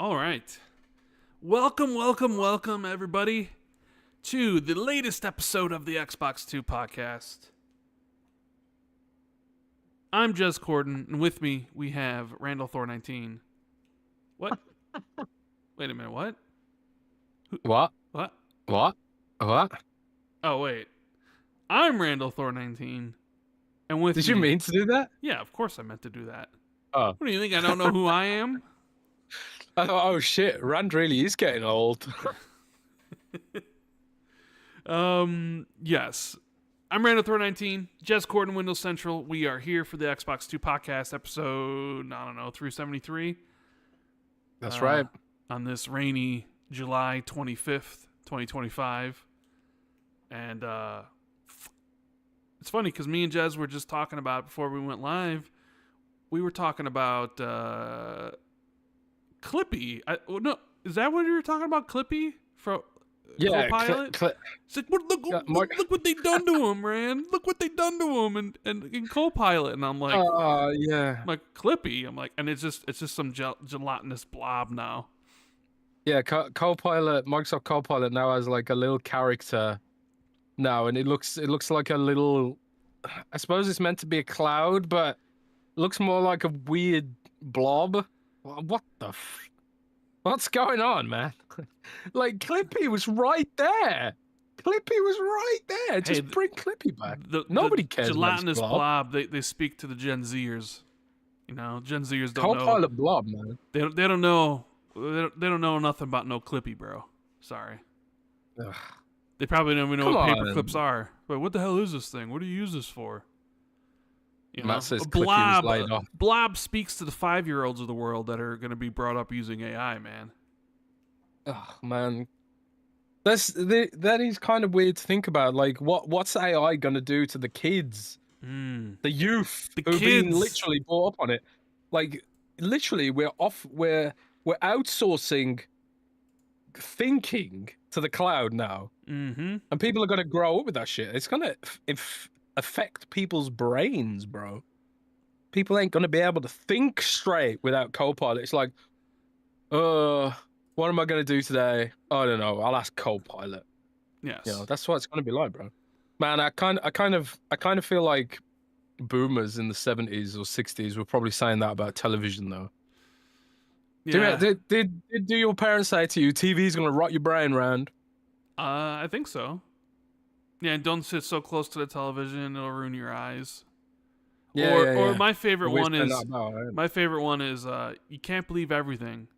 All right. Welcome, everybody, to the latest episode of the Xbox 2 podcast. I'm Jez Corden, and with me, we have Randall Thor19. What? Wait a minute, what? What? What? What? What? Oh, wait. I'm Randall Thor19, and with Did me... you mean to do that? Yeah, of course I meant to do that. Oh. What do you think, I don't know who I am? Oh shit, Rand really is getting old. Yes. I'm Randall Thor19, Jez Corden, Windows Central. We are here for the Xbox 2 podcast episode, 373. That's right. On this rainy July 25th, 2025. And it's funny because me and Jez were just talking about, before we went live, we were talking about Clippy. No, is that what you were talking about, Clippy? Yeah, Copilot? It's like, look what they done to him, Rand. Look what they done to him and in Copilot. And I'm like, yeah. I'm like, Clippy. I'm like, and it's just some gelatinous blob now. Yeah, Copilot, Microsoft Copilot now has like a little character now, and it looks like a little, I suppose it's meant to be a cloud, but it looks more like a weird blob. What the what's going on, man? Like, Clippy was right there. Clippy was right there. Just bring Clippy back. Nobody cares. Gelatinous blob. They speak to the Gen Zers. You know, Gen Zers don't know. Copilot blob, man. They don't know. They don't know nothing about no Clippy, bro. Sorry. Ugh. They probably don't even know what paper clips are. But what the hell is this thing? What do you use this for? You know, Matt says Clippy was laid off. Blob speaks to the 5-year-olds of the world that are going to be brought up using AI, man. Oh man, that is kind of weird to think about. Like, what's AI gonna do to the kids, the youth, who've been literally brought up on it? Like, literally, we're outsourcing thinking to the cloud now, and people are gonna grow up with that shit. It's gonna affect people's brains, bro. People ain't gonna be able to think straight without Copilot. It's like, what am I going to do today? I don't know. I'll ask Copilot. Yes. You know, that's what it's going to be like, bro. Man, I kind of feel like boomers in the 70s or 60s were probably saying that about television, though. Yeah. Did your parents say to you, TV's going to rot your brain, Rand? I think so. Yeah, and don't sit so close to the television; it'll ruin your eyes. Yeah, or my favorite one is you can't believe everything.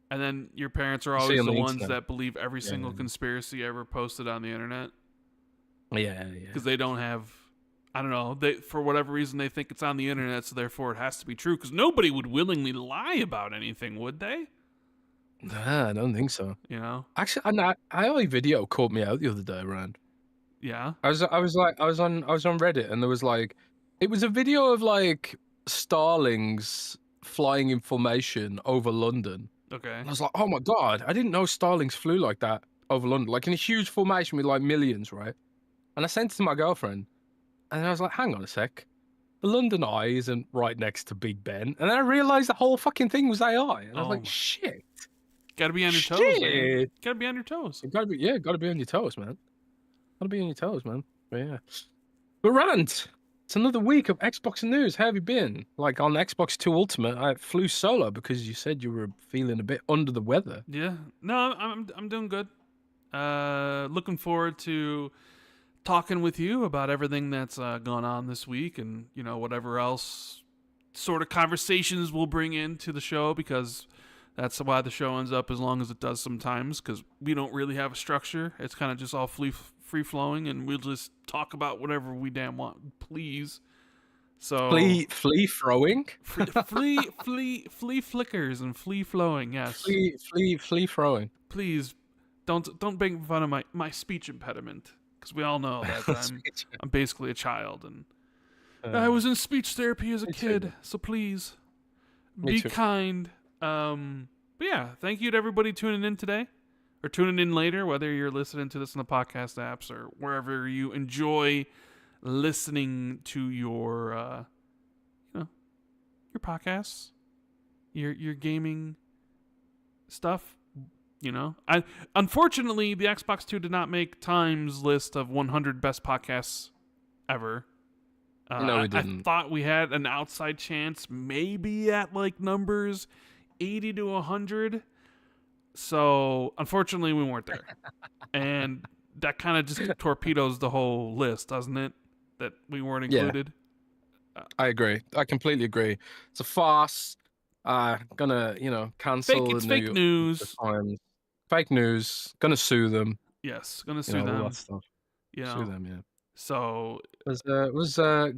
And then your parents are always the ones that believe every single conspiracy ever posted on the internet. Yeah. Because they don't have, I don't know, for whatever reason they think it's on the internet, so therefore it has to be true. Because nobody would willingly lie about anything, would they? Nah, I don't think so. You know? Actually, a video caught me out the other day, Rand. Yeah. I was on Reddit, and there was like, it was a video of like starlings flying in formation over London. Okay. And I was like, oh my God, I didn't know starlings flew like that over London, like in a huge formation with like millions, right? And I sent it to my girlfriend, and I was like, hang on a sec. The London Eye isn't right next to Big Ben. And then I realized the whole fucking thing was AI. And I was like, shit. Gotta be on your toes, man. Gotta be on your toes. Gotta be on your toes, man. Gotta be on your toes, man. But yeah. But Rand, it's another week of Xbox news. How have you been? Like, on Xbox 2 Ultimate, I flew solo because you said you were feeling a bit under the weather. Yeah. No, I'm doing good. Looking forward to talking with you about everything that's gone on this week, and you know, whatever else sort of conversations we'll bring into the show, because that's why the show ends up as long as it does sometimes, because we don't really have a structure. It's kind of just all free flowing, and we'll just talk about whatever we damn want, please. So flea throwing, flea flickers and flea flowing. Yes, flea throwing. Please don't make fun of my speech impediment, because we all know that I'm basically a child, and I was in speech therapy as a kid. So please be kind. But yeah, thank you to everybody tuning in today, or tuning in later, whether you're listening to this in the podcast apps or wherever you enjoy listening to your podcasts, your gaming stuff. Unfortunately, the Xbox Two did not make Time's list of 100 best podcasts ever. No, we I didn't. thought we had an outside chance, maybe at like numbers 80 to 100. So unfortunately, we weren't there, and that kind of just torpedoes the whole list, doesn't it? That we weren't included. I agree. I completely agree. It's a farce. Gonna cancel It's the fake news. Times. Fake news. Gonna sue them. Yes, gonna sue All them. that stuff. Sue them. Yeah. So Was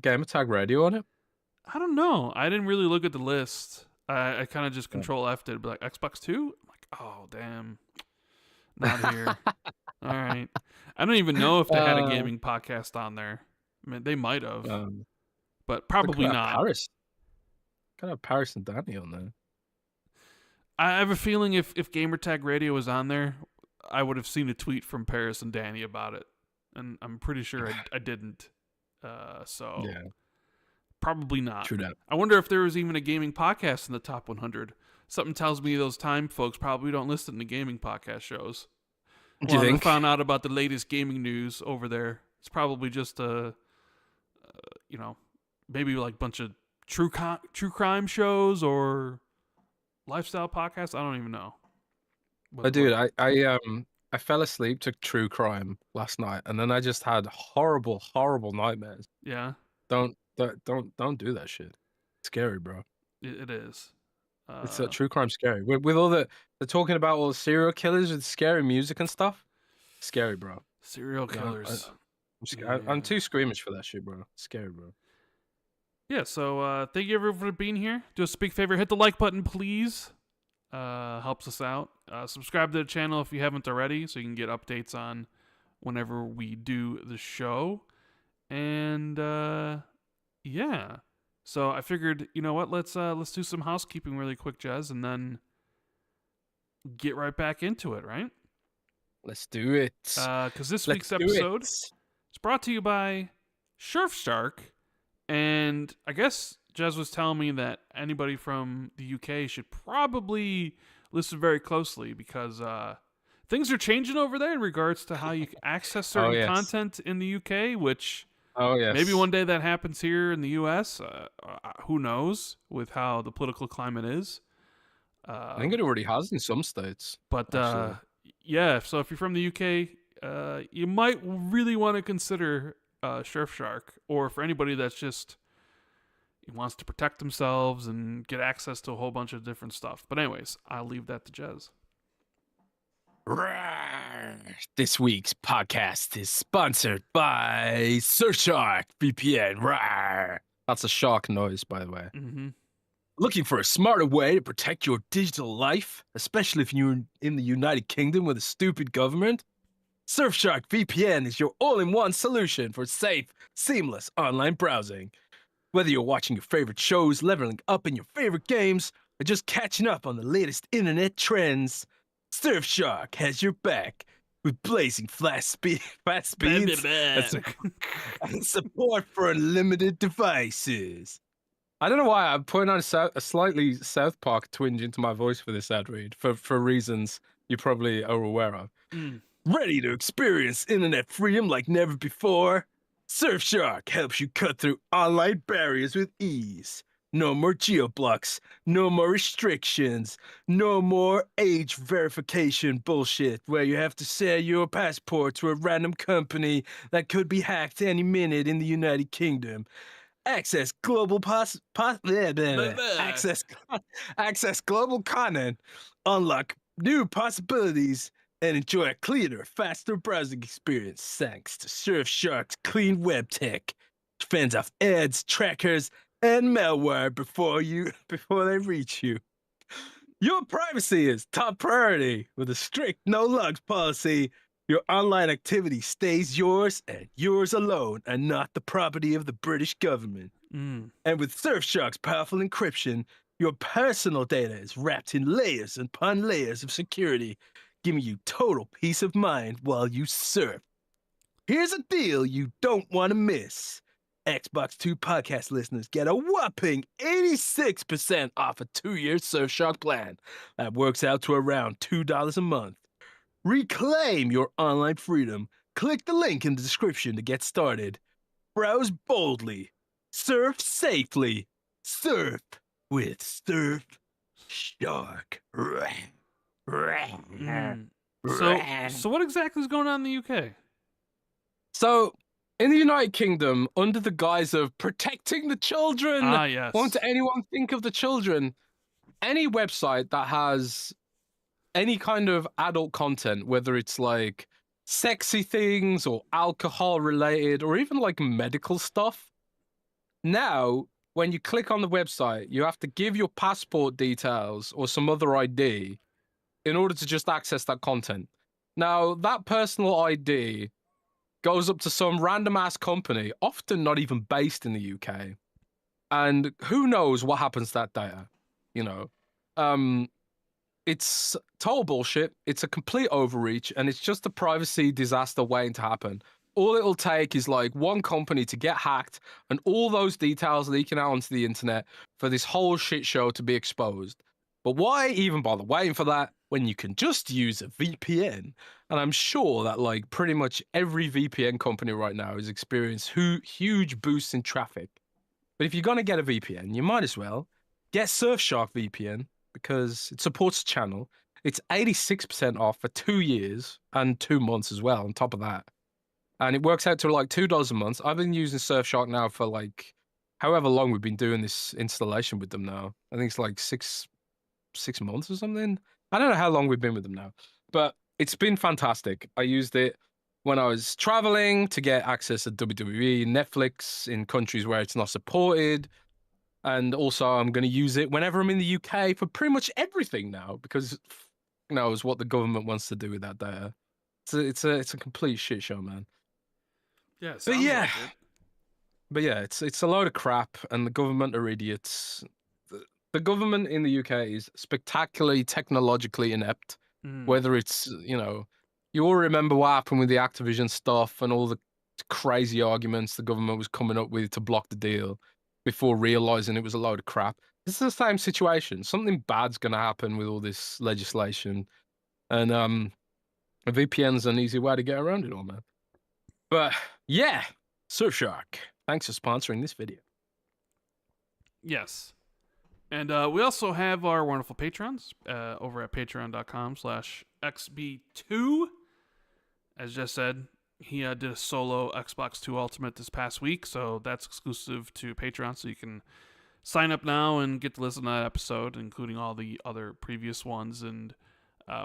Gamer Tag Radio on it? I don't know. I didn't really look at the list. I kind of just Control F'd it, but like Xbox Two. I'm like, oh damn, not here. All right. I don't even know if they had a gaming podcast on there. I mean, they might have, but probably not. Paris. Kind of Paris and Danny on there. I have a feeling if Gamertag Radio was on there, I would have seen a tweet from Paris and Danny about it, and I'm pretty sure I didn't. So yeah, probably not. True that. I wonder if there was even a gaming podcast in the top 100. Something tells me those Time folks probably don't listen to gaming podcast shows. Do you think? I found out about the latest gaming news over there. It's probably just maybe like a bunch of true crime shows or lifestyle podcasts. I don't even know. Dude, I fell asleep to true crime last night, and then I just had horrible nightmares. Yeah. Don't do that shit. It's scary, bro. It is. It's true crime scary. With all they're talking about all the serial killers with scary music and stuff. Scary, bro. Serial killers. I'm too squeamish for that shit, bro. Scary, bro. Yeah, so thank you everyone for being here. Do us a big favor, hit the like button, please. Helps us out. Subscribe to the channel if you haven't already, so you can get updates on whenever we do the show. And yeah. So I figured, you know what? Let's do some housekeeping really quick, Jez, and then get right back into it, right? Let's do it. Because this week's episode is brought to you by Surfshark. And I guess Jez was telling me that anybody from the UK should probably listen very closely because things are changing over there in regards to how you can access certain content in the UK, which maybe one day that happens here in the US. Who knows with how the political climate is. I think it already has in some states. But yeah, so if you're from the UK, you might really want to consider Surfshark, or for anybody that's just wants to protect themselves and get access to a whole bunch of different stuff. But anyways, I'll leave that to Jez. This week's podcast is sponsored by Surfshark VPN. That's a shark noise, by the way. Mm-hmm. Looking for a smarter way to protect your digital life, especially if you're in the United Kingdom with a stupid government? Surfshark VPN is your all-in-one solution for safe, seamless online browsing. Whether you're watching your favorite shows, leveling up in your favorite games, or just catching up on the latest internet trends, Surfshark has your back with blazing fast speeds and support for unlimited devices. I don't know why I'm putting on a slightly South Park twinge into my voice for this ad read, for reasons you probably are aware of. Ready to experience internet freedom like never before? Surfshark helps you cut through online barriers with ease. No more geo-blocks, no more restrictions, no more age verification bullshit where you have to share your passport to a random company that could be hacked any minute in the United Kingdom. Access global access global content, unlock new possibilities, and enjoy a cleaner, faster browsing experience thanks to Surfshark's clean web tech. Fends off ads, trackers, and malware before they reach you. Your privacy is top priority. With a strict no-logs policy, your online activity stays yours and yours alone, and not the property of the British government. And with Surfshark's powerful encryption, your personal data is wrapped in layers upon layers of security, giving you total peace of mind while you surf. Here's a deal you don't want to miss. Xbox 2 podcast listeners get a whopping 86% off a 2-year Surfshark plan. That works out to around $2 a month. Reclaim your online freedom. Click the link in the description to get started. Browse boldly. Surf safely. Surf with Surfshark. So what exactly is going on in the UK? So, in the United Kingdom, under the guise of protecting the children, Yes. won't anyone think of the children? Any website that has any kind of adult content, whether it's like sexy things or alcohol related or even like medical stuff, now when you click on the website, you have to give your passport details or some other ID in order to just access that content. Now, that personal ID goes up to some random ass company, often not even based in the UK. And who knows what happens to that data, you know? It's total bullshit. It's a complete overreach, and it's just a privacy disaster waiting to happen. All it'll take is like one company to get hacked and all those details leaking out onto the internet for this whole shit show to be exposed. But why even bother waiting for that when you can just use a VPN? And I'm sure that like pretty much every VPN company right now is experiencing huge boosts in traffic. But if you're going to get a VPN, you might as well get Surfshark VPN because it supports the channel. It's 86% off for 2 years and 2 months as well on top of that. And it works out to like $2 a month. I've been using Surfshark now for like however long we've been doing this installation with them now. I think it's like six months or something. I don't know how long we've been with them now, but it's been fantastic. I used it when I was traveling to get access to WWE, Netflix in countries where it's not supported. And also I'm going to use it whenever I'm in the UK for pretty much everything now because who knows what the government wants to do with that data. It's a complete shit show, man. Yeah, But yeah. like it. But yeah, it's a load of crap, and the government are idiots. The government in the UK is spectacularly technologically inept. Whether it's, you all remember what happened with the Activision stuff and all the crazy arguments the government was coming up with to block the deal before realizing it was a load of crap. This is the same situation. Something bad's going to happen with all this legislation, and a VPN's an easy way to get around it all, man. But yeah, Surfshark, thanks for sponsoring this video. Yes. And we also have our wonderful patrons over at patreon.com/XB2. As Jess said, he did a solo Xbox 2 Ultimate this past week, so that's exclusive to Patreon, so you can sign up now and get to listen to that episode, including all the other previous ones. And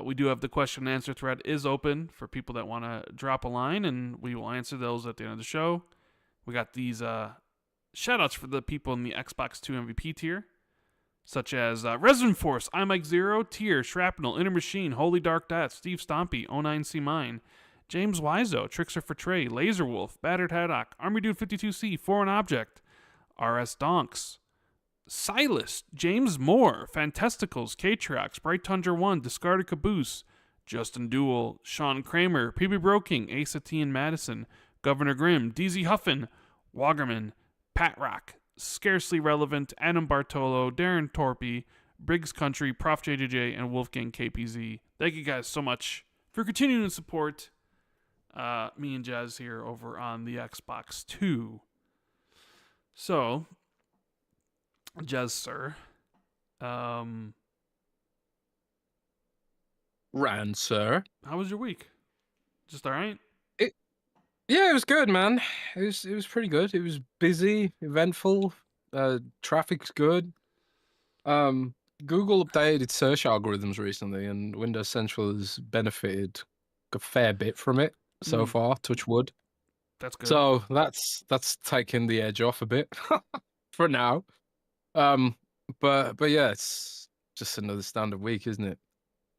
we do have the question and answer thread is open for people that want to drop a line, and we will answer those at the end of the show. We got these shout-outs for the people in the Xbox 2 MVP tier, such as Resident Force, iMike Zero, Tier, Shrapnel, Inner Machine, Holy Dark Death, Steve Stompy, 09C Mine, James Wiseau, Trickster for Trey, Laser Wolf, Battered Haddock, Army Dude 52C, Foreign Object, RS Donks, Silas, James Moore, Fantasticals, K-Trox, Bright Tundra 1, Discarded Caboose, Justin Duel, Sean Kramer, PB Broking, Asa T and Madison, Governor Grimm, DZ Huffin, Wagerman, Pat Rock, Scarcely Relevant, Adam Bartolo, Darren Torpy, Briggs Country, Prof JJJ, and Wolfgang KPZ. Thank you guys so much for continuing to support me and Jez here over on the Xbox 2. So, Jez, sir. Rand, sir. How was your week? Just all right? Yeah, it was good, man. It was pretty good. It was busy, eventful. Traffic's good. Google updated its search algorithms recently, and Windows Central has benefited a fair bit from it so far. Touch wood. That's good. So that's taken the edge off a bit for now. But yeah, it's just another standard week, isn't it?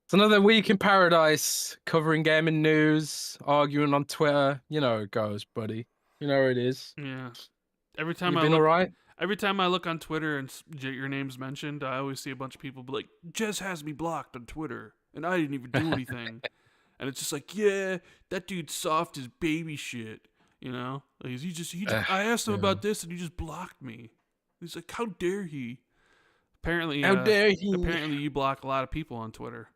It's another week in paradise, covering gaming news, arguing on Twitter. You know how it goes, buddy. You know how it is. Yeah. Every time all right? Every time I look on Twitter and your name's mentioned, I always see a bunch of people be like, Jez has me blocked on Twitter, and I didn't even do anything. And it's just like, yeah, that dude's soft as baby shit. You know, I asked him Yeah. about this and he just blocked me. He's like, how dare he? How dare he? Apparently you block a lot of people on Twitter.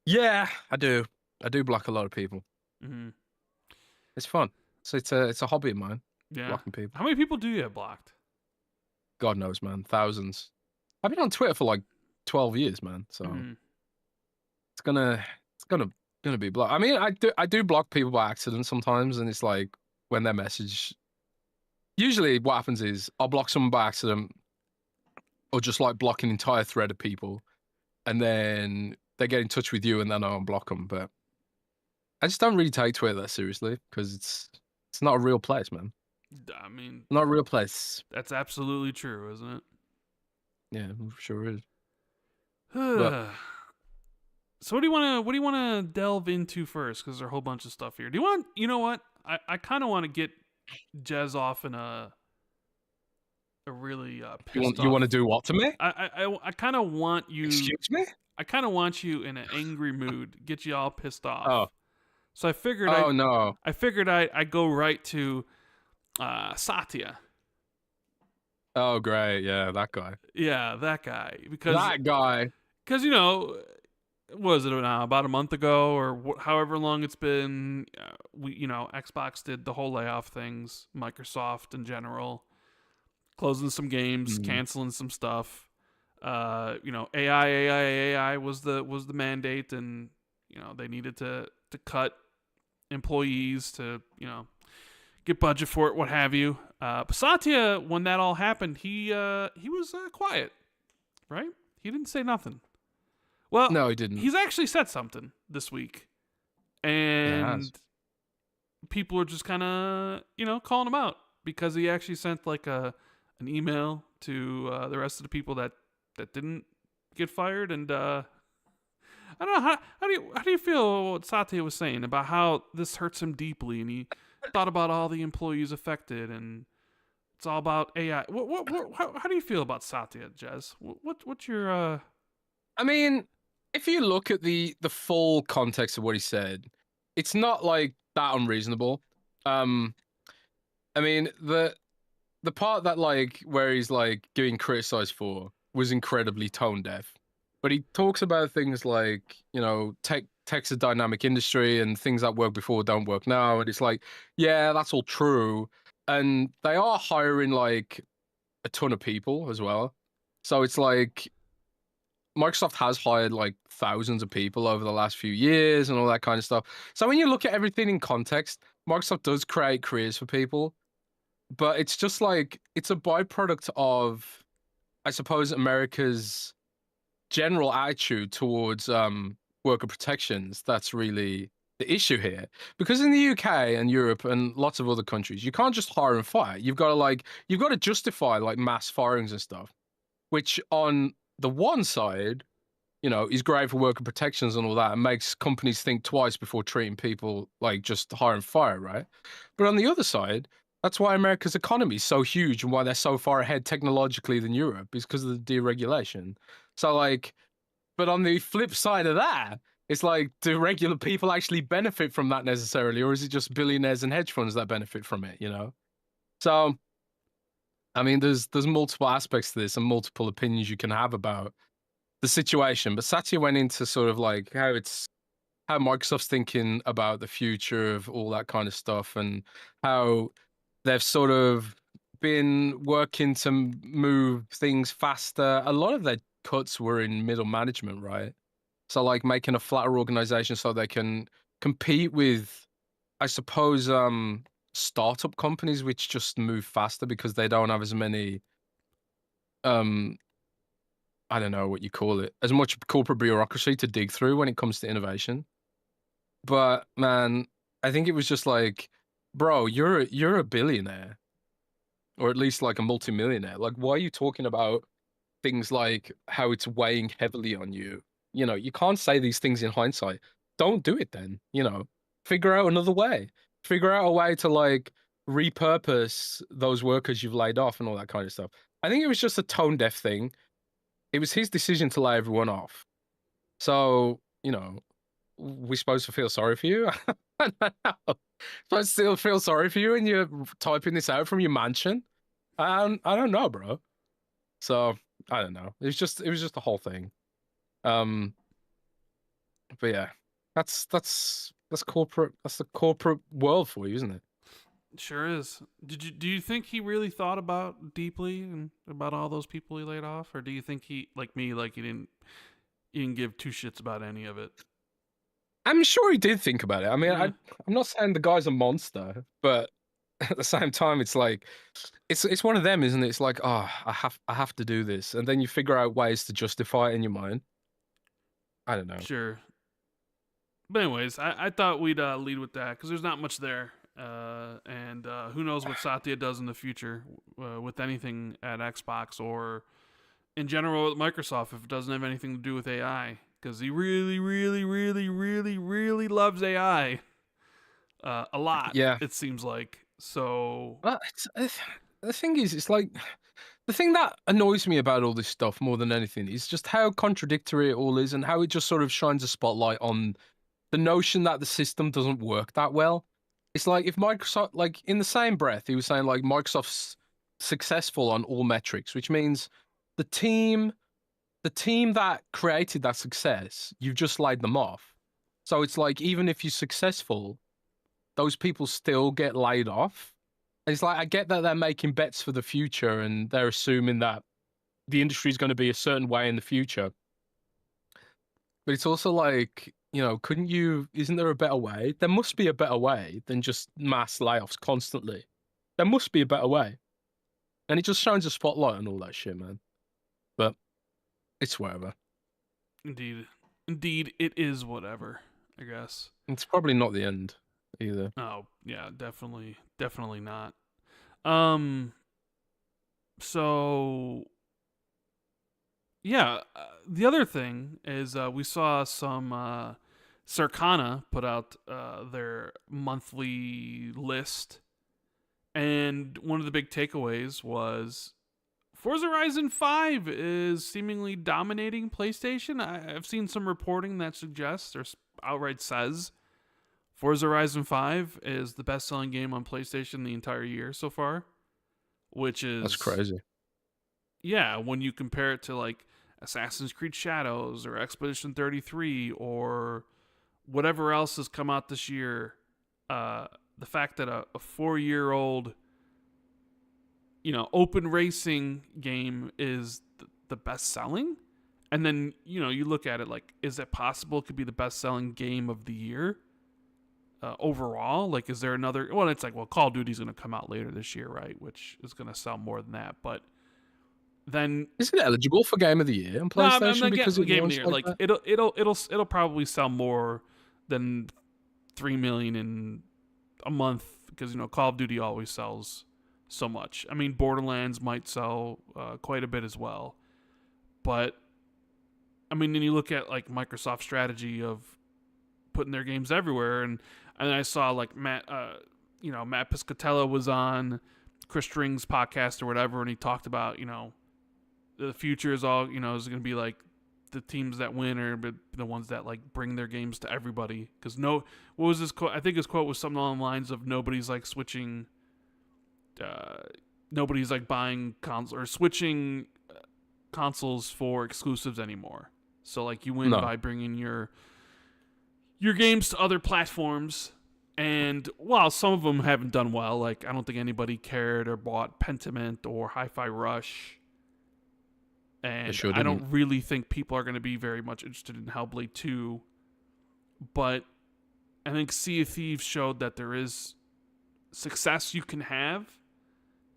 Yeah, I do. I do block a lot of people. Mm-hmm. It's fun. So it's a hobby of mine. Yeah. Blocking people. How many people do you have blocked? God knows, man. Thousands. I've been on Twitter for like 12 years, man. So it's gonna be blocked. I mean, I do block people by accident sometimes, and it's like when their message. Usually, what happens is I'll block someone by accident, or just like block an entire thread of people, and then they get in touch with you, and then I'll unblock them. But I just don't really take Twitter that seriously because it's not a real place, man. I mean, not a real place. That's absolutely true, isn't it? Yeah, sure is. So what do you want to delve into first? Because there's a whole bunch of stuff here. You know what? I kind of want to get Jez off in a really pissed off. You want to do what to me? I kind of want you. Excuse me? I kind of want you in an angry mood, get you all pissed off. Oh. So I figured. I figured I go right to Satya. Oh, great. Yeah, that guy. Yeah, that guy. Because, you know, what was it now? About a month ago or however long it's been, Xbox did the whole layoff things, Microsoft in general, closing some games, canceling some stuff. AI was the mandate, and, they needed to cut employees to, get budget for it, what have you. But Satya, when that all happened, he was quiet, right? He didn't say nothing. Well, no, he didn't. He's actually said something this week, and people are just kind of calling him out because he actually sent like an email to the rest of the people that didn't get fired, and I don't know how do you feel what Satya was saying about how this hurts him deeply, and he thought about all the employees affected, and it's all about AI. How do you feel about Satya, Jez? What's your? I mean, if you look at the full context of what he said, it's not like that unreasonable. I mean, the part that like where he's like getting criticized for was incredibly tone deaf. But he talks about things like, tech's a dynamic industry and things that work before don't work now. And it's like, yeah, that's all true. And they are hiring like a ton of people as well. So it's like Microsoft has hired like thousands of people over the last few years and all that kind of stuff. So when you look at everything in context, Microsoft does create careers for people. But it's just like, it's a byproduct of, I suppose, America's general attitude towards worker protections. That's really the issue here, because in the UK and Europe and lots of other countries, you can't just hire and fire. You've got to justify like mass firings and stuff, which on the one side, is great for worker protections and all that, and makes companies think twice before treating people like just hire and fire, right? But on the other side, that's why America's economy is so huge and why they're so far ahead technologically than Europe, is because of the deregulation. So like, but on the flip side of that, it's like, do regular people actually benefit from that necessarily? Or is it just billionaires and hedge funds that benefit from it, So, I mean, there's multiple aspects to this and multiple opinions you can have about the situation. But Satya went into sort of like how Microsoft's thinking about the future of all that kind of stuff, and how they've sort of been working to move things faster. A lot of their cuts were in middle management, right? So like making a flatter organization so they can compete with, I suppose, startup companies which just move faster because they don't have as many, I don't know what you call it, as much corporate bureaucracy to dig through when it comes to innovation. But man, I think it was just like, bro, you're a billionaire, or at least like a multimillionaire. Like, why are you talking about things like how it's weighing heavily on you? You can't say these things in hindsight. Don't do it then, figure out another way. Figure out a way to like repurpose those workers you've laid off and all that kind of stuff. I think it was just a tone deaf thing. It was his decision to lay everyone off. So, we're supposed to feel sorry for you? So I still feel sorry for you, and you're typing this out from your mansion. I don't know, bro. So I don't know. It was just the whole thing. Um, but yeah, that's corporate. That's the corporate world for you, isn't it? Sure is. Do you think he really thought about deeply and about all those people he laid off, or do you think he, like me, like he didn't give two shits about any of it? I'm sure he did think about it. I mean, Yeah, I'm not saying the guy's a monster, but at the same time, it's like it's one of them, isn't it? It's like, oh, I have to do this, and then you figure out ways to justify it in your mind. I don't know. sure. But anyways, I thought we'd lead with that because there's not much there, and who knows what Satya does in the future with anything at Xbox or in general with Microsoft if it doesn't have anything to do with AI because he really, really, really, really, really loves AI a lot. Yeah. It seems like so. The thing is, it's like the thing that annoys me about all this stuff more than anything is just how contradictory it all is and how it just sort of shines a spotlight on the notion that the system doesn't work that well. It's like if Microsoft, like in the same breath, he was saying like Microsoft's successful on all metrics, which means the team, the team that created that success, you've just laid them off. So it's like even if you're successful, those people still get laid off. And it's like I get that they're making bets for the future and they're assuming that the industry is going to be a certain way in the future. But it's also like, you know, couldn't you, isn't there a better way? There must be a better way than just mass layoffs constantly. There must be a better way. And it just shines a spotlight on all that shit, man. But it's whatever. Indeed, indeed, it is whatever. I guess. It's probably not the end either. Oh yeah, definitely, definitely not. Um. So yeah, the other thing is we saw some Circana put out their monthly list, and one of the big takeaways was Forza Horizon 5 is seemingly dominating PlayStation. I've seen some reporting that suggests or outright says Forza Horizon 5 is the best selling game on PlayStation the entire year so far, which That's is, crazy. yeah, when you compare it to like Assassin's Creed Shadows or Expedition 33 or whatever else has come out this year, the fact that a 4-year-old, you know, open racing game is the best selling, and then you know you look at it like, is it possible it could be the best selling game of the year overall? Like, is there another? Well, it's like, well, Call of Duty's going to come out later this year, right? Which is going to sell more than that, but then Isn't it eligible for Game of the Year on no, I'm PlayStation not because getting it game of the launched year. like Like that? it'll probably sell more than 3 million in a month because you know Call of Duty always sells so much. I mean, Borderlands might sell quite a bit as well, but I mean, then you look at like Microsoft's strategy of putting their games everywhere, and I saw like Matt Piscatella was on Chris String's podcast or whatever, and he talked about, you know, the future is all, you know, is going to be like the teams that win are the ones that like bring their games to everybody. Because no, what was his quote? I think his quote was something along the lines of nobody's like switching, nobody's like buying consoles or switching consoles for exclusives anymore. So like you win No. by bringing your games to other platforms. And while some of them haven't done well, like I don't think anybody cared or bought Pentiment or Hi-Fi Rush, They and sure I didn't. don't really think people are going to be very much interested in Hellblade 2. But I think Sea of Thieves showed that there is success you can have.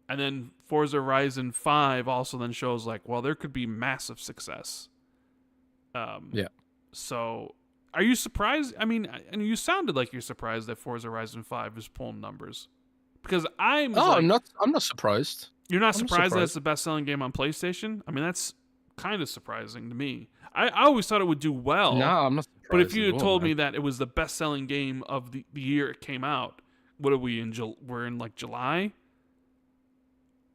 And then Forza Horizon 5 also then shows like, well, there could be massive success. Yeah. So are you surprised? I mean, and you sounded like you're surprised that Forza Horizon 5 is pulling numbers. Because I'm Oh, like, I'm not surprised. you're not I'm not surprised that it's surprised. the best selling game on PlayStation? I mean, that's kind of surprising to me. I always thought it would do No, well, I'm not but if surprised you at had all, told man. me that it was the best selling game of the year it came out, what are we in? We're in like July,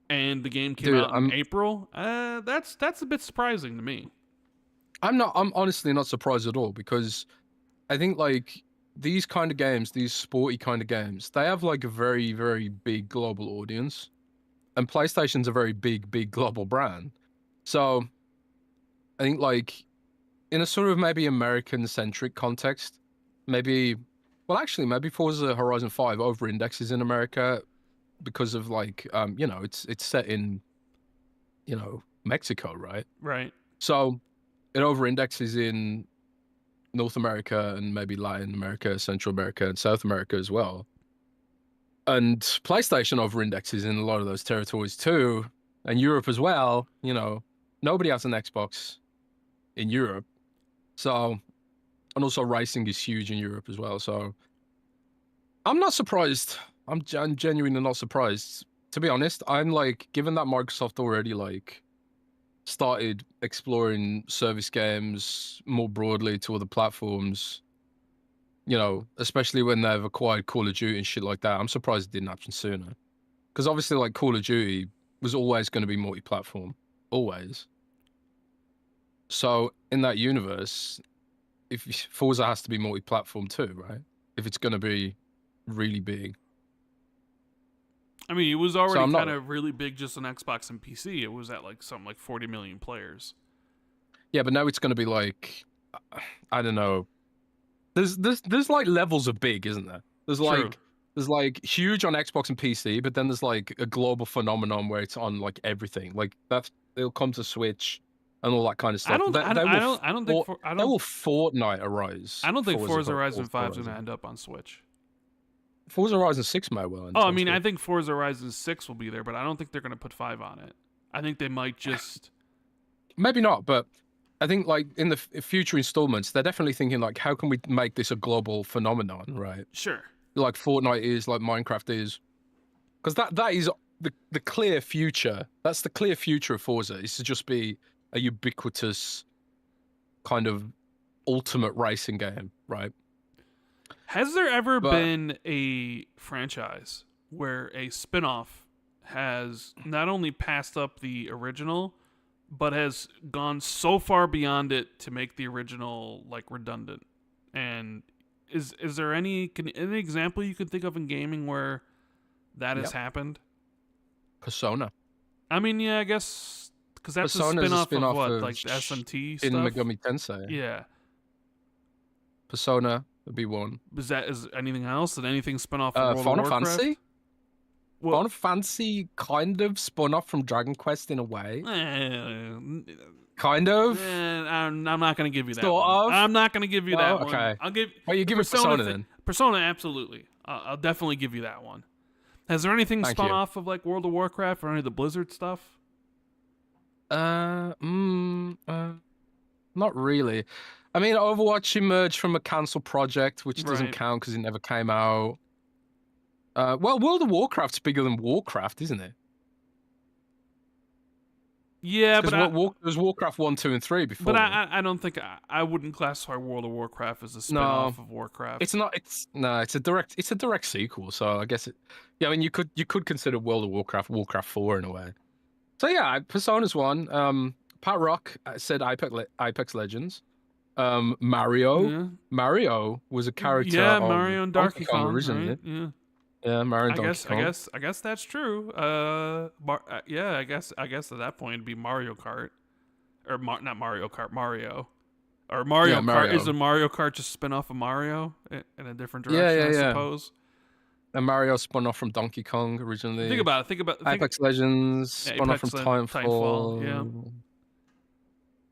and the game came Dude, out in April. That's a bit surprising to me. I'm honestly not surprised at all because I think like these kind of games, these sporty kind of games, they have like a very, very big global audience, and PlayStation's a very big global brand. So I think like in a sort of maybe American-centric context, maybe, well, actually, maybe Forza Horizon 5 over-indexes in America because of like, it's set in, Mexico, right? Right. So it over-indexes in North America and maybe Latin America, Central America, and South America as well. And PlayStation over-indexes in a lot of those territories too, and Europe as well. Nobody has an Xbox in Europe. So, and also racing is huge in Europe as well. So I'm not surprised. I'm genuinely not surprised. To be honest, I'm like, given that Microsoft already like started exploring service games more broadly to other platforms, especially when they've acquired Call of Duty and shit like that, I'm surprised it didn't happen sooner. Because obviously, like, Call of Duty was always going to be multi-platform. Always. So, in that universe, if Forza has to be multi-platform too, right? If it's going to be really big. I mean, it was already kind of really big just on Xbox and PC. It was at like something like 40 million players. Yeah, but now it's going to be like, I don't know. There's like levels of big, isn't there? There's like huge on Xbox and PC, but then there's like a global phenomenon where it's on like everything. Like it'll come to Switch and all that kind of stuff. I don't think Fortnite arise. I don't think Forza Horizon 5 is going to end up on Switch. Forza Horizon 6 may well. Oh, I mean, I think Forza Horizon 6 will be there, but I don't think they're going to put 5 on it. I think they might just... Maybe not, but I think like in the future installments, they're definitely thinking like, how can we make this a global phenomenon, right? Sure. Like Fortnite is, like Minecraft is. Because that is the clear future. That's the clear future of Forza, is to just be a ubiquitous kind of ultimate racing game, right? Has there ever been a franchise where a spin-off has not only passed up the original, but has gone so far beyond it to make the original like redundant? And is there any example you could think of in gaming where that has happened? Persona. I mean, yeah, I guess because that's a spin-off of what, like the SMT stuff? In Megami Tensei. Yeah. Persona would be one. Is anything else? Did anything spin off of World Final of Warcraft? Fantasy? Final Fantasy kind of spun off from Dragon Quest in a way. Kind of. I'm not going to give you that sort one. of? I'm not going to give you that one. Okay. I'll give. Well, you give it Persona then. Persona, absolutely. I'll definitely give you that one. Has there anything spun off of like World of Warcraft or any of the Blizzard stuff? Not really. I mean, Overwatch emerged from a cancelled project, which doesn't count because it never came out. Well, World of Warcraft's bigger than Warcraft, isn't it? Yeah, but there's Warcraft 1, 2, and 3 before. But I don't think I wouldn't classify World of Warcraft as a spin-off of Warcraft. It's not. It's a direct sequel. So I guess it. Yeah, I mean, you could consider World of Warcraft 4 in a way. So yeah, Persona's one. Pat Rock said Apex Legends. Mario. Yeah. Mario was a character. Yeah, Mario and Donkey Kong originally. Right? Yeah. Yeah, Mario and Donkey Kong. I guess that's true. Yeah, I guess at that point it'd be Mario Kart, or not Mario Kart, Mario, or Mario Kart. Mario. Is a Mario Kart just spin off of Mario in a different direction? I suppose. And Mario spun off from Donkey Kong originally. Think about Apex Legends spun off from Titanfall.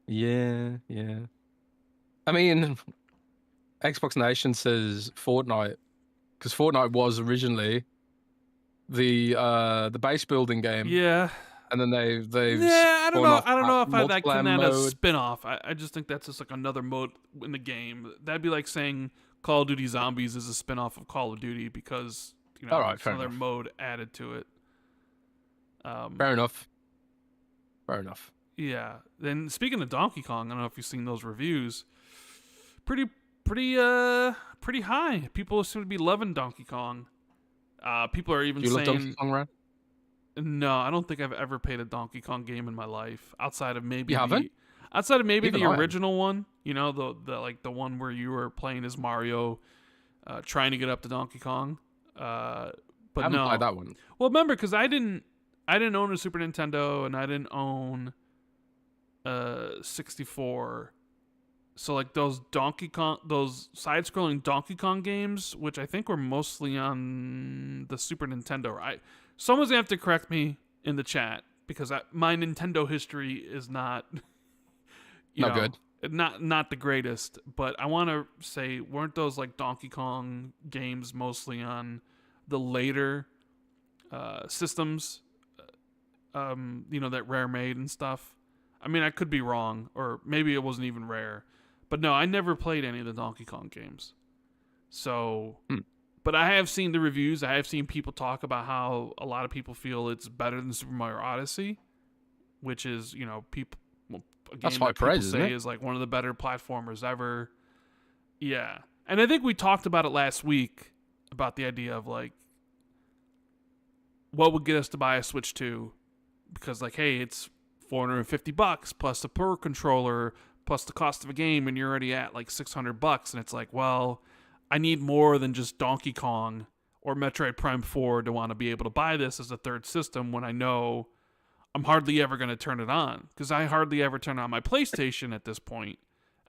Yeah. I mean, Xbox Nation says Fortnite, because Fortnite was originally the base building game. Yeah. And then they've I don't know if I'd like that as a spin-off. I just think that's just like another mode in the game. That'd be like saying Call of Duty Zombies is a spin-off of Call of Duty because there's another mode added to it. Fair enough. Yeah. Then speaking of Donkey Kong, I don't know if you've seen those reviews. Pretty high. People seem to be loving Donkey Kong. People are even saying. You love Donkey Kong, Rand? No, I don't think I've ever played a Donkey Kong game in my life outside of maybe. You haven't? Outside of maybe the original one. The one where you were playing as Mario, trying to get up to Donkey Kong. But I haven't no. played that one. Well, remember, because I didn't own a Super Nintendo and I didn't own 64. So like those side-scrolling Donkey Kong games, which I think were mostly on the Super Nintendo. Someone's gonna have to correct me in the chat because my Nintendo history is not good. Not the greatest. But I want to say, weren't those like Donkey Kong games mostly on the later systems? That Rare made and stuff. I mean, I could be wrong, or maybe it wasn't even Rare. But no, I never played any of the Donkey Kong games. So, but I have seen the reviews. I have seen people talk about how a lot of people feel it's better than Super Mario Odyssey, which is, a game That's high that people praise, isn't say it? is like one of the better platformers ever. Yeah. And I think we talked about it last week, about the idea of like, what would get us to buy a Switch 2? Because like, hey, it's $450 plus a Pro controller plus the cost of a game, and you're already at like $600, and it's like, well, I need more than just Donkey Kong or Metroid Prime 4 to want to be able to buy this as a third system when I know I'm hardly ever going to turn it on, because I hardly ever turn on my PlayStation at this point.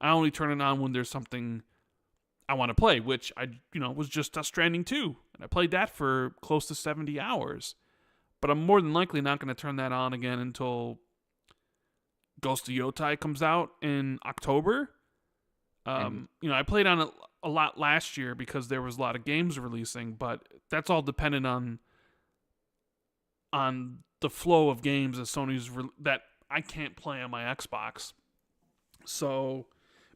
I only turn it on when there's something I want to play, which I was just Death Stranding 2, and I played that for close to 70 hours. But I'm more than likely not going to turn that on again until Ghost of Yotai comes out in October. I played on it a lot last year because there was a lot of games releasing, but that's all dependent on the flow of games that Sony's that I can't play on my Xbox. So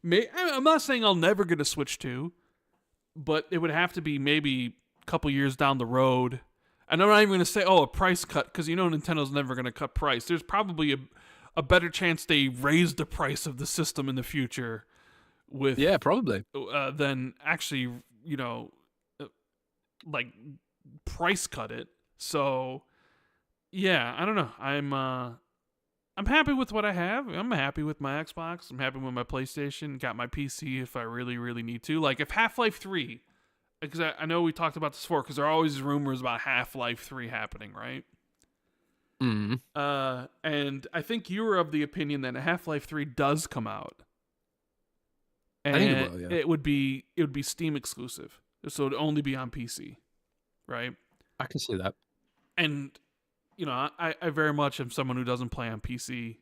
I'm not saying I'll never get a Switch 2, but it would have to be maybe a couple years down the road. And I'm not even going to say, a price cut, because Nintendo's never going to cut price. There's probably a better chance they raise the price of the system in the future probably than actually, like price cut it. So, yeah, I don't know. I'm happy with what I have. I'm happy with my Xbox. I'm happy with my PlayStation. Got my PC if I really, really need to. Like if Half-Life 3, because I know we talked about this before, because there are always rumors about Half-Life 3 happening, right? And I think you were of the opinion that Half-Life 3 does come out. And I think it will, yeah. It would be Steam exclusive. So it would only be on PC, right? I can see that. And, I very much am someone who doesn't play on PC.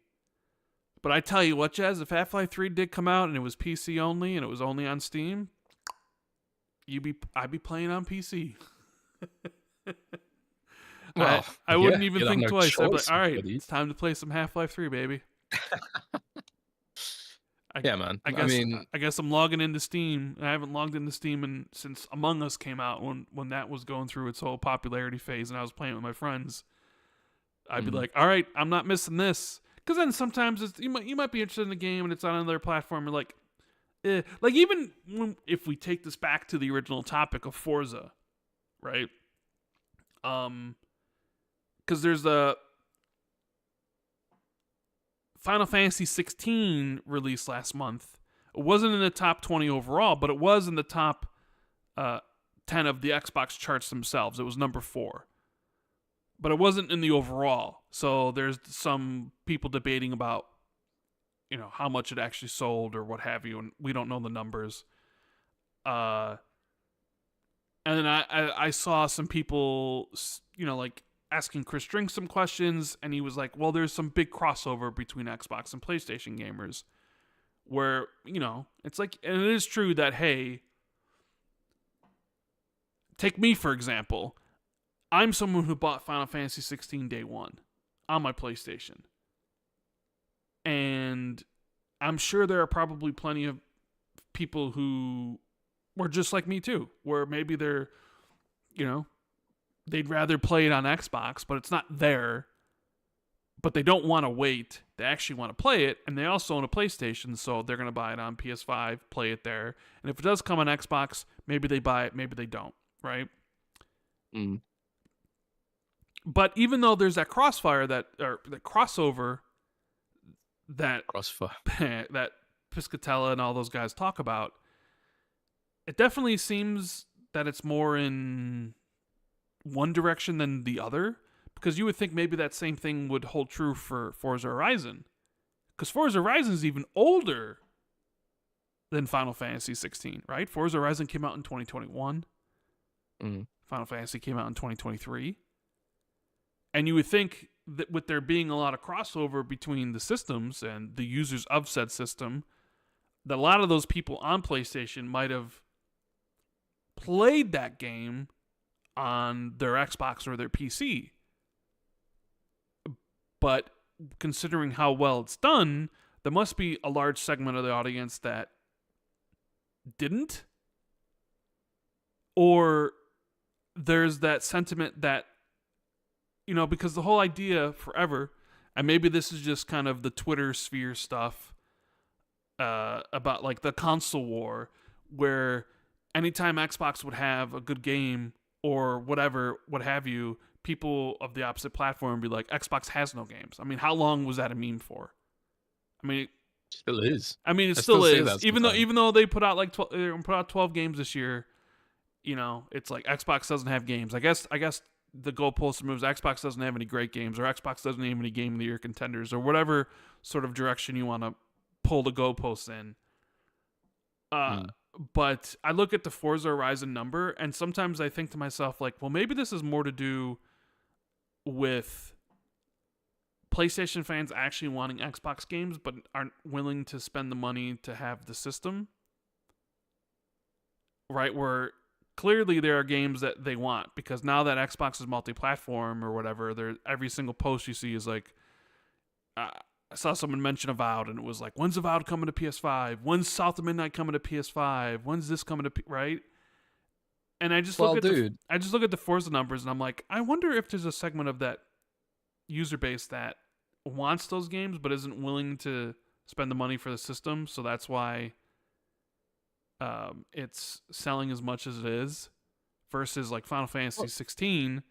But I tell you what, Jez, if Half-Life 3 did come out and it was PC only and it was only on Steam, I'd be playing on PC. Well, I wouldn't even think no twice. I'd be like, choice, all right, buddy. it's time to play some Half-Life 3, baby. Yeah, man. I guess I'm logging into Steam. I haven't logged into Steam since Among Us came out, when that was going through its whole popularity phase, and I was playing with my friends. I'd be like, all right, I'm not missing this. Because then sometimes you might be interested in the game and it's on another platform. You're like, like even if we take this back to the original topic of Forza, right? Because there's a Final Fantasy 16 released last month. It wasn't in the top 20 overall, but it was in the top 10 of the Xbox charts themselves. It was number 4. But it wasn't in the overall. So there's some people debating about, how much it actually sold or what have you, and we don't know the numbers. And then I saw some people, like asking Chris Drink some questions, and he was like, well, there's some big crossover between Xbox and PlayStation gamers where, it's like, and it is true that, hey, take me, for example. I'm someone who bought Final Fantasy 16 day one on my PlayStation. And I'm sure there are probably plenty of people who were just like me too, where maybe they're, they'd rather play it on Xbox, but it's not there. But they don't want to wait. They actually want to play it, and they also own a PlayStation, so they're going to buy it on PS5, play it there. And if it does come on Xbox, maybe they buy it, maybe they don't, right? Mm. But even though there's that crossover that that Piscatella and all those guys talk about, it definitely seems that it's more in one direction than the other, because you would think maybe that same thing would hold true for Forza Horizon, because Forza Horizon is even older than Final Fantasy 16, right? Forza Horizon came out in 2021. Final Fantasy came out in 2023. And you would think that with there being a lot of crossover between the systems and the users of said system, that a lot of those people on PlayStation might have played that game on their Xbox or their PC. But considering how well it's done, there must be a large segment of the audience that didn't. Or there's that sentiment that, you know, because the whole idea forever, and maybe this is just kind of the Twitter sphere stuff about like the console war, where anytime Xbox would have a good game or whatever, what have you, people of the opposite platform would be like, Xbox has no games. I mean, how long was that a meme for? I mean, it still is. I mean, it I still say is. that Even sometimes. though they put out like 12 games this year, you know, it's like Xbox doesn't have games. I guess the goalpost moves. Xbox doesn't have any great games, or Xbox doesn't have any Game of the Year contenders, or whatever sort of direction you want to pull the goalposts in. But I look at the Forza Horizon number, and sometimes I think to myself, like, well, maybe this is more to do with PlayStation fans actually wanting Xbox games, but aren't willing to spend the money to have the system. Right, where clearly there are games that they want, because now that Xbox is multi-platform or whatever, every single post you see is like, I saw someone mention Avowed, and it was like, when's Avowed coming to PS5? When's South of Midnight coming to PS5? When's this coming to right? And I just look at the Forza numbers, and I'm like, I wonder if there's a segment of that user base that wants those games but isn't willing to spend the money for the system, so that's why it's selling as much as it is, versus like Final Fantasy 16,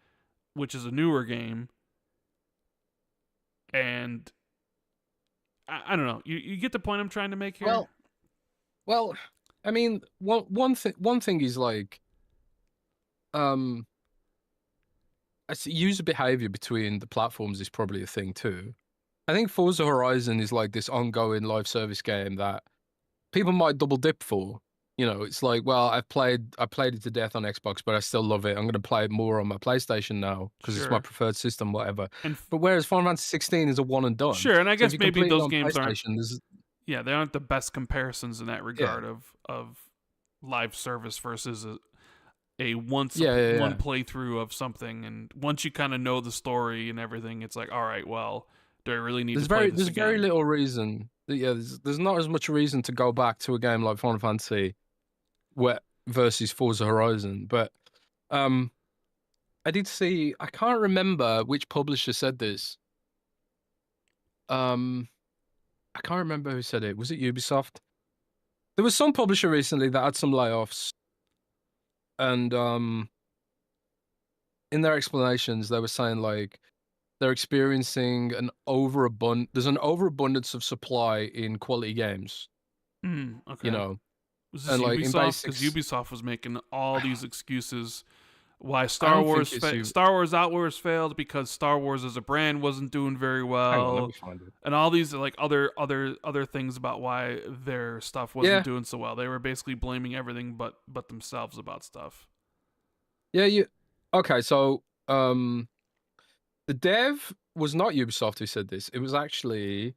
which is a newer game. And I don't know. You get the point I'm trying to make here? Well, I mean, one thing is like, I see user behavior between the platforms is probably a thing too. I think Forza Horizon is like this ongoing live service game that people might double dip for. You know, it's like, well, I played it to death on Xbox, but I still love it. I'm going to play it more on my PlayStation now because it's my preferred system, whatever. But whereas Final Fantasy 16 is a one and done. Sure, and I guess maybe those games aren't. Yeah, they aren't the best comparisons in that regard of live service versus a one playthrough of something, and once you kind of know the story and everything, it's like, all right, well, do I really need to play this again? There's very little reason. Yeah, there's not as much reason to go back to a game like Final Fantasy versus Forza Horizon. But I did see, I can't remember which publisher said this. I can't remember who said it. Was it Ubisoft? There was some publisher recently that had some layoffs, and in their explanations, they were saying like they're experiencing there's an overabundance of supply in quality games. Okay. You know, was this Ubisoft? Because Ubisoft was making all these excuses why Star Wars Outwars failed, because Star Wars as a brand wasn't doing very well. Hang on, let me find it. And all these like other things about why their stuff wasn't doing so well. They were basically blaming everything but themselves about stuff. Yeah, okay, so the dev was not Ubisoft who said this. It was actually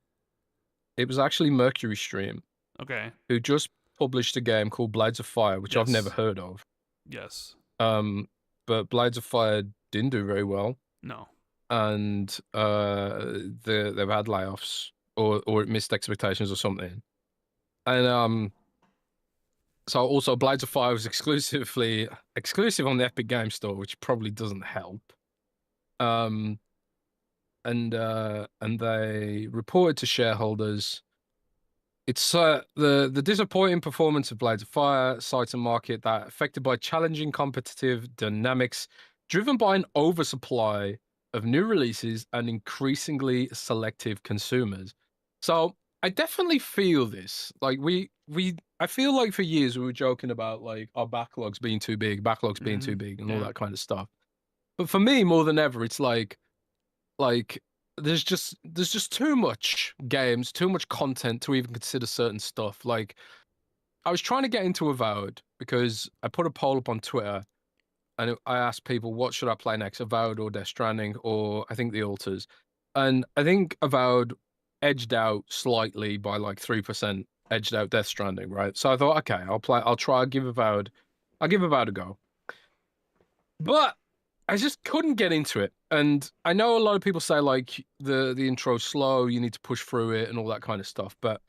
Mercury Stream. Okay. Who just published a game called Blades of Fire, which I've never heard of. Yes. But Blades of Fire didn't do very well. No. And they've had layoffs or it missed expectations or something. And so also Blades of Fire was exclusive on the Epic Game Store, which probably doesn't help. And they reported to shareholders. It's the disappointing performance of Blades of Fire cites a market that affected by challenging competitive dynamics, driven by an oversupply of new releases and increasingly selective consumers. So I definitely feel this. Like we I feel like for years we were joking about like our backlogs being too big, and all that kind of stuff. But for me, more than ever, it's like there's just too much games, too much content to even consider certain stuff. Like I was trying to get into Avowed because I put a poll up on Twitter and I asked people, what should I play next, Avowed or Death Stranding, or I think The Alters. And I think Avowed edged out slightly by like 3%, edged out Death Stranding, right? So I thought, okay, I'll give Avowed a go. But I just couldn't get into it. And I know a lot of people say like the intro's slow, you need to push through it and all that kind of stuff, but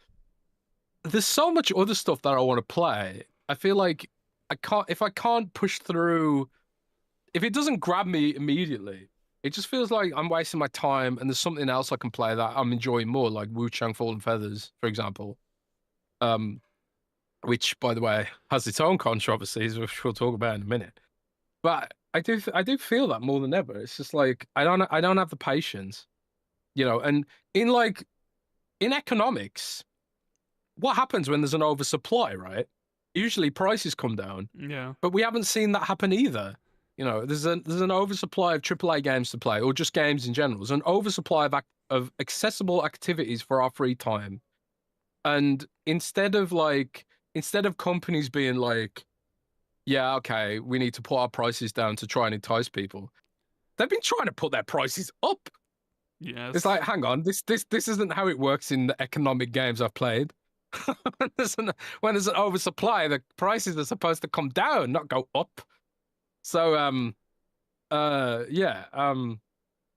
there's so much other stuff that I want to play. I feel like if I can't push through, if it doesn't grab me immediately, it just feels like I'm wasting my time and there's something else I can play that I'm enjoying more, like Wuchange Fallen Feathers, for example. Which, by the way, has its own controversies, which we'll talk about in a minute. But I do feel that more than ever. It's just like I don't have the patience, and in economics, what happens when there's an oversupply, right? Usually prices come down. Yeah. But we haven't seen that happen either. There's an oversupply of AAA games to play, or just games in general. There's an oversupply of accessible activities for our free time. And instead of companies being like, yeah, okay, we need to put our prices down to try and entice people, they've been trying to put their prices up. Yes. It's like, hang on, this isn't how it works in the economic games I've played. when there's an oversupply, the prices are supposed to come down, not go up. So,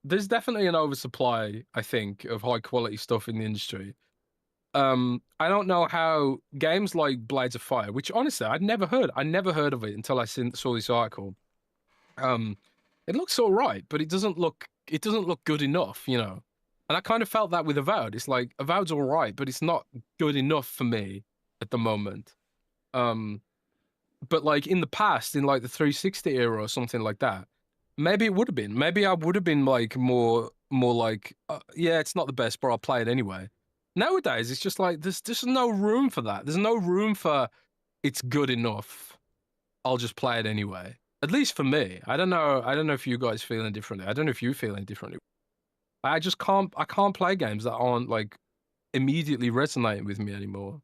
there's definitely an oversupply, I think, of high quality stuff in the industry. I don't know how games like Blades of Fire, which honestly I never heard of it until I saw this article. It looks all right, but it doesn't look good enough, And I kind of felt that with Avowed. It's like Avowed's all right, but it's not good enough for me at the moment. But like in the past, in like the 360 era or something like that, maybe it would have been. Maybe I would have been like more like, yeah, it's not the best, but I'll play it anyway. Nowadays, it's just like there's just no room for that. There's no room for it's good enough. I'll just play it anyway. At least for me. I don't know if you guys feeling differently. I don't know if you feeling differently. I can't play games that aren't like immediately resonating with me anymore.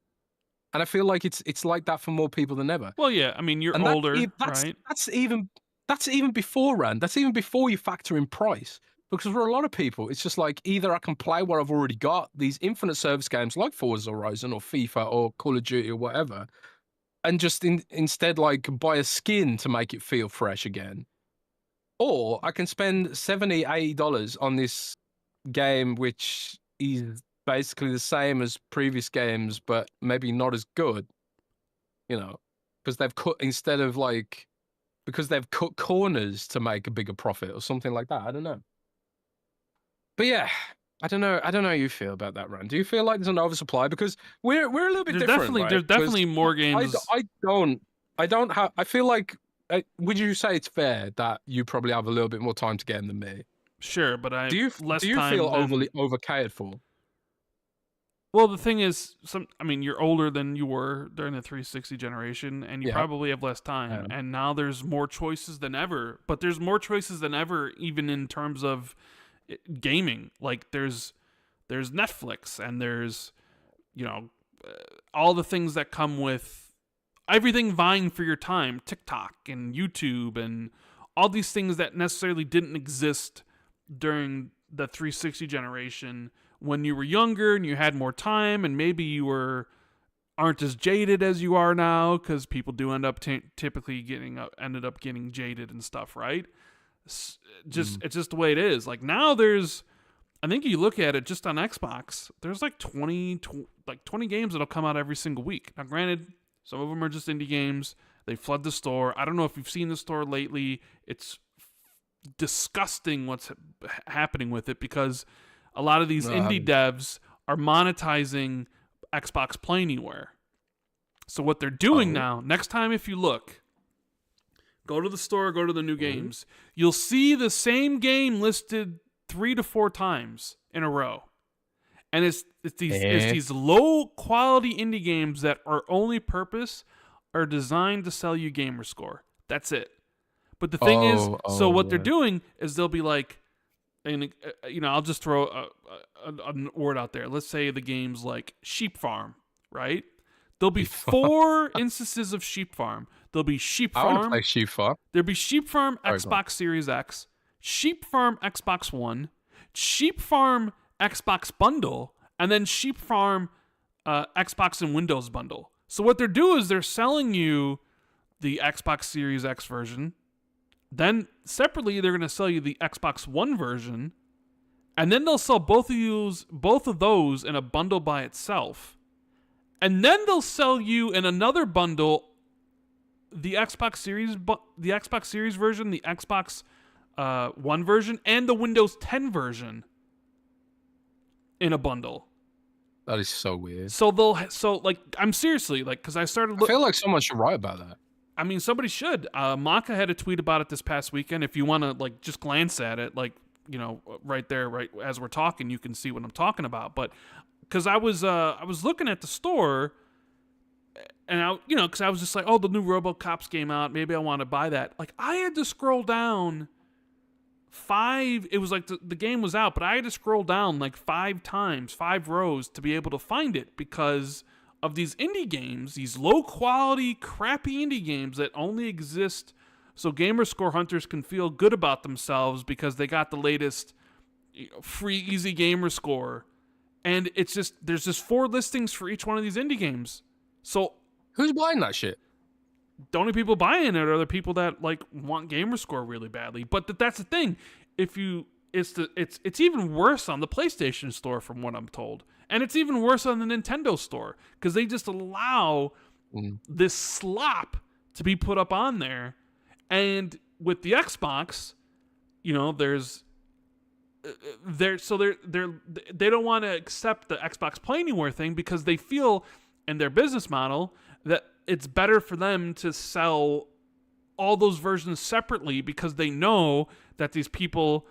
And I feel like it's like that for more people than ever. Well, yeah, I mean, you're older, right? That's even before Rand. That's even before you factor in price. Because for a lot of people, it's just like either I can play what I've already got, these infinite service games like Forza Horizon or FIFA or Call of Duty or whatever, and just instead like buy a skin to make it feel fresh again. Or I can spend $70, $80 on this game, which is basically the same as previous games, but maybe not as good, because they've cut corners to make a bigger profit or something like that. I don't know. But yeah, I don't know how you feel about that, Rand. Do you feel like there's an oversupply? Because we're a little bit different, right? There's definitely more games. I feel like, would you say it's fair that you probably have a little bit more time to game than me? Sure, but do you feel overcatered for? Well, the thing is, you're older than you were during the 360 generation, and you probably have less time. And now there's more choices than ever. But there's more choices than ever, even in terms of gaming. Like there's Netflix, and there's all the things that come with everything vying for your time, TikTok and YouTube and all these things that necessarily didn't exist during the 360 generation when you were younger and you had more time, and maybe you aren't as jaded as you are now, because people do end up typically ended up getting jaded and stuff, right? It's just the way it is. Like now I think you look at it just on Xbox, there's like 20 games that'll come out every single week. Now granted, some of them are just indie games. They flood the store. I don't know if you've seen the store lately. It's disgusting what's happening with it, because a lot of these indie devs are monetizing Xbox Play Anywhere. So what they're doing now, next time if you look, go to the store, go to the new games, you'll see the same game listed 3 to 4 times in a row. and it's these low quality indie games that are only purpose are designed to sell you gamer score. That's it. But the thing is, so what they're doing is they'll be like, and I'll just throw a word out there. Let's say the game's like Sheep Farm, right? There'll be 4 instances of Sheep Farm. There'll be Sheep Farm. I want to play Sheep Farm. There'll be Sheep Farm Xbox Series X, Sheep Farm Xbox One, Sheep Farm Xbox Bundle, and then Sheep Farm Xbox and Windows Bundle. So what they're doing is they're selling you the Xbox Series X version. Then separately, they're going to sell you the Xbox One version, and then they'll sell both of those in a bundle by itself. And then they'll sell you in another bundle the Xbox Series version, the Xbox One version, and the Windows 10 version in a bundle. That is so weird. I'm seriously because I started. I feel like someone should write about that. I mean, somebody should. Maka had a tweet about it this past weekend. If you want to just glance at it, right there, right as we're talking, you can see what I'm talking about. But because I was looking at the store, and because I was just like, oh, the new RoboCops came out, maybe I want to buy that. Like, I had to scroll down 5. It was like the game was out, but I had to scroll down like 5 times, 5 rows to be able to find it because of these indie games, these low-quality, crappy indie games that only exist so gamer score hunters can feel good about themselves because they got the latest free easy gamer score. And it's just, there's just 4 listings for each one of these indie games. So who's buying that shit? The only people buying it are the people that want gamer score really badly. But that's the thing. It's even worse on the PlayStation Store from what I'm told. And it's even worse on the Nintendo Store because they just allow this slop to be put up on there. And with the Xbox, they don't want to accept the Xbox Play Anywhere thing because they feel in their business model that it's better for them to sell all those versions separately because they know that these people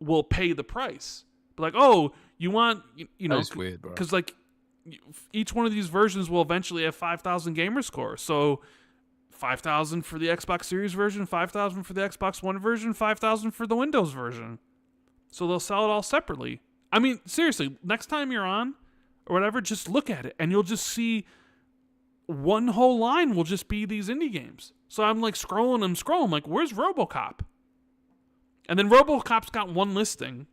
will pay the price. But you want, That's weird, bro. Because each one of these versions will eventually have 5,000 gamer score. So 5,000 for the Xbox Series version, 5,000 for the Xbox One version, 5,000 for the Windows version. So they'll sell it all separately. I mean, seriously, next time you're on or whatever, just look at it and you'll just see one whole line will just be these indie games. So I'm scrolling, like, where's RoboCop? And then RoboCop's got 1 listing.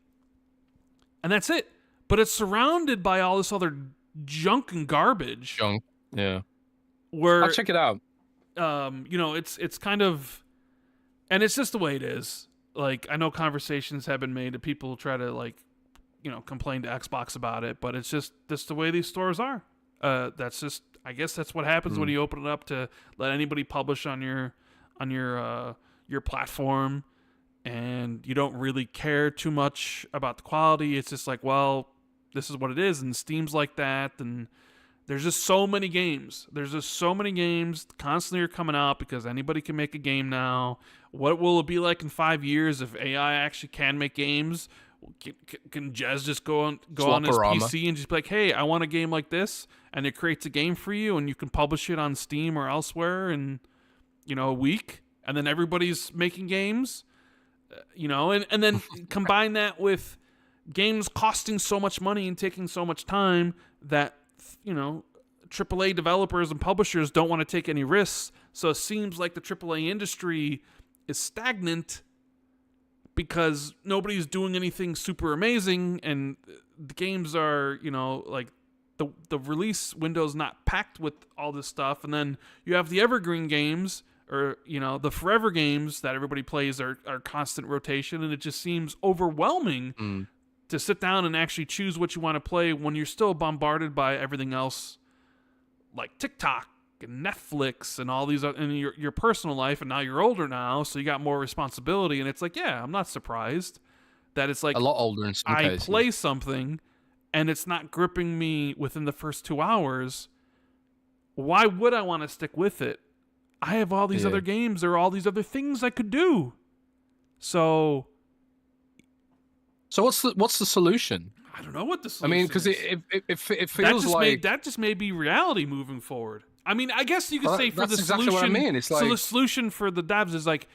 And that's it. But it's surrounded by all this other junk and garbage. Yeah. Where I'll check it out. It's kind of, and it's just the way it is. Like, I know conversations have been made and people try to complain to Xbox about it, but it's just the way these stores are. I guess that's what happens when you open it up to let anybody publish on your platform. And you don't really care too much about the quality. It's just like, well, this is what it is. And Steam's like that. And there's just so many games. Constantly are coming out because anybody can make a game now. What will it be like in 5 years if AI actually can make games? Can Jez just go on his PC and just be like, hey, I want a game like this. And it creates a game for you. And you can publish it on Steam or elsewhere in, a week. And then everybody's making games. And then combine that with games costing so much money and taking so much time that, AAA developers and publishers don't want to take any risks. So it seems like the AAA industry is stagnant because nobody's doing anything super amazing and the games are, the release window is not packed with all this stuff. And then you have the evergreen games or, the forever games that everybody plays are constant rotation, and it just seems overwhelming to sit down and actually choose what you want to play when you're still bombarded by everything else like TikTok and Netflix and all these other, and your personal life, and now you're older now, so you got more responsibility, and it's like, yeah, I'm not surprised that it's like a lot older in some cases. Play something and it's not gripping me within the first 2 hours. Why would I want to stick with it? I have all these other games or all these other things I could do. So what's the solution? I don't know what the I mean, solution because is. it feels like That just may be reality moving forward. I mean, I guess you could say for that's the exactly solution. what I mean. It's So the like solution for the devs is like,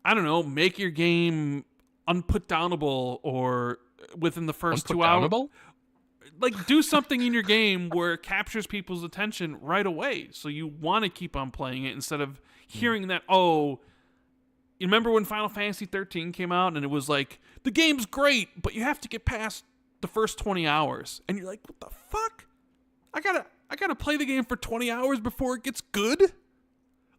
I don't know, make your game unputdownable or within the first 2 hours. unputdownable. Like, do something in your game where it captures people's attention right away, so you want to keep on playing it instead of hearing that. Oh, you remember when Final Fantasy 13 came out and it was like, the game's great, but you have to get past the first 20 hours, and you're like, what the fuck? I gotta play the game for 20 hours before it gets good.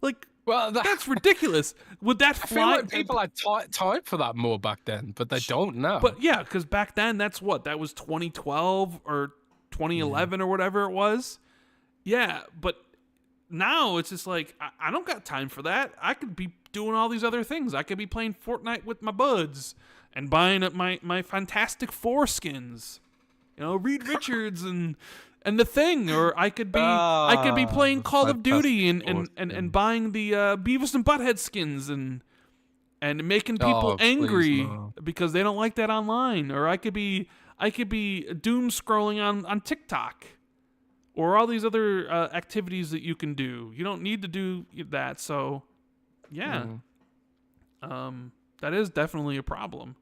Like, Well, that's ridiculous. Would that I fly? feel like people had time for that more back then, but they don't now. But yeah, because back then, that was 2012 or 2011 or whatever it was. Yeah, but now it's just like, I don't got time for that. I could be doing all these other things. I could be playing Fortnite with my buds and buying up my Fantastic Four skins. You know, Reed Richards and the Thing, or I could be playing Call of Duty and buying the Beavis and Butthead skins and making people angry because they don't like that online, or I could be doom scrolling on TikTok, or all these other activities that you can do. You don't need to do that. So yeah, that is definitely a problem.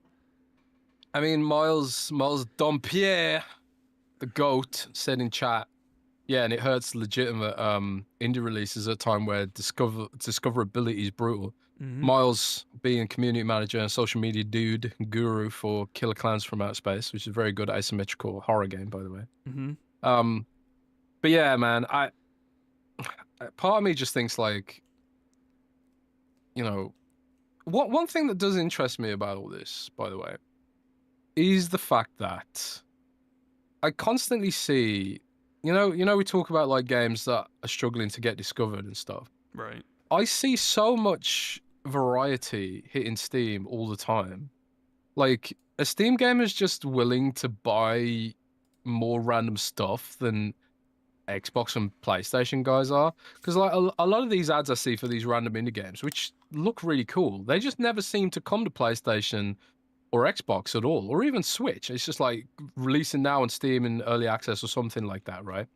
I mean, Miles Dompierre, the GOAT, said in chat, yeah, and it hurts legitimate indie releases at a time where discoverability is brutal. Mm-hmm. Miles being community manager and social media dude guru for Killer Clowns from Outer Space, which is a very good asymmetrical horror game, by the way. Mm-hmm. But yeah, man, part of me just thinks like, you know, one thing that does interest me about all this, by the way, is the fact that I constantly see, you know, we talk about like games that are struggling to get discovered and stuff. Right. I see so much variety hitting Steam all the time. Like, a Steam gamer is just willing to buy more random stuff than Xbox and PlayStation guys are. Because like a lot of these ads I see for these random indie games, which look really cool, they just never seem to come to PlayStation or Xbox at all, or even Switch. It's just like releasing now on Steam in early access or something like that, right?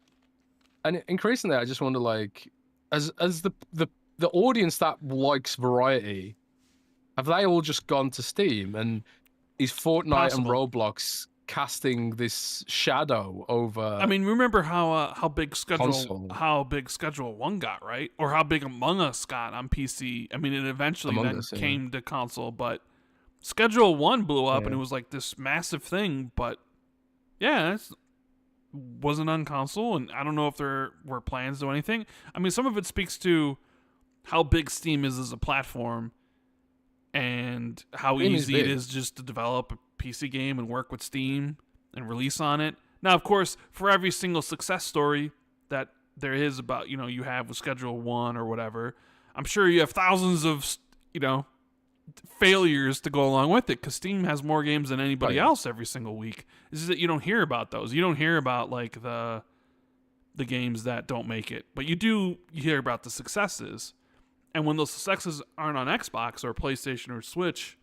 And increasingly, I just wonder, like, as the audience that likes variety, have they all just gone to Steam? And is Fortnite and Roblox casting this shadow over? I mean, remember how big Console. Schedule 1 got, right? Or how big Among Us got on PC. I mean, it eventually came to console, but Schedule 1 blew up and it was like this massive thing, but yeah, it wasn't on console, and I don't know if there were plans to do anything. I mean, some of it speaks to how big Steam is as a platform and how easy it is just to develop a PC game and work with Steam and release on it. Now, of course, for every single success story that there is about, you have with Schedule 1 or whatever, I'm sure you have thousands of, failures to go along with it, because Steam has more games than anybody else every single week. It's just that you don't hear about those. You don't hear about like the games that don't make it, but you hear about the successes. And when those successes aren't on Xbox or PlayStation or Switch,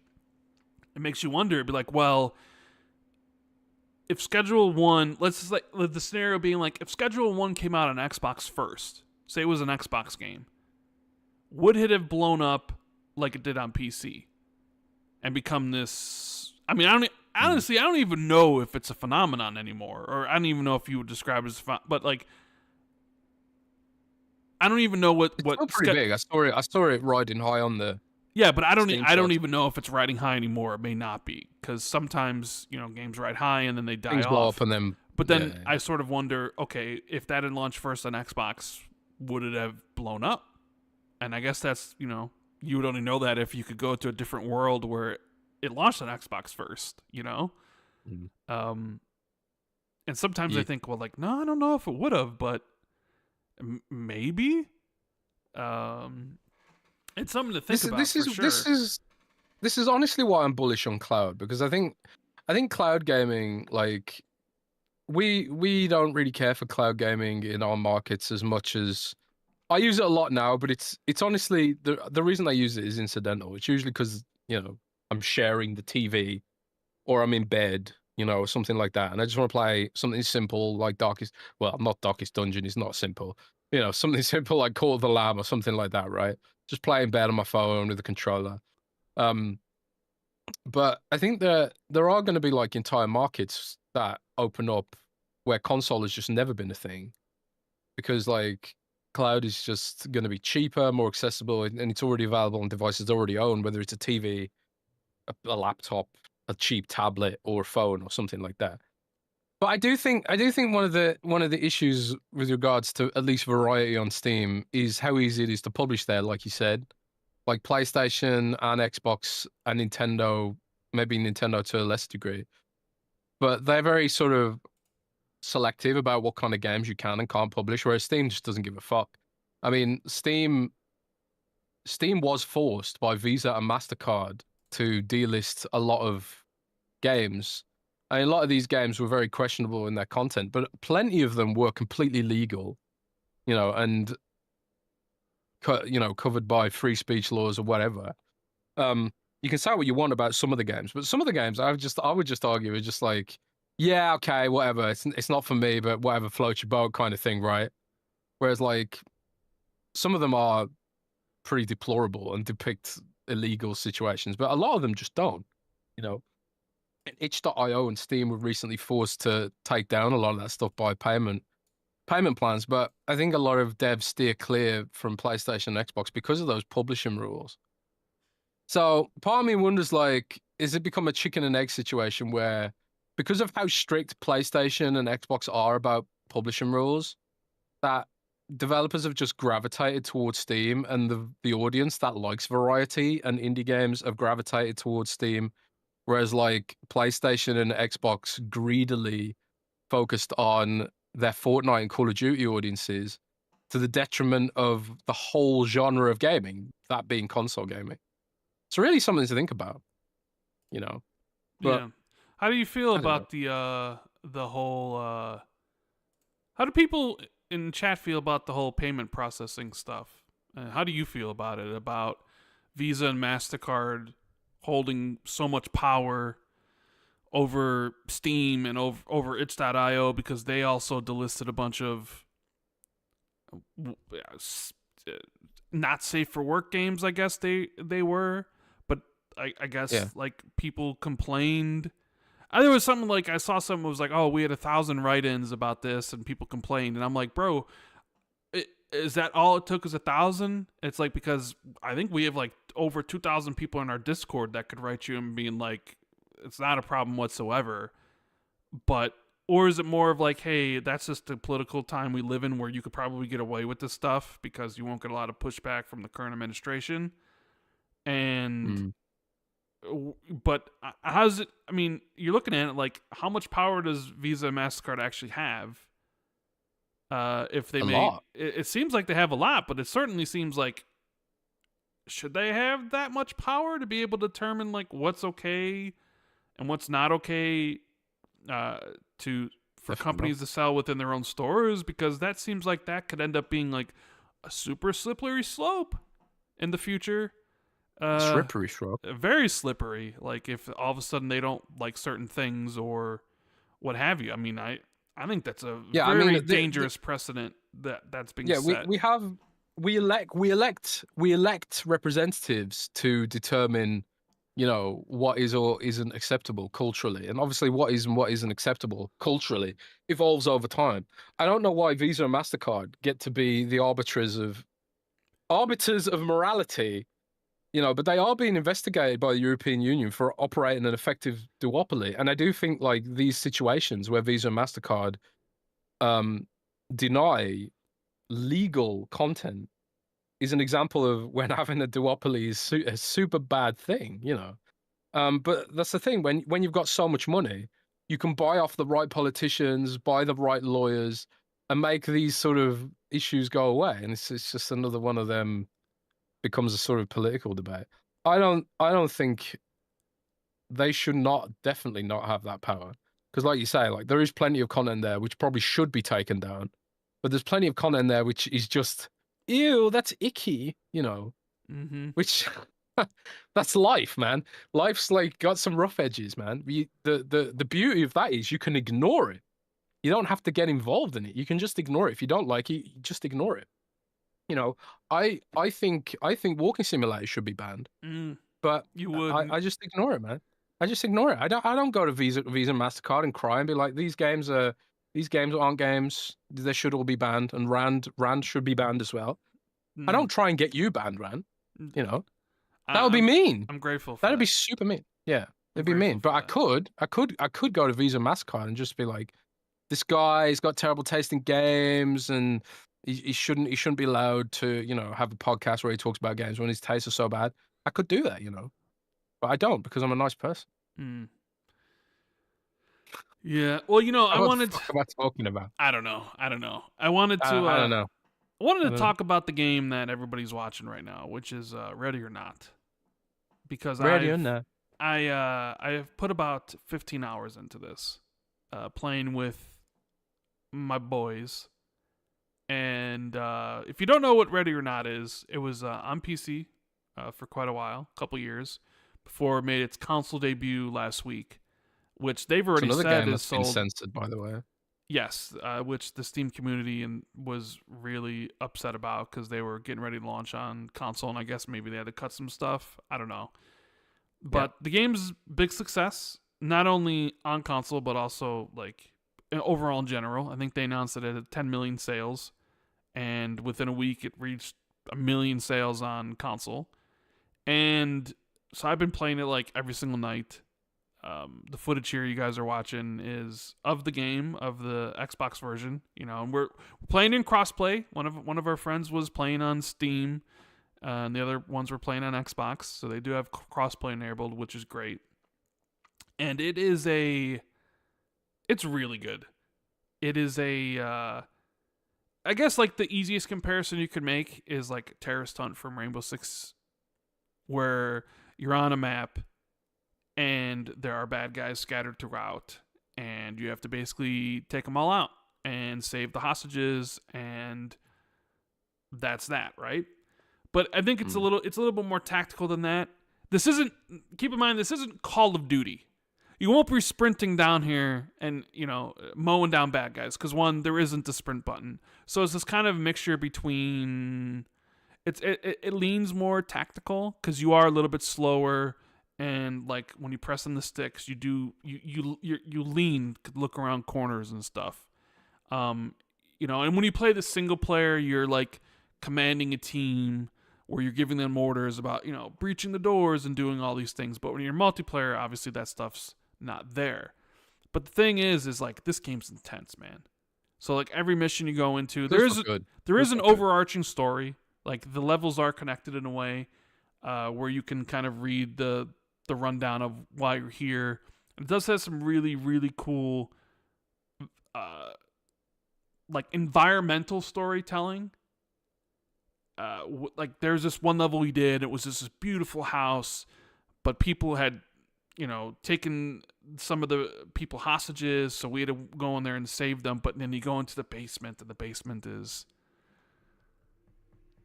it makes you wonder. It'd be like, well, if Schedule 1, let's just like the scenario being like, if Schedule 1 came out on Xbox first, say it was an Xbox game, would it have blown up like it did on PC and become this? I mean, honestly, I don't even know if it's a phenomenon anymore, or I don't even know if you would describe it as but like, I don't even know what It's pretty big. I saw it riding high on the but I don't Steam even know if it's riding high anymore. It may not be, because sometimes games ride high and then they die things off. blow up and then. But then I sort of wonder, okay, if that had launched first on Xbox, would it have blown up? And I guess that's you would only know that if you could go to a different world where it launched on Xbox first, And sometimes I think, well, like, no, I don't know if it would have, but maybe. It's something to think about. This is honestly why I'm bullish on cloud, because I think cloud gaming, like, we don't really care for cloud gaming in our markets as much as. I use it a lot now, but it's honestly the reason I use it is incidental. It's usually because I'm sharing the TV, or I'm in bed or something like that, and I just want to play something simple like not Darkest Dungeon is not simple, something simple like Call of the Lamb or something like that, right? Just play in bed on my phone with a controller. But I think that there are going to be like entire markets that open up where console has just never been a thing, because like cloud is just going to be cheaper, more accessible, and it's already available on devices already owned, whether it's a TV, a laptop, a cheap tablet, or a phone, or something like that. But I do think one of the issues with regards to at least variety on Steam is how easy it is to publish there, like you said. Like PlayStation and Xbox and Nintendo, maybe Nintendo to a lesser degree, but they're very sort of selective about what kind of games you can and can't publish, whereas Steam just doesn't give a fuck. I mean, Steam was forced by Visa and MasterCard to delist a lot of games. I mean, a lot of these games were very questionable in their content, but plenty of them were completely legal, and covered by free speech laws or whatever. You can say what you want about some of the games, but some of the games I would just argue are just like, yeah, okay, whatever. It's not for me, but whatever floats your boat kind of thing, right? Whereas like some of them are pretty deplorable and depict illegal situations, but a lot of them just don't. Itch.io and Steam were recently forced to take down a lot of that stuff by payment plans, but I think a lot of devs steer clear from PlayStation and Xbox because of those publishing rules. So part of me wonders, like, is it become a chicken and egg situation where, because of how strict PlayStation and Xbox are about publishing rules, that developers have just gravitated towards Steam, and the audience that likes variety and indie games have gravitated towards Steam, whereas like PlayStation and Xbox greedily focused on their Fortnite and Call of Duty audiences to the detriment of the whole genre of gaming, that being console gaming. It's really something to think about, But, yeah. How do you feel I don't about the whole how do people in chat feel about the whole payment processing stuff? How do you feel about it? About Visa and MasterCard holding so much power over Steam and over itch.io because they also delisted a bunch of not safe for work games, I guess they were. But I guess like people complained. There was something like I saw something was like, oh, we had 1,000 write-ins about this and people complained, and I'm like, bro, is that all it took is 1,000? It's like, because I think we have like over 2,000 people in our Discord that could write you and being like, it's not a problem whatsoever. Or is it more of like, hey, that's just the political time we live in where you could probably get away with this stuff because you won't get a lot of pushback from the current administration? And but how's it? I mean, you're looking at it like, how much power does Visa and MasterCard actually have? If they it seems like they have a lot, but it certainly seems like, should they have that much power to be able to determine like what's okay and what's not okay for companies to sell within their own stores? Because that seems like that could end up being like a super slippery slope in the future. Slippery slope. Very slippery. Like if all of a sudden they don't like certain things or what have you. I mean, I think that's a very dangerous precedent that's being set. We elect representatives to determine, what is or isn't acceptable culturally, and obviously what is and what isn't acceptable culturally evolves over time. I don't know why Visa and MasterCard get to be the arbiters of morality. But they are being investigated by the European Union for operating an effective duopoly. And I do think like these situations where Visa and MasterCard deny legal content is an example of when having a duopoly is a super bad thing, But that's the thing, when you've got so much money, you can buy off the right politicians, buy the right lawyers, and make these sort of issues go away. And it's just another one of them becomes a sort of political debate. I don't think they should definitely not have that power. Because like you say, like there is plenty of content there which probably should be taken down. But there's plenty of content there which is just, ew, that's icky, Mm-hmm. Which That's life, man. Life's like got some rough edges, man. The beauty of that is you can ignore it. You don't have to get involved in it. You can just ignore it. If you don't like it, you just ignore it. You know, I think walking simulators should be banned, but You would. I just ignore it, man. I just ignore it. I don't go to Visa and Mastercard and cry and be like, these games aren't games. They should all be banned, and Rand should be banned as well. I don't try and get you banned, Rand. You know, that would be mean. I'm grateful for That'd that. be super mean. Yeah, it'd be grateful mean. But for I could go to Visa and Mastercard and just be like, this guy's got terrible taste in games, and he shouldn't be allowed to, have a podcast where he talks about games when his tastes are so bad. I could do that, but I don't, because I'm a nice person. Yeah. Well, I What wanted. the fuck am I talking about? I don't know. I wanted to. I don't know. I wanted to talk about the game that everybody's watching right now, which is Ready or Not, because Ready or not. I have put about 15 hours into this, playing with my boys. And if you don't know what Ready or Not is, it was on PC for quite a while, a couple years, before it made its console debut last week, which they've already It's another said game is that's been sold. censored, by the way. Yes, which the Steam community was really upset about, because they were getting ready to launch on console, and I guess maybe they had to cut some stuff. I don't know. But the game's big success, not only on console, but also like overall in general. I think they announced that it had 10 million sales, and within a week it reached 1 million sales on console. And so I've been playing it like every single night. The footage here you guys are watching is of the game, of the Xbox version, and we're playing in crossplay. One of our friends was playing on Steam, and the other ones were playing on Xbox, so they do have crossplay enabled, which is great. And it's really good. It is I guess like the easiest comparison you could make is like Terrorist Hunt from Rainbow Six, where you're on a map and there are bad guys scattered throughout, and you have to basically take them all out and save the hostages, and that's that, right? But I think it's a little bit more tactical than that. Keep in mind, this isn't Call of Duty. You won't be sprinting down here and, mowing down bad guys, because one, there isn't the sprint button. So it's this kind of mixture between, it leans more tactical, because you are a little bit slower. And like when you press on the sticks, you lean, look around corners and stuff. And when you play the single player, you're like commanding a team where you're giving them orders about, breaching the doors and doing all these things. But when you're multiplayer, obviously that stuff's not there. But the thing is like this game's intense, man. So like every mission you go into, there is an overarching story. Like the levels are connected in a way where you can kind of read the rundown of why you're here. It does have some really, really cool like environmental storytelling. Like there's this one level we did, it was just this beautiful house, but people had taken some of the people hostages, so we had to go in there and save them. But then you go into the basement, and the basement is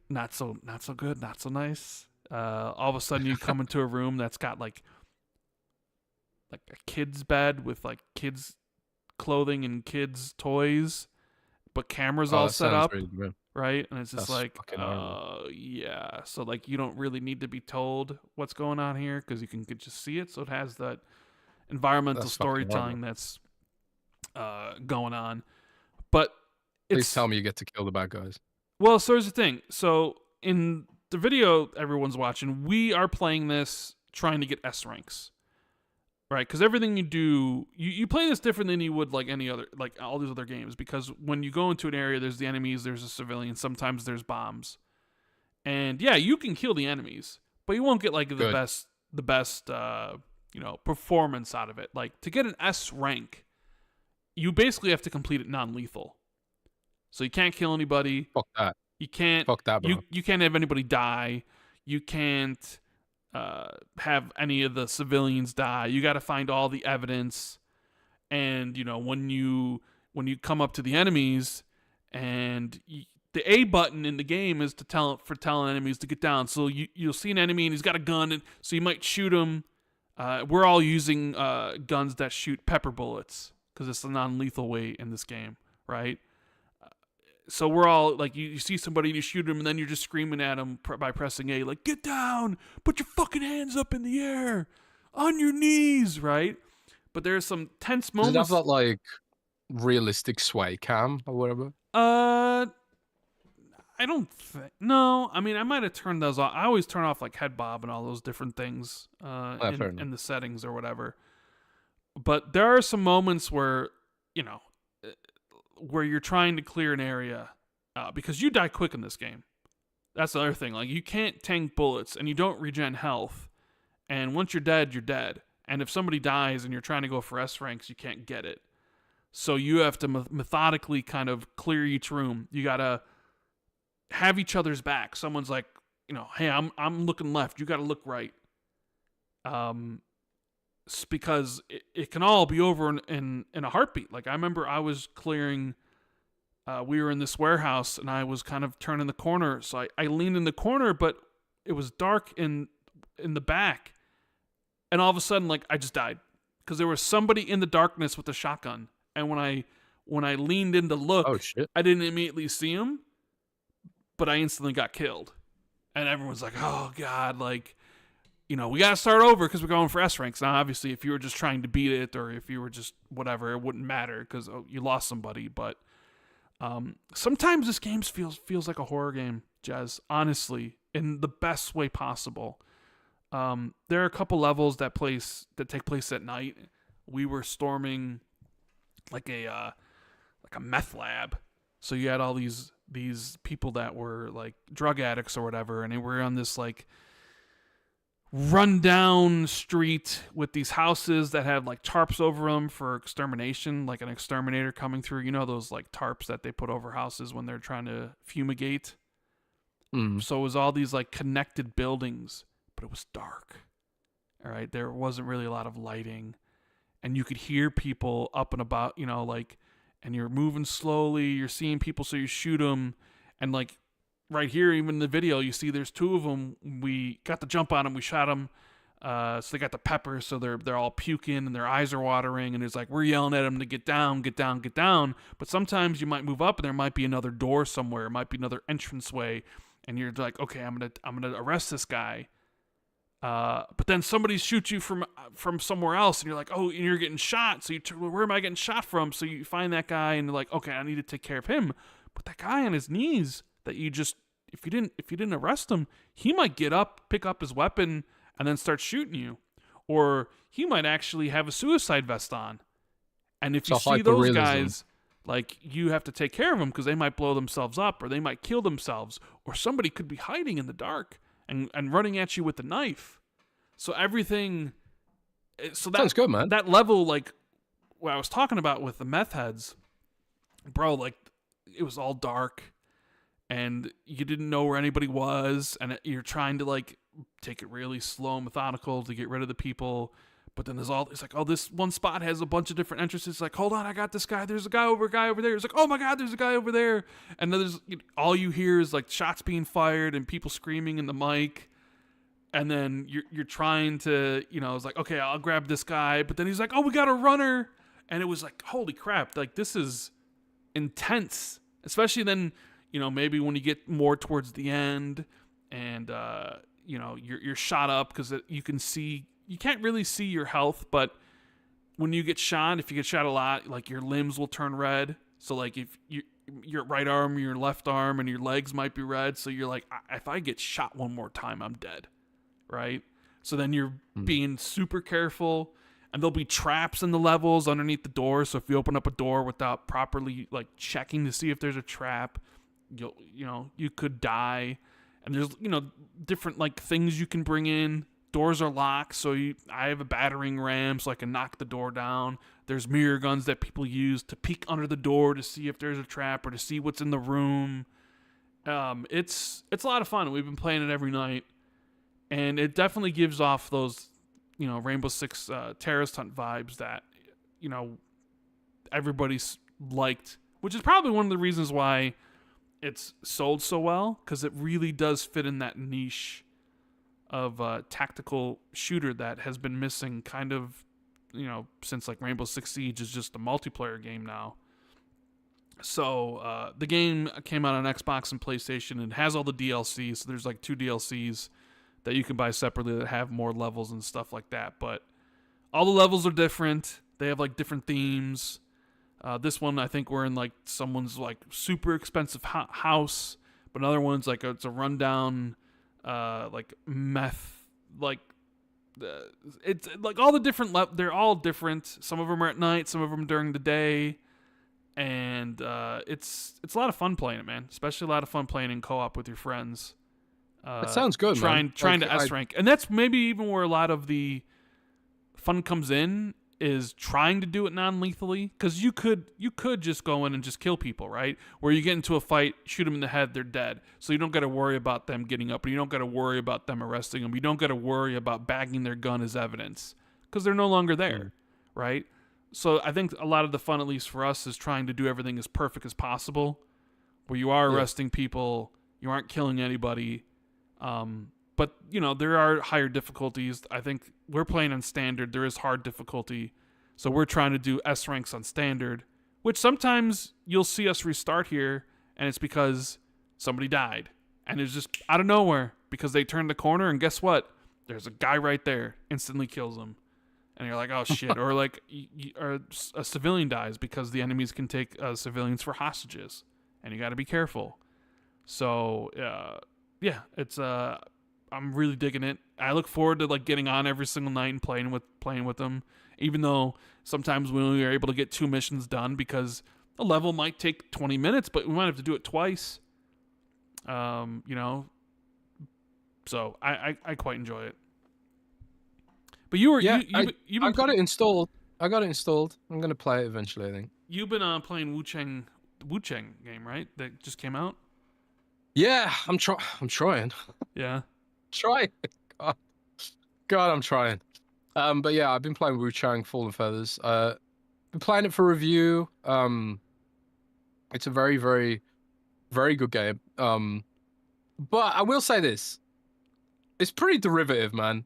not so good, not so nice. All of a sudden you come into a room that's got like a kid's bed with like kids clothing and kids toys, but cameras all set up, really, right? And it's just like, yeah. So like you don't really need to be told what's going on here, because you can just see it. So it has that environmental storytelling that's going on. But please tell me you get to kill the bad guys. Well, so here's the thing. So in the video everyone's watching, we are playing this trying to get S ranks, right? Because everything you do, you play this different than you would like any other, like all these other games. Because when you go into an area, there's the enemies, there's a civilian, sometimes there's bombs, and yeah, you can kill the enemies, but you won't get like the best performance out of it. Like to get an S rank, you basically have to complete it non-lethal. So you can't kill anybody. Fuck that. You can't. Fuck that, bro. You can't have anybody die. You can't have any of the civilians die. You got to find all the evidence. And when you come up to the enemies and the A button in the game is to telling enemies to get down. So you'll see an enemy and he's got a gun, and so you might shoot him. We're all using guns that shoot pepper bullets because it's the non-lethal way in this game, right? So we're all like, you see somebody and you shoot him, and then you're just screaming at him by pressing A, like, get down, put your fucking hands up in the air, on your knees, right? But there's some tense moments. Does it have that like realistic sway cam or whatever? I don't think. No, I mean, I might have turned those off. I always turn off like head bob and all those different things in the settings or whatever. But there are some moments where, you know, where you're trying to clear an area because you die quick in this game. That's the other thing. Like, you can't tank bullets and you don't regen health. And once you're dead, you're dead. And if somebody dies and you're trying to go for S ranks, you can't get it. So you have to methodically kind of clear each room. You got to have each other's back. Someone's like, you know, hey, I'm looking left. You got to look right. Because it can all be over in a heartbeat. Like, I remember I was clearing, we were in this warehouse and I was kind of turning the corner. So I leaned in the corner, but it was dark in the back. And all of a sudden, like, I just died because there was somebody in the darkness with a shotgun. And when I leaned in to look, oh, shit. I didn't immediately see him, but I instantly got killed. And everyone's like, oh God, like, you know, we got to start over because we're going for S ranks. Now, obviously, if you were just trying to beat it or if you were just whatever, it wouldn't matter because you lost somebody. But sometimes this game feels like a horror game, Jez, honestly, in the best way possible. There are a couple levels that take place at night. We were storming like a meth lab. So you had all these people that were like drug addicts or whatever, and they were on this like rundown street with these houses that had like tarps over them for extermination, like an exterminator coming through. You know those like tarps that they put over houses when they're trying to fumigate? So it was all these like connected buildings, but it was dark. All right, there wasn't really a lot of lighting, and you could hear people up and about, you know, like, and you're moving slowly, you're seeing people, so you shoot them, and like right here, even in the video, you see there's two of them. We got the jump on them, we shot them, so they got the pepper, so they're all puking and their eyes are watering, and it's like we're yelling at them to get down, get down, get down. But sometimes you might move up, and there might be another door somewhere, it might be another entranceway, and you're like, okay, I'm gonna arrest this guy. But then somebody shoots you from somewhere else, and you're like, oh, and you're getting shot. So where am I getting shot from? So you find that guy, and you're like, okay, I need to take care of him. But that guy on his knees that you just, if you didn't arrest him, he might get up, pick up his weapon, and then start shooting you, or he might actually have a suicide vest on. And if you see those guys, like, you have to take care of them because they might blow themselves up, or they might kill themselves, or somebody could be hiding in the dark and running at you with the knife. So everything, so that sounds good, man. That level, like what I was talking about with the meth heads, bro, like it was all dark and you didn't know where anybody was, and you're trying to like take it really slow and methodical to get rid of the people. But then it's like, oh, this one spot has a bunch of different entrances. It's like, hold on, I got this guy. There's a guy over there. It's like, oh my God, there's a guy over there. And then all you hear is like shots being fired and people screaming in the mic. And then you're trying to, you know, it's like, okay, I'll grab this guy. But then he's like, oh, we got a runner. And it was like, holy crap, like this is intense. Especially then, you know, maybe when you get more towards the end and, you know, you're shot up because you can see. You can't really see your health, but when you get shot, if you get shot a lot, like your limbs will turn red. So like if your right arm, your left arm, and your legs might be red. So you're like, if I get shot one more time, I'm dead, right? So then you're being super careful, and there'll be traps in the levels underneath the door. So if you open up a door without properly like checking to see if there's a trap, you could die. And there's, you know, different like things you can bring in. Doors are locked, so I have a battering ram so I can knock the door down. There's mirror guns that people use to peek under the door to see if there's a trap or to see what's in the room. It's a lot of fun. We've been playing it every night, and it definitely gives off those, you know, Rainbow Six terrorist hunt vibes that, you know, everybody's liked, which is probably one of the reasons why it's sold so well because it really does fit in that niche of tactical shooter that has been missing kind of, since like Rainbow Six Siege is just a multiplayer game now. So the game came out on Xbox and PlayStation and has all the DLCs. So there's like 2 DLCs that you can buy separately that have more levels and stuff like that. But all the levels are different. They have like different themes. This one, I think we're in like someone's like super expensive house, but another one's like it's a rundown, like meth, like it's like all the different. They're all different. Some of them are at night, some of them during the day, and it's a lot of fun playing it, man. Especially a lot of fun playing in co-op with your friends. That sounds good, man. Trying to S rank, and that's maybe even where a lot of the fun comes in, is trying to do it non-lethally, because you could just go in and just kill people, right? Where you get into a fight, shoot them in the head, they're dead. So you don't got to worry about them getting up, and you don't got to worry about them arresting them. You don't got to worry about bagging their gun as evidence because they're no longer there, right? So I think a lot of the fun, at least for us, is trying to do everything as perfect as possible, where you are arresting people, you aren't killing anybody. But, there are higher difficulties. I think we're playing on standard. There is hard difficulty. So we're trying to do S ranks on standard, which sometimes you'll see us restart here, and it's because somebody died. And it's just out of nowhere because they turned the corner, and guess what? There's a guy right there. Instantly kills him. And you're like, oh, shit. Or like or a civilian dies because the enemies can take civilians for hostages. And you got to be careful. So, yeah, it's I'm really digging it. I look forward to like getting on every single night and playing with them, even though sometimes we only are able to get 2 missions done because a level might take 20 minutes, but we might have to do it twice. So I quite enjoy it. But I got it installed. I'm gonna play it eventually, I think. You've been playing Wuchange game, right? That just came out. Yeah, I'm trying. Yeah. Trying. God, I'm trying. But yeah, I've been playing Wuchange Fallen Feathers. Been playing it for review. It's a very, very, very good game. But I will say this. It's pretty derivative, man.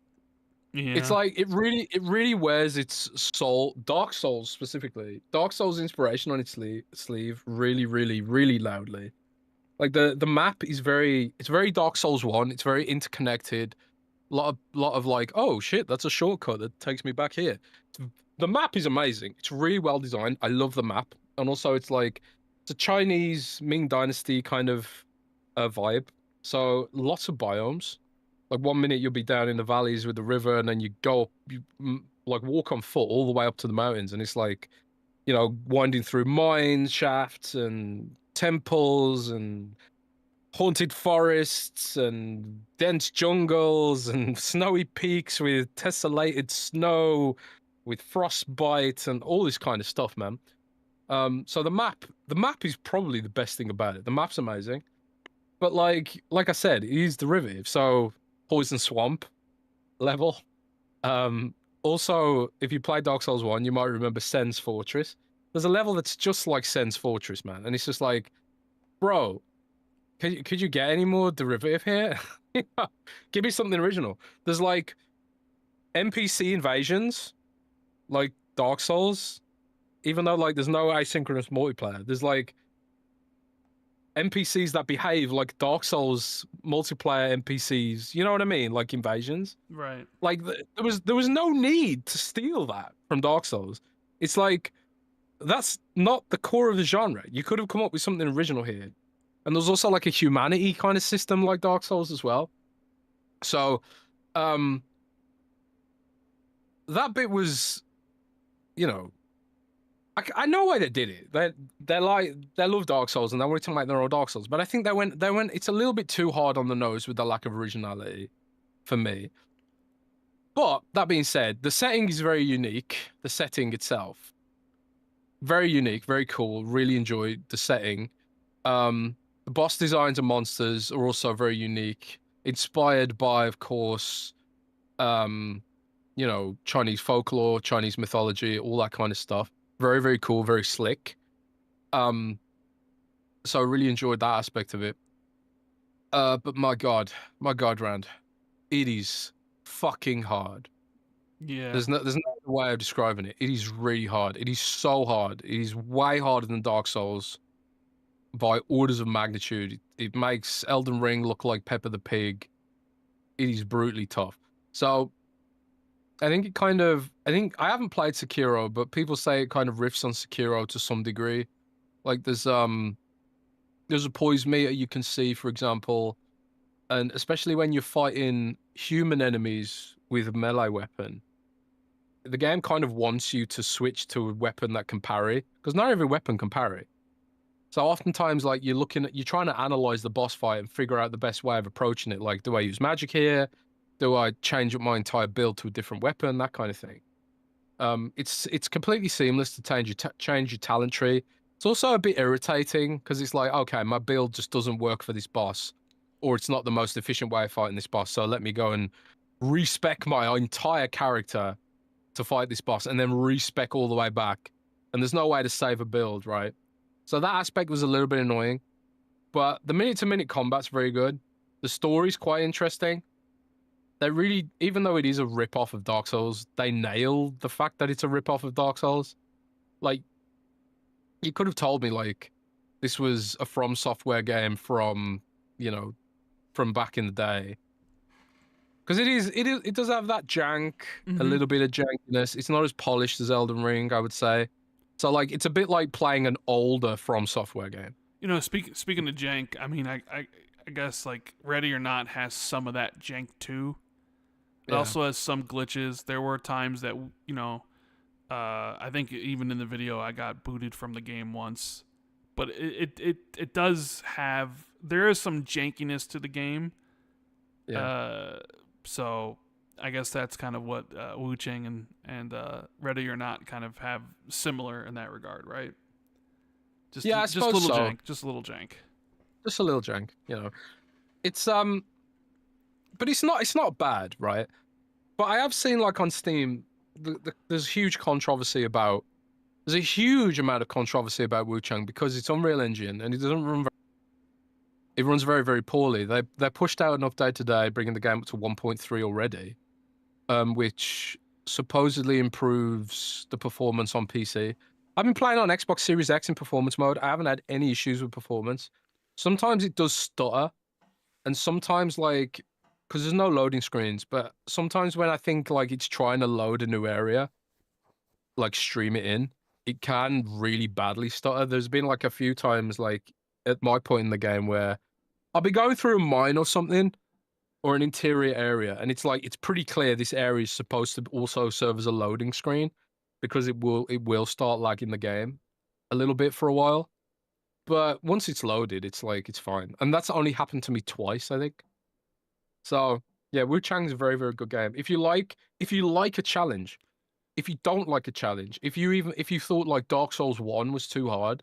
Yeah. It's like it really wears its soul, Dark Souls specifically. Dark Souls inspiration on its sleeve really, really, really loudly. Like the map is very Dark Souls 1. It's very interconnected. Lot of like, oh shit, that's a shortcut that takes me back here. The map is amazing. It's really well designed. I love the map. And also it's like it's a Chinese Ming Dynasty kind of vibe. So lots of biomes. Like 1 minute you'll be down in the valleys with the river, and then you go up, like walk on foot all the way up to the mountains, and it's like, winding through mines, shafts, and temples, and haunted forests, and dense jungles, and snowy peaks with tessellated snow, with frostbite, and all this kind of stuff, man. So the map is probably the best thing about it. The map's amazing, but like I said, it is derivative. So Poison Swamp level. Also, if you play Dark Souls 1, you might remember Sen's Fortress. There's a level that's just like Sen's Fortress, man. And it's just like, bro, could you get any more derivative here? Give me something original. There's like NPC invasions, like Dark Souls, even though like there's no asynchronous multiplayer. There's like NPCs that behave like Dark Souls multiplayer NPCs. You know what I mean? Like invasions. Right. Like there was no need to steal that from Dark Souls. It's like that's not the core of the genre. You could have come up with something original here. And there's also like a humanity kind of system like Dark Souls as well. So that bit was, I know why they did it. They love Dark Souls and they wanted to make their own Dark Souls, but I think they went. It's a little bit too hard on the nose with the lack of originality, for me. But that being said, the setting is very unique. The setting itself, very unique, very cool. Really enjoyed the setting. The boss designs and monsters are also very unique, inspired by, of course, Chinese folklore, Chinese mythology, all that kind of stuff. Very, very cool, very slick. So I really enjoyed that aspect of it. But my God, Rand, it is fucking hard. Yeah. There's no other way of describing it. It is really hard. It is so hard. It is way harder than Dark Souls by orders of magnitude. It makes Elden Ring look like Peppa the Pig. It is brutally tough. So I think I haven't played Sekiro, but people say it kind of riffs on Sekiro to some degree. Like there's a poise meter you can see, for example, and especially when you're fighting human enemies with a melee weapon, the game kind of wants you to switch to a weapon that can parry, because not every weapon can parry. So oftentimes, like you're trying to analyze the boss fight and figure out the best way of approaching it. Like, do I use magic here? Do I change up my entire build to a different weapon? That kind of thing. It's completely seamless to change your talent tree. It's also a bit irritating because it's like, okay, my build just doesn't work for this boss, or it's not the most efficient way of fighting this boss. So let me go and respec my entire character to fight this boss, and then respec all the way back. And there's no way to save a build, right? So that aspect was a little bit annoying, but the minute-to-minute combat's very good. The story's quite interesting. They really, even though it is a rip-off of Dark Souls, they nail the fact that it's a rip-off of Dark Souls. Like, you could have told me, like, this was a From Software game from, you know, from back in the day. Because it does have that jank, a Mm-hmm. little bit of jankiness. It's not as polished as Elden Ring, I would say. So, like, it's a bit like playing an older From Software game. You know, speaking of jank, I mean, I guess like Ready or Not has some of that jank too. It Yeah. also has some glitches. There were times that I think even in the video I got booted from the game once, but it does have there is some jankiness to the game. Yeah. So I guess that's kind of what Wuchange and Ready or Not kind of have similar in that regard, right? Yeah, I Just a suppose little so. jank, just a little jank. Just a little jank, you know. It's but it's not bad, right? But I have seen like on Steam, there's huge controversy about there's a huge amount of controversy about Wuchang because it's Unreal Engine and it doesn't run. It runs very very poorly. They pushed out an update today, bringing the game up to 1.3 already, which supposedly improves the performance on PC. I've been playing on Xbox Series X in performance mode. I haven't had any issues with performance. Sometimes it does stutter, and sometimes like because there's no loading screens, but sometimes when I think like it's trying to load a new area, like stream it in, it can really badly stutter. There's been like a few times like at my point in the game where I'll be going through a mine or something or an interior area, and it's like it's pretty clear this area is supposed to also serve as a loading screen because it will start lagging the game a little bit for a while. But once it's loaded, it's like it's fine. And that's only happened to me twice, I think. So yeah, Wuchang's a very, very good game. If you like a challenge, if you don't like a challenge, if you thought like Dark Souls 1 was too hard,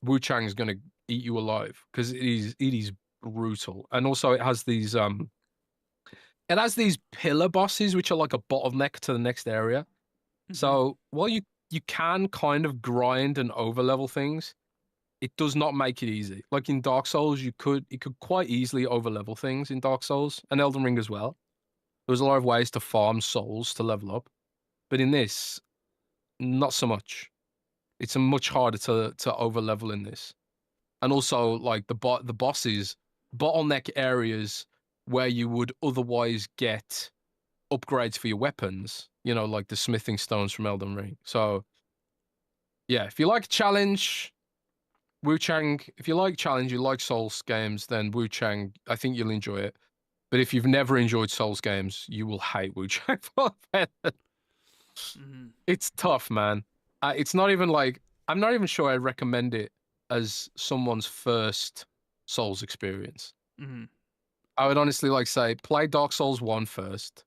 Wuchang's gonna eat you alive because it is brutal. And also it has these pillar bosses which are like a bottleneck to the next area. Mm-hmm. So while you can kind of grind and overlevel things, it does not make it easy. Like in Dark Souls, you could quite easily overlevel things in Dark Souls and Elden Ring as well. There's a lot of ways to farm souls to level up, but in this, not so much. It's a much harder to overlevel in this, and also like the bosses bottleneck areas where you would otherwise get upgrades for your weapons. You know, like the smithing stones from Elden Ring. So yeah, if you like challenge, Wuchang, if you like challenge, you like Souls games, then Wuchang, I think you'll enjoy it. But if you've never enjoyed Souls games, you will hate Wuchang for it. Mm-hmm. It's tough, man. It's not even like I'm not even sure I recommend it as someone's first Souls experience. Mm-hmm. I would honestly like say play Dark Souls 1 first.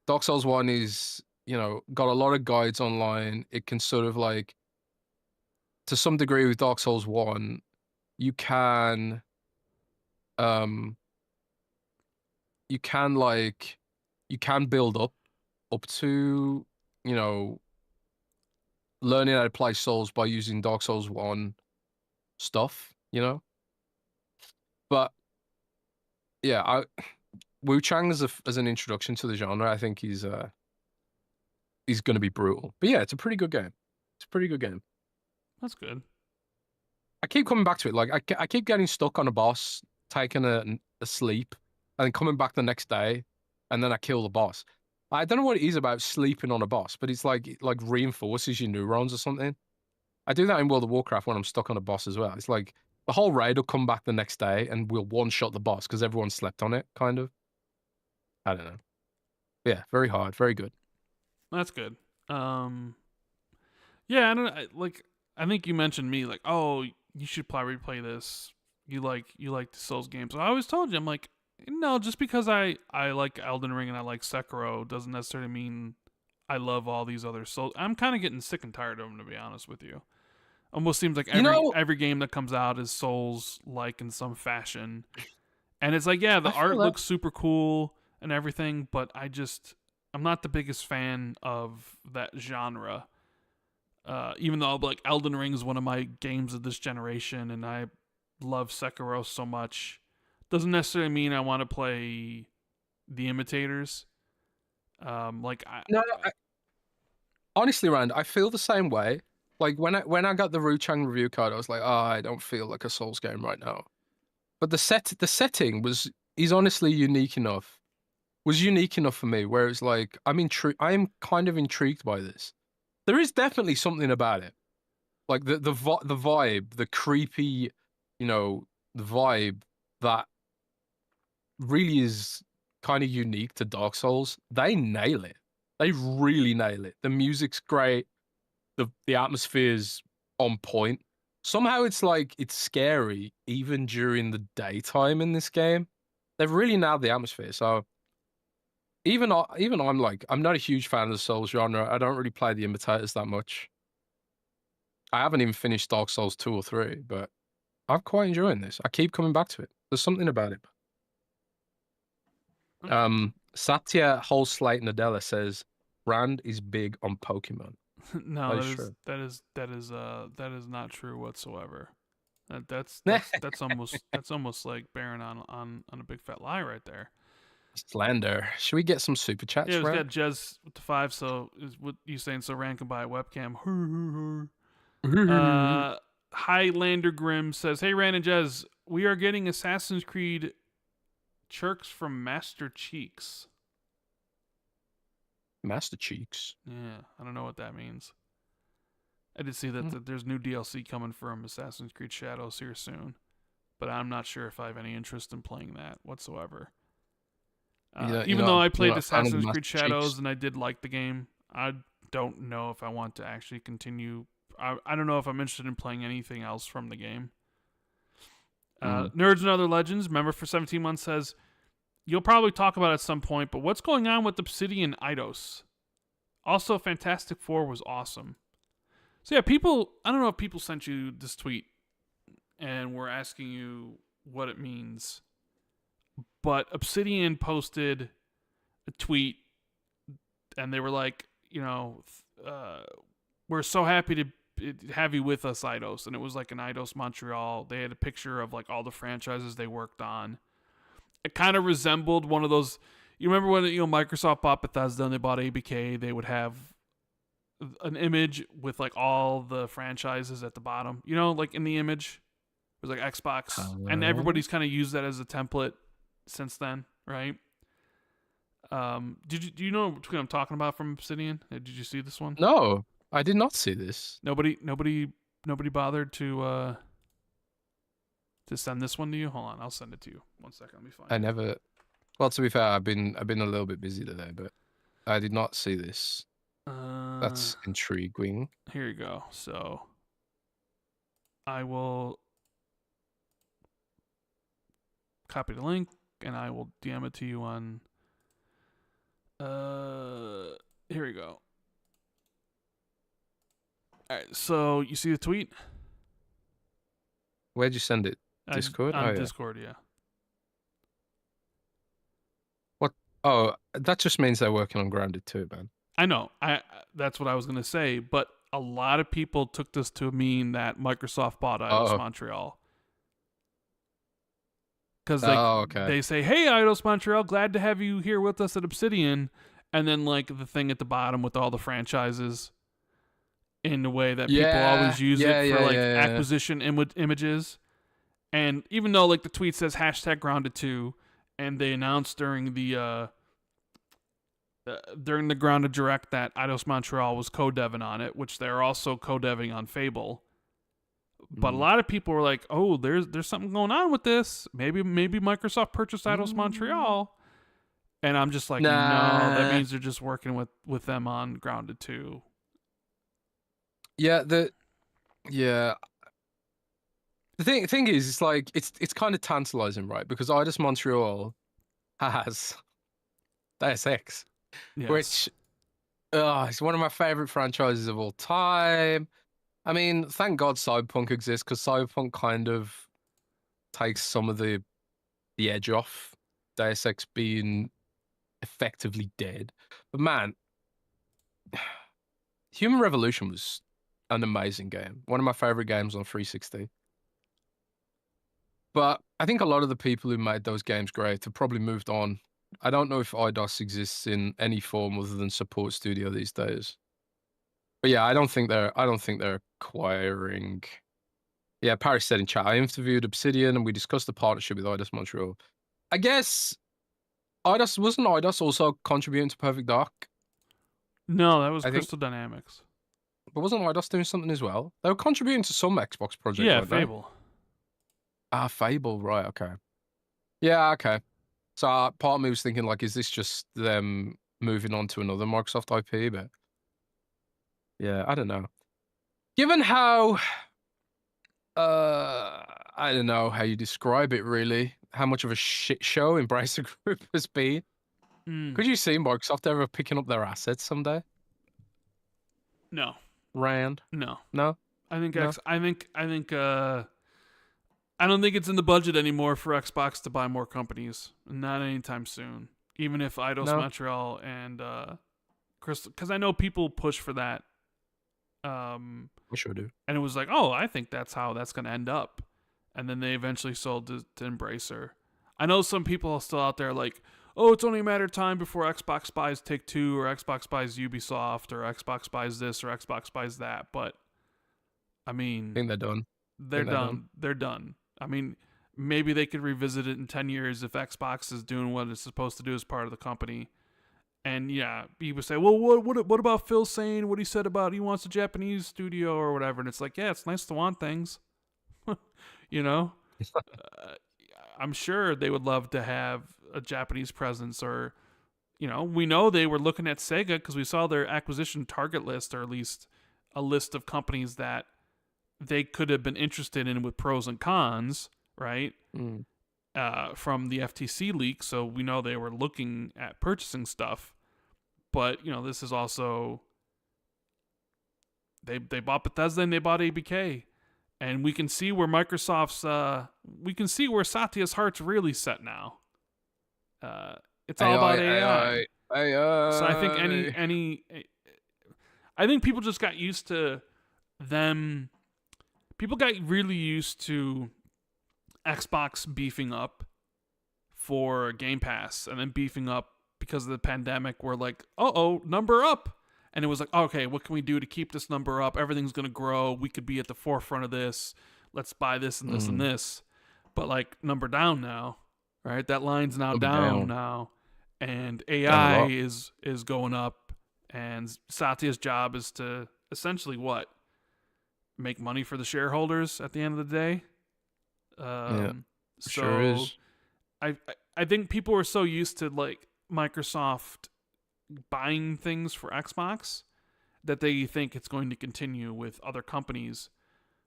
Dark Souls 1 is, got a lot of guides online. It can sort of like to some degree with Dark Souls 1, you can um you can like you can build up to, you know, learning how to play Souls by using Dark Souls 1 stuff, you know. But yeah, Wuchang as an introduction to the genre, I think he's going to be brutal. But yeah, it's a pretty good game. It's a pretty good game. That's good. I keep coming back to it. Like I keep getting stuck on a boss, taking a sleep, and then coming back the next day, and then I kill the boss. I don't know what it is about sleeping on a boss, but it's like it like reinforces your neurons or something. I do that in World of Warcraft when I'm stuck on a boss as well. It's like the whole raid will come back the next day and we'll one shot the boss because everyone slept on it, kind of. I don't know. Yeah, very hard, very good. That's good. Yeah, I think you mentioned me like, oh, you should probably replay this. You like the Souls games. So I always told you, I'm like, no, just because I like Elden Ring and I like Sekiro doesn't necessarily mean I love all these other Souls. I'm kind of getting sick and tired of them, to be honest with you. Almost seems like every game that comes out is Souls like in some fashion. And it's like, yeah, the art looks super cool and everything, but I'm not the biggest fan of that genre. Even though like Elden Ring is one of my games of this generation, and I love Sekiro so much, doesn't necessarily mean I want to play The Imitators. Honestly, Rand, I feel the same way. Like when I got the Ruchang review card, I was like, oh, I don't feel like a Souls game right now. But the setting is honestly unique enough. Was unique enough for me where it's like I'm kind of intrigued by this. There is definitely something about it. Like the vibe, the creepy, the vibe that really is kind of unique to Dark Souls. They nail it. They really nail it. The music's great. The atmosphere's on point. Somehow it's like it's scary even during the daytime in this game. They've really nailed the atmosphere. So even I'm not a huge fan of the Souls genre. I don't really play the imitators that much. I haven't even finished Dark Souls 2 or 3, but I'm quite enjoying this. I keep coming back to it. There's something about it. Satya Holslate Nadella says Rand is big on Pokemon. No, that is not true whatsoever. That's almost like bearing on a big fat lie right there. Slander. Should we get some super chats? Yeah, we got Jez with the 5. So is what you saying? So Rand can buy a webcam. Highlander Grim says, "Hey Rand and Jez, we are getting Assassin's Creed Chirks from Master Cheeks." Master Cheeks. Yeah, I don't know what that means. I did see that there's new DLC coming from Assassin's Creed Shadows here soon, but I'm not sure if I have any interest in playing that whatsoever. Even though I played Assassin's Creed Shadows and I did like the game, I don't know if I want to actually continue. I don't know if I'm interested in playing anything else from the game. Nerds and Other Legends, member for 17 months, says, you'll probably talk about it at some point, but what's going on with Obsidian and Eidos? Also, Fantastic Four was awesome. So yeah, I don't know if people sent you this tweet and were asking you what it means, but Obsidian posted a tweet and they were like, we're so happy to have you with us, Eidos. And it was like an Eidos Montreal. They had a picture of like all the franchises they worked on. It kind of resembled one of those. You remember when Microsoft bought Bethesda and they bought ABK? They would have an image with like all the franchises at the bottom. Like in the image, it was like Xbox, and everybody's kind of used that as a template since then, right? Do you know what I'm talking about from Obsidian? Did you see this one? No, I did not see this. Nobody bothered to send this one to you. Hold on, I'll send it to you. 1 second, let me find. I never. Well, to be fair, I've been a little bit busy today, but I did not see this. That's intriguing. Here you go. So I will copy the link and I will DM it to you on. Here we go. All right. So you see the tweet? Where'd you send it? Discord? On Discord, yeah. What? Oh, that just means they're working on Grounded too, man. I know. That's what I was gonna say. But a lot of people took this to mean that Microsoft bought Eidos Oh. Montreal. Because Oh, okay. they say, "Hey, Eidos Montreal, glad to have you here with us at Obsidian," and then like the thing at the bottom with all the franchises in the way that people always use it for like acquisition images. And even though like the tweet says #grounded2, and they announced during the Grounded Direct that Eidos Montreal was co-deving on it, which they're also co-deving on Fable. But a lot of people were like, "Oh, there's something going on with this. Maybe Microsoft purchased Eidos Montreal." And I'm just like, "No, that means they're just working with them on Grounded 2." Yeah, the thing is, it's like it's kind of tantalizing, right? Because Eidos Montreal has Deus Ex, Yes. which it's one of my favorite franchises of all time. I mean, thank God Cyberpunk exists, because Cyberpunk kind of takes some of the edge off Deus Ex being effectively dead. But man, Human Revolution was an amazing game. One of my favorite games on 360. But I think a lot of the people who made those games great have probably moved on. I don't know if Eidos exists in any form other than support studio these days. But yeah, I don't think they're acquiring. Yeah, Paris said in chat, I interviewed Obsidian and we discussed the partnership with Eidos Montreal. I guess wasn't Eidos also contributing to Perfect Dark? No, that was Crystal Dynamics. But wasn't Eidos doing something as well? They were contributing to some Xbox project, yeah, weren't Fable. Ah, Fable, right, okay. Yeah, okay. So part of me was thinking, like, is this just them moving on to another Microsoft IP? But yeah, I don't know. Given how, I don't know how you describe it, really. How much of a shit show Embracer Group has been. Could you see Microsoft ever picking up their assets someday? No. Rand? No. No? I think No? I don't think it's in the budget anymore for Xbox to buy more companies. Not anytime soon. Even if Eidos Montreal and Crystal, because I know people push for that. I sure do. And it was like, oh, I think that's how that's going to end up. And then they eventually sold to Embracer. I know some people are still out there like, oh, it's only a matter of time before Xbox buys Take-Two or Xbox buys Ubisoft or Xbox buys this or Xbox buys that. But, I mean... I think they're done. They're done. They're done. I mean, maybe they could revisit it in 10 years if Xbox is doing what it's supposed to do as part of the company. And yeah, people say, well, what about Phil saying what he said about he wants a Japanese studio or whatever? And it's like, yeah, it's nice to want things. You know? I'm sure they would love to have a Japanese presence, or, you know, we know they were looking at Sega because we saw their acquisition target list, or at least a list of companies that they could have been interested in with pros and cons, right? From the FTC leak, so we know they were looking at purchasing stuff. But, you know, this is also... They bought Bethesda and they bought ABK. And we can see where Microsoft's... we can see where Satya's heart's really set now. It's all about AI. So I think I think people just got used to them... People got really used to Xbox beefing up for Game Pass and then beefing up because of the pandemic. We're like, number up. And it was like, okay, what can we do to keep this number up? Everything's going to grow. We could be at the forefront of this. Let's buy this and this and this. But like, number down now, right? That line's now down now. And AI is going up. And Satya's job is to essentially what? Make money for the shareholders at the end of the day. So sure is. I think people are so used to like Microsoft buying things for Xbox that they think it's going to continue with other companies,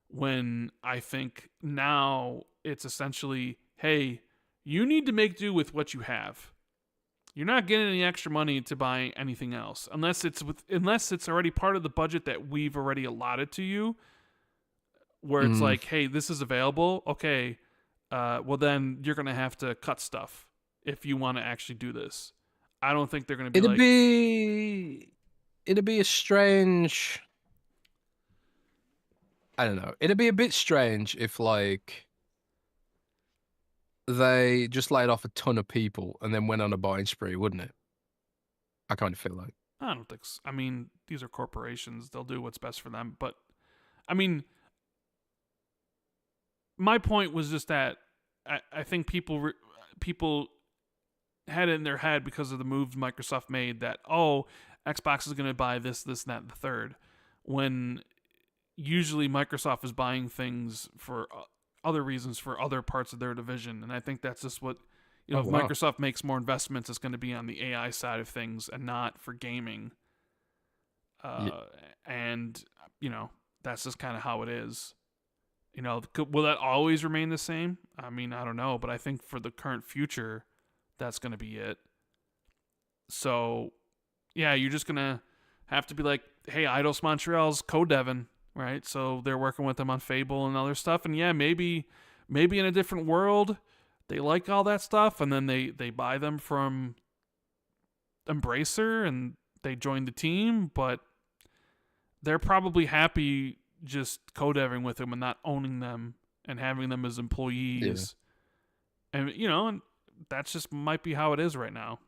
when I think now it's essentially, hey, you need to make do with what you have. You're not getting any extra money to buy anything else unless it's already part of the budget that we've already allotted to you, where it's like, hey, this is available. Okay, well then you're going to have to cut stuff if you want to actually do this. I don't think they're going to be It'd be a strange I don't know. It'd be a bit strange if like they just laid off a ton of people and then went on a buying spree, wouldn't it? I kind of feel like. I don't think so. I mean, these are corporations. They'll do what's best for them. But, I mean, my point was just that I think people had it in their head because of the moves Microsoft made that, oh, Xbox is going to buy this, and that, and the third. When usually Microsoft is buying things for other reasons for other parts of their division. And I think that's just what, if Microsoft makes more investments, it's going to be on the AI side of things and not for gaming. And, that's just kind of how it is. Will that always remain the same? I mean, I don't know, but I think for the current future, that's going to be it. So, yeah, you're just going to have to be like, hey, Eidos Montreal's co-deving, right? So they're working with them on Fable and other stuff. And yeah, maybe in a different world, they like all that stuff, and then they buy them from Embracer and they join the team, but they're probably happy just co-deving with them and not owning them and having them as employees. Yeah. And, and that's just might be how it is right now.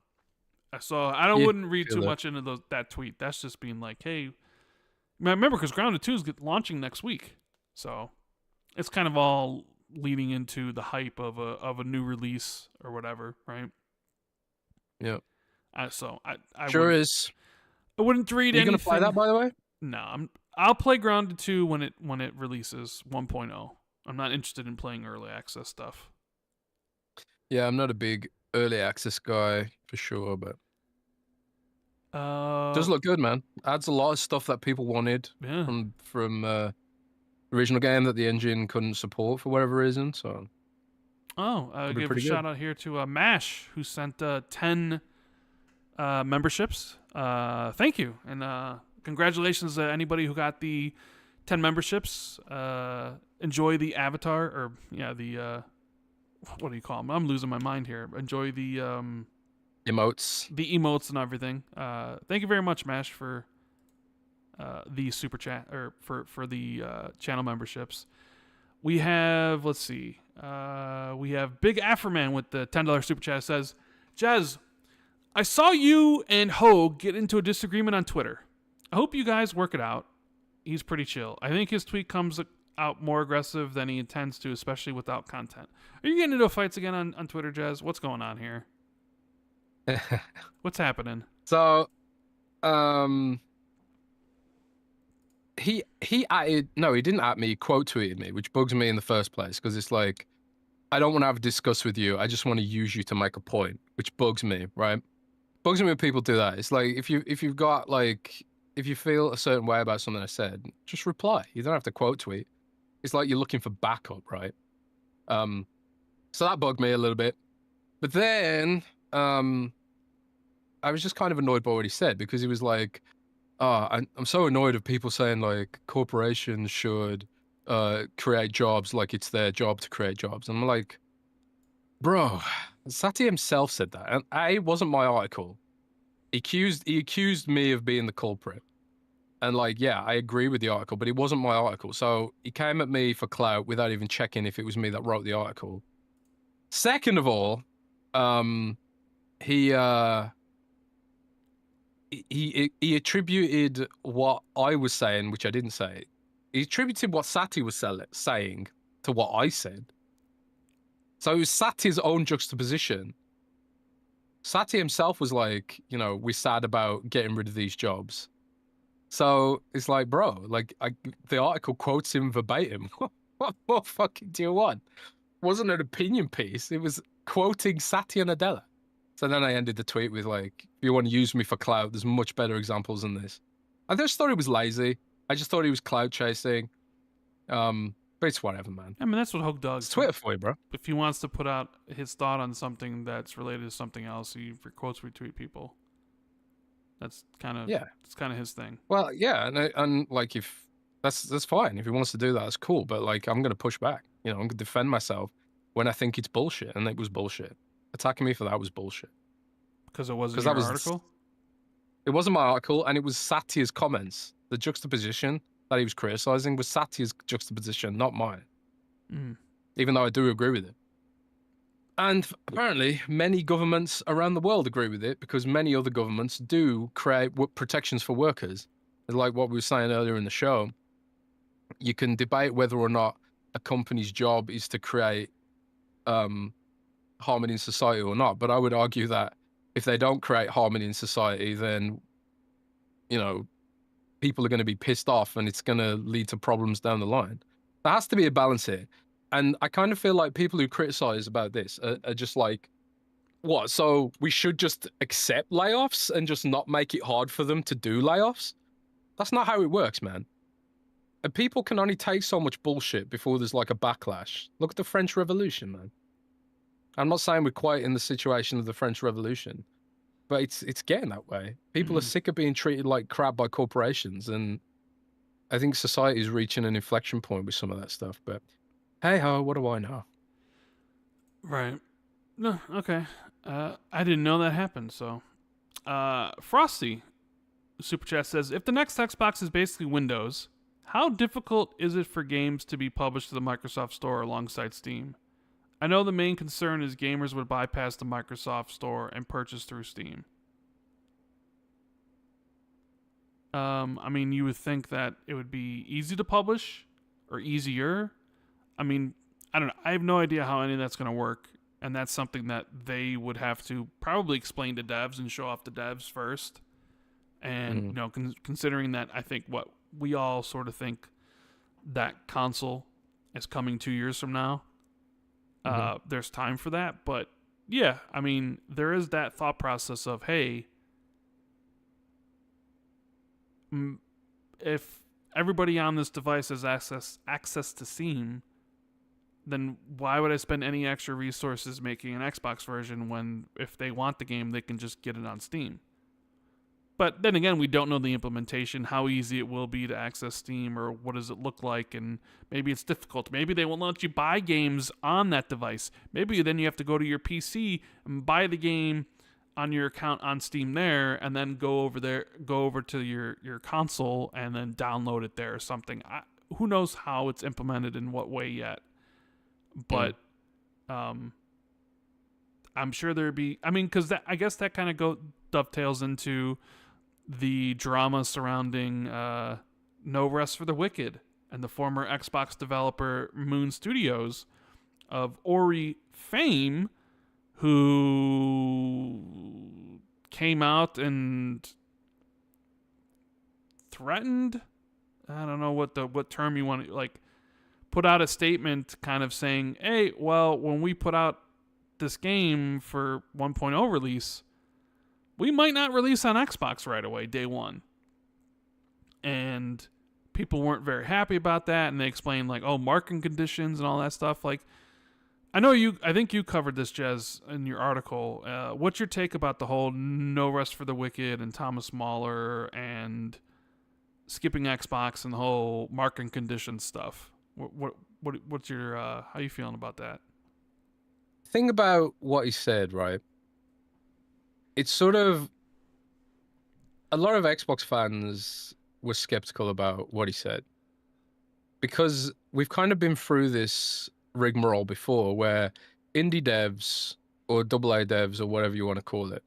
So I wouldn't read too much into that tweet. That's just being like, hey, remember, because Grounded 2 is launching next week. So it's kind of all leading into the hype of a new release or whatever, right? Yeah. I sure is. I wouldn't read anything. You gonna play that, by the way? No, I'll play Grounded 2 when it releases 1.0. I'm not interested in playing early access stuff. Yeah, I'm not a big early access guy for sure, but does look good, man. Adds a lot of stuff that people wanted from original game that the engine couldn't support for whatever reason. So I'll give a shout out here to Mash, who sent 10 memberships. Thank you, and congratulations to anybody who got the 10 memberships. Enjoy the avatar, or the what do you call them? I'm losing my mind here. Enjoy the emotes and everything. Thank you very much, Mash, for the super chat, or for the channel memberships. We have, let's see, we have Big Afroman with the $10 super chat. Says, Jez, I saw you and Hoeg get into a disagreement on Twitter. I hope you guys work it out. He's pretty chill. I think his tweet comes out more aggressive than he intends to, especially without content. Are you getting into fights again on Twitter, Jez? What's going on here? What's happening? So, he added, no, he didn't at me, quote tweeted me, which bugs me in the first place, because it's like, I don't want to have a discuss with you. I just want to use you to make a point, which bugs me, right? Bugs me when people do that. It's like, if you've got like, if you feel a certain way about something I said, just reply. You don't have to quote tweet. It's like you're looking for backup, right? So that bugged me a little bit. But then I was just kind of annoyed by what he said, because he was like, I'm so annoyed of people saying like corporations should create jobs like it's their job to create jobs. And I'm like, bro, Satya himself said that. And it wasn't my article. He accused me of being the culprit. And like, yeah, I agree with the article, but it wasn't my article. So he came at me for clout without even checking if it was me that wrote the article. Second of all, he attributed what I was saying, which I didn't say. He attributed what Satya was saying to what I said. So it was Satya's own juxtaposition. Satya himself was like, we're sad about getting rid of these jobs. So it's like, bro, like the article quotes him verbatim. What more fucking do you want? It wasn't an opinion piece. It was quoting Satya Nadella. So then I ended the tweet with like, if you want to use me for clout, there's much better examples than this. I just thought he was lazy. I just thought he was clout chasing. But it's whatever, man. I mean, that's what Hoeg does. It's Twitter for you, bro. If he wants to put out his thought on something that's related to something else, he quotes retweet people. That's kind of it's kind of his thing. Well, yeah, and like if that's fine. If he wants to do that, that's cool. But like, I'm gonna push back. I'm gonna defend myself when I think it's bullshit, and it was bullshit. Attacking me for that was bullshit. Because it wasn't your article? It wasn't my article, and it was Satya's comments. The juxtaposition that he was criticizing was Satya's juxtaposition, not mine. Mm. Even though I do agree with it. And apparently, many governments around the world agree with it because many other governments do create protections for workers. Like what we were saying earlier in the show, you can debate whether or not a company's job is to create harmony in society or not. But I would argue that if they don't create harmony in society, then, you know, people are going to be pissed off and it's going to lead to problems down the line. There has to be a balance here. And I kind of feel like people who criticize about this are just like, what? So we should just accept layoffs and just not make it hard for them to do layoffs? That's not how it works, man. And people can only take so much bullshit before there's like a backlash. Look at the French Revolution, man. I'm not saying we're quite in the situation of the French Revolution, but it's getting that way. People are sick of being treated like crap by corporations, and I think society is reaching an inflection point with some of that stuff. But hey ho, what do I know? Right. No, okay. I didn't know that happened, so. Frosty, Super Chat says, if the next Xbox is basically Windows, how difficult is it for games to be published to the Microsoft Store alongside Steam? I know the main concern is gamers would bypass the Microsoft Store and purchase through Steam. I mean, you would think that it would be easy to publish or easier. I mean, I don't know. I have no idea how any of that's going to work. And that's something that they would have to probably explain to devs and show off the devs first. And, you know, considering that I think what we all sort of think that console is coming 2 years from now, there's time for that. But yeah, I mean, there is that thought process of, hey, if everybody on this device has access to Steam, then why would I spend any extra resources making an Xbox version when if they want the game, they can just get it on Steam? But then again, we don't know the implementation, how easy it will be to access Steam, or what does it look like, and maybe it's difficult. Maybe they won't let you buy games on that device. Maybe then you have to go to your PC and buy the game on your account on Steam there, and then go over to your console and then download it there or something. Who knows how it's implemented in what way yet? But I'm sure there'd be. I mean, because I guess that kind of dovetails into the drama surrounding No Rest for the Wicked and the former Xbox developer Moon Studios of Ori fame, who came out and threatened. I don't know what term you want to like. Put out a statement kind of saying, hey, well, when we put out this game for 1.0 release, we might not release on Xbox right away, day one. And people weren't very happy about that, and they explained, like, oh, marketing conditions and all that stuff. Like, I think you covered this, Jez, in your article. What's your take about the whole No Rest for the Wicked and Thomas Mahler and skipping Xbox and the whole marketing conditions stuff? What's your how you feeling about that? Thing about what he said, right? It's sort of a lot of Xbox fans were skeptical about what he said because we've kind of been through this rigmarole before where indie devs or AA devs or whatever you want to call it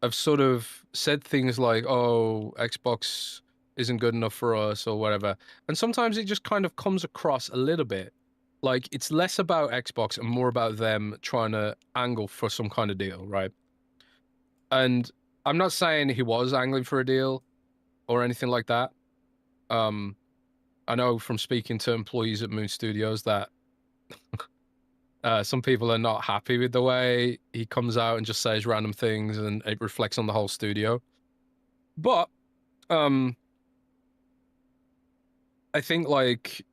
have sort of said things like, oh, Xbox isn't good enough for us or whatever. And sometimes it just kind of comes across a little bit like it's less about Xbox and more about them trying to angle for some kind of deal, right? And I'm not saying he was angling for a deal or anything like that. I know from speaking to employees at Moon Studios that some people are not happy with the way he comes out and just says random things and it reflects on the whole studio. But I think like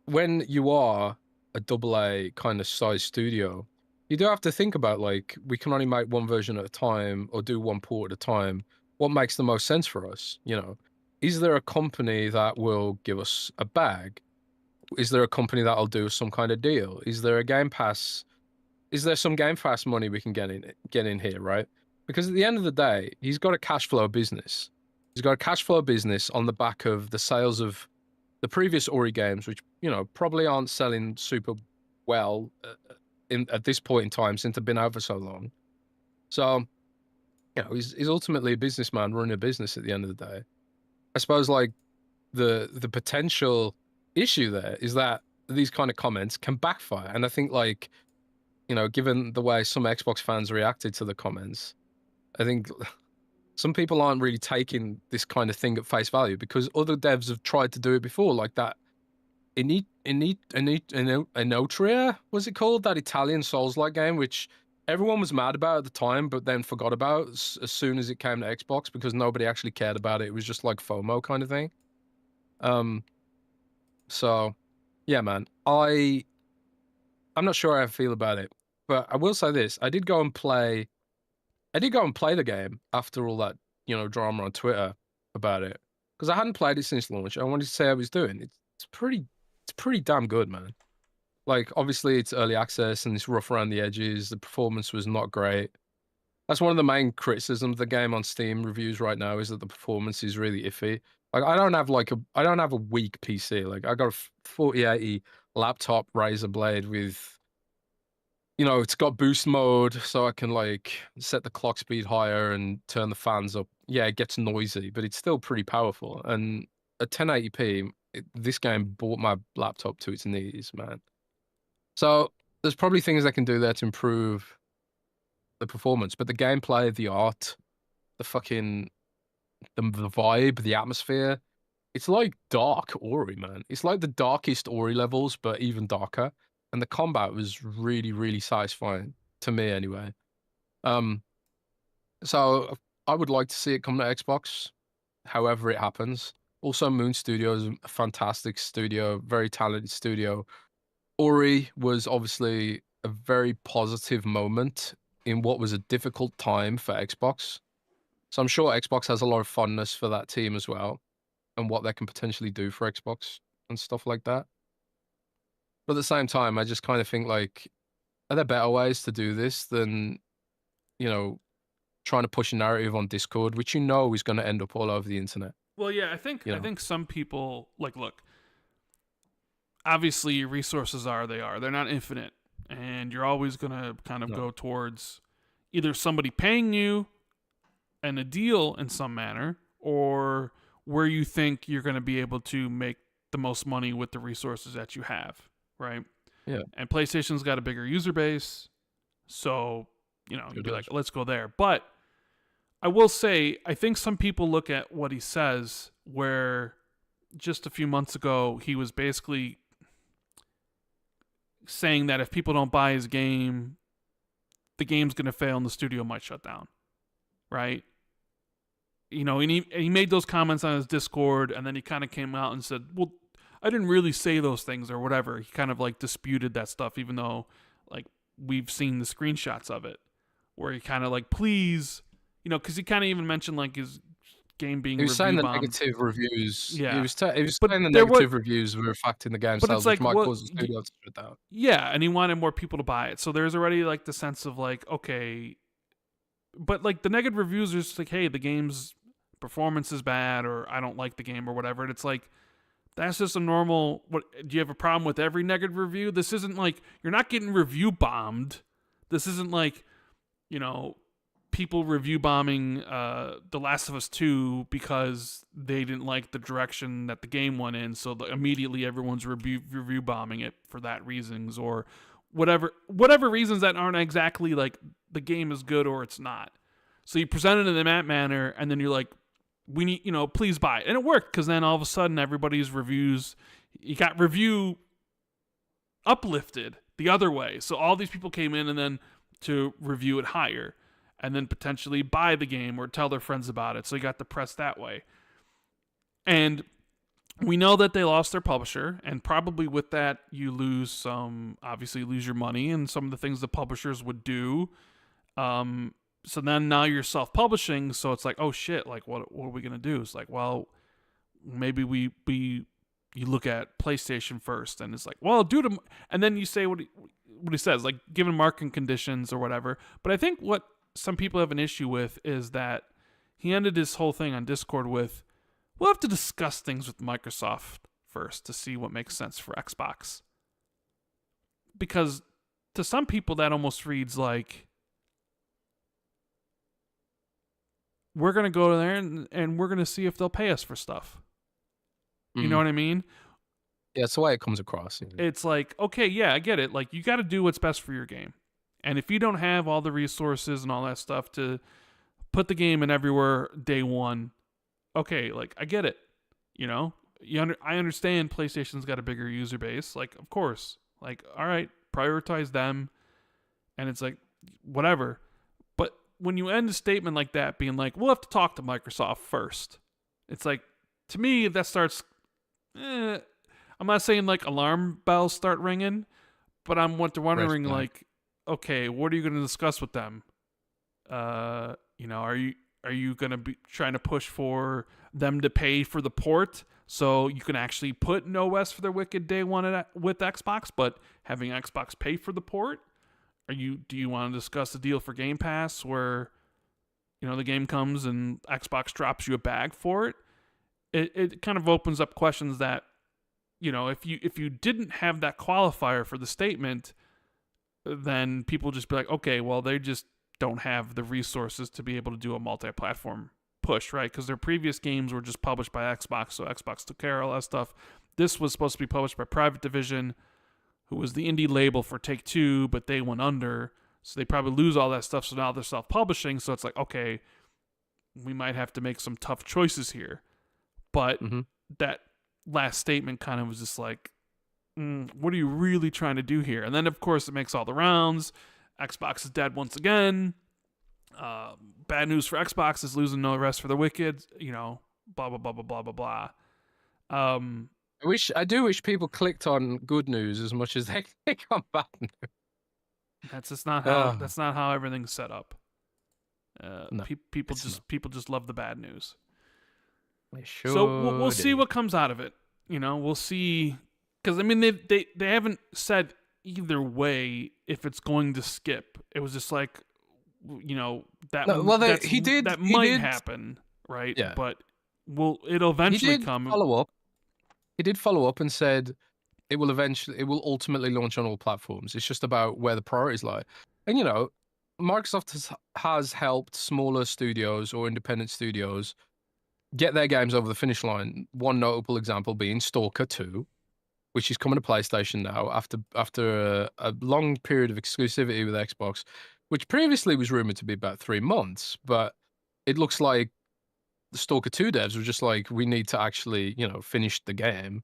when you are a AA kind of size studio, you do have to think about like we can only make one version at a time or do one port at a time. What makes the most sense for us? You know, is there a company that will give us a bag? Is there a company that'll do some kind of deal? Is there a Game Pass? Is there some Game Pass money we can get in here, right? Because at the end of the day, he's got a cash flow business. He's got a cash flow business on the back of the sales of the previous Ori games, which probably aren't selling super well at this point in time since they've been out for so long. So he's ultimately a businessman running a business at the end of the day. I suppose like the potential issue there is that these kind of comments can backfire, and I think like given the way some Xbox fans reacted to the comments, I think some people aren't really taking this kind of thing at face value because other devs have tried to do it before, like that Inotria, was it called? That Italian Souls-like game, which everyone was mad about at the time, but then forgot about as soon as it came to Xbox because nobody actually cared about it. It was just like FOMO kind of thing. So yeah, man, I'm not sure how I feel about it, but I will say this: I did go and play the game after all that drama on Twitter about it because I hadn't played it since launch. I wanted to see how it was doing. It's pretty damn good, man. Like obviously it's early access and it's rough around the edges. The performance was not great. That's one of the main criticisms of the game on Steam reviews right now is that the performance is really iffy. Like I don't have a weak PC. Like I got a 4080 laptop Razer Blade with it's got boost mode, so I can like set the clock speed higher and turn the fans up. Yeah, it gets noisy, but it's still pretty powerful. And at 1080p, this game brought my laptop to its knees, man. So there's probably things they can do there to improve the performance, but the gameplay, the art, the fucking the vibe, the atmosphere, it's like dark Ori, man. It's like the darkest Ori levels, but even darker. And the combat was really, really satisfying to me, anyway. So I would like to see it come to Xbox, however it happens. Also, Moon Studio is a fantastic studio, very talented studio. Ori was obviously a very positive moment in what was a difficult time for Xbox. So I'm sure Xbox has a lot of fondness for that team as well, and what they can potentially do for Xbox and stuff like that. But at the same time, I just kind of think like, are there better ways to do this than, trying to push a narrative on Discord, which is going to end up all over the internet? Well, yeah, I think some people look. Obviously, resources they're not infinite, and you're always gonna kind of go towards either somebody paying you and a deal in some manner, or where you think you're going to be able to make the most money with the resources that you have, right? Yeah. And PlayStation's got a bigger user base, so you'd be like, let's go there. But I will say, I think some people look at what he says, where just a few months ago he was basically saying that if people don't buy his game, the game's going to fail and the studio might shut down, right? And he made those comments on his Discord, and then he kind of came out and said, well, I didn't really say those things or whatever. He kind of like disputed that stuff, even though like we've seen the screenshots of it where he kind of like, please, because he kind of even mentioned like his game being he was saying the bombed. negative reviews. Yeah, he was saying the negative reviews were affecting the game sales, which might cause the studio to shut down. Yeah, and he wanted more people to buy it. So there's already like the sense of like, okay, but like the negative reviews are just like, hey, the game's performance is bad, or I don't like the game, or whatever. And it's like, that's just a normal. What do you have a problem with every negative review? This isn't like you're not getting review bombed. This isn't like, people review bombing The Last of Us 2 because they didn't like the direction that the game went in, so immediately everyone's review bombing it for that reasons, or whatever reasons that aren't exactly like the game is good or it's not. So you present it in that manner, and then you're like, we need, please buy it. And it worked, because then all of a sudden everybody's reviews, you got review uplifted the other way. So all these people came in and then to review it higher, and then potentially buy the game or tell their friends about it. So you got the press that way. And we know that they lost their publisher, and probably with that you lose your money and some of the things the publishers would do. So then now you're self-publishing, so it's like, oh shit, like what are we gonna do? It's like, well, maybe you look at PlayStation first, and it's like, well, and then you say what he says, like given market conditions or whatever. But I think what some people have an issue with is that he ended his whole thing on Discord with, we'll have to discuss things with Microsoft first to see what makes sense for Xbox. Because to some people that almost reads like, we're going to go there and we're going to see if they'll pay us for stuff. You know what I mean? Yeah, it's the way it comes across. It's like, okay, yeah, I get it. Like, you got to do what's best for your game. And if you don't have all the resources and all that stuff to put the game in everywhere day one, okay, like, I get it. You know? I understand PlayStation's got a bigger user base. Like, of course. Like, all right, prioritize them. And it's like, whatever. But when you end a statement like that being like, we'll have to talk to Microsoft first, it's like, to me, that starts... I'm not saying like alarm bells start ringing, but I'm wondering like, okay, what are you going to discuss with them? Are you going to be trying to push for them to pay for the port so you can actually put an OS for their Wicked day one with Xbox, but having Xbox pay for the port? Do you want to discuss the deal for Game Pass where, the game comes and Xbox drops you a bag for it? It kind of opens up questions that, if you didn't have that qualifier for the statement, then people just be like, okay, well, they just don't have the resources to be able to do a multi-platform push, right? Because their previous games were just published by Xbox, so Xbox took care of all that stuff. This was supposed to be published by Private Division, who was the indie label for Take-Two, but they went under, so they probably lose all that stuff, so now they're self-publishing, so it's like, okay, we might have to make some tough choices here. But that last statement kind of was just like, what are you really trying to do here? And then, of course, it makes all the rounds. Xbox is dead once again. Bad news for Xbox is losing no rest for the Wicked. Blah, blah, blah, blah, blah, blah, blah. I do wish people clicked on good news as much as they click on bad news. That's just not how. That's not how everything's set up. No, people just love the bad news. Sure, so we'll see what comes out of it. We'll see, because they haven't said either way if it's going to skip. It was just like, that might happen, right? Yeah. But it'll eventually come. He did follow up and said it will ultimately launch on all platforms. It's just about where the priorities lie. And Microsoft has helped smaller studios or independent studios get their games over the finish line. One notable example being Stalker 2, which is coming to PlayStation now after a long period of exclusivity with Xbox, which previously was rumored to be about 3 months. But it looks like the Stalker 2 devs were just like, we need to actually, finish the game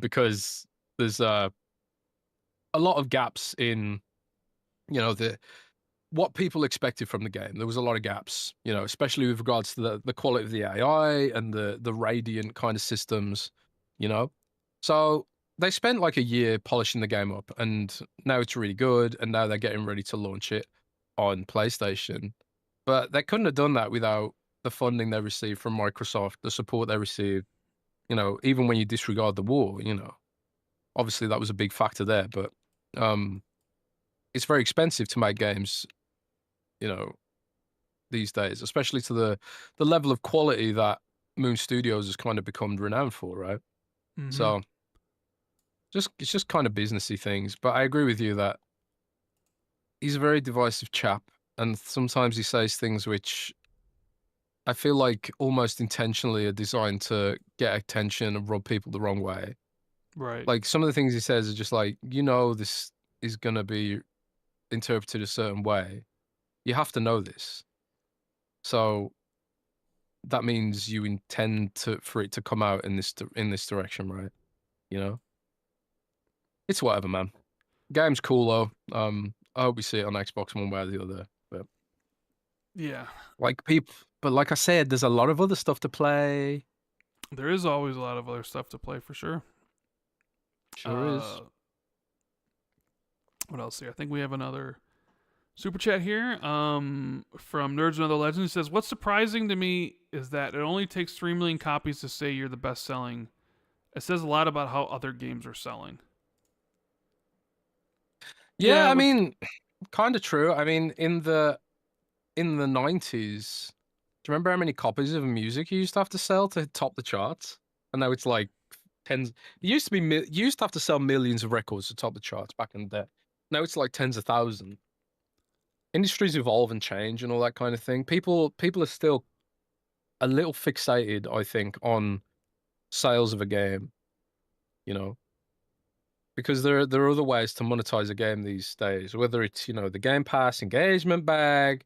because there's a lot of gaps in, what people expected from the game. There was a lot of gaps, especially with regards to the quality of the AI and the Radiant kind of systems, So they spent like a year polishing the game up, and now it's really good, and now they're getting ready to launch it on PlayStation. But they couldn't have done that without the funding they received from Microsoft, the support they received, even when you disregard the war, Obviously that was a big factor there, but it's very expensive to make games, these days, especially to the level of quality that Moon Studios has kind of become renowned for, right? So it's just kind of businessy things. But I agree with you that he's a very divisive chap, and sometimes he says things which I feel like almost intentionally are designed to get attention and rub people the wrong way. Right. Like some of the things he says are just like, this is going to be interpreted a certain way. You have to know this. So that means you intend for it to come out in this direction, right? It's whatever, man. Game's cool though. I hope we see it on Xbox one way or the other. But yeah, like I said, there's a lot of other stuff to play. There is always a lot of other stuff to play for sure. Sure is. What else here? I think we have another super chat here from Nerds and Other Legends. He says, what's surprising to me is that it only takes 3 million copies to say you're the best selling. It says a lot about how other games are selling. Yeah, I mean, kind of true. I mean, in the 90s, do you remember how many copies of music you used to have to sell to top the charts? And now it's like tens. It used to be you used to have to sell millions of records to top the charts back in the day. Now it's like tens of thousands. Industries evolve and change and all that kind of thing. People are still a little fixated, I think, on sales of a game, you know, because there are other ways to monetize a game these days, whether it's, the Game Pass engagement bag,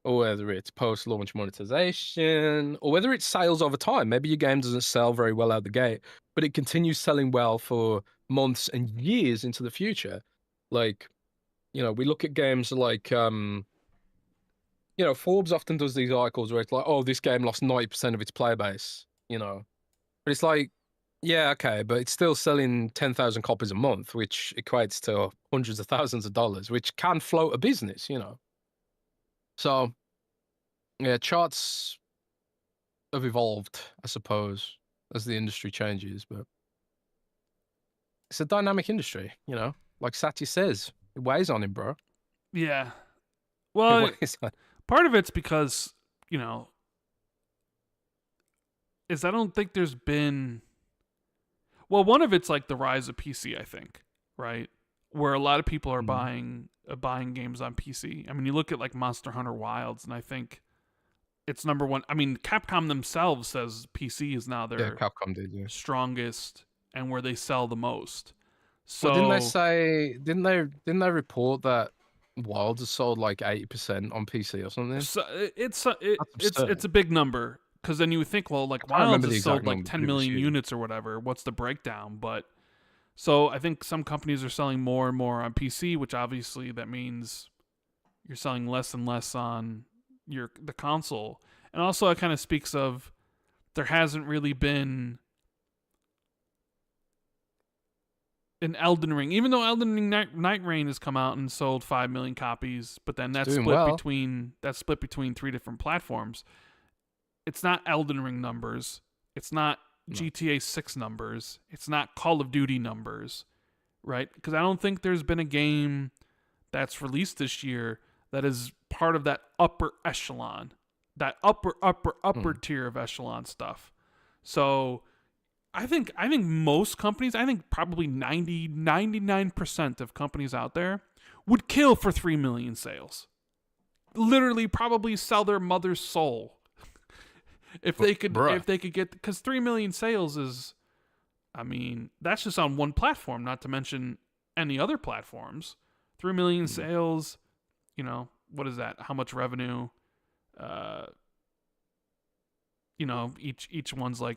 or whether it's post-launch monetization, or whether it's sales over time. Maybe your game doesn't sell very well out the gate, but it continues selling well for months and years into the future. Like, we look at games like Forbes often does these articles where it's like, oh, this game lost 90% of its player base, But it's like, yeah, okay, but it's still selling 10,000 copies a month, which equates to hundreds of thousands of dollars, which can float a business, So, yeah, charts have evolved, I suppose, as the industry changes, but it's a dynamic industry, Like Satya says, it weighs on him, bro. Yeah. It Well, weighs on. part of it's because, is I don't think there's been. Well, one of it's like the rise of PC, I think, right? Where a lot of people are buying games on PC. I mean, you look at like Monster Hunter Wilds, and I think it's number one. I mean, Capcom themselves says PC is now their Capcom did, yeah. strongest and where they sell the most. So well, didn't they report that Wilds has sold like 80% on PC or something? So it's a big number, because then you would think, well, like Wilds has sold like 10 million units or whatever. What's the breakdown? But so I think some companies are selling more and more on PC, which obviously that means you're selling less and less on the console. And also it kind of speaks of there hasn't really been an Elden Ring, even though Elden Ring Night Rain has come out and sold 5 million copies, but then that's split between 3 different platforms. It's not Elden Ring numbers. It's not GTA 6 numbers. It's not Call of Duty numbers, right? Because I don't think there's been a game that's released this year that is part of that upper echelon, that upper tier of echelon stuff. So I think most companies, I think probably 99% of companies out there would kill for 3 million sales. Literally probably sell their mother's soul. If they could get, because 3 million sales is, I mean, that's just on one platform, not to mention any other platforms. 3 million sales, what is that? How much revenue? Each one's like,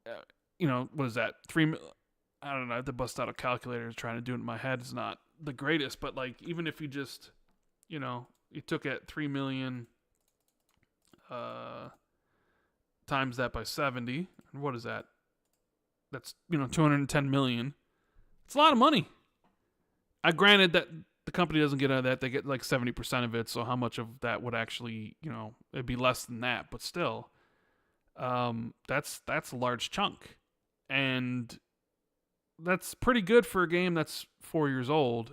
what is that? I don't know. I have to bust out a calculator trying to do it in my head. It's not the greatest, but like, even if you just, you took it 3 million, times that by 70, what is that? That's 210 million. It's a lot of money. Granted that the company doesn't get out of that; they get like 70% of it. So how much of that would actually, it'd be less than that, but still, that's a large chunk, and that's pretty good for a game that's 4 years old.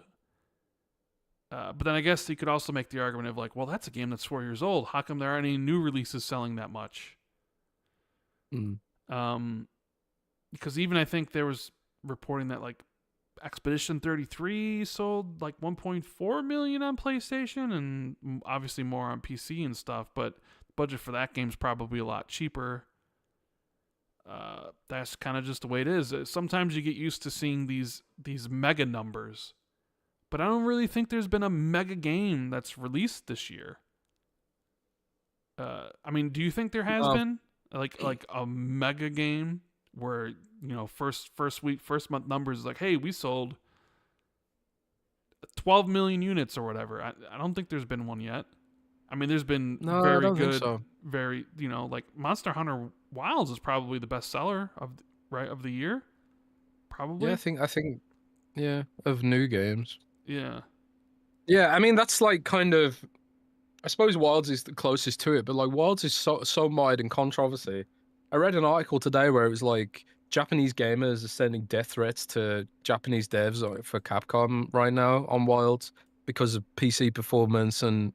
But then I guess you could also make the argument of like, well, that's a game that's 4 years old. How come there aren't any new releases selling that much? Because even I think there was reporting that like Expedition 33 sold like 1.4 million on PlayStation, and obviously more on PC and stuff. But the budget for that game's probably a lot cheaper. That's kind of just the way it is. Sometimes you get used to seeing these mega numbers. But I don't really think there's been a mega game that's released this year. I mean, do you think there has been like a mega game where first month numbers is like, hey, we sold 12 million units or whatever? I don't think there's been one yet. I mean, there's been very good, very like Monster Hunter Wilds is probably the best seller of the year. Probably. Yeah, I think of new games. Yeah. Yeah, I mean, that's like kind of, I suppose Wilds is the closest to it, but like Wilds is so mired in controversy. I read an article today where it was like Japanese gamers are sending death threats to Japanese devs for Capcom right now on Wilds because of PC performance and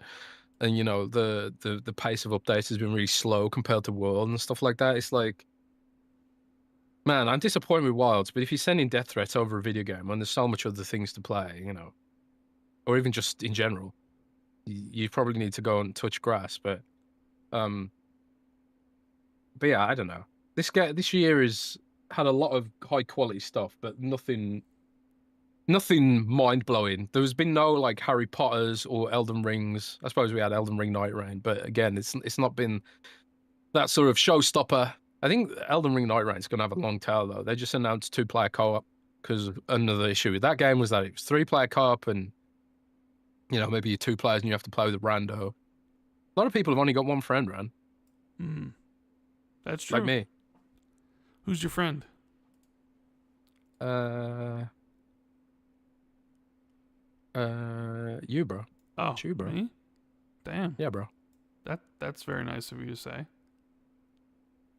the pace of updates has been really slow compared to World and stuff like that. It's like, Man, I'm disappointed with Wilds, but if you're sending death threats over a video game when there's so much other things to play, you know, or even just in general, you probably need to go and touch grass. Um, but yeah, I don't know. This year has had a lot of high quality stuff, but nothing mind blowing. There's been no like Harry Potters or Elden Rings. I suppose we had Elden Ring Night Rain, but again, it's not been that sort of showstopper. I think Elden Ring Night Rain is going to have a long tail though. They just announced 2-player co-op because another issue with that game was that it was 3-player co-op, and you know maybe you're 2 players and you have to play with a rando. A lot of people have only got one friend, Ran. That's true. Like me. Who's your friend? You, bro. Oh, It's you, bro. me? Damn. Yeah, bro. That's very nice of you to say.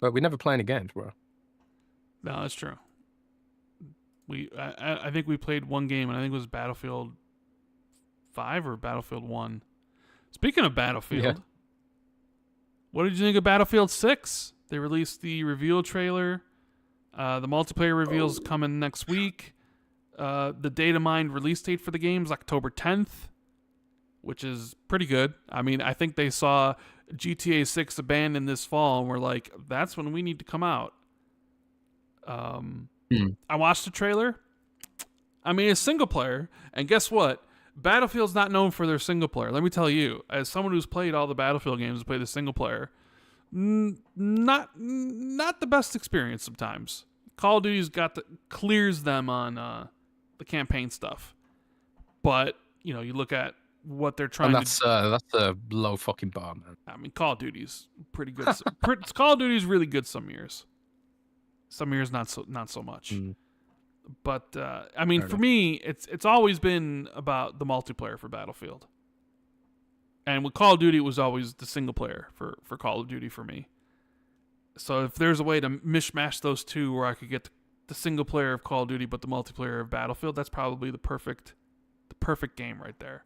But we never play any games, bro. No, that's true. I think we played one game, and I think it was Battlefield 5 or Battlefield 1. Speaking of Battlefield, what did you think of Battlefield 6? They released the reveal trailer. The multiplayer reveal's coming next week. The data mined release date for the game is October 10th, which is pretty good. I mean, I think they saw GTA 6 abandoned this fall and were like, that's when we need to come out. I watched the trailer. I mean, it's single player, and guess what? Battlefield's not known for their single player. Let me tell you, as someone who's played all the Battlefield games, played the single player, not the best experience sometimes. Call of Duty's clears them on the campaign stuff, but you know, you look at what they're trying to. That's a low fucking bar, man. I mean, Call of Duty's pretty good. Call of Duty's really good some years. Some years not so much. But I mean, for me, it's always been about the multiplayer for Battlefield. And with Call of Duty, it was always the single player for Call of Duty for me. So if there's a way to mishmash those two where I could get the single player of Call of Duty but the multiplayer of Battlefield, that's probably the perfect game right there.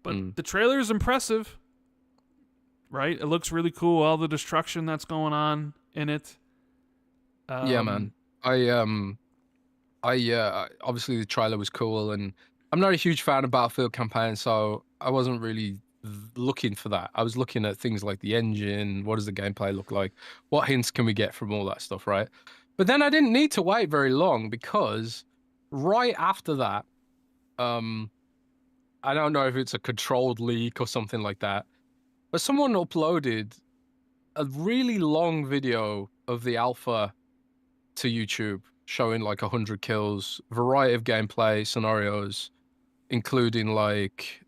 But the trailer is impressive, right? It looks really cool. All the destruction that's going on in it. Yeah, man. I obviously the trailer was cool, and I'm not a huge fan of Battlefield campaign, so I wasn't really looking for that. I was looking at things like the engine, what does the gameplay look like, what hints can we get from all that stuff, right? But then I didn't need to wait very long, because right after that, I don't know if it's a controlled leak or something like that, but someone uploaded a really long video of the alpha to YouTube showing like 100 kills, variety of gameplay scenarios, including like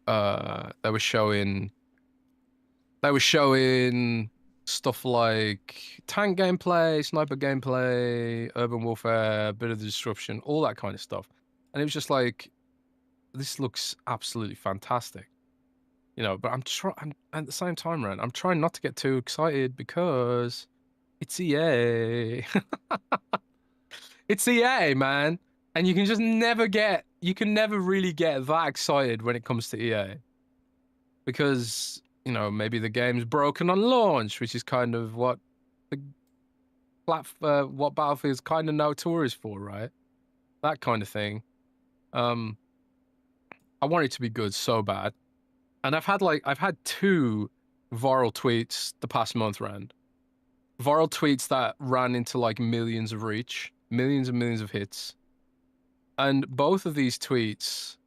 they were showing stuff like tank gameplay, sniper gameplay, urban warfare, bit of the disruption, all that kind of stuff. And it was just like, this looks absolutely fantastic, you know. But I'm at the same time, Rand, I'm trying not to get too excited because it's EA. It's EA, man. And you can just never really get that excited when it comes to EA. Because, you know, maybe the game's broken on launch, which is kind of what what Battlefield's kind of notorious for, right? That kind of thing. I want it to be good so bad. And I've had 2 viral tweets the past month, Rand. Viral tweets that ran into like millions of reach, millions and millions of hits. And both of these tweets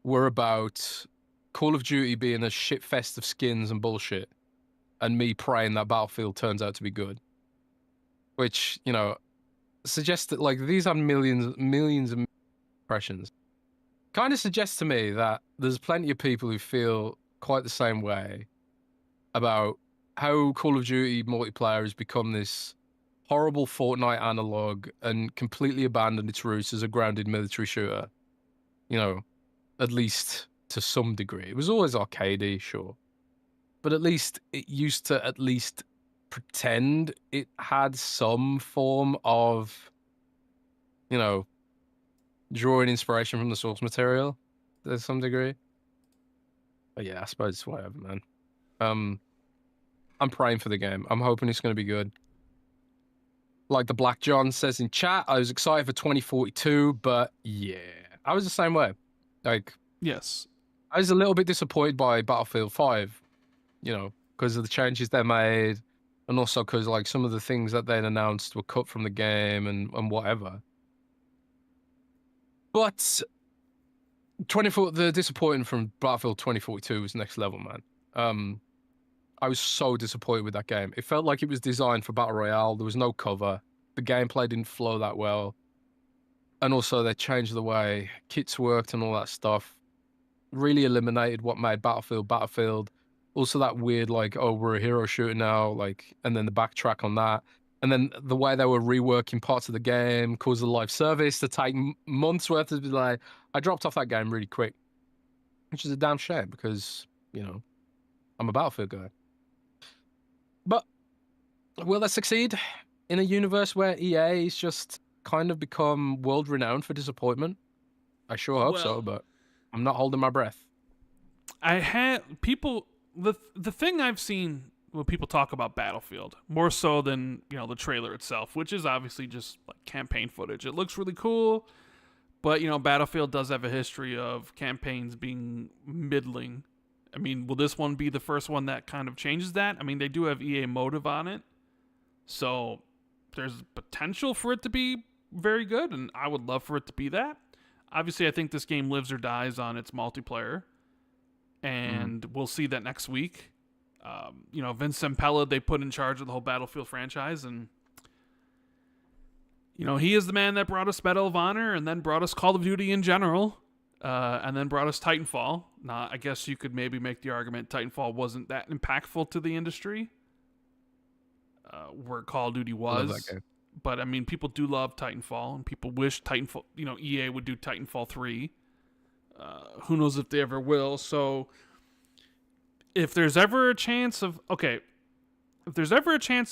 were about Call of Duty being a shit fest of skins and bullshit, and me praying that Battlefield turns out to be good. Which, you know, suggests that like these are millions of impressions. Kind of suggests to me that there's plenty of people who feel quite the same way about how Call of Duty multiplayer has become this horrible Fortnite analog and completely abandoned its roots as a grounded military shooter. You know, at least to some degree. It was always arcadey, sure. But at least it used to at least pretend it had some form of, you know, drawing inspiration from the source material to some degree. But yeah, I suppose it's whatever, man. I'm praying for the game. I'm hoping it's going to be good. Like the Black John says in chat, I was excited for 2042, but yeah, I was the same way. Like, yes, I was a little bit disappointed by Battlefield 5, you know, because of the changes they made, and also because like some of the things that they'd announced were cut from the game and whatever. But the disappointment from Battlefield 2042 was next level, man. I was so disappointed with that game. It felt like it was designed for Battle Royale. There was no cover. The gameplay didn't flow that well. And also they changed the way kits worked and all that stuff. Really eliminated what made Battlefield. Also that weird, like, oh, we're a hero shooter now, like, and then the backtrack on that. And then the way they were reworking parts of the game caused the live service to take months worth of delay. I dropped off that game really quick, which is a damn shame because, you know, I'm a Battlefield guy. But will they succeed in a universe where EA is just kind of become world renowned for disappointment? I sure hope so, but I'm not holding my breath. I had people. The thing I've seen when people talk about Battlefield more so than, you know, the trailer itself, which is obviously just like campaign footage. It looks really cool, but you know, Battlefield does have a history of campaigns being middling. I mean, will this one be the first one that kind of changes that? I mean, they do have EA Motive on it, so there's potential for it to be very good, and I would love for it to be that. Obviously, I think this game lives or dies on its multiplayer, and we'll see that next week. You know, Vince Zampella, they put in charge of the whole Battlefield franchise, and you know, he is the man that brought us Medal of Honor, and then brought us Call of Duty in general. And then brought us Titanfall. Now, I guess you could maybe make the argument Titanfall wasn't that impactful to the industry, where Call of Duty was. But I mean, people do love Titanfall, and people wish Titanfall, you know, EA would do Titanfall 3. Who knows if they ever will? So, if there's ever a chance of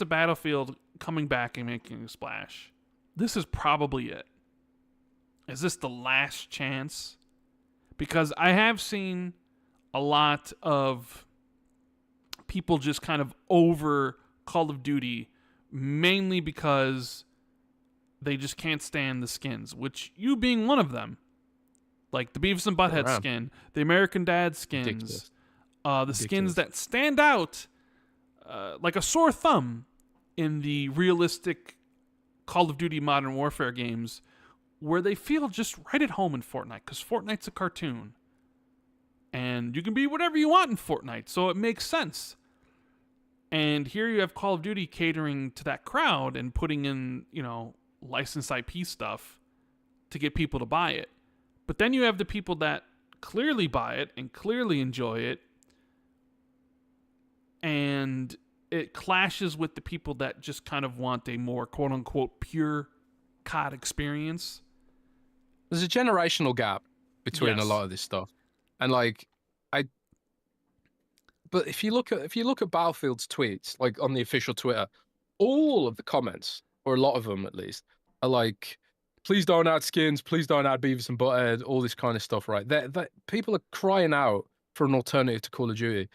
Battlefield coming back and making a splash, this is probably it. Is this the last chance? Because I have seen a lot of people just kind of over Call of Duty, mainly because they just can't stand the skins, which you being one of them. Like the Beavis and Butthead skin, the American Dad skins, the skins that stand out like a sore thumb in the realistic Call of Duty Modern Warfare games, where they feel just right at home in Fortnite, because Fortnite's a cartoon. And you can be whatever you want in Fortnite, so it makes sense. And here you have Call of Duty catering to that crowd and putting in, you know, licensed IP stuff to get people to buy it. But then you have the people that clearly buy it and clearly enjoy it, and it clashes with the people that just kind of want a more quote-unquote pure COD experience. There's a generational gap between a lot of this stuff, and like, but if you look at Battlefield's tweets, like on the official Twitter, all of the comments, or a lot of them at least, are like, "Please don't add skins. Please don't add Beavis and Butthead." All this kind of stuff, right? That people are crying out for an alternative to Call of Duty.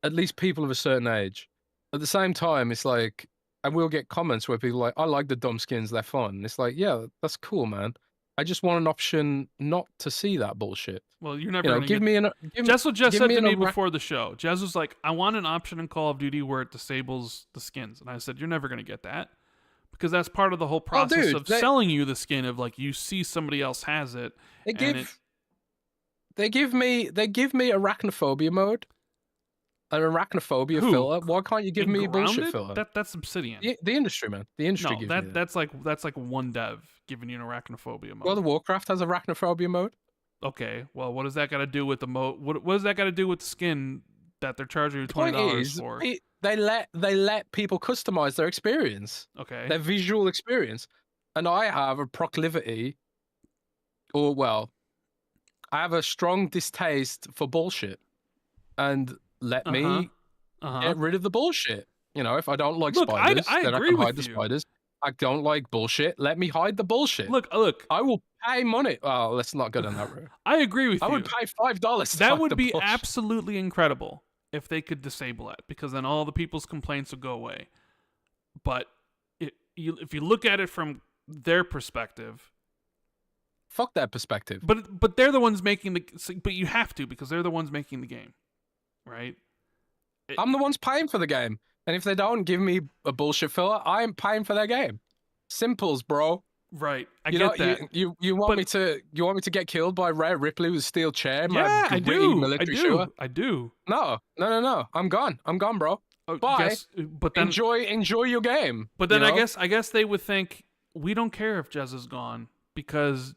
At least people of a certain age. At the same time, it's like, and we'll get comments where people are like, "I like the dumb skins. They're fun." And it's like, yeah, that's cool, man. I just want an option not to see that bullshit. Well, you're never going to give me an. Jez just said to me before the show. Jez was like, "I want an option in Call of Duty where it disables the skins," and I said, "You're never going to get that, because that's part of the whole process of selling you the skin. Of like, you see somebody else has it." They give me arachnophobia mode, an arachnophobia filter. Why can't you give me a bullshit filter? That's Obsidian. The industry, man. The industry gives me that. That's like one dev giving you an arachnophobia mode. World of Warcraft has arachnophobia mode. Okay, well, what does that got to do with the mode? What does that got to do with the skin that they're charging you $20 for? They let people customize their experience. Okay. Their visual experience. And I have a proclivity, or well, I have a strong distaste for bullshit. And let me get rid of the bullshit. You know, if I don't like spiders, then I can hide the spiders. I don't like bullshit. Let me hide the bullshit. Look. I will pay money. Well, let's not go down that route. I agree with you. I would pay $5. That would be absolutely incredible if they could disable it, because then all the people's complaints would go away. But if you look at it from their perspective, fuck that perspective. but they're the ones making but you have to, because they're the ones making the game, right? I'm the ones paying for the game, and if they don't give me a bullshit filler, I am paying for their game. Simples, bro. Right, I get that. You want me to get killed by Rhea Ripley with a steel chair? Yeah, I do. I do. No. I'm gone, bro. Oh, bye. But then enjoy your game. But then I guess they would think, we don't care if Jez is gone because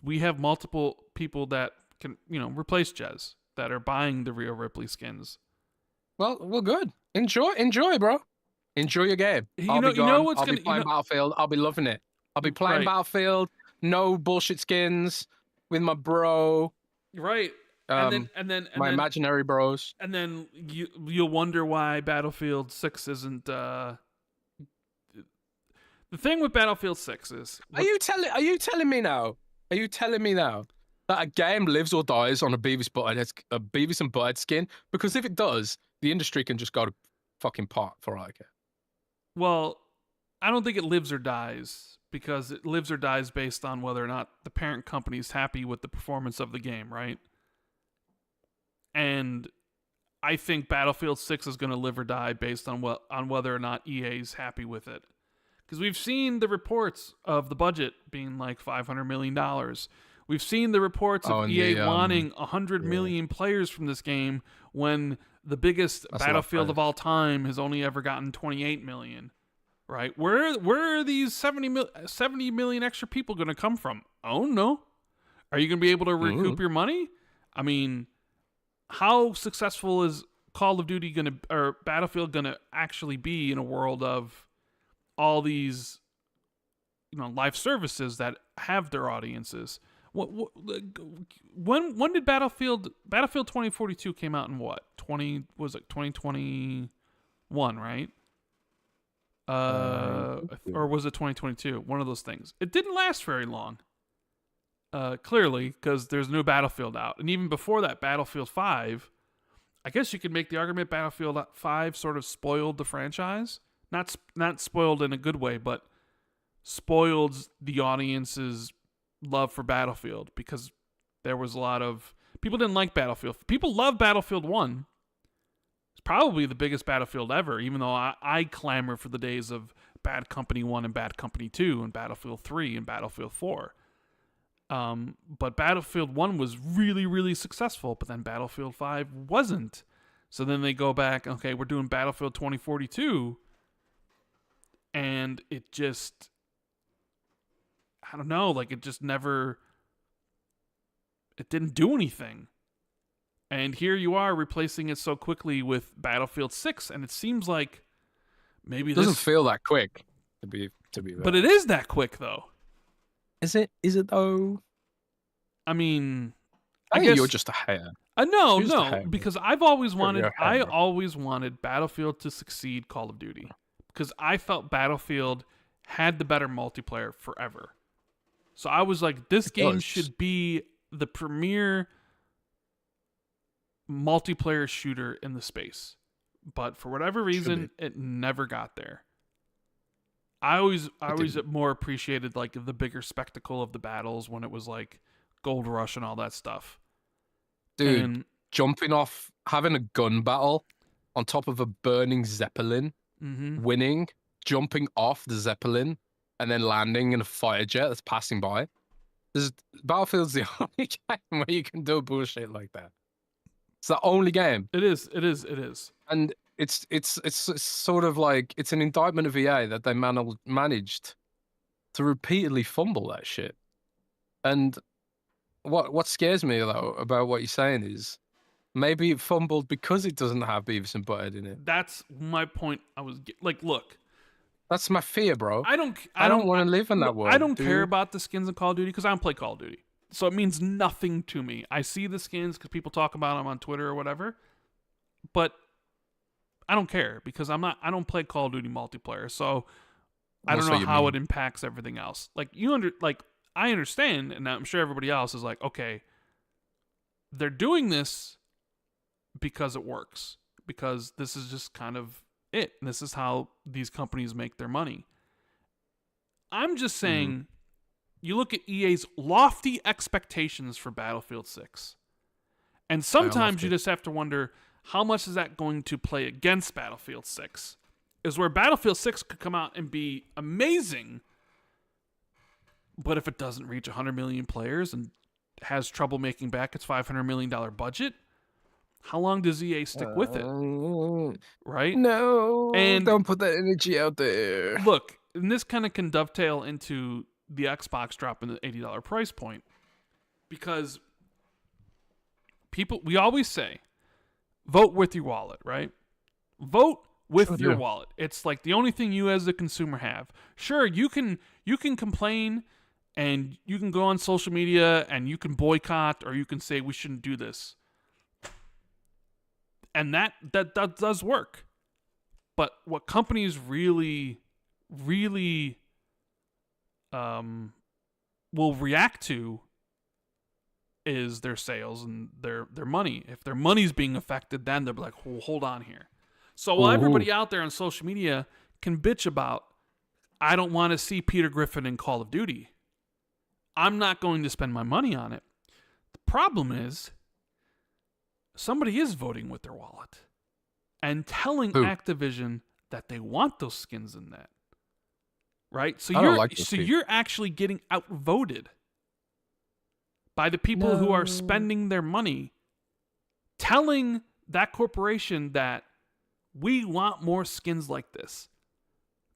we have multiple people that can replace Jez that are buying the Rhea Ripley skins. Well, good. Enjoy, bro. Enjoy your game. I'll be playing Battlefield. I'll be loving it. I'll be playing Battlefield. No bullshit skins with my bro. Right. And then imaginary bros. And then you'll wonder why Battlefield 6 isn't. The thing with Battlefield 6 is. Are you telling me now? Are you telling me now that a game lives or dies on a Beavis and Butthead skin? Because if it does, the industry can just go to fucking pot for all I care. Well, I don't think it lives or dies, because it lives or dies based on whether or not the parent company is happy with the performance of the game, right? And I think Battlefield 6 is going to live or die based on whether or not EA is happy with it. Because we've seen the reports of the budget being like $500 million. We've seen the reports of EA wanting 100 million players from this game when the biggest Battlefield of all time has only ever gotten 28 million. Right? Where are these 70 million extra people going to come from? Oh, no. Are you going to be able to recoup your money? I mean, how successful is Call of Duty or Battlefield going to actually be in a world of all these, live services that have their audiences? When did Battlefield 2042 came out in what? 2021, right? Or was it 2022? One of those things. It didn't last very long. Clearly, because there's no Battlefield out. And even before that, Battlefield 5, I guess you could make the argument Battlefield 5 sort of spoiled the franchise. Not spoiled in a good way, but spoiled the audience's love for Battlefield, because there was a lot of... People didn't like Battlefield. People love Battlefield 1. It's probably the biggest Battlefield ever, even though I clamor for the days of Bad Company 1 and Bad Company 2 and Battlefield 3 and Battlefield 4. But Battlefield 1 was really, really successful, but then Battlefield 5 wasn't. So then they go back, okay, we're doing Battlefield 2042, and it just... I don't know, like it just never... It didn't do anything. And here you are replacing it so quickly with Battlefield 6, and it seems like maybe it doesn't feel that quick to be But it is that quick, though. Is it though? I mean, I guess you're just a hater. No, because I've always wanted Battlefield to succeed Call of Duty, because I felt Battlefield had the better multiplayer forever. So I was like, this game should be the premier multiplayer shooter in the space. But for whatever reason, it never got there. I always more appreciated like the bigger spectacle of the battles when it was like Gold Rush and all that stuff. Dude, jumping off, having a gun battle on top of a burning Zeppelin, winning, jumping off the Zeppelin, and then landing in a fighter jet that's passing by. Battlefield's the only game where you can do bullshit like that. It's the only game. It is. And it's sort of like, it's an indictment of EA that they managed to repeatedly fumble that shit. And what scares me though about what you're saying is maybe it fumbled because it doesn't have Beavis and Butthead in it. That's my point. I was like, look, that's my fear, bro. I don't want to live in that world. I don't care about the skins in Call of Duty because I don't play Call of Duty, so it means nothing to me. I see the skins because people talk about them on Twitter or whatever, but I don't care because I don't play Call of Duty multiplayer, so I don't know how it impacts everything else. Like I understand, and I'm sure everybody else is like, okay, they're doing this because it works, because this is just kind of it. And this is how these companies make their money. I'm just saying, you look at EA's lofty expectations for Battlefield 6, and sometimes you just have to wonder, how much is that going to play against Battlefield 6? Is where Battlefield 6 could come out and be amazing, but if it doesn't reach 100 million players and has trouble making back its $500 million budget, how long does EA stick with it? Right? No, and don't put that energy out there. Look, and this kind of can dovetail into the Xbox dropping the $80 price point, because we always say, vote with your wallet, right? Vote with your wallet. It's like the only thing you as a consumer have. Sure, you can complain, and you can go on social media and you can boycott, or you can say we shouldn't do this. And that does work. But what companies really will react to is their sales and their money. If their money's being affected, then they'll be like, well, hold on here. So while everybody out there on social media can bitch about, I don't want to see Peter Griffin in Call of Duty, I'm not going to spend my money on it. The problem is, somebody is voting with their wallet and telling Activision that they want those skins in that. Right? So you're actually getting outvoted by the people who are spending their money, telling that corporation that we want more skins like this.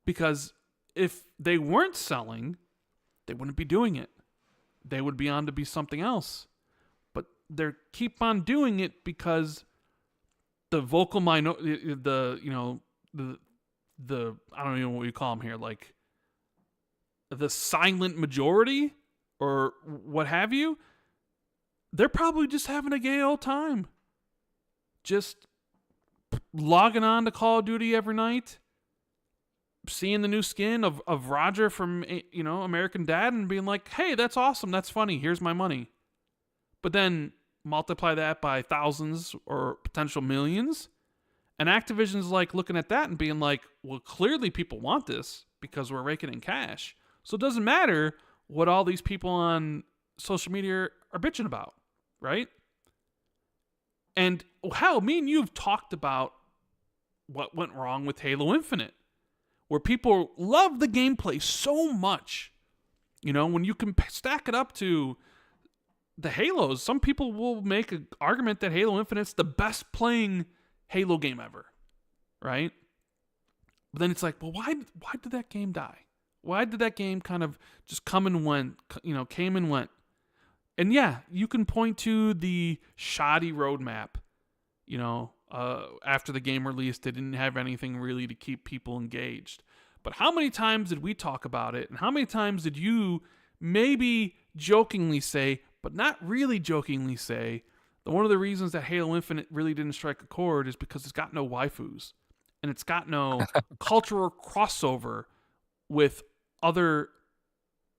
Because if they weren't selling, they wouldn't be doing it. They would be on to be something else. But they keep on doing it because the vocal minority, the I don't even know what you call them here, like the silent majority or what have you, they're probably just having a gay old time. Just logging on to Call of Duty every night, seeing the new skin of Roger from, American Dad, and being like, hey, that's awesome, that's funny, here's my money. But then multiply that by thousands or potential millions, and Activision's like looking at that and being like, well, clearly people want this because we're raking in cash. So it doesn't matter what all these people on social media are bitching about, right? And hell, me and you have talked about what went wrong with Halo Infinite, where people love the gameplay so much. When you can stack it up to the Halos, some people will make an argument that Halo Infinite's the best playing Halo game ever, right? But then it's like, well, why did that game die? Why did that game kind of just come and went, came and went? And yeah, you can point to the shoddy roadmap. After the game released, they didn't have anything really to keep people engaged. But how many times did we talk about it? And how many times did you maybe jokingly say, but not really jokingly say, that one of the reasons that Halo Infinite really didn't strike a chord is because it's got no waifus. And it's got no cultural crossover with other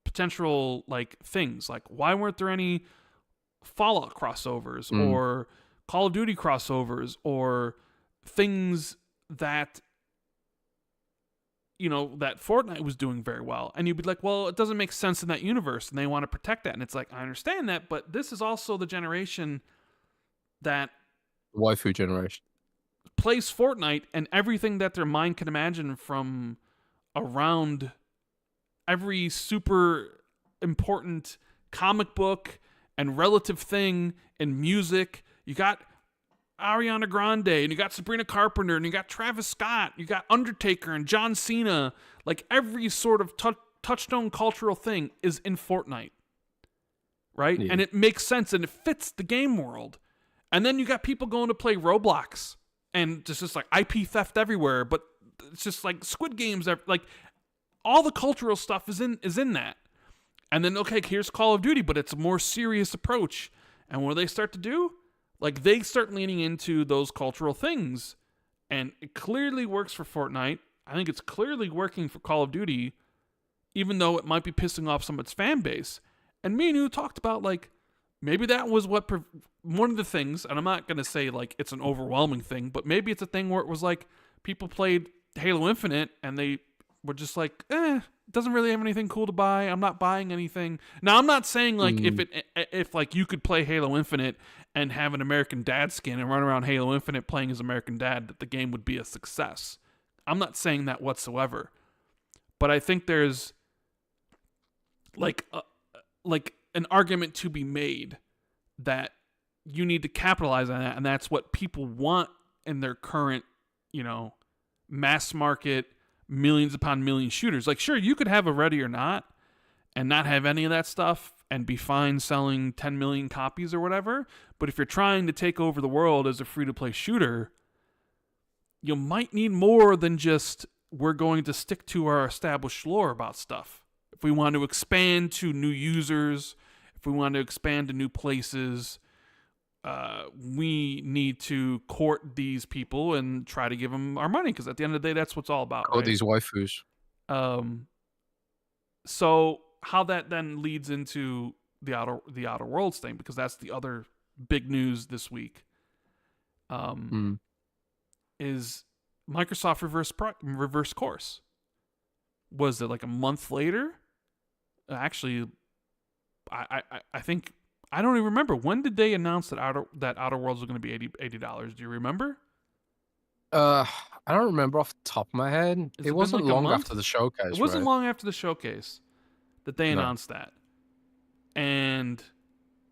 potential things. Like, why weren't there any Fallout crossovers or Call of Duty crossovers or things that that Fortnite was doing very well? And you'd be like, well, it doesn't make sense in that universe and they want to protect that. And it's like, I understand that, but this is also the generation that waifu generation plays Fortnite, and everything that their mind can imagine from around every super important comic book and relative thing in music. You got Ariana Grande, and you got Sabrina Carpenter, and you got Travis Scott, you got Undertaker and John Cena. Like, every sort of touchstone cultural thing is in Fortnite, right? Yeah. And it makes sense, and it fits the game world. And then you got people going to play Roblox, and just like IP theft everywhere, but it's just like Squid Games, like all the cultural stuff is in that. And then, okay, here's Call of Duty, but it's a more serious approach. And what do they start to do? Like, they start leaning into those cultural things. And it clearly works for Fortnite. I think it's clearly working for Call of Duty, even though it might be pissing off some of its fan base. And me and you talked about, like, maybe that was one of the things, and I'm not going to say, like, it's an overwhelming thing, but maybe it's a thing where it was like people played Halo Infinite and they we're just like, it doesn't really have anything cool to buy. I'm not buying anything. Now, I'm not saying like if like you could play Halo Infinite and have an American Dad skin and run around Halo Infinite playing as American Dad, that the game would be a success. I'm not saying that whatsoever. But I think there's like an argument to be made that you need to capitalize on that, and that's what people want in their current, mass market millions upon millions shooters. Like, sure, you could have a Ready or Not and not have any of that stuff and be fine selling 10 million copies or whatever, but if you're trying to take over the world as a free-to-play shooter, you might need more than just, we're going to stick to our established lore about stuff. If we want to expand to new users, if we want to expand to new places, we need to court these people and try to give them our money, because at the end of the day, that's what's all about. Court these waifus. So how that then leads into the Outer Worlds thing, because that's the other big news this week, is Microsoft reverse course. Was it like a month later? Actually, I think, I don't even remember. When did they announce that Outer Worlds was going to be $80? Do you remember? I don't remember off the top of my head. It wasn't like long after the showcase. It wasn't long after the showcase that they announced that. And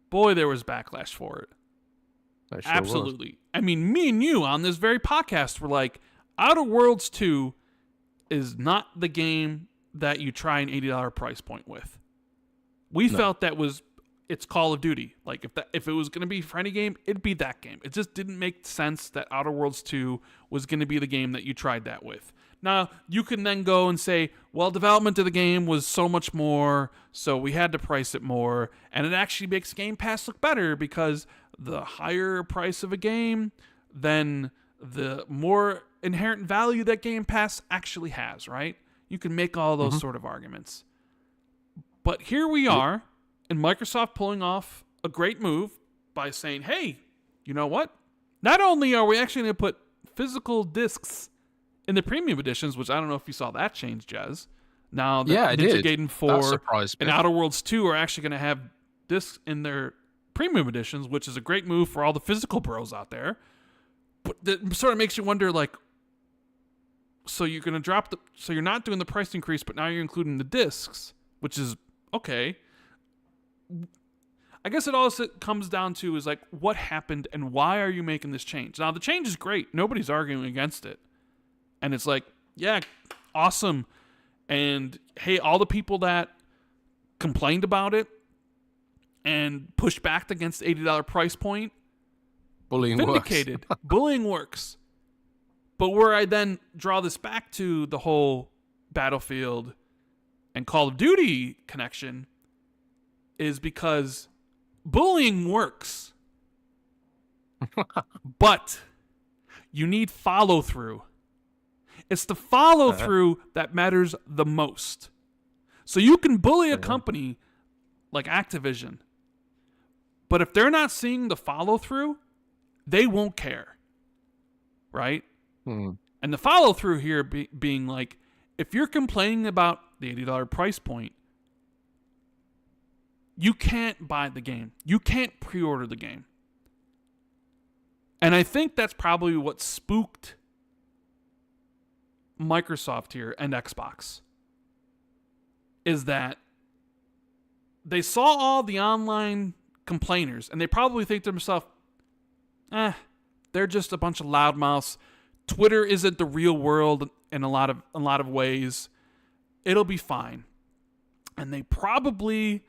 boy, there was backlash for it. Sure Absolutely. Was. I mean, me and you on this very podcast were like, Outer Worlds 2 is not the game that you try an $80 price point with. We felt that it's Call of Duty. Like, if it was going to be for any game, it'd be that game. It just didn't make sense that Outer Worlds 2 was going to be the game that you tried that with. Now, you can then go and say, well, development of the game was so much more, so we had to price it more, and it actually makes Game Pass look better, because the higher price of a game, then the more inherent value that Game Pass actually has, right? You can make all those sort of arguments. But here we are, and Microsoft pulling off a great move by saying, hey, you know what? Not only are we actually going to put physical discs in the premium editions, which I don't know if you saw that change, Jez. Now that Ninja Gaiden 4 and Outer Worlds 2 are actually going to have discs in their premium editions, which is a great move for all the physical bros out there. But that sort of makes you wonder, like, so you're going to so you're not doing the price increase, but now you're including the discs, which is okay. I guess it all comes down to is like, what happened and why are you making this change? Now, the change is great. Nobody's arguing against it. And it's like, yeah, awesome. And hey, all the people that complained about it and pushed back against the $80 price point, bullying vindicated. Works. Bullying works. But where I then draw this back to the whole Battlefield and Call of Duty connection is because bullying works. But you need follow-through. It's the follow-through that matters the most. So you can bully a company like Activision, but if they're not seeing the follow-through, they won't care. Right? And the follow-through here being like, if you're complaining about the $80 price point, you can't buy the game. You can't pre-order the game. And I think that's probably what spooked Microsoft here and Xbox, is that they saw all the online complainers and they probably think to themselves, they're just a bunch of loudmouths. Twitter isn't the real world in a lot of ways. It'll be fine. And they probably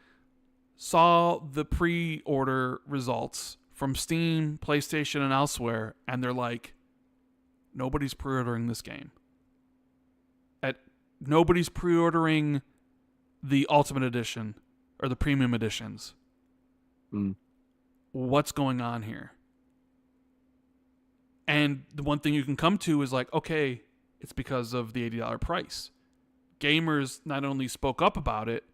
saw the pre-order results from Steam, PlayStation, and elsewhere, and they're like, nobody's pre-ordering this game. Nobody's pre-ordering the Ultimate Edition or the Premium Editions. What's going on here? And the one thing you can come to is like, okay, it's because of the $80 price. Gamers not only spoke up about it,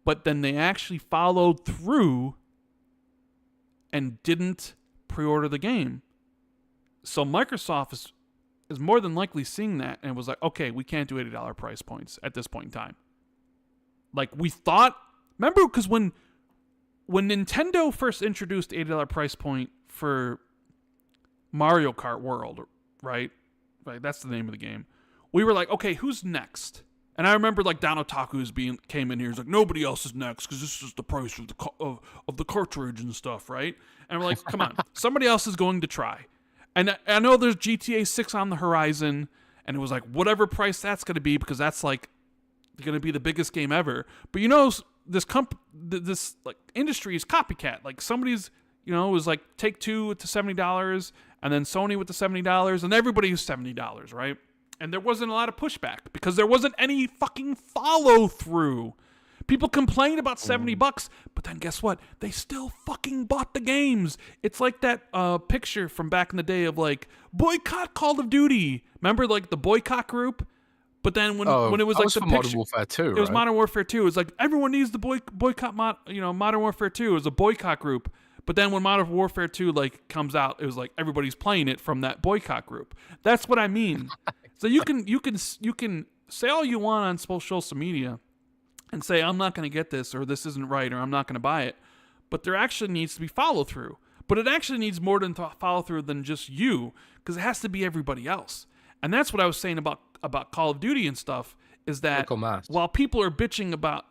but then they actually followed through and didn't pre-order the game. So Microsoft is more than likely seeing that and was like, okay, we can't do $80 price points at this point in time. Like, we thought, remember, because when Nintendo first introduced $80 price point for Mario Kart World, right? Like, that's the name of the game. We were like, okay, who's next? And I remember, like, Don Otaku's came in here. He's like, nobody else is next because this is the price of the cartridge and stuff, right? And we're like, come on, somebody else is going to try. And I know there's GTA 6 on the horizon, and it was like, whatever price that's going to be, because that's like going to be the biggest game ever. But this like industry is copycat. Like, somebody's, it was like Take-Two to $70, and then Sony with the $70, and everybody was $70, right? And there wasn't a lot of pushback because there wasn't any fucking follow through. People complained about $70, but then guess what? They still fucking bought the games. It's like that picture from back in the day of like, boycott Call of Duty. Remember, like, the boycott group? But then when it was like the picture, Modern Warfare 2, it was Modern Warfare 2. It was like, everyone needs the boycott Modern Warfare 2. It was a boycott group. But then when Modern Warfare 2 like comes out, it was like everybody's playing it from that boycott group. That's what I mean. So you can say all you want on social media and say, I'm not going to get this, or this isn't right, or I'm not going to buy it. But there actually needs to be follow through. But it actually needs more than follow through than just you, because it has to be everybody else. And that's what I was saying about Call of Duty and stuff, is that while people are bitching about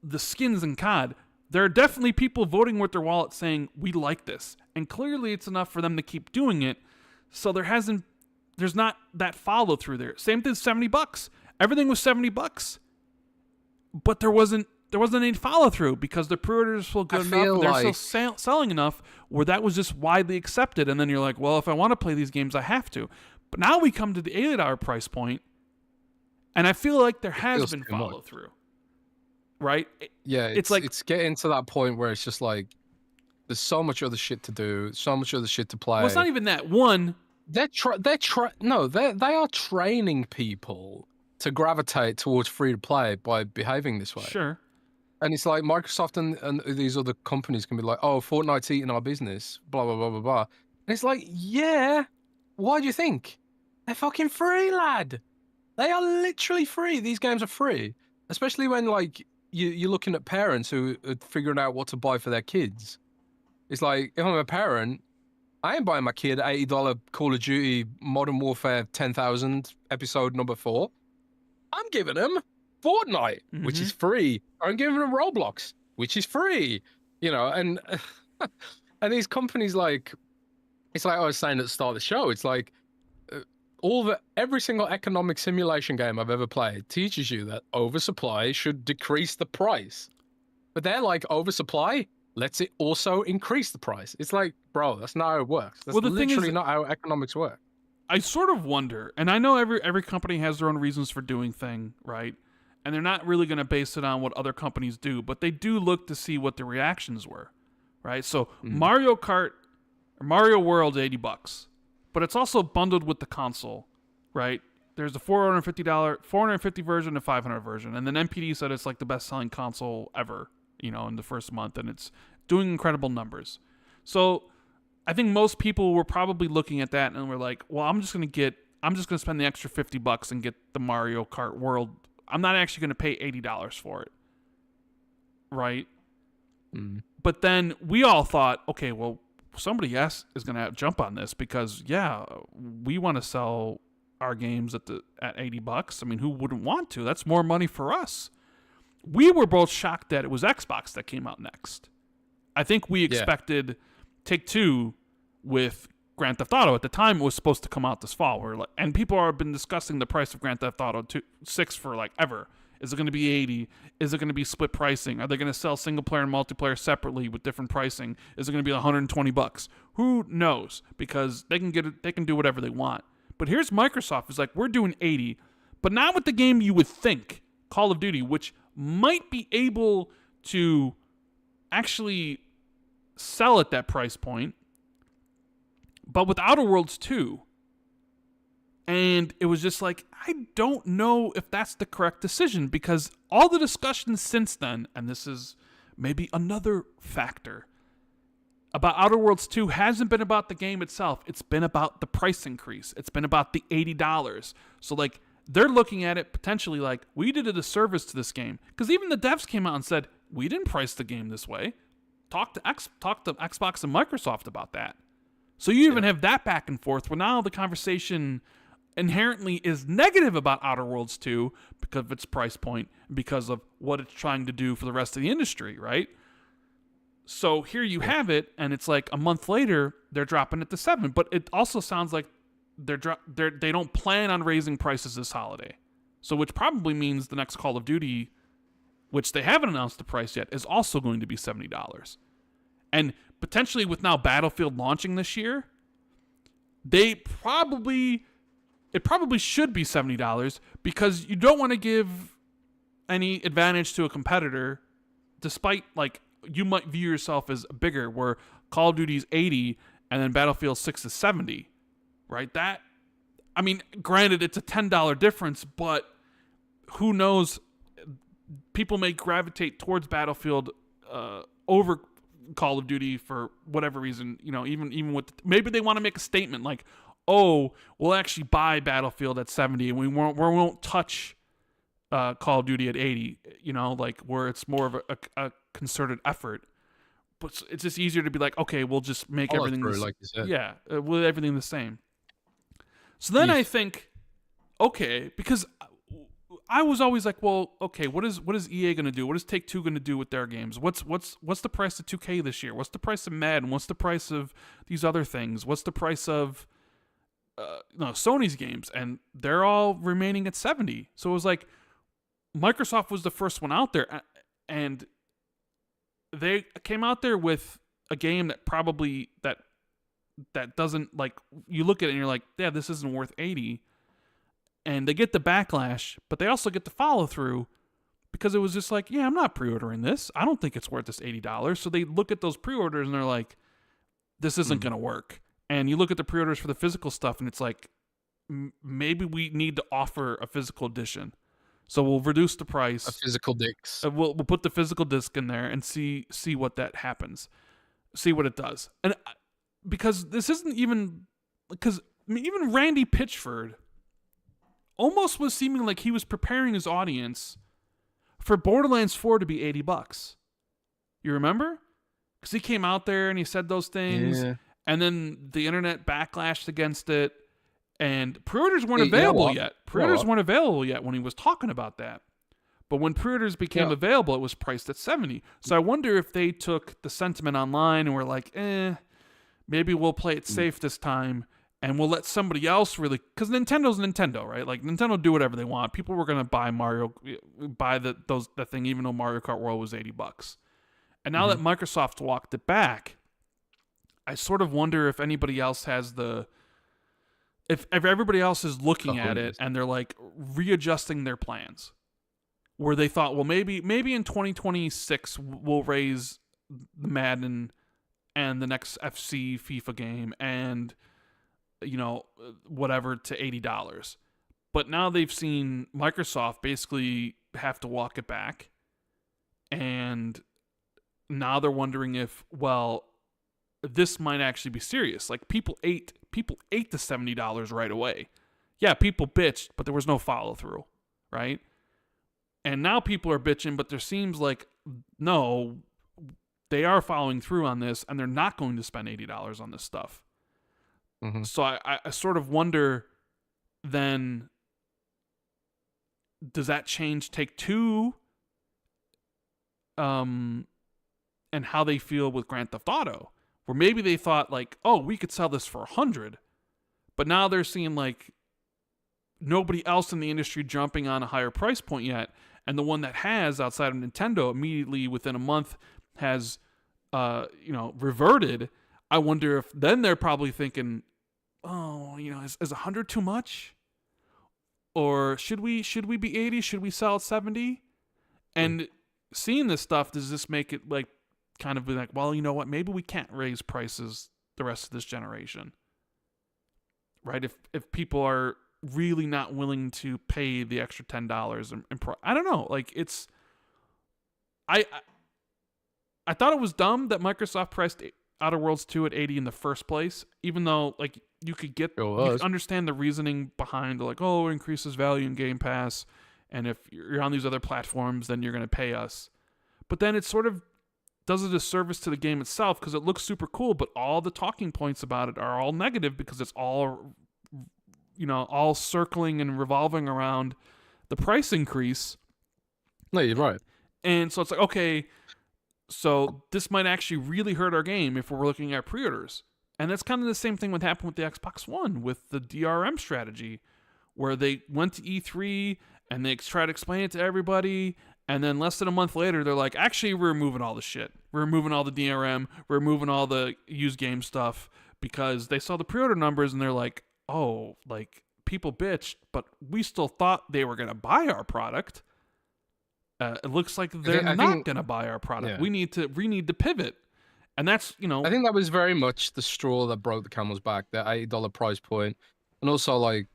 the skins in COD, there are definitely people voting with their wallet saying, we like this. And clearly it's enough for them to keep doing it. So there's not that follow through there. Same thing, $70. Everything was $70. But there wasn't any follow through because the pre-orders feel good enough, and they're still selling enough where that was just widely accepted. And then you're like, well, if I want to play these games, I have to. But now we come to the $80 price point, and I feel like there has been follow through. Right? Yeah, it's getting to that point where it's just like, there's so much other shit to do, so much other shit to play. Well, it's not even that. One, they are training people to gravitate towards free to play by behaving this way. Sure. And it's like Microsoft and these other companies can be like, oh, Fortnite's eating our business, blah, blah, blah, blah, blah. And it's like, yeah, why do you think? They're fucking free, lad. They are literally free. These games are free. Especially when, like, you're looking at parents who are figuring out what to buy for their kids. It's like, if I'm a parent, I ain't buying my kid $80 Call of Duty Modern Warfare 10,000 episode number 4. I'm giving them Fortnite, which is free. Or I'm giving them Roblox, which is free. And and these companies, like, it's like I was saying at the start of the show, it's like every single economic simulation game I've ever played teaches you that oversupply should decrease the price. But they're like, oversupply lets it also increase the price. It's like, bro, that's not how it works. That's literally not how economics work. I sort of wonder, and I know every company has their own reasons for doing things, right? And they're not really going to base it on what other companies do, but they do look to see what the reactions were, right? So Mario Kart or Mario World, $80, but it's also bundled with the console, right? There's the $450 version and $500 version, and then NPD said it's like the best-selling console ever, in the first month, and it's doing incredible numbers. So I think most people were probably looking at that and were like, well, I'm just going to spend the extra $50 and get the Mario Kart World. I'm not actually going to pay $80 for it. Right? But then we all thought, okay, well, somebody else is going to jump on this because, yeah, we want to sell our games at $80. I mean, who wouldn't want to? That's more money for us. We were both shocked that it was Xbox that came out next. I think we expected Take-Two with Grand Theft Auto. At the time, it was supposed to come out this fall. And people have been discussing the price of Grand Theft Auto 6 for like ever. Is it going to be $80? Is it going to be split pricing? Are they going to sell single player and multiplayer separately with different pricing? Is it going to be $120? Who knows? Because they can do whatever they want. But here's Microsoft. It's like, we're doing $80, but not with the game you would think, Call of Duty, which might be able to actually sell at that price point, but with Outer Worlds 2. And it was just like, I don't know if that's the correct decision, because all the discussions since then, and this is maybe another factor, about Outer Worlds 2 hasn't been about the game itself. It's been about the price increase. It's been about the $80. So, like, they're looking at it potentially like, we did a disservice to this game. Because even the devs came out and said, we didn't price the game this way. Talk to Xbox and Microsoft about that. So you even have that back and forth where now the conversation inherently is negative about Outer Worlds 2 because of its price point, because of what it's trying to do for the rest of the industry, right? So here you have it, and it's like a month later, they're dropping it to $7. But it also sounds like they don't plan on raising prices this holiday. So which probably means the next Call of Duty, which they haven't announced the price yet, is also going to be $70. And potentially with now Battlefield launching this year, it probably should be $70 because you don't want to give any advantage to a competitor, despite, like, you might view yourself as bigger, where Call of Duty's $80 and then Battlefield 6 is $70, right? That, I mean, granted, it's a $10 difference, but who knows? People may gravitate towards Battlefield over Call of Duty for whatever reason. You know, even with maybe they want to make a statement like, "Oh, we'll actually buy Battlefield at $70, and we won't touch Call of Duty at $80." You know, like where it's more of a concerted effort. But it's just easier to be like, okay, we'll just make everything like you said. Yeah, with everything the same. So then I think, okay, because I was always like, well, okay, what is EA going to do? What is Take-Two going to do with their games? What's the price of 2K this year? What's the price of Madden? What's the price of these other things? What's the price of Sony's games? And they're all remaining at $70. So it was like Microsoft was the first one out there, and they came out there with a game that probably that doesn't, like, you look at it and you're like, yeah, this isn't worth $80. And they get the backlash, but they also get the follow through because it was just like, yeah, I'm not pre-ordering this. I don't think it's worth this $80. So they look at those pre-orders and they're like, this isn't going to work. And you look at the pre-orders for the physical stuff and it's like, maybe we need to offer a physical edition. So we'll reduce the price. A physical disc. We'll put the physical disc in there and see what that happens. See what it does. And because this isn't even, because I mean, even Randy Pitchford almost was seeming like he was preparing his audience for Borderlands 4 to be $80. You remember? Because he came out there and he said those things, and then the internet backlashed against it, and pre-orders weren't available yet. Pre-orders weren't available yet when he was talking about that. But when pre-orders became available, it was priced at $70. So I wonder if they took the sentiment online and were like, maybe we'll play it safe this time, and we'll let somebody else really, because Nintendo's Nintendo, right? Like, Nintendo do whatever they want. People were gonna buy that thing, even though Mario Kart World was $80. And now that Microsoft walked it back, I sort of wonder if anybody else has if everybody else is looking at it and they're like readjusting their plans, where they thought, well, maybe in 2026 we'll raise the Madden and the next FC FIFA game and, you know, whatever to $80. But now they've seen Microsoft basically have to walk it back, and now they're wondering if, well, this might actually be serious. Like, people ate the $70 right away. Yeah, people bitched, but there was no follow through, right? And now people are bitching, but there seems like, no, they are following through on this, and they're not going to spend $80 on this stuff. So I sort of wonder, then, does that change Take-Two and how they feel with Grand Theft Auto? Where maybe they thought, like, oh, we could sell this for $100, but now they're seeing, like, nobody else in the industry jumping on a higher price point yet, and the one that has, outside of Nintendo, immediately within a month has, reverted. I wonder if then they're probably thinking, oh, is 100 too much? Or should we be 80? Should we sell at 70? And seeing this stuff, does this make it like kind of be like, well, you know what? Maybe we can't raise prices the rest of this generation, right? If people are really not willing to pay the extra $10 and I don't know. Like, I thought it was dumb that Microsoft priced Outer Worlds 2 at 80 in the first place, even though like you could understand the reasoning behind like, oh, it increases value in Game Pass, and if you're on these other platforms, then you're going to pay us. But then it sort of does a disservice to the game itself because it looks super cool, but all the talking points about it are all negative because it's all, all circling and revolving around the price increase. No, you're right. And so it's like, okay, so this might actually really hurt our game if we're looking at pre-orders. And that's kind of the same thing that happened with the Xbox One with the DRM strategy, where they went to E3 and they tried to explain it to everybody, and then less than a month later, they're like, actually, we're removing all the shit. We're removing all the DRM. We're removing all the used game stuff because they saw the pre-order numbers and they're like, oh, like, people bitched, but we still thought they were going to buy our product. It looks like they're not going to buy our product. Yeah. We need to pivot. And that's, I think that was very much the straw that broke the camel's back, the $80 price point. And also, like,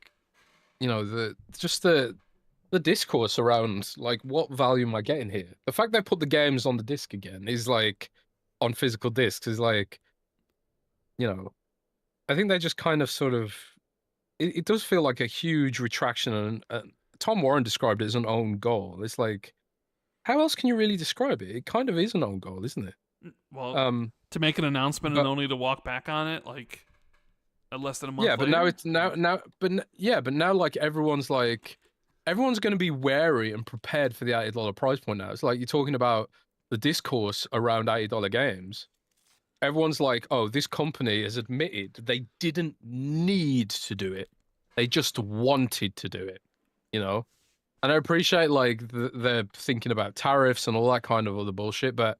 the discourse around, like, what value am I getting here? The fact they put the games on the disc again is, like, on physical discs is, like, I think they just kind of sort of... It does feel like a huge retraction, and Tom Warren described it as an own goal. It's like, how else can you really describe it? It kind of is an own goal, isn't it? Well, to make an announcement and only to walk back on it, like, less than a month later? But now, like, everyone's going to be wary and prepared for the $80 price point now. It's like you're talking about the discourse around $80 games. Everyone's like, oh, this company has admitted they didn't need to do it. They just wanted to do it, And I appreciate, like, they're thinking about tariffs and all that kind of other bullshit, but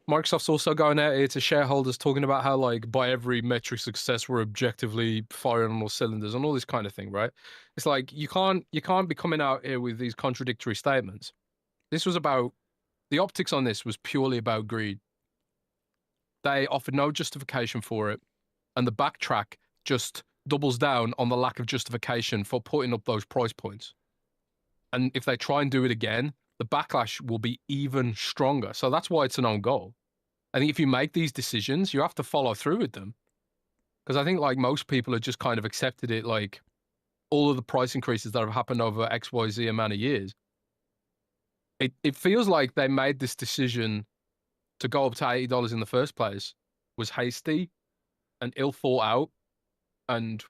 Microsoft's also going out here to shareholders talking about how, like, by every metric success, we're objectively firing on all cylinders and all this kind of thing, right? It's like, you can't be coming out here with these contradictory statements. This was about, the optics on this was purely about greed. They offered no justification for it, and the backtrack just doubles down on the lack of justification for putting up those price points. And if they try and do it again, the backlash will be even stronger. So that's why it's an own goal. I think if you make these decisions, you have to follow through with them. Because I think, like, most people have just kind of accepted it, like, all of the price increases that have happened over XYZ amount of years. It feels like they made this decision to go up to $80 in the first place was hasty and ill thought out and,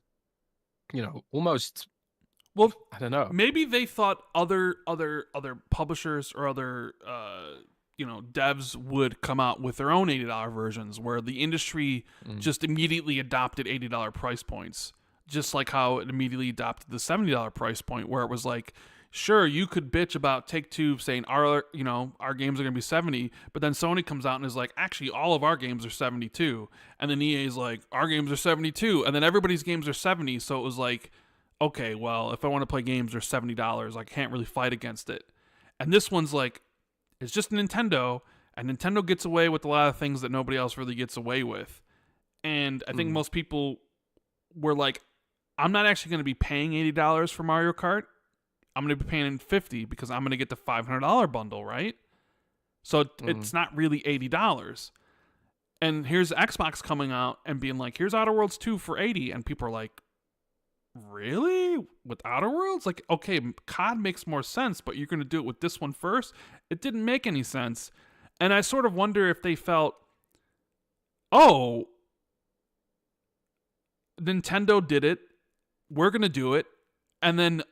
almost... Well, I don't know. Maybe they thought other publishers or other devs would come out with their own $80 versions, where the industry just immediately adopted $80 price points, just like how it immediately adopted the $70 price point, where it was like, sure, you could bitch about Take-Two saying our games are going to be 70, but then Sony comes out and is like, actually, all of our games are 72, and then EA is like, our games are 72, and then everybody's games are 70. So it was like, okay, well, if I want to play games that are $70, I can't really fight against it. And this one's like, it's just Nintendo, and Nintendo gets away with a lot of things that nobody else really gets away with. And I think most people were like, I'm not actually going to be paying $80 for Mario Kart. I'm going to be paying $50 because I'm going to get the $500 bundle, right? So it's not really $80. And here's Xbox coming out and being like, here's Outer Worlds 2 for $80, and people are like, really? With Outer Worlds? Like, okay, COD makes more sense, but you're going to do it with this one first? It didn't make any sense. And I sort of wonder if they felt, oh, Nintendo did it, we're going to do it, and then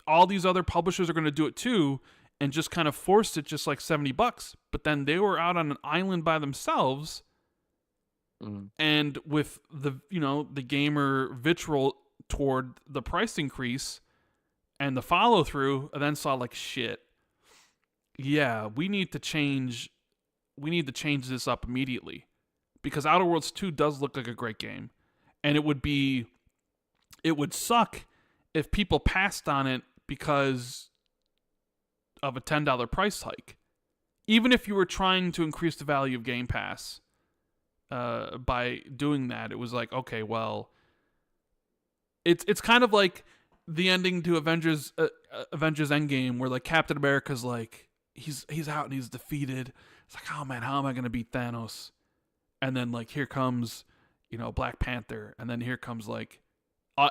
all these other publishers are going to do it too, and just kind of forced it just like $70. But then they were out on an island by themselves, and with the gamer vitriol toward the price increase and the follow through, and then saw like, shit, yeah, we need to change this up immediately, because Outer Worlds 2 does look like a great game, and it would suck if people passed on it because of a $10 price hike. Even if you were trying to increase the value of Game Pass by doing that, it was like, okay, well, it's kind of like the ending to Avengers Endgame, where like Captain America's like, he's out and he's defeated. It's like, oh man, how am I going to beat Thanos? and then like here comes, Black Panther, and then here comes like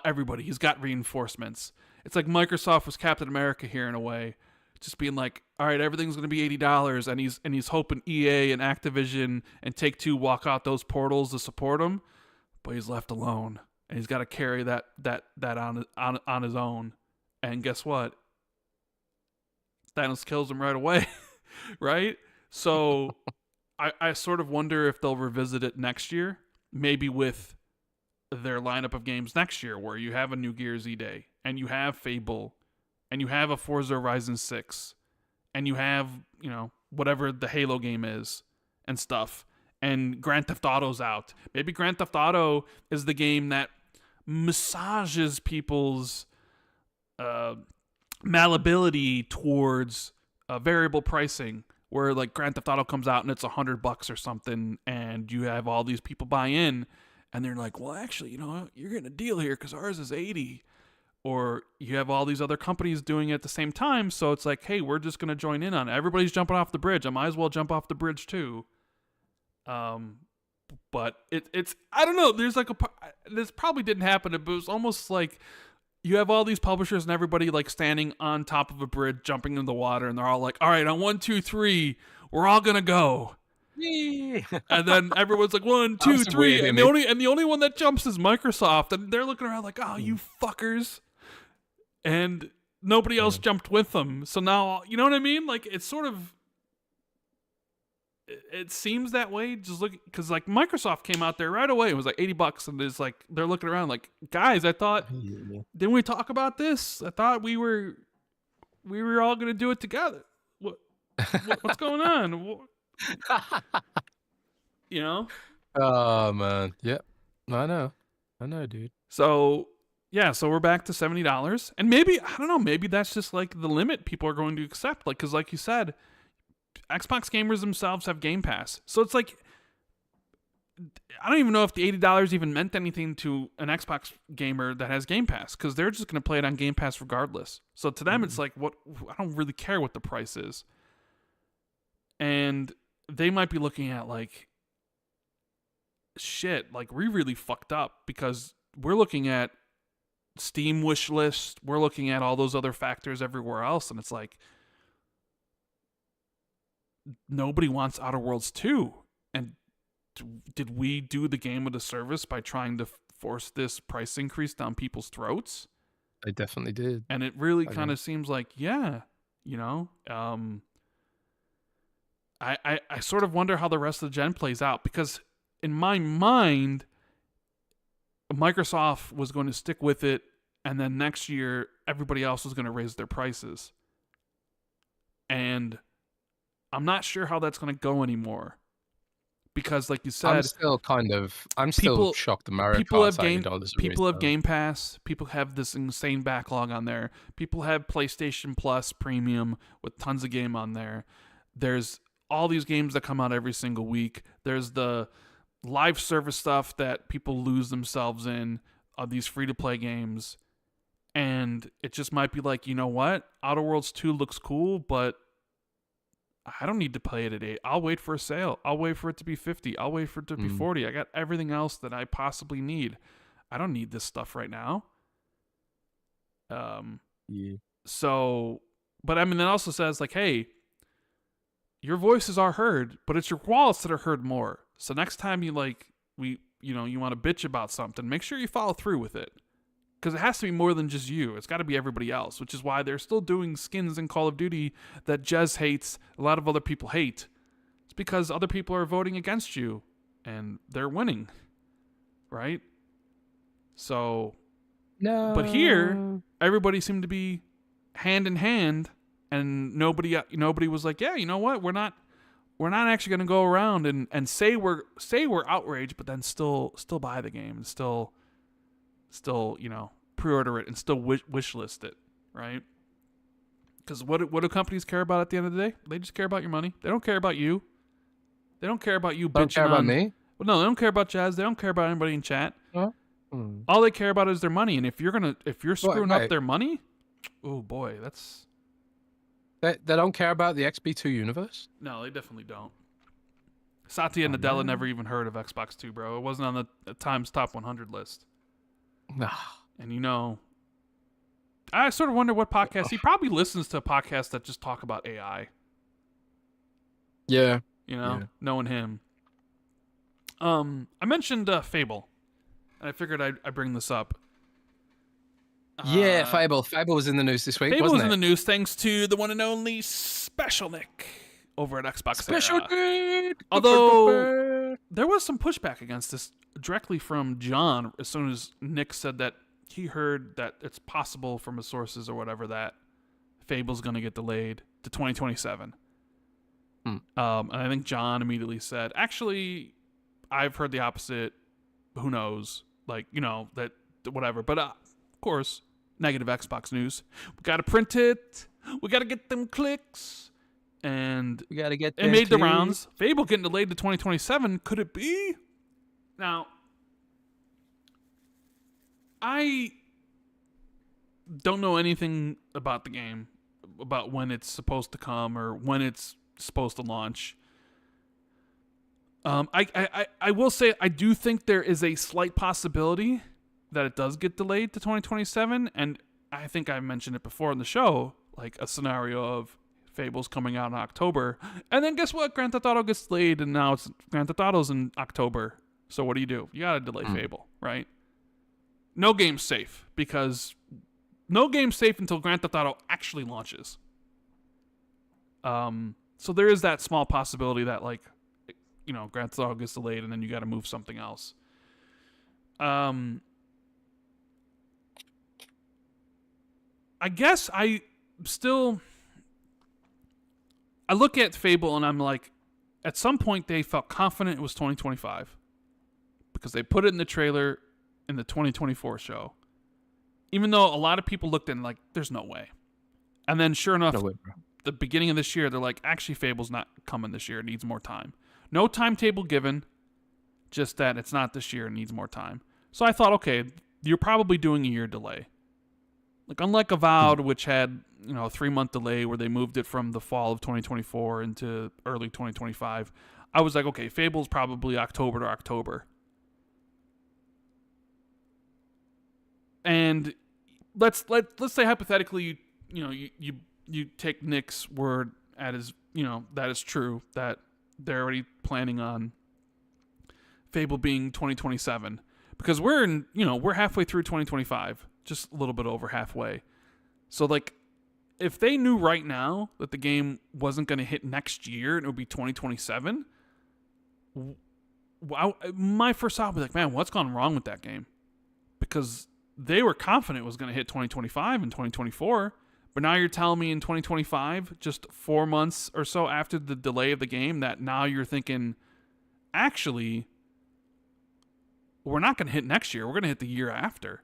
everybody. He's got reinforcements. It's like Microsoft was Captain America here in a way, just being like, all right, everything's gonna be $80, and he's hoping EA and Activision and Take-Two walk out those portals to support him, but he's left alone, and he's got to carry that on his own. And guess what? Thanos kills him right away, right? So I sort of wonder if they'll revisit it next year, maybe with their lineup of games next year, where you have a New Gear's E-Day, and you have Fable, and you have a Forza Horizon 6, and you have, whatever the Halo game is and stuff, and Grand Theft Auto's out. Maybe Grand Theft Auto is the game that massages people's malleability towards variable pricing, where like Grand Theft Auto comes out and it's $100 or something, and you have all these people buy in, and they're like, well, actually, you're getting a deal here because ours is 80. Or you have all these other companies doing it at the same time, so it's like, hey, we're just going to join in on it. Everybody's jumping off the bridge. I might as well jump off the bridge too. But it's I don't know. There's like this probably didn't happen, but it was almost like you have all these publishers and everybody like standing on top of a bridge, jumping in the water, and they're all like, all right, on 1, 2, 3, we're all gonna go. And then everyone's like 1, 2, 3, and the only one that jumps is Microsoft, and they're looking around like, oh, you fuckers. And nobody else jumped with them. So now, you know what I mean? Like, it's sort of, it seems that way. Just look, because like Microsoft came out there right away. It was like $80, and it's like they're looking around like, guys, I thought, didn't we talk about this? I thought we were all gonna do it together. What's going on? Oh man, yep, I know, dude. So. Yeah, so we're back to $70, and maybe, I don't know, maybe that's just like the limit people are going to accept. Like, because like you said, Xbox gamers themselves have Game Pass. So it's like, I don't even know if the $80 even meant anything to an Xbox gamer that has Game Pass, because they're just going to play it on Game Pass regardless. So to them, it's like, what? I don't really care what the price is. And they might be looking at like, shit, like we really fucked up, because we're looking at Steam wish list, we're looking at all those other factors everywhere else, and it's like nobody wants Outer Worlds 2. And did we do the game a disservice by trying to force this price increase down people's throats? I definitely did. And it really kind of seems like, I sort of wonder how the rest of the gen plays out, because in my mind, Microsoft was going to stick with it, and then next year everybody else was going to raise their prices. And I'm not sure how that's going to go anymore, because like you said, I'm still shocked that Mario Kart's $80. People have Game Pass. People have this insane backlog on there. People have PlayStation Plus Premium with tons of game on there. There's all these games that come out every single week. There's the live service stuff that people lose themselves in, these free-to-play games. And it just might be like, you know what? Outer Worlds 2 looks cool, but I don't need to play it at 8. I'll wait for a sale. I'll wait for it to be 50. I'll wait for it to be 40. I got everything else that I possibly need. I don't need this stuff right now. So, but I mean, it also says like, hey, your voices are heard, but it's your wallets that are heard more. So next time you want to bitch about something, make sure you follow through with it. Because it has to be more than just you. It's got to be everybody else, which is why they're still doing skins in Call of Duty that Jez hates, a lot of other people hate. It's because other people are voting against you, and they're winning. Right? So, no. But here, everybody seemed to be hand in hand, and nobody was like, yeah, you know what? We're not actually going to go around and say we're outraged, but then still buy the game and still pre-order it and still wish list it, right? Because what do companies care about at the end of the day? They just care about your money. They don't care about you. They don't care about you. They don't care about me. Well, no, they don't care about Jazz. They don't care about anybody in chat. Huh? All they care about is their money. And if you're screwing up their money, oh boy, that's. They don't care about the XB2 universe? No, they definitely don't. Satya and Oh, Nadella man. never even heard of Xbox Two, bro. It wasn't on the Times Top 100 list. Ah, And I sort of wonder what podcast he probably listens to. Podcasts that just talk about AI. yeah. Knowing him. I mentioned Fable, and I figured I'd bring this up. Yeah, Fable. Fable was in the news this week, Fable wasn't was in the it? news thanks to the one and only Special Nick over at Xbox. Special Nick! Although there was some pushback against this directly from John as soon as Nick said that he heard that it's possible from his sources or whatever that Fable's going to get delayed to 2027. And I think John immediately said, actually, I've heard the opposite. Who knows? Like, that whatever. But of course, negative Xbox news. We got to print it. We got to get them clicks. And We gotta get it made the rounds. Fable getting delayed to 2027. Could it be? Now, I don't know anything about the game, about when it's supposed to come or when it's supposed to launch. I will say I do think there is a slight possibility that it does get delayed to 2027, and I think I mentioned it before in the show, like a scenario of Fable's coming out in October, and then guess what? Grand Theft Auto gets delayed, and now it's Grand Theft Auto's in October. So what do? You gotta delay Fable, right? No game's safe, because no game's safe until Grand Theft Auto actually launches. So there is that small possibility that, like, Grand Theft Auto gets delayed and then you got to move something else. I guess I look at Fable and I'm like, at some point they felt confident it was 2025 because they put it in the trailer in the 2024 show. Even though a lot of people looked in like, there's no way. And then sure enough, the beginning of this year, they're like, actually, Fable's not coming this year. It needs more time. No timetable given, just that it's not this year. It needs more time. So I thought, okay, you're probably doing a year delay. Like, unlike Avowed, which had, a 3-month delay where they moved it from the fall of 2024 into early 2025, I was like, okay, Fable's probably October to October. And let's say hypothetically, you take Nick's word at his, that is true, that they're already planning on Fable being 2027, because we're halfway through 2025, just a little bit over halfway. So like, if they knew right now that the game wasn't going to hit next year and it would be 2027, my first thought would be like, man, what's gone wrong with that game? Because they were confident it was going to hit 2025 and 2024. But now you're telling me in 2025, just 4 months or so after the delay of the game, that now you're thinking, actually, we're not going to hit next year. We're going to hit the year after.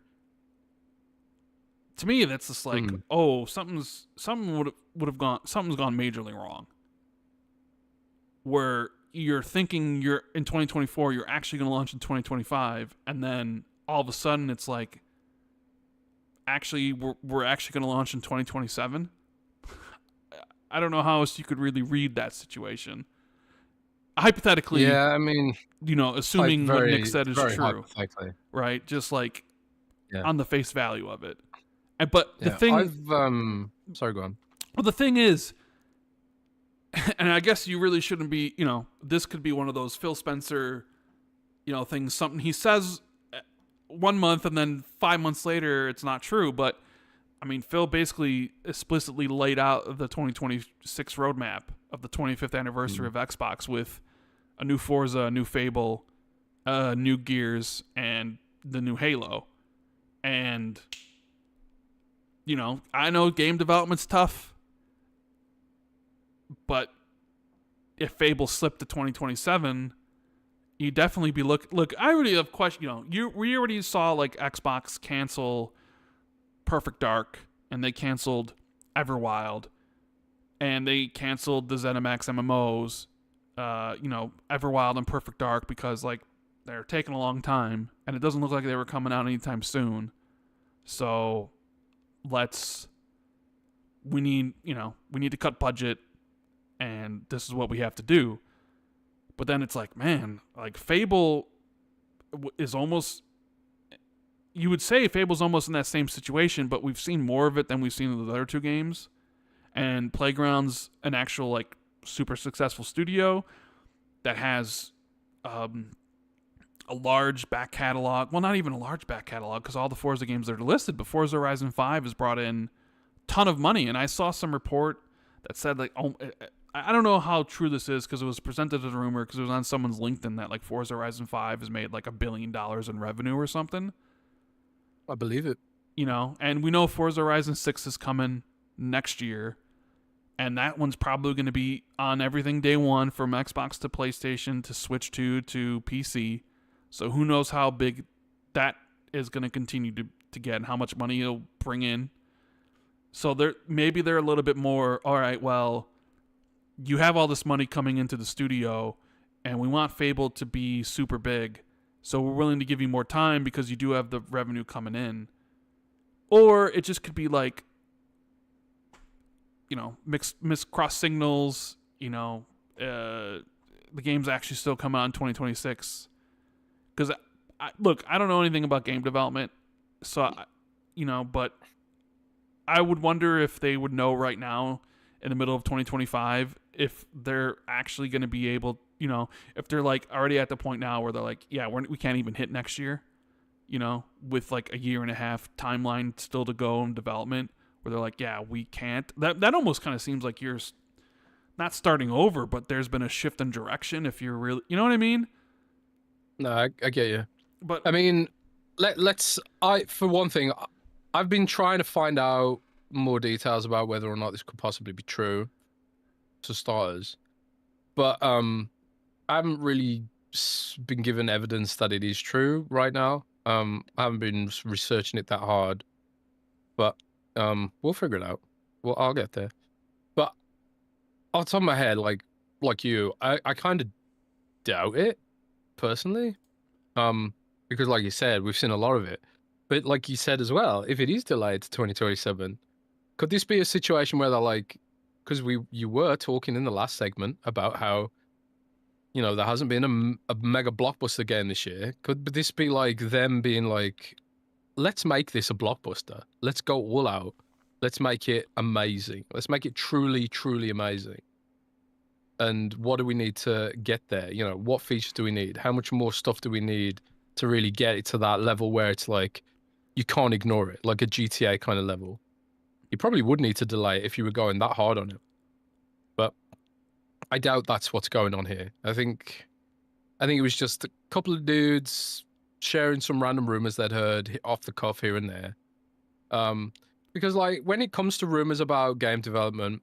To me, that's just like, something's gone majorly wrong. Where you're thinking you're in 2024, you're actually going to launch in 2025, and then all of a sudden it's like, actually, we're actually going to launch in 2027. I don't know how else you could really read that situation. Hypothetically, yeah, I mean, assuming what Nick said is true, right? Just like on the face value of it. But the thing, sorry, go on. Well, the thing is, and I guess you really shouldn't be, this could be one of those Phil Spencer, things. Something he says 1 month and then 5 months later it's not true. But I mean, Phil basically explicitly laid out the 2026 roadmap of the 25th anniversary of Xbox with a new Forza, a new Fable, new Gears, and the new Halo. And I know game development's tough, but if Fable slipped to 2027, you definitely be look. I already have question. We already saw like Xbox cancel Perfect Dark, and they canceled Everwild, and they canceled the ZeniMax MMOs. Everwild and Perfect Dark because like they're taking a long time, and it doesn't look like they were coming out anytime soon. So we need to cut budget, and this is what we have to do. But then it's like, man, like Fable is almost. You would say Fable's almost in that same situation, but we've seen more of it than we've seen in the other two games. And Playground's an actual like super successful studio that has a large back catalog. Well, not even a large back catalog because all the Forza games that are listed, but Forza Horizon 5 has brought in a ton of money. And I saw some report that said like, oh, I don't know how true this is because it was presented as a rumor because it was on someone's LinkedIn that like Forza Horizon 5 has made like $1 billion in revenue or something. I believe it. You know, and we know Forza Horizon 6 is coming next year. And that one's probably going to be on everything day one from Xbox to PlayStation to Switch 2 to PC. So who knows how big that is going to continue to get and how much money it'll bring in. So maybe they're a little bit more, all right, well, you have all this money coming into the studio and we want Fable to be super big. So we're willing to give you more time because you do have the revenue coming in. Or it just could be like, you know, mixed cross signals, you know, the game's actually still come out in 2026. Because, look, I don't know anything about game development, so, but I would wonder if they would know right now in the middle of 2025 if they're actually going to be able, you know, if they're like already at the point now where they're like, yeah, we can't even hit next year, you know, with like a year and a half timeline still to go in development. Where they're like, yeah, we can't. That almost kind of seems like you're not starting over, but there's been a shift in direction. If you're really, you know what I mean? No, I get you. But I mean, for one thing, I've been trying to find out more details about whether or not this could possibly be true, for starters. But I haven't really been given evidence that it is true right now. I haven't been researching it that hard, but. We'll figure it out. Well, I'll get there. But off the top of my head, like you, I kind of doubt it personally. Because like you said, we've seen a lot of it. But like you said as well, if it is delayed to 2027, could this be a situation where they're like, because you were talking in the last segment about how, you know, there hasn't been a mega blockbuster game this year. Could this be like them being like, let's make this a blockbuster. Let's go all out. Let's make it amazing. Let's make it truly, truly amazing. And what do we need to get there? You know, what features do we need? How much more stuff do we need to really get it to that level where it's like, you can't ignore it, like a GTA kind of level. You probably would need to delay it if you were going that hard on it. But I doubt that's what's going on here. I think it was just a couple of dudes sharing some random rumors they'd heard off the cuff here and there. Because like when it comes to rumors about game development,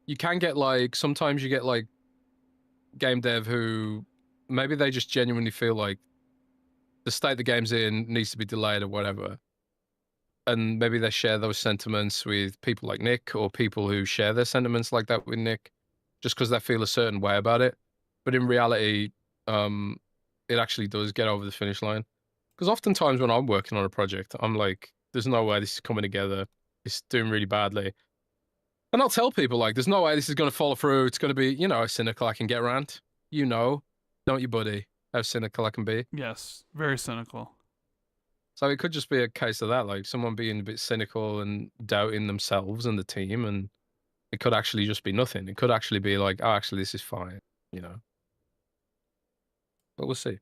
you can get like, sometimes you get like game dev who maybe they just genuinely feel like the state the game's in needs to be delayed or whatever. And maybe they share those sentiments with people like Nick or people who share their sentiments like that with Nick just because they feel a certain way about it. But in reality, it actually does get over the finish line. Because oftentimes when I'm working on a project, I'm like, there's no way this is coming together. It's doing really badly. And I'll tell people, like, there's no way this is going to follow through. It's going to be, you know, how cynical I can get, Rand. You know, don't you, buddy? How cynical I can be. yes, very cynical. So it could just be a case of that, like someone being a bit cynical and doubting themselves and the team. And it could actually just be nothing. It could actually be like, oh, actually, this is fine, you know. But we'll see.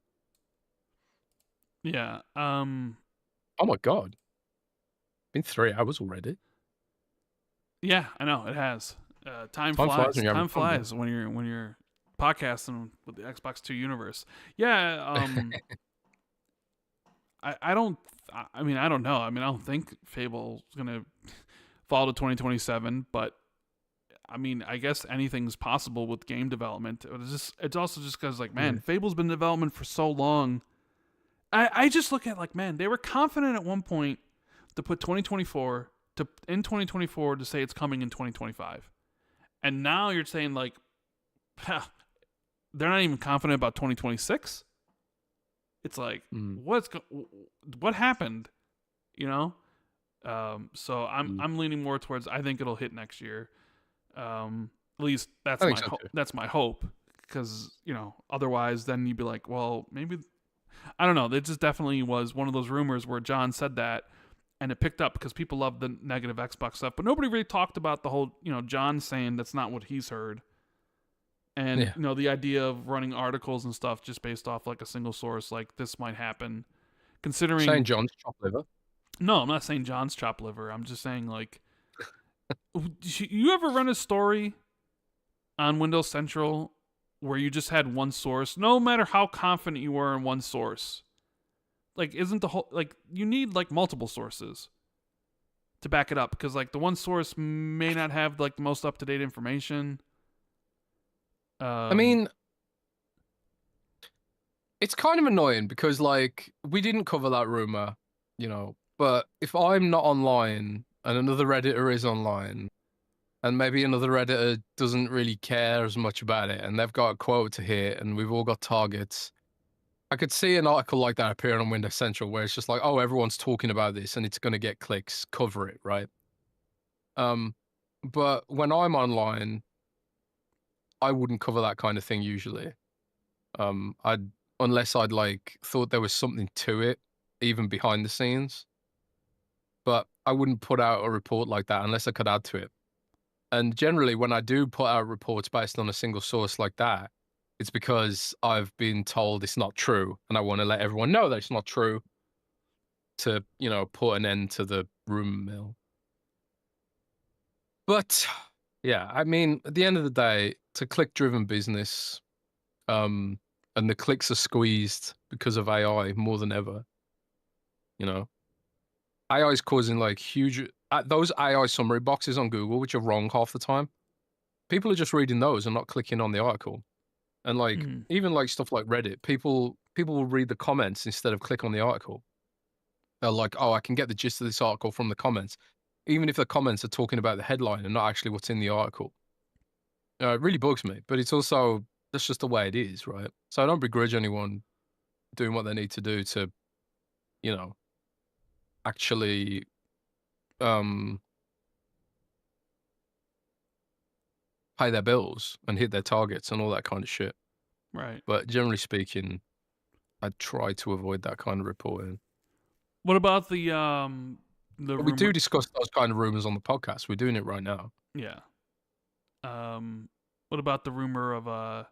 Yeah. Oh my God. Been 3 hours already. Yeah, I know it has. Time flies. Time flies when you're podcasting with the Xbox 2 universe. Yeah. I don't. I mean, I don't know. I mean, I don't think Fable's gonna fall to 2027, but I mean, I guess anything's possible with game development. It's also just because, like, man, Fable's been in development for so long. I just look at, like, man, they were confident at one point to put 2024 in 2024 to say it's coming in 2025, and now you're saying like, they're not even confident about 2026. It's like, what happened, you know? So I'm leaning more towards, I think it'll hit next year. At least that's my hope. because otherwise then you'd be like, well, maybe I don't know. It just definitely was one of those rumors where John said that, and it picked up because people love the negative Xbox stuff, but nobody really talked about the whole John saying that's not what he's heard, and Yeah. the idea of running articles and stuff just based off like a single source, like this might happen, St. considering. John's chop liver. No, I'm not saying John's chop liver. I'm just saying like, you ever run a story on Windows Central where you just had one source, no matter how confident you were in one source? Like, isn't the whole, like, you need like multiple sources to back it up, because like the one source may not have like the most up to date information. I mean, it's kind of annoying because like we didn't cover that rumor, but if I'm not online and another Redditor is online, and maybe another Redditor doesn't really care as much about it, and they've got a quote to hit, and we've all got targets, I could see an article like that appearing on Windows Central where it's just like, oh, everyone's talking about this and it's going to get clicks, cover it, right? But when I'm online, I wouldn't cover that kind of thing usually. Unless I'd like thought there was something to it, even behind the scenes. But I wouldn't put out a report like that unless I could add to it. And generally, when I do put out reports based on a single source like that, it's because I've been told it's not true, and I want to let everyone know that it's not true to, put an end to the rumor mill. But yeah, I mean, at the end of the day, it's a click-driven business, and the clicks are squeezed because of AI more than ever. AI is causing like huge those AI summary boxes on Google, which are wrong half the time. People are just reading those and not clicking on the article. And like even like stuff like Reddit, people will read the comments instead of click on the article. They're like, oh, I can get the gist of this article from the comments, even if the comments are talking about the headline and not actually what's in the article. It really bugs me, but it's also that's just the way it is, right? So I don't begrudge anyone doing what they need to do to, actually pay their bills and hit their targets and all that kind of shit. Right. But generally speaking, I try to avoid that kind of reporting. What about the but we do discuss those kind of rumors on the podcast. We're doing it right now. Yeah. What about the rumor of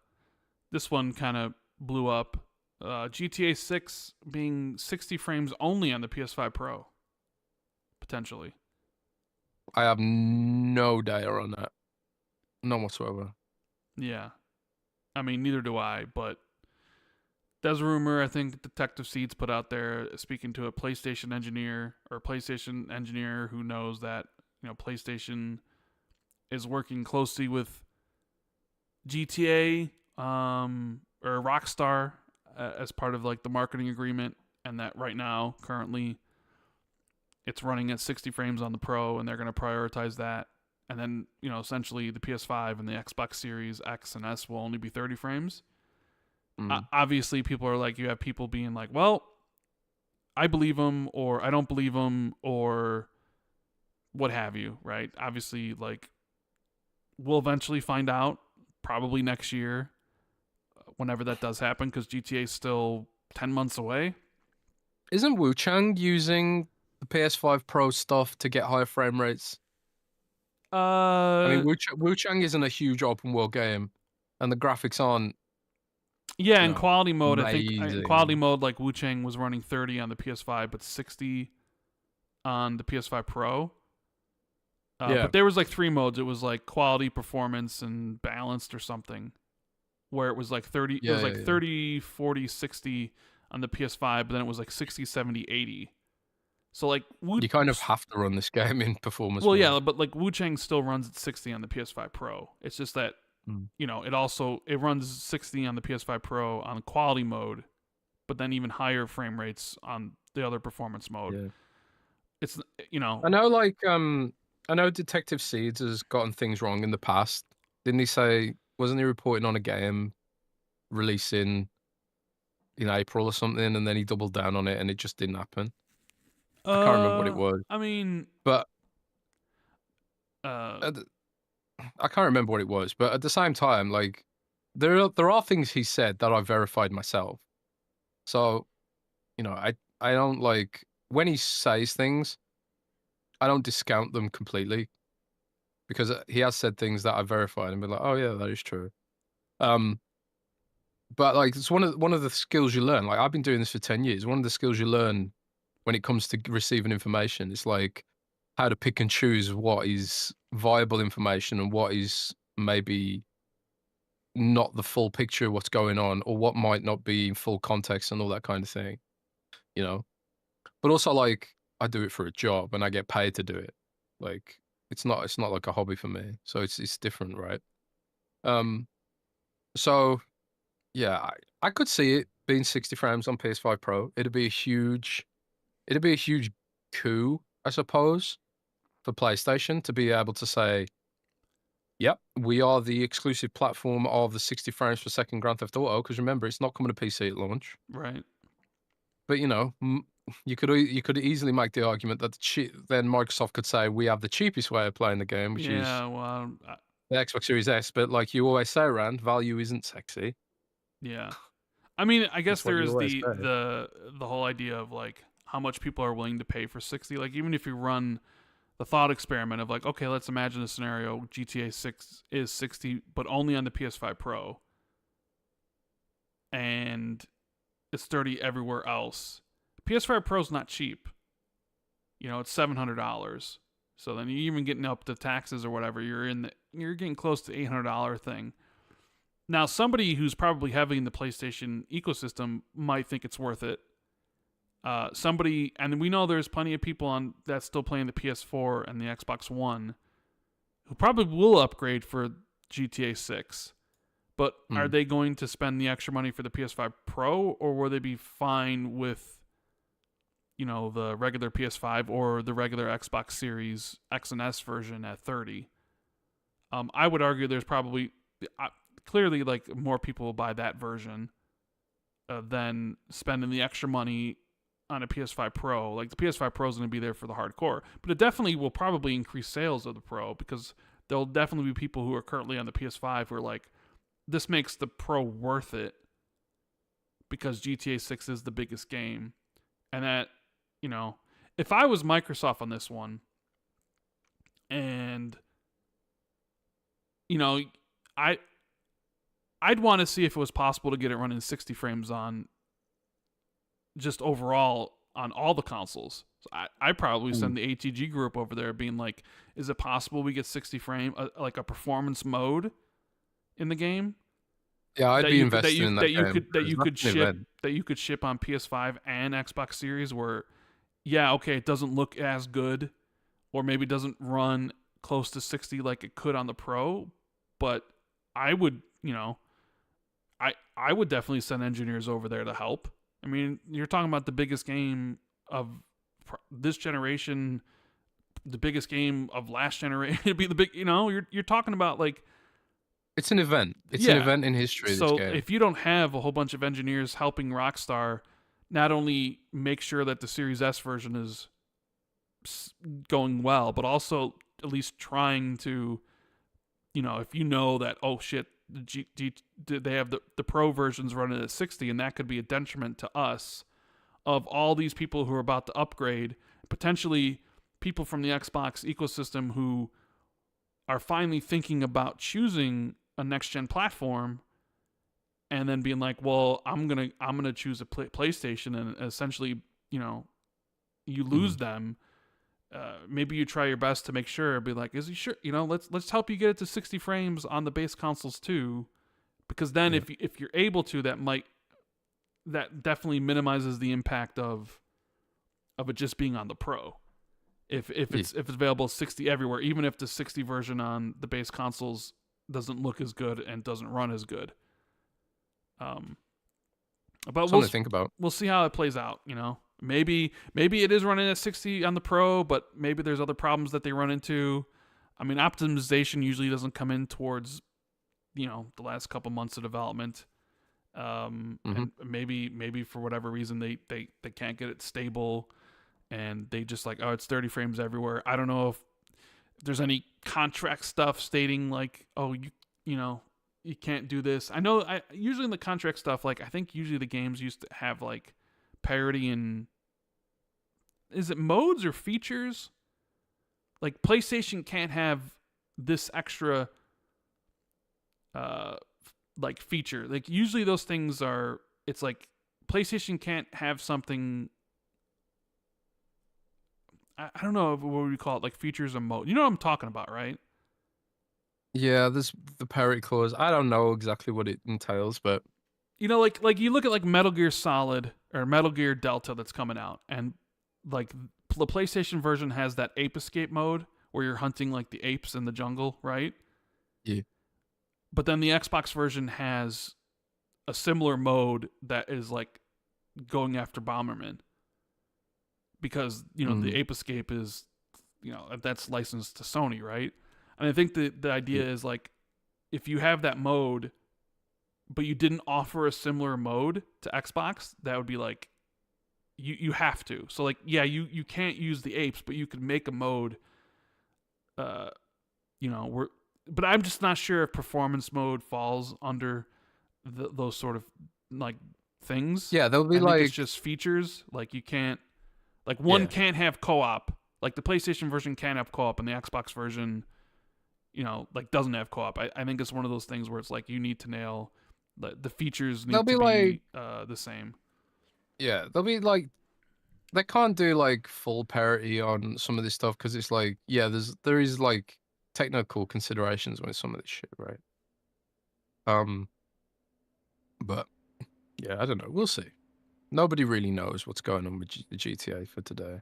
this one kind of blew up, GTA 6 being 60 frames only on the PS5 Pro, potentially? I have no data on that. None whatsoever. Yeah. I mean, neither do I, but there's a rumor, I think Detective Seeds put out there, speaking to a PlayStation engineer who knows that, PlayStation is working closely with GTA or Rockstar as part of like the marketing agreement, and that right now, currently, it's running at 60 frames on the Pro, and they're going to prioritize that. And then, essentially the PS5 and the Xbox Series X and S will only be 30 frames. Obviously, people are like, you have people being like, well, I believe them, or I don't believe them, or what have you, right? Obviously, like, we'll eventually find out, probably next year, whenever that does happen, because GTA is still 10 months away. Isn't Wuchange using the PS5 Pro stuff to get higher frame rates? I mean, Wuchange isn't a huge open world game, and the graphics aren't. Yeah, in quality mode, amazing. I think in quality mode, like Wuchange was running 30 on the PS5, but 60 on the PS5 Pro. Yeah. But there was like 3 modes. It was like quality, performance, and balanced or something, where it was like 30. Yeah, it was like 30, 40, 60 on the PS5, but then it was like 60, 70, 80. So like you kind of have to run this game in performance. Well, mode. yeah, but like Wuchange still runs at 60 on the PS5 Pro. It's just that it runs 60 on the PS5 Pro on quality mode, but then even higher frame rates on the other performance mode. Yeah. It's I know Detective Seeds has gotten things wrong in the past. Didn't he say? Wasn't he reporting on a game releasing in April or something, and then he doubled down on it, and it just didn't happen? I can't remember what it was. I mean, but I can't remember what it was. But at the same time, like there are things he said that I verified myself. So, I don't like when he says things, I don't discount them completely because he has said things that I verified and been like, oh yeah, that is true. But like it's one of the skills you learn. Like I've been doing this for 10 years. One of the skills you learn when it comes to receiving information is like how to pick and choose what is viable information and what is maybe not the full picture of what's going on or what might not be in full context and all that kind of thing, you know. But also like I do it for a job and I get paid to do it. Like it's not like a hobby for me. So it's different, right? Um so yeah, I could see it being 60 frames on PS5 Pro. It'd be a huge coup, I suppose, for PlayStation to be able to say, "Yep, we are the exclusive platform of the 60 frames per second Grand Theft Auto." Because remember, it's not coming to PC at launch. Right. But you could easily make the argument that then Microsoft could say, "We have the cheapest way of playing the game, which is Yeah. Well. the Xbox Series S." But like you always say, Rand, value isn't sexy. Yeah. I mean, I guess That's what there you is always say. the whole idea of like how much people are willing to pay for 60. Like even if you run the thought experiment of like, okay, let's imagine a scenario GTA 6 is 60 but only on the PS5 Pro and it's 30 everywhere else. PS5 Pro is not cheap. You know, it's $700. So then you even getting up to taxes or whatever, you're getting close to $800 thing. Now, somebody who's probably heavy in the PlayStation ecosystem might think it's worth it. And we know there's plenty of people on that's still playing the PS4 and the Xbox One who probably will upgrade for GTA 6. But are they going to spend the extra money for the PS5 Pro, or will they be fine with, the regular PS5 or the regular Xbox Series X and S version at 30? I would argue there's probably clearly like more people will buy that version than spending the extra money on a PS5 Pro. Like the PS5 Pro is going to be there for the hardcore, but it definitely will probably increase sales of the Pro because there'll definitely be people who are currently on the PS5 who are like, this makes the Pro worth it because GTA 6 is the biggest game. And that, if I was Microsoft on this one and, I'd want to see if it was possible to get it running 60 frames on just overall on all the consoles. So I probably send the ATG group over there being like, is it possible we get 60 frame, like a performance mode in the game? Yeah, I'd be invested in that game. That you could ship on PS5 and Xbox Series where, yeah, okay, it doesn't look as good or maybe doesn't run close to 60 like it could on the Pro, but I would, I would definitely send engineers over there to help. I mean, you're talking about the biggest game of this generation, the biggest game of last generation. It'd be the big, you're talking about like. It's an event. It's an event in history. So this game. If you don't have a whole bunch of engineers helping Rockstar, not only make sure that the Series S version is going well, but also at least trying to, if you know that, oh shit, they have the Pro versions running at 60, and that could be a detriment to us of all these people who are about to upgrade, potentially people from the Xbox ecosystem who are finally thinking about choosing a next gen platform, and then being like, well, I'm gonna choose a PlayStation, and essentially, you lose them. Maybe you try your best to make sure. Be like, is he sure? Let's help you get it to 60 frames on the base consoles too, because then if you're able to, that definitely minimizes the impact of it just being on the Pro. If it's available 60 everywhere, even if the 60 version on the base consoles doesn't look as good and doesn't run as good. But something to think about. We'll see how it plays out. Maybe it is running at 60 on the Pro, but maybe there's other problems that they run into. I mean, optimization usually doesn't come in towards the last couple months of development. And maybe for whatever reason they can't get it stable, and they just like, oh, it's 30 frames everywhere. I don't know if there's any contract stuff stating like, oh, you can't do this. I know usually in the contract stuff, like I think usually the games used to have like parity in, is it modes or features? Like PlayStation can't have this extra like feature. Like usually those things are, it's like PlayStation can't have something, I don't know what would we call it, like features or mode. You know what I'm talking about, right? Yeah, there's the parity clause. I don't know exactly what it entails, but You know, like you look at like Metal Gear Solid or Metal Gear Delta that's coming out, and like the PlayStation version has that ape escape mode where you're hunting like the apes in the jungle, right? yeah. But then the Xbox version has a similar mode that is like going after Bomberman, because the ape escape is, that's licensed to Sony, right? And I think the idea is like, if you have that mode but you didn't offer a similar mode to Xbox, that would be like, you have to. So like, yeah, you can't use the apes, but you could make a mode, where, but I'm just not sure if performance mode falls under those sort of like things. Yeah, there'll be I think like, it's just features. Like you can't, like one Yeah. can't have co-op. Like the PlayStation version can't have co-op, and the Xbox version, like doesn't have co-op. I think it's one of those things where it's like you need to nail the features need They'll to be be like- the same. yeah, they'll be like, they can't do like full parity on some of this stuff because it's like, yeah, there is like technical considerations with some of this shit, right? But yeah, I don't know. We'll see. Nobody really knows what's going on with the GTA for today.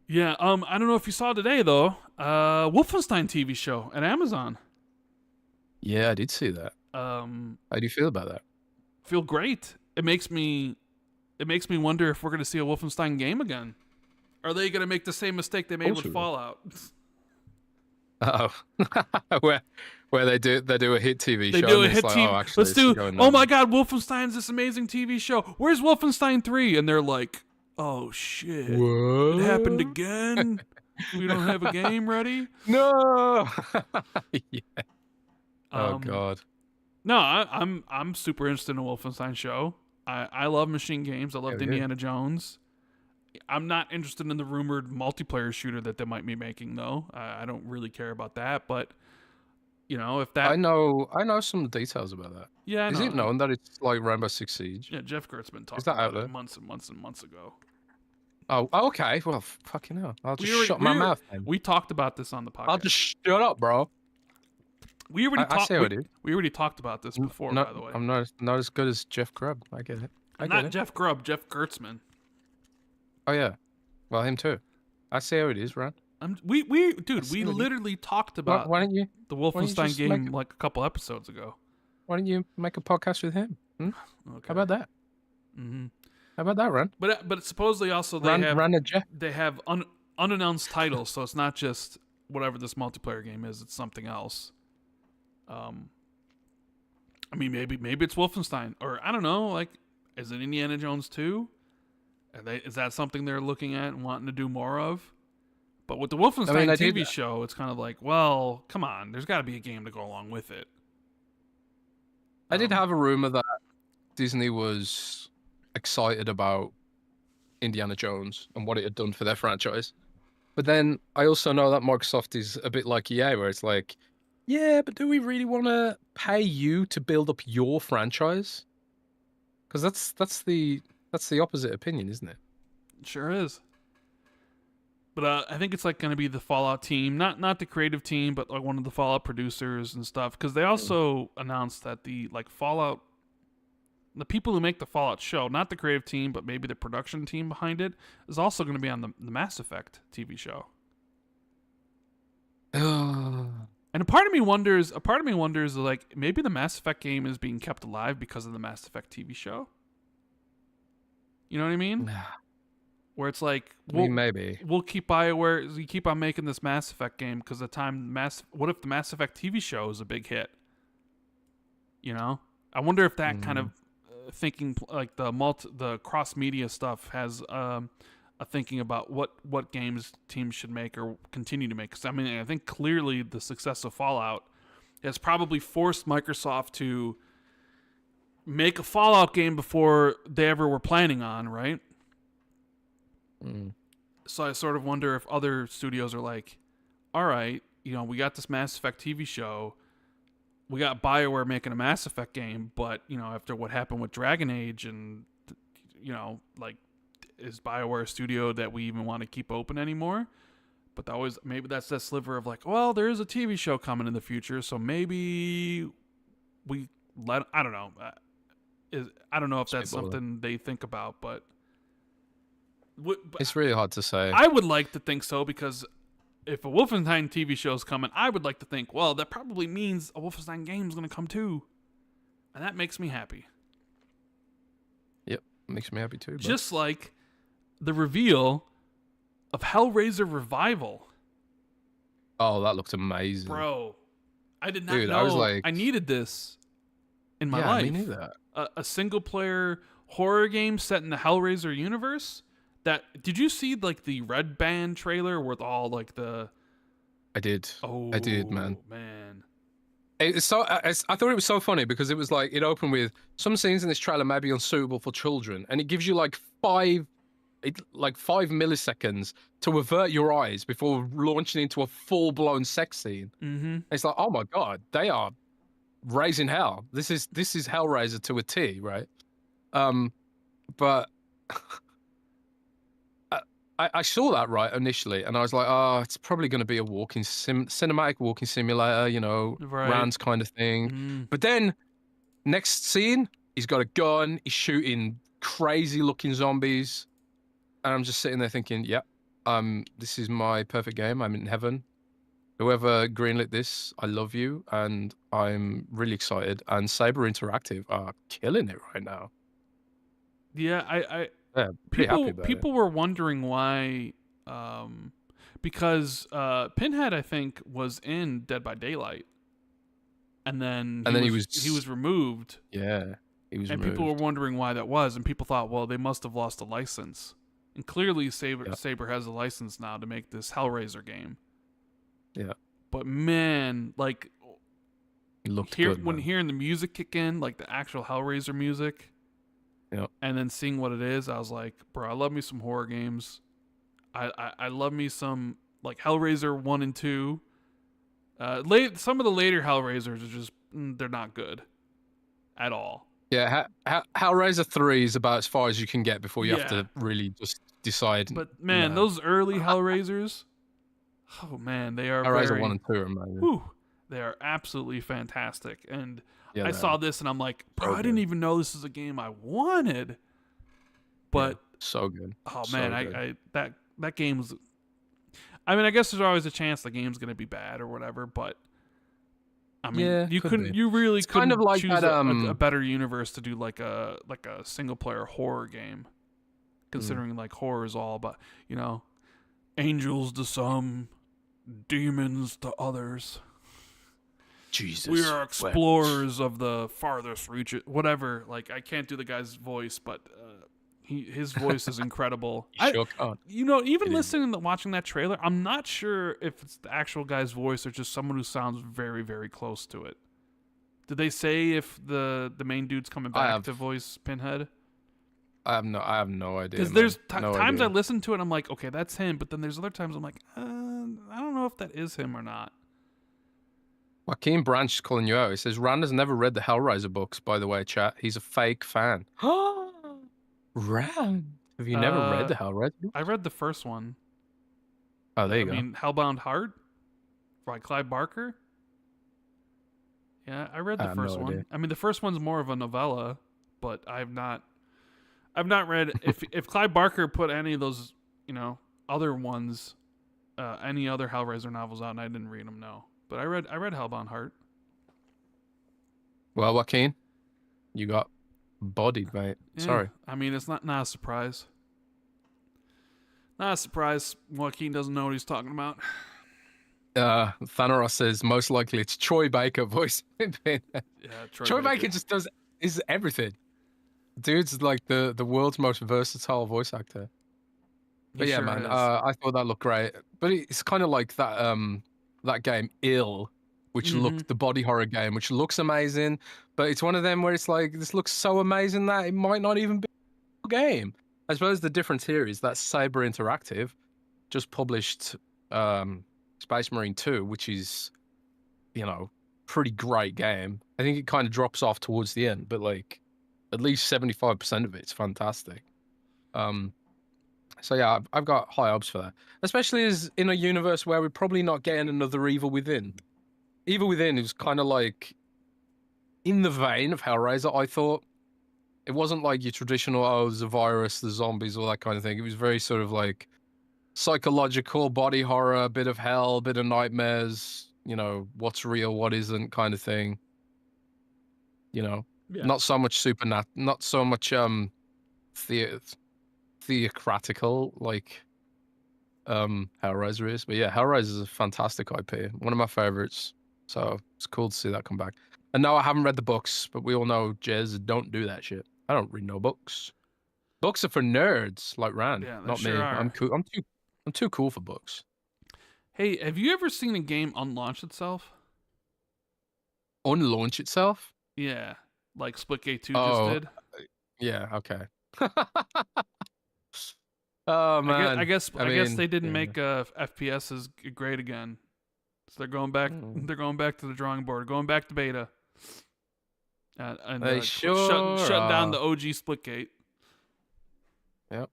Yeah, I don't know if you saw today though, Wolfenstein TV show at Amazon. Yeah, I did see that. How do you feel about that? Feel great. It makes me wonder if we're going to see a Wolfenstein game again. Are they going to make the same mistake they made with Possibly. Fallout? Oh, where they do a hit TV They show. do a and it's hit like, TV. Oh, actually, Let's it's do. going Oh on. my God, Wolfenstein's this amazing TV show. Where's Wolfenstein 3? And they're like, oh shit, What? it happened again. We don't have a game ready. No. Yeah. Oh Um, God. No, I'm super interested in a Wolfenstein show. I love machine games. I love Hell yeah. Indiana Jones. I'm not interested in the rumored multiplayer shooter that they might be making, though. I don't really care about that. But if that, I know some details about that. yeah, I Is know. it known that it's like Rainbow Six Siege? Yeah, Jeff Gertzman talked that out about there? it months and months and months ago. Oh, okay. Well, fucking hell. I'll just shut my mouth then. We talked about this on the podcast. I'll just shut up, bro. We already I talked. see how it is. We already talked about this before, No, by the way. I'm not as good as Jeff Grubb. I get it. I get Not it. Jeff Grubb, Jeff Gertzman. Oh yeah. Well, him too. I see how it is, Rand. We see what you- literally talked about Why don't you the don't you Wolfenstein just game make like a couple episodes ago. make a podcast with him? Hmm? Okay. How about that? Mm-hmm. How about that, Rand? But supposedly also they have Rand and Jeff. they have unannounced titles, so it's not just whatever this multiplayer game is; it's something else. I mean, maybe it's Wolfenstein, or I don't know. Like, is it Indiana Jones 2? Is that something they're looking at and wanting to do more of? But with the Wolfenstein TV show, it's kind of like, well, come on, there's got to be a game to go along with it. I did have a rumor that Disney was excited about Indiana Jones and what it had done for their franchise. But then I also know that Microsoft is a bit like EA, where it's like, yeah, but do we really want to pay you to build up your franchise? Because that's the opposite opinion, isn't it? It sure is. But I think it's like going to be the Fallout team, not the creative team, but like one of the Fallout producers and stuff. Because they also announced that the Fallout, the people who make the Fallout show, not the creative team, but maybe the production team behind it, is also going to be on the Mass Effect TV show. And a part of me wonders, like, maybe the Mass Effect game is being kept alive because of the Mass Effect TV show. You know what I mean? Where it's like, maybe we'll keep BioWare, you keep on making this Mass Effect game because what if the Mass Effect TV show is a big hit? You know? I wonder if that kind of thinking, like the cross media stuff, has a thinking about what games teams should make or continue to make. Because I mean, I think clearly the success of Fallout has probably forced Microsoft to make a Fallout game before they ever were planning on, right? So I sort of wonder if other studios are like, all right, we got this Mass Effect TV show. We got BioWare making a Mass Effect game, but, after what happened with Dragon Age and, like, is BioWare a studio that we even want to keep open anymore? But maybe that's that sliver of like, well, there is a TV show coming in the future, so maybe I don't know. I don't know if that's something they think about, but it's really hard to say. I would like to think so, because if a Wolfenstein TV show is coming, I would like to think, well, that probably means a Wolfenstein game is going to come too. And that makes me happy. Yep, makes me happy too. But... just like the reveal of Hellraiser Revival. Oh, that looked amazing. Bro, I did not know I was like... I needed this in my life. Me neither. A single-player horror game set in the Hellraiser universe. Did you see like the Red Band trailer with all like the? I did. Oh, I did, man. It's so. I thought it was so funny because it was like it opened with some scenes in this trailer may be unsuitable for children, and it gives you like 5 milliseconds to avert your eyes before launching into a full-blown sex scene. Mm-hmm. It's like, oh my god, they are raising hell. This is Hellraiser to a T, right? But. I saw that right initially, and I was like, "Oh, it's probably going to be a cinematic walking simulator, right. Rand's kind of thing." But then, next scene, he's got a gun, he's shooting crazy-looking zombies, and I'm just sitting there thinking, "Yep, this is my perfect game. I'm in heaven. Whoever greenlit this, I love you, and I'm really excited." And Saber Interactive are killing it right now. Yeah, Yeah, people were wondering why, because Pinhead, I think, was in Dead by Daylight, and then he was removed. Yeah, he was removed. And people were wondering why that was, and people thought, well, they must have lost a license, and clearly Saber has a license now to make this Hellraiser game. Yeah, but man, like, it looked good, when hearing the music kick in, like the actual Hellraiser music. Yep. And then seeing what it is, I was like, bro, I love me some horror games. I love me some like Hellraiser 1 and 2. Some of the later Hellraisers are just they're not good at all. Yeah, Hellraiser 3 is about as far as you can get before you have to really just decide. But man, those early Hellraisers, oh man, they are Hellraiser 1 and 2 are amazing. Whew, they are absolutely fantastic. And I saw this and I'm like, bro, so I didn't even know this is a game I wanted. But so good. Oh man, I that game's. I mean, I guess there's always a chance the game's gonna be bad or whatever. But I mean, you really couldn't kind of like choose that, a better universe to do like a single player horror game. Considering like horror is all about angels to some, demons to others. Jesus. We are explorers of the farthest reaches. Whatever. Like, I can't do the guy's voice, but his voice is incredible. You sure can't. Even watching that trailer, I'm not sure if it's the actual guy's voice or just someone who sounds very, very close to it. Did they say if the main dude's coming back to voice Pinhead? I have no idea. Because there's times I listen to it, and I'm like, okay, that's him. But then there's other times I'm like, I don't know if that is him or not. Joaquin Branch is calling you out. He says, Rand has never read the Hellraiser books, by the way, chat. He's a fake fan. Rand. Have you never read the Hellraiser books? I read the first one. Oh, there you go. I mean, Hellbound Heart by Clive Barker. Yeah, I read the first one. Idea. I mean, the first one's more of a novella, but I've not read if Clive Barker put any of those, other ones, any other Hellraiser novels out and I didn't read them, no. But I read Hellbound Heart. Well, Joaquin, you got bodied, mate. Yeah, sorry. I mean, it's not a surprise. Not a surprise Joaquin doesn't know what he's talking about. Thanaros says most likely it's Troy Baker voice. Yeah, Troy Baker just is everything. Dude's like the world's most versatile voice actor. But yeah, man, I thought that looked great. But it's kind of like that game, Ill, which looked the body horror game, which looks amazing, but it's one of them where it's like, this looks so amazing that it might not even be a game. I suppose the difference here is that Saber Interactive just published Space Marine 2, which is, you know, pretty great game. I think it kind of drops off towards the end, but like at least 75% of it's fantastic. So yeah, I've got high hopes for that, especially as in a universe where we're probably not getting another Evil Within. Evil Within is kind of like in the vein of Hellraiser, I thought. It wasn't like your traditional, oh, there's a virus, the zombies, all that kind of thing. It was very sort of like psychological, body horror, a bit of hell, a bit of nightmares, you know, what's real, what isn't kind of thing. You know, not so much not so much theocratical like Hellraiser is. But yeah, Hellraiser is a fantastic IP, one of my favorites. So it's cool to see that come back. And no, I haven't read the books, but we all know Jez don't do that shit. I don't read no books. Books are for nerds like Rand, not sure me. are. I'm cool. I'm too cool for books. Hey, have you ever seen a game unlaunch itself? Unlaunch itself? Yeah, like Splitgate 2 just did. Yeah. Okay. Oh man. I guess they didn't make FPS as great again, so they're going back. They're going back to the drawing board, going back to beta, and they shut down the OG Splitgate. Yep.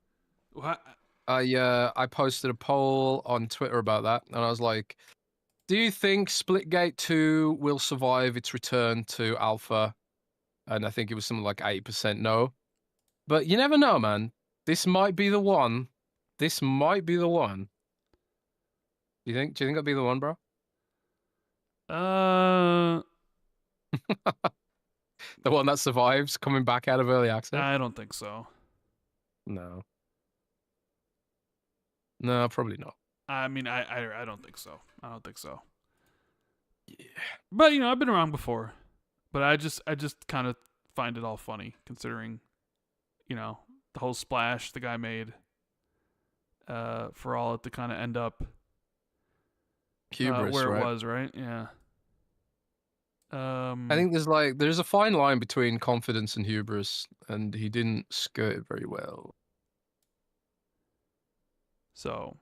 What? I posted a poll on Twitter about that, and I was like, "Do you think Splitgate 2 will survive its return to alpha?" And I think it was something like 80% no. But you never know, man. This might be the one. This might be the one. Do you think it'll be the one, bro? The one that survives coming back out of early access? I don't think so. No. No, probably not. I mean, I don't think so. I don't think so. Yeah. But you know, I've been around before. But I just kind of find it all funny, considering, you know, the whole splash the guy made. For all it to kind of end up hubris, where right? It was, right? Yeah. I think there's a fine line between confidence and hubris, and he didn't skirt it very well. So,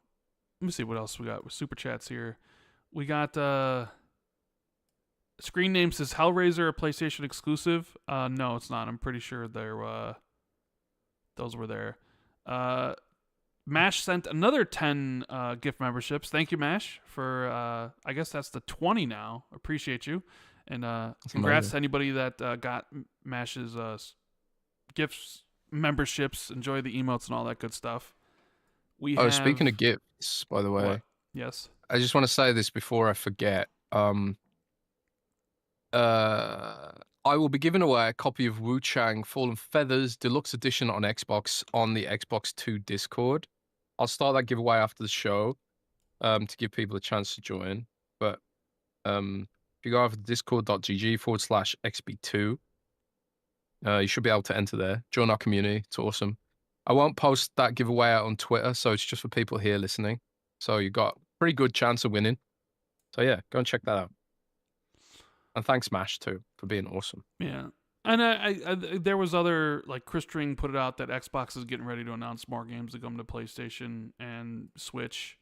let me see what else we got with super chats here. We got screen name says Hellraiser a PlayStation exclusive. No, it's not. I'm pretty sure those were there. Mash sent another 10 gift memberships. Thank you, Mash, for I guess that's the 20 now. Appreciate you. And congrats to anybody that got Mash's gifts memberships. Enjoy the emotes and all that good stuff. Speaking of gifts, by the way. What? Yes. I just want to say this before I forget. I will be giving away a copy of Wuchange Fallen Feathers Deluxe Edition on Xbox on the Xbox 2 Discord. I'll start that giveaway after the show to give people a chance to join. But if you go over to discord.gg/XB2, you should be able to enter there. Join our community. It's awesome. I won't post that giveaway out on Twitter, so it's just for people here listening. So you got a pretty good chance of winning. So yeah, go and check that out. And thanks, Mash, too, for being awesome. Yeah. And I there was other, like Chris String put it out that Xbox is getting ready to announce more games that come to PlayStation and Switch.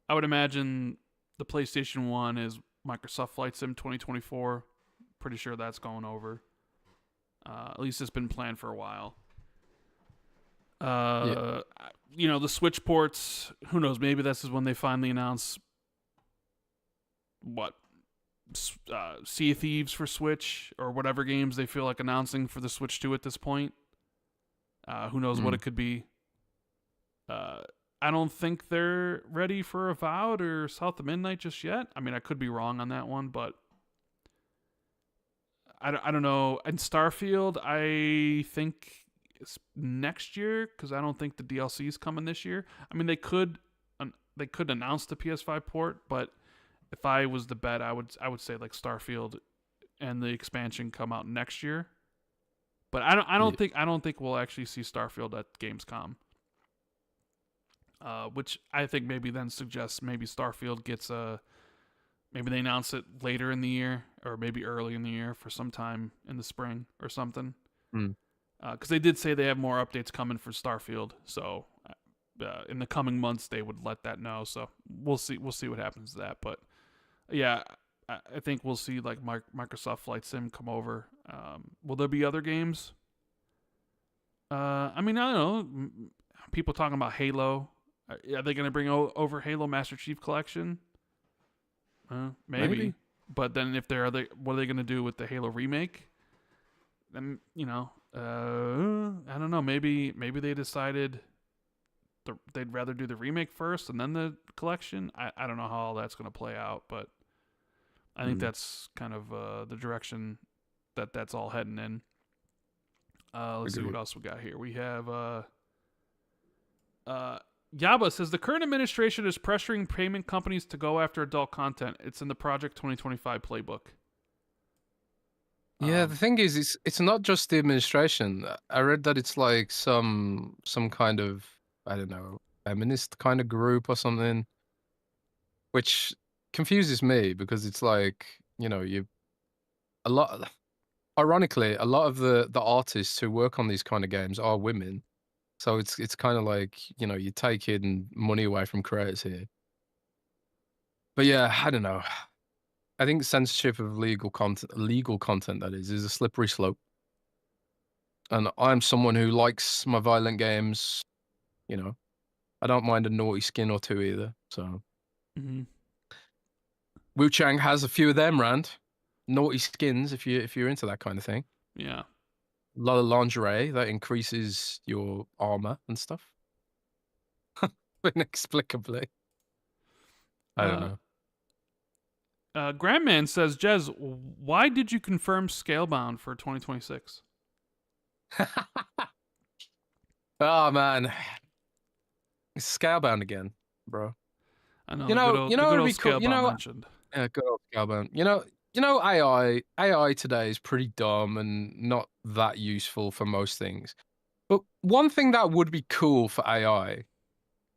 I would imagine the PlayStation 1 is Microsoft Flight Sim 2024. Pretty sure that's going over. At least it's been planned for a while. You know, the Switch ports, who knows, maybe this is when they finally announce Sea of Thieves for Switch, or whatever games they feel like announcing for the Switch 2 at this point. Who knows what it could be. I don't think they're ready for Avowed or South of Midnight just yet. I mean, I could be wrong on that one, but I don't know. And Starfield, I think it's next year, because I don't think the DLC is coming this year. I mean, they could announce the PS5 port, but if I was to bet, I would say like Starfield and the expansion come out next year. But I don't think we'll actually see Starfield at Gamescom. Which I think maybe then suggests maybe Starfield gets a maybe they announce it later in the year or maybe early in the year for some time in the spring or something. Mm. Because they did say they have more updates coming for Starfield, so in the coming months they would let that know. So we'll see what happens to that. But yeah, I think we'll see like Microsoft Flight Sim come over. Will there be other games? I mean, I don't know. People talking about Halo. Are they going to bring over Halo Master Chief Collection? Maybe. But then if they're what are they going to do with the Halo remake? Then I don't know. Maybe they decided they'd rather do the remake first and then the collection. I don't know how all that's going to play out, but I think that's kind of the direction that's all heading in. Let's see what else we got here. We have Yaba says the current administration is pressuring payment companies to go after adult content. It's in the Project 2025 playbook. Yeah, the thing is, it's not just the administration. I read that it's like some kind of, I don't know, feminist kind of group or something, which confuses me because it's like, ironically, a lot of the artists who work on these kind of games are women. So it's kind of like, you're taking money away from creators here. But yeah, I don't know. I think censorship of legal content that is a slippery slope. And I'm someone who likes my violent games. I don't mind a naughty skin or two either. So Wuchange has a few of them, Rand. Naughty skins, if you're into that kind of thing. Yeah. A lot of lingerie that increases your armor and stuff. Inexplicably. I don't know. Grandman says, Jez, why did you confirm Scalebound for 2026? Oh man, it's Scalebound again, bro. I know. Good old Scalebound mentioned. Yeah, good old Scalebound. AI today is pretty dumb and not that useful for most things. But one thing that would be cool for AI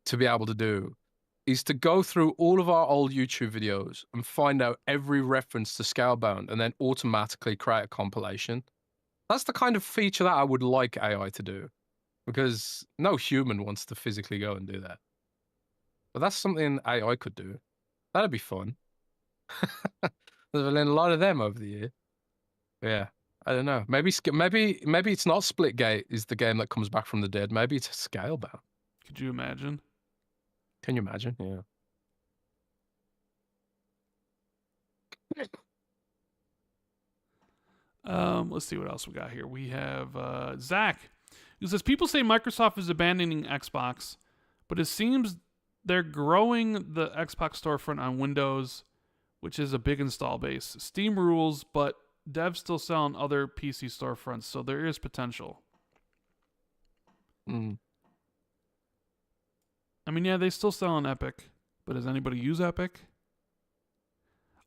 to be able to do is to go through all of our old YouTube videos and find out every reference to Scalebound and then automatically create a compilation. That's the kind of feature that I would like AI to do, because no human wants to physically go and do that. But that's something AI could do. That'd be fun. There's been a lot of them over the year. Yeah, I don't know. Maybe it's not Splitgate is the game that comes back from the dead. Maybe it's Scalebound. Could you imagine? Can you imagine? Yeah. Let's see what else we got here. We have Zach, who says people say Microsoft is abandoning Xbox, but it seems they're growing the Xbox storefront on Windows, which is a big install base. Steam rules, but devs still sell on other PC storefronts, so there is potential. I mean, yeah, they still sell on Epic, but does anybody use Epic?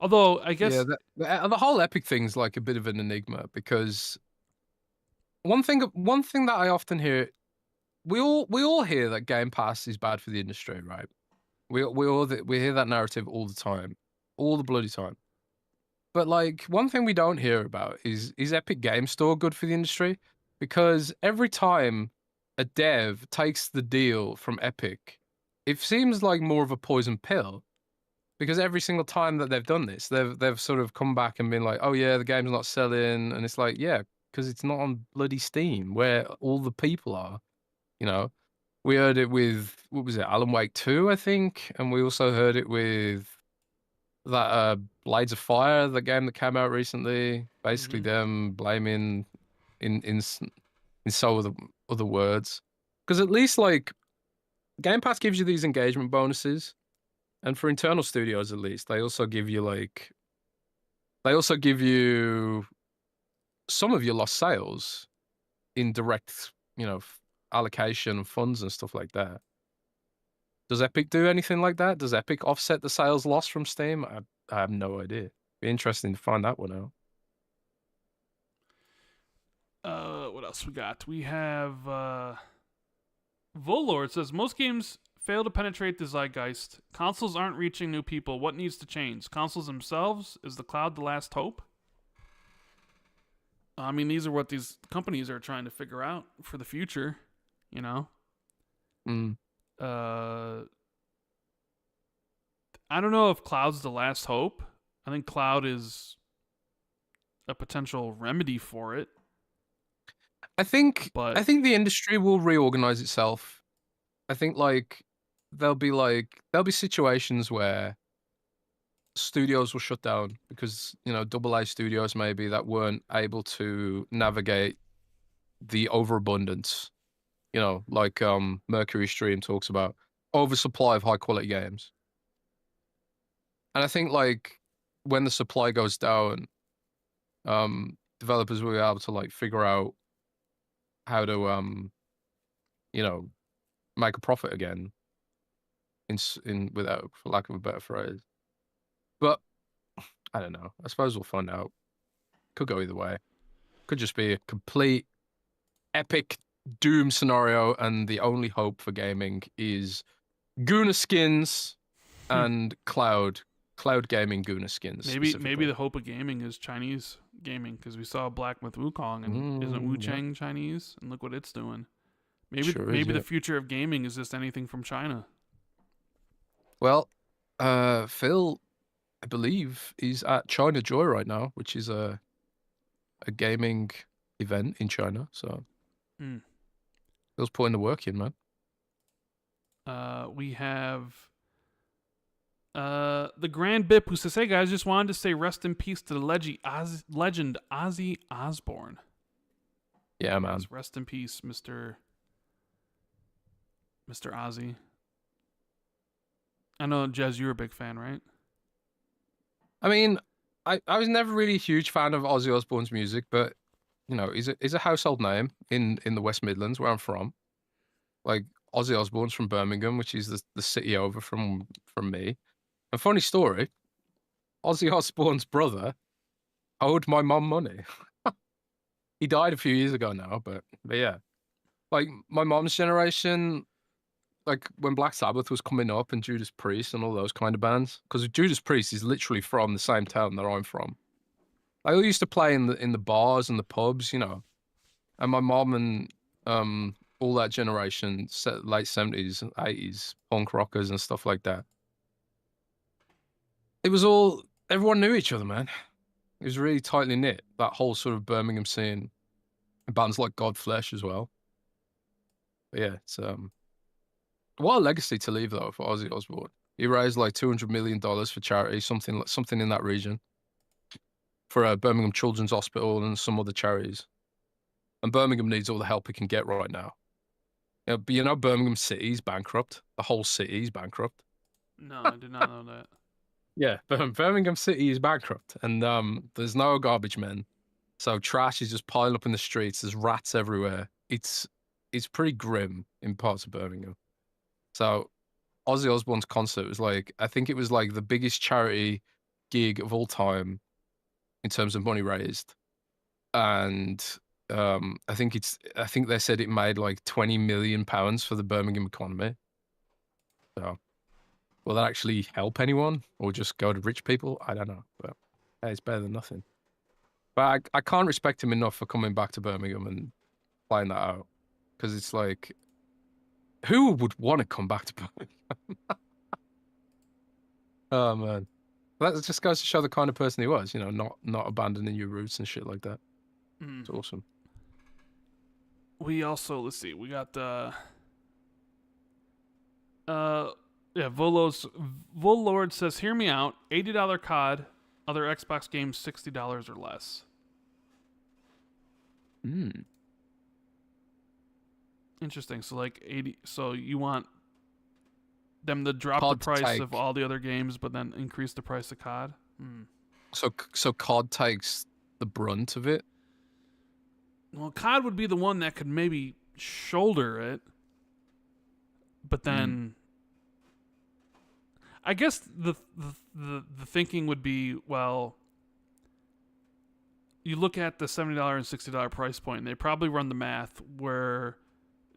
Although, I guess... Yeah, the whole Epic thing's like a bit of an enigma, because one thing that I often hear, we all hear that Game Pass is bad for the industry, right? We hear that narrative all the time, all the bloody time. But like, one thing we don't hear about is Epic Game Store good for the industry? Because every time a dev takes the deal from Epic, it seems like more of a poison pill. Because every single time that they've done this, they've sort of come back and been like, oh yeah, the game's not selling. And it's like, yeah, because it's not on bloody Steam where all the people are. We heard it with, what was it, Alan Wake 2, I think. And we also heard it with that Blades of Fire, the game that came out recently. Basically them blaming in so other words. Because at least like Game Pass gives you these engagement bonuses. And for internal studios, at least, they also give you some of your lost sales in direct, allocation of funds and stuff like that. Does Epic do anything like that? Does Epic offset the sales loss from Steam? I have no idea. Be interesting to find that one out. What else we got? We have Volord says most games fail to penetrate the zeitgeist. Consoles aren't reaching new people. What needs to change? Consoles themselves? Is the cloud the last hope? I mean, these are what these companies are trying to figure out for the future, you know? I don't know if cloud's the last hope. I think cloud is a potential remedy for it. I think But the industry will reorganize itself. I think there'll be situations where studios will shut down because, you know, AA studios maybe that weren't able to navigate the overabundance, you know, like Mercury Stream talks about oversupply of high quality games. And I think like when the supply goes down, developers will be able to like figure out how to you know, make a profit again in without, for lack of a better phrase. But I don't know. I suppose we'll find out. Could go either way. Could just be a complete epic doom scenario, and the only hope for gaming is Guna skins and cloud gaming Guna skins. Maybe the hope of gaming is Chinese gaming, because we saw Black Myth Wukong, and isn't Wuchange Chinese? And look what it's doing. Maybe the future of gaming is just anything from China. Well, Phil, I believe, is at China Joy right now, which is a gaming event in China. So Phil's putting the work in, man. We have the Grand Bip, who says, "Hey guys, just wanted to say rest in peace to the legend Ozzy Osbourne." Yeah, man. Rest in peace, Mr. Ozzy. I know, Jez, you're a big fan, right? I mean, I was never really a huge fan of Ozzy Osbourne's music, but you know, he's a household name in the West Midlands where I'm from. Like Ozzy Osbourne's from Birmingham, which is the city over from me. And funny story, Ozzy Osbourne's brother owed my mum money. He died a few years ago now, but yeah. Like my mom's generation, like when Black Sabbath was coming up and Judas Priest and all those kind of bands, because Judas Priest is literally from the same town that I'm from. I used to play in the bars and the pubs, you know. And my mom and all that generation, late 70s and 80s, punk rockers and stuff like that. It was all, everyone knew each other, man. It was really tightly knit, that whole sort of Birmingham scene. Bands like Godflesh as well. But yeah, it's what a legacy to leave though for Ozzy Osbourne. He raised like $200 million for charity, something in that region, for Birmingham Children's Hospital and some other charities. And Birmingham needs all the help it can get right now. But you know, Birmingham City's bankrupt. The whole city's bankrupt. No, I did not know that. Yeah, Birmingham City is bankrupt, and there's no garbage men, so trash is just piling up in the streets. There's rats everywhere. It's pretty grim in parts of Birmingham. So Ozzy Osbourne's concert was like, I think it was like the biggest charity gig of all time in terms of money raised, and I think they said it made like £20 million for the Birmingham economy. So will that actually help anyone or just go to rich people? I don't know, but hey, it's better than nothing. But I can't respect him enough for coming back to Birmingham and playing that out, because it's like, who would want to come back to Birmingham? Oh man, that just goes to show the kind of person he was. You know, not abandoning your roots and shit like that. It's awesome. We also, let's see, we got the Volord says, hear me out, $80 COD, other Xbox games $60 or less. Interesting. So like 80, so you want them to drop COD the price of all the other games but then increase the price of COD? So COD takes the brunt of it? Well, COD would be the one that could maybe shoulder it, but then I guess the thinking would be, well, you look at the $70 and $60 price point, and they probably run the math where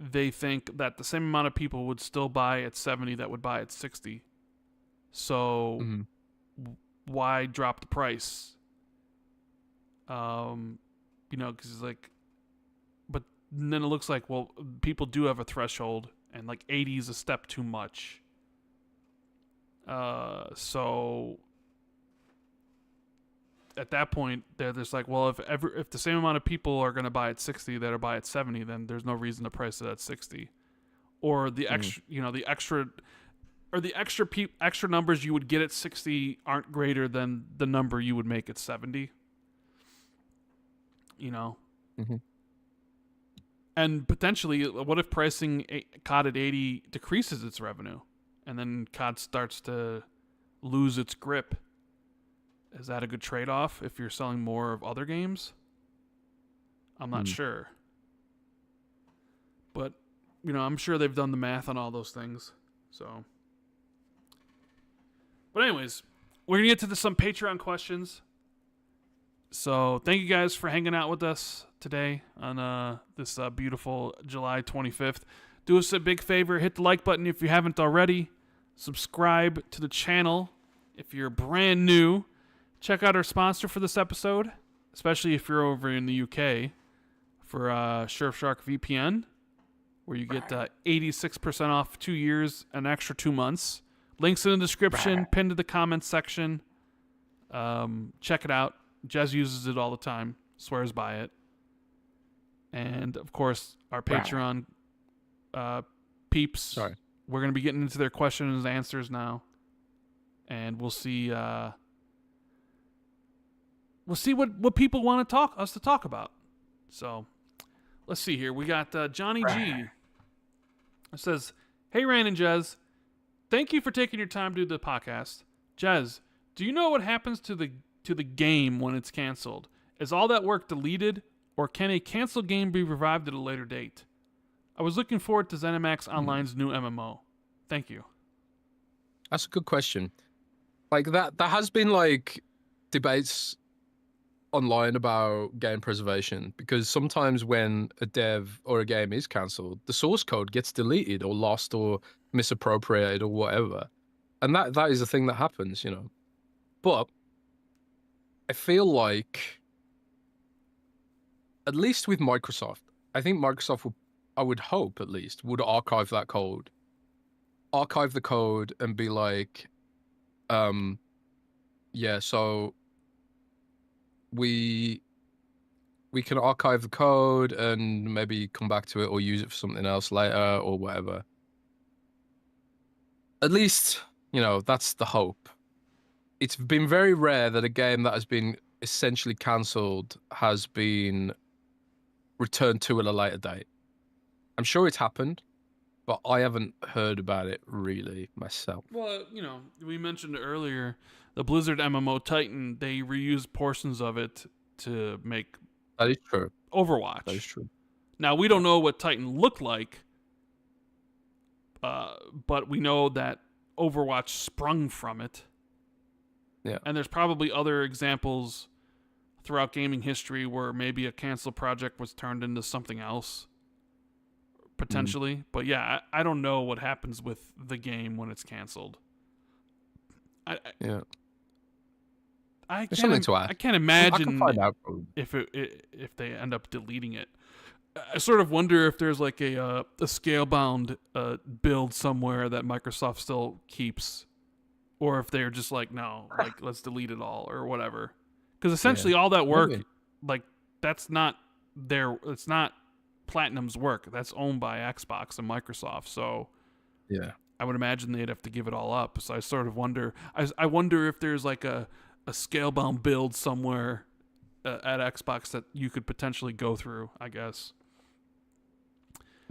they think that the same amount of people would still buy at 70 that would buy at 60. So Mhm. why drop the price? You know, because like, but then it looks like, well, people do have a threshold, and like 80 is a step too much. So at that point, they're just like, well, if the same amount of people are going to buy at 60 that are buy at 70, then there's no reason to price it at 60. Or the extra, you know, the extra numbers you would get at 60 aren't greater than the number you would make at 70. You know. Mm-hmm. And potentially, what if pricing COD at 80 decreases its revenue, and then COD starts to lose its grip? Is that a good trade-off if you're selling more of other games? I'm not sure. But, you know, I'm sure they've done the math on all those things. So. But anyways, we're going to get to some Patreon questions. So thank you guys for hanging out with us today on this beautiful July 25th. Do us a big favor. Hit the like button if you haven't already. Subscribe to the channel if you're brand new. Check out our sponsor for this episode, especially if you're over in the UK, for Surfshark VPN, where you get 86% off 2 years, an extra 2 months. Links in the description, pinned to the comments section. Check it out. Jez uses it all the time, swears by it. And, of course, our Patreon peeps. Sorry. We're going to be getting into their questions and answers now. And we'll see what people want us to talk about. So, let's see here. We got Johnny G. It says, "Hey, Rand and Jez. Thank you for taking your time to do the podcast. Jez, do you know what happens to the game when it's canceled? Is all that work deleted, or can a canceled game be revived at a later date? I was looking forward to ZeniMax Online's new MMO. Thank you." That's a good question. Like that, there has been like debates online about game preservation, because sometimes when a dev or a game is cancelled, the source code gets deleted or lost or misappropriated or whatever, and that is a thing that happens, you know. But I feel like, at least with Microsoft, I think Microsoft would, I would hope at least, would archive the code and be like, yeah, so we can archive the code and maybe come back to it or use it for something else later or whatever. At least, you know, that's the hope. It's been very rare that a game that has been essentially cancelled has been returned to at a later date. I'm sure it's happened, but I haven't heard about it really myself. Well, you know, we mentioned earlier the Blizzard MMO Titan. They reused portions of it to make That is true. Overwatch. That is true. Now, we don't know what Titan looked like, but we know that Overwatch sprung from it. Yeah. And there's probably other examples throughout gaming history where maybe a canceled project was turned into something else, potentially. But yeah, I don't know what happens with the game when it's canceled. I can't imagine I can find out if they end up deleting it. I sort of wonder if there's like a scale-bound build somewhere that Microsoft still keeps, or if they're just like, no, like let's delete it all or whatever. Because essentially all that work, like it's not Platinum's work. That's owned by Xbox and Microsoft. So yeah, I would imagine they'd have to give it all up. So I sort of wonder. I wonder if there's like a scale-bound build somewhere at Xbox that you could potentially go through, I guess.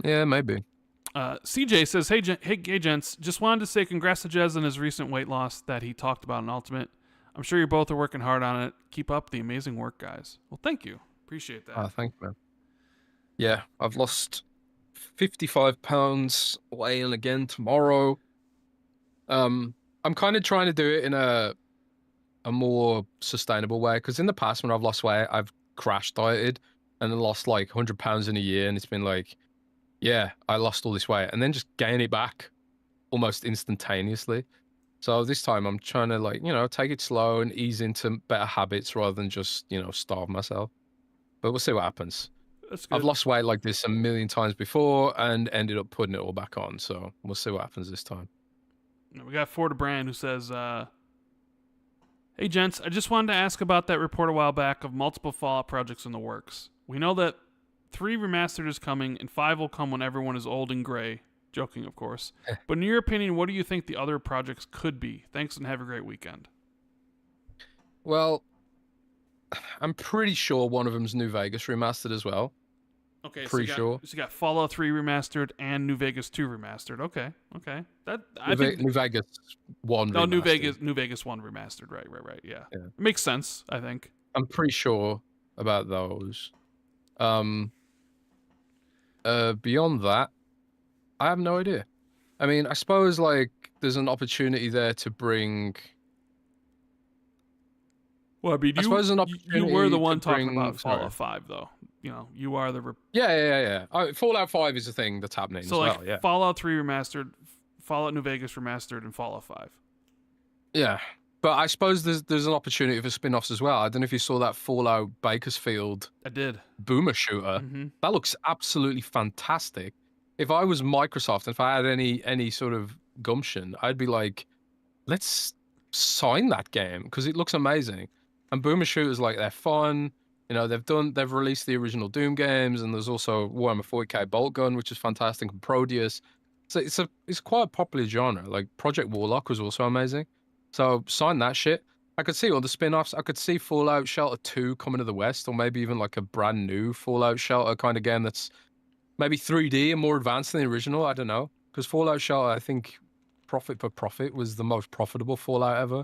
Yeah, maybe. CJ says, hey, gents, just wanted to say congrats to Jez on his recent weight loss that he talked about in Ultimate. I'm sure you both are working hard on it. Keep up the amazing work, guys. Well, thank you. Appreciate that. Thank you, man. Yeah, I've lost 55 pounds, weighing again tomorrow. I'm kind of trying to do it in a more sustainable way, because in the past when I've lost weight, I've crash dieted and lost like 100 pounds in a year, and it's been like yeah, I lost all this weight and then just gain it back almost instantaneously. So this time I'm trying to like, take it slow and ease into better habits rather than just, starve myself. But we'll see what happens. That's I've good. lost weight like this a million times before and ended up putting it all back on. So we'll see what happens this time. We got Ford Brand who says, "Hey gents, I just wanted to ask about that report a while back of multiple Fallout projects in the works. We know that 3 remastered is coming and 5 will come when everyone is old and gray. Joking, of course. But in your opinion, what do you think the other projects could be? Thanks and have a great weekend." Well, I'm pretty sure one of them's New Vegas remastered as well. Okay, pretty sure. So you got Fallout 3 remastered and New Vegas 2 remastered. Okay. New Vegas 1 No, remastered. New Vegas 1 remastered. Right. Yeah. Yeah. It makes sense, I think. I'm pretty sure about those. Beyond that, I have no idea. I mean, I suppose like there's an opportunity there to bring. Well, I mean, I suppose an you opportunity were the to one talking bring. about Sorry. Fallout 5, though. You are the. Yeah. Fallout 5 is a thing that's happening So as like well. Yeah. Fallout 3 remastered, Fallout New Vegas remastered, and Fallout 5. Yeah, but I suppose there's an opportunity for spin-offs as well. I don't know if you saw that Fallout Bakersfield I did. boomer shooter. Mm-hmm. That looks absolutely fantastic. If I was Microsoft, if I had any sort of gumption, I'd be like, let's sign that game because it looks amazing. And boomer shooters, like, they're fun. They've released the original Doom games, and there's also Warhammer 40k Bolt Gun, which is fantastic, and Proteus. So it's quite a popular genre. Like Project Warlock was also amazing. So sign that shit. I could see all the spin-offs. I could see Fallout Shelter 2 coming to the West, or maybe even like a brand new Fallout Shelter kind of game that's maybe 3D and more advanced than the original. I don't know. Because Fallout Shelter, I think, profit per profit was the most profitable Fallout ever.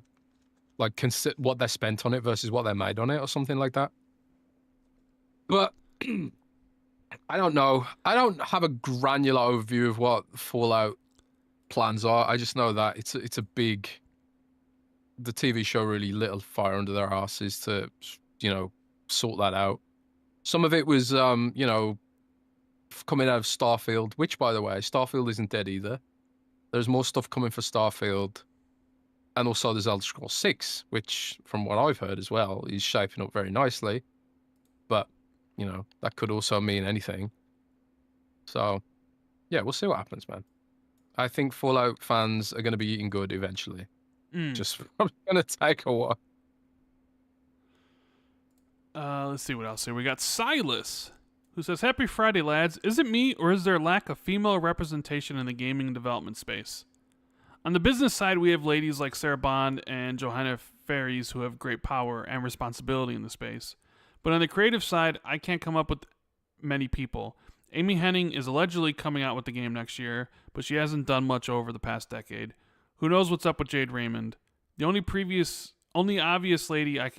Like, what they spent on it versus what they made on it, or something like that. But I don't know. I don't have a granular overview of what Fallout plans are. I just know that it's a big. The TV show really lit a fire under their asses to, sort that out. Some of it was, coming out of Starfield, which, by the way, Starfield isn't dead either. There's more stuff coming for Starfield. And also there's Elder Scrolls 6, which, from what I've heard as well, is shaping up very nicely. But, that could also mean anything. So, yeah, we'll see what happens, man. I think Fallout fans are going to be eating good eventually. Just going to take a while. Let's see what else here. We got Silas, who says, "Happy Friday, lads. Is it me, or is there a lack of female representation in the gaming development space? On the business side, we have ladies like Sarah Bond and Johanna Faries who have great power and responsibility in the space. But on the creative side, I can't come up with many people. Amy Hennig is allegedly coming out with the game next year, but she hasn't done much over the past decade. Who knows what's up with Jade Raymond? The only obvious lady I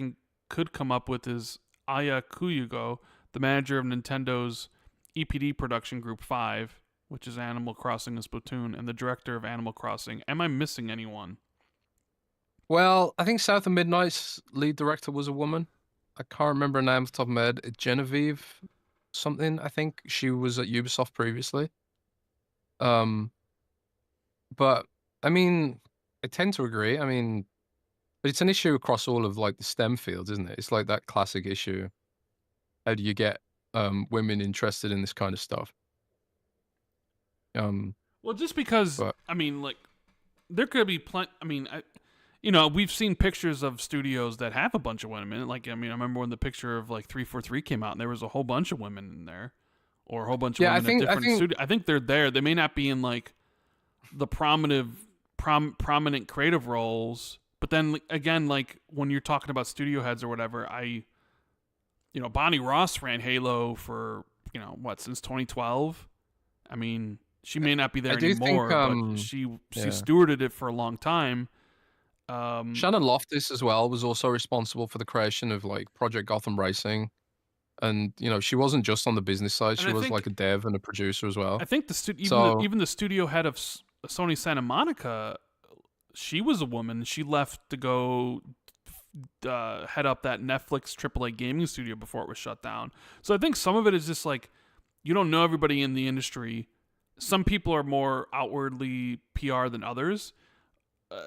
could come up with is Aya Kuyugo, the manager of Nintendo's EPD production group 5, which is Animal Crossing and Splatoon, and the director of Animal Crossing. Am I missing anyone?" Well, I think South of Midnight's lead director was a woman. I can't remember her name off the top of my head. Genevieve something, I think. She was at Ubisoft previously. But I mean, I tend to agree. I mean, but it's an issue across all of like the STEM fields, isn't it? It's like that classic issue. How do you get women interested in this kind of stuff? Well, just because, I mean, like, there could be plenty. I mean, we've seen pictures of studios that have a bunch of women in it. Like, I mean, I remember when the picture of like 343 came out, and there was a whole bunch of women in there, or a whole bunch of women in different studios. I think they're there. They may not be in like the prominent creative roles, but then again, like when you're talking about studio heads or whatever, Bonnie Ross ran Halo for since 2012. I mean, she may not be there anymore, but she stewarded it for a long time. Shannon Loftus as well was also responsible for the creation of like Project Gotham Racing, and she wasn't just on the business side; she was like a dev and a producer as well. I think even the studio head of Sony Santa Monica, she was a woman. She left to go head up that Netflix AAA gaming studio before it was shut down. So I think some of it is just like you don't know everybody in the industry. Some people are more outwardly PR than others.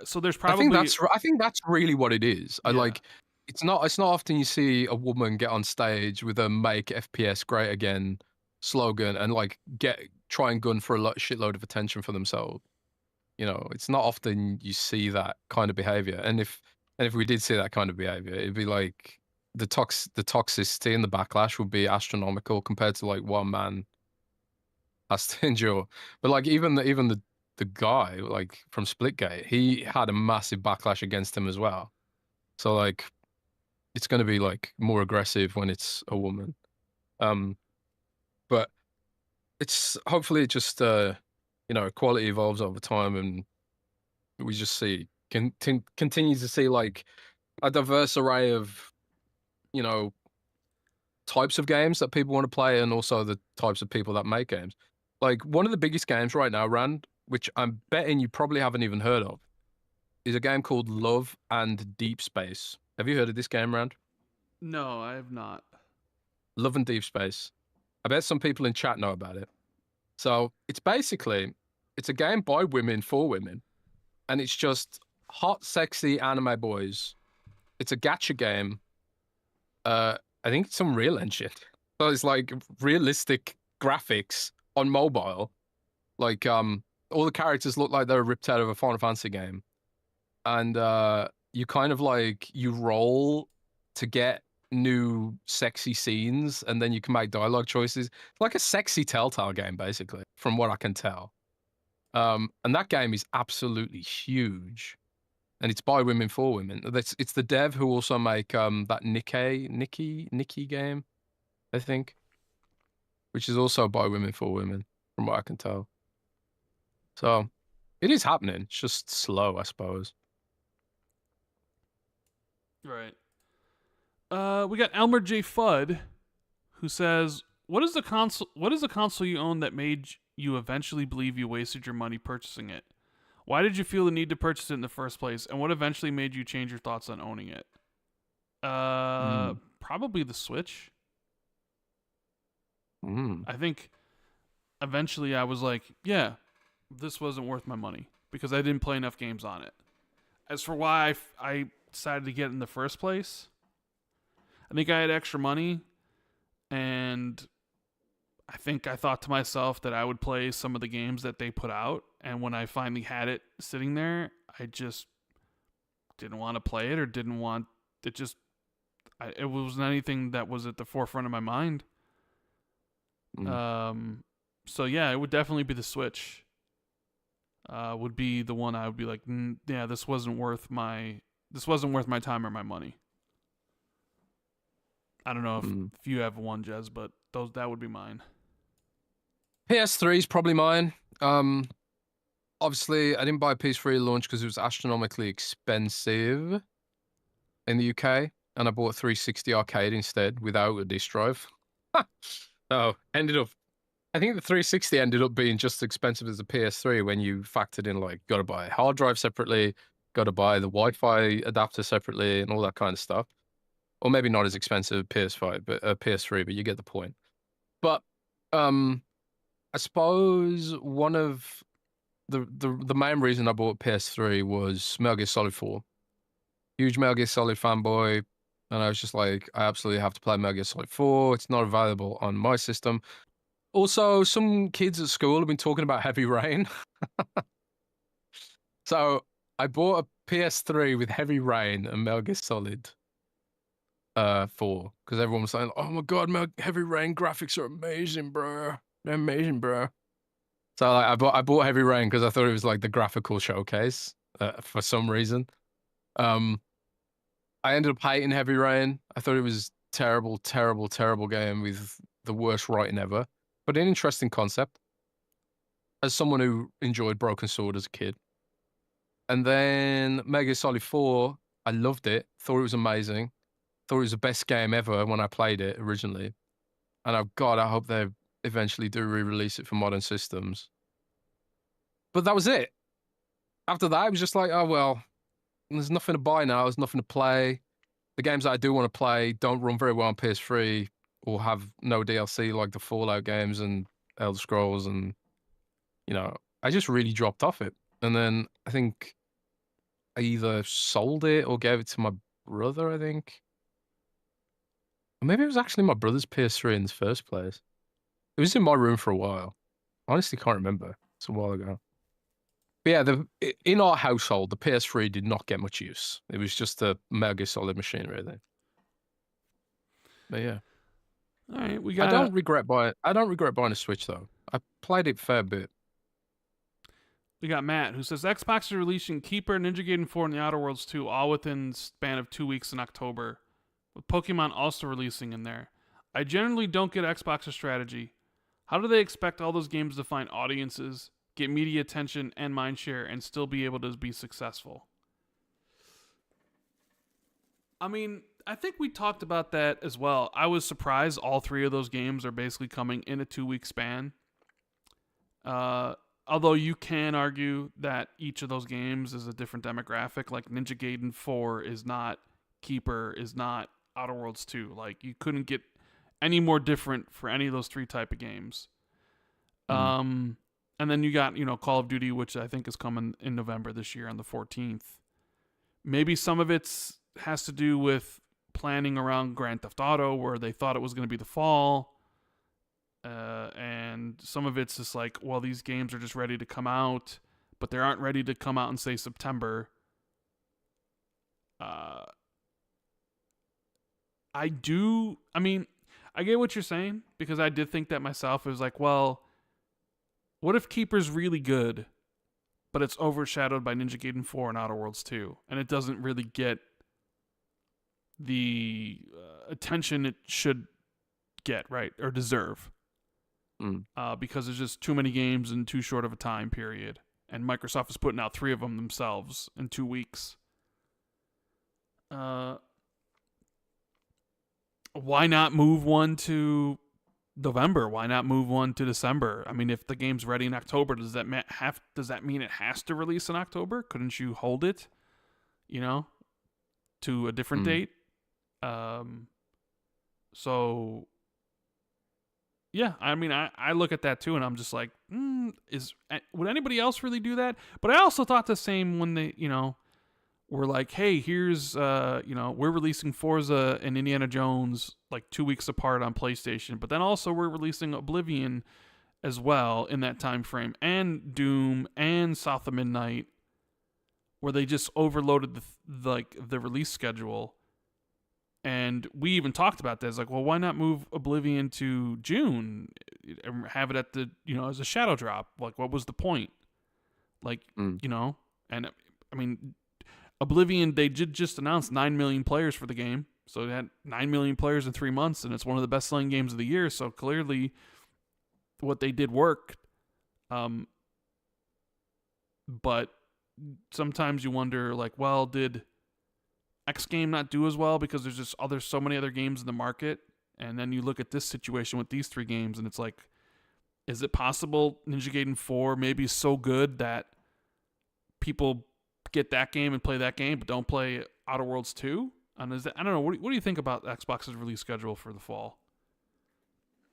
So there's probably I think that's really what it is. I Yeah. like it's not often you see a woman get on stage with a "Make FPS Great Again" slogan and like try and gun for a shitload of attention for themselves. You know, it's not often you see that kind of behavior. And if we did see that kind of behavior, it'd be like the toxicity and the backlash would be astronomical compared to like one man has to endure. But like even the guy like from Splitgate, he had a massive backlash against him as well. So like it's going to be like more aggressive when it's a woman. But it's hopefully it just you know, quality evolves over time and we just see continue to see like a diverse array of, you know, types of games that people want to play and also the types of people that make games. Like one of the biggest games right now, Rand, which I'm betting you probably haven't even heard of, is a game called Love and Deep Space. Have you heard of this game, Rand? No, I have not. Love and Deep Space. I bet some people in chat know about it. So it's basically, it's a game by women for women. And it's just hot, sexy anime boys. It's a gacha game. I think it's Unreal Engine. So it's like realistic graphics on mobile. Like all the characters look like they're ripped out of a Final Fantasy game. And you kind of like you roll to get new sexy scenes and then you can make dialogue choices. It's like a sexy Telltale game, basically, from what I can tell. And that game is absolutely huge. And it's by women for women. It's the dev who also make that Nikki game, I think, which is also by women for women, from what I can tell. So it is happening. It's just slow, I suppose. Right. We got Elmer J. Fudd, who says, What is the console you own that made you eventually believe you wasted your money purchasing it? Why did you feel the need to purchase it in the first place? And what eventually made you change your thoughts on owning it? Probably the Switch. I think eventually I was like, yeah, this wasn't worth my money because I didn't play enough games on it. As for why I decided to get it in the first place, I think I had extra money and I think I thought to myself that I would play some of the games that they put out. And when I finally had it sitting there, I just didn't want to play it or didn't want it. It wasn't anything that was at the forefront of my mind. So yeah, it would definitely be the Switch. Would be the one I would be like, yeah, this wasn't worth my time or my money. I don't know if you have one, Jez, but that would be mine. PS3 is probably mine. Obviously, I didn't buy a PS3 at launch because it was astronomically expensive in the UK, and I bought a 360 arcade instead without a disc drive. So I think the 360 ended up being just as expensive as the PS3 when you factored in like got to buy a hard drive separately, got to buy the Wi-Fi adapter separately, and all that kind of stuff. Or maybe not as expensive as PS5, but PS3, but you get the point. But I suppose one of the main reason I bought PS3 was Metal Gear Solid 4. Huge Metal Gear Solid fanboy, and I was just like, I absolutely have to play Metal Gear Solid 4. It's not available on my system. Also, some kids at school have been talking about Heavy Rain. So I bought a PS3 with Heavy Rain and Metal Gear Solid 4, because everyone was saying, oh my god, Heavy Rain graphics are amazing, bro. They're amazing, bro. So like, I bought Heavy Rain because I thought it was like the graphical showcase for some reason. I ended up hating Heavy Rain. I thought it was terrible game with the worst writing ever, but an interesting concept as someone who enjoyed Broken Sword as a kid. And then Metal Gear Solid 4, I loved it, thought it was amazing, thought it was the best game ever when I played it originally. And I hope they eventually do re-release it for modern systems. But that was it. After that, it was just like, oh well, there's nothing to buy now, there's nothing to play. The games that I do want to play don't run very well on PS3. or have no DLC like the Fallout games and Elder Scrolls, and I just really dropped off it. And then I think I either sold it or gave it to my brother, I think. Or maybe it was actually my brother's PS3 in the first place. It was in my room for a while. I honestly can't remember. It's a while ago. But yeah, in our household, the PS3 did not get much use. It was just a mega solid machine, really. But yeah. All right, we I got. don't regret buying a Switch though. I played it a fair bit. We got Matt, who says Xbox is releasing Keeper, Ninja Gaiden 4, and The Outer Worlds 2, all within span of 2 weeks in October, with Pokemon also releasing in there. I generally don't get Xbox's strategy. How do they expect all those games to find audiences, get media attention and mindshare, and still be able to be successful? I mean, I think we talked about that as well. I was surprised all 3 of those games are basically coming in a 2-week span. Although you can argue that each of those games is a different demographic. Like Ninja Gaiden 4 is not Keeper, is not Outer Worlds 2. Like you couldn't get any more different for any of those 3 type of games. And then you got, Call of Duty, which I think is coming in November this year on the 14th. Maybe some of it has to do with planning around Grand Theft Auto, where they thought it was going to be the fall. And some of it's just like, well, these games are just ready to come out, but they aren't ready to come out in, say, September. I get what you're saying, because I did think that myself. It was like, well, what if Keeper's really good, but it's overshadowed by Ninja Gaiden 4 and Outer Worlds 2, and it doesn't really get the attention it should get, right, or deserve. Because there's just too many games in too short of a time period. And Microsoft is putting out 3 of them themselves in 2 weeks. Why not move one to November? Why not move one to December? I mean, if the game's ready in October, does that mean it has to release in October? Couldn't you hold it, to a different date? So yeah, I mean, I look at that too, and I'm just like, would anybody else really do that? But I also thought the same when they, were like, hey, here's, we're releasing Forza and Indiana Jones like 2 weeks apart on PlayStation, but then also we're releasing Oblivion as well in that time frame, and Doom and South of Midnight, where they just overloaded the release schedule. And we even talked about this, like, well, why not move Oblivion to June and have it at the, as a shadow drop? Like, what was the point? Like, and I mean, Oblivion, they did just announce 9 million players for the game. So it had 9 million players in 3 months, and it's one of the best selling games of the year. So clearly what they did worked. But sometimes you wonder, like, well, did X game not do as well because there's so many other games in the market? And then you look at this situation with these 3 games, and it's like, is it possible Ninja Gaiden 4 maybe is so good that people get that game and play that game, but don't play Outer Worlds 2? And I don't know. What do you think about Xbox's release schedule for the fall?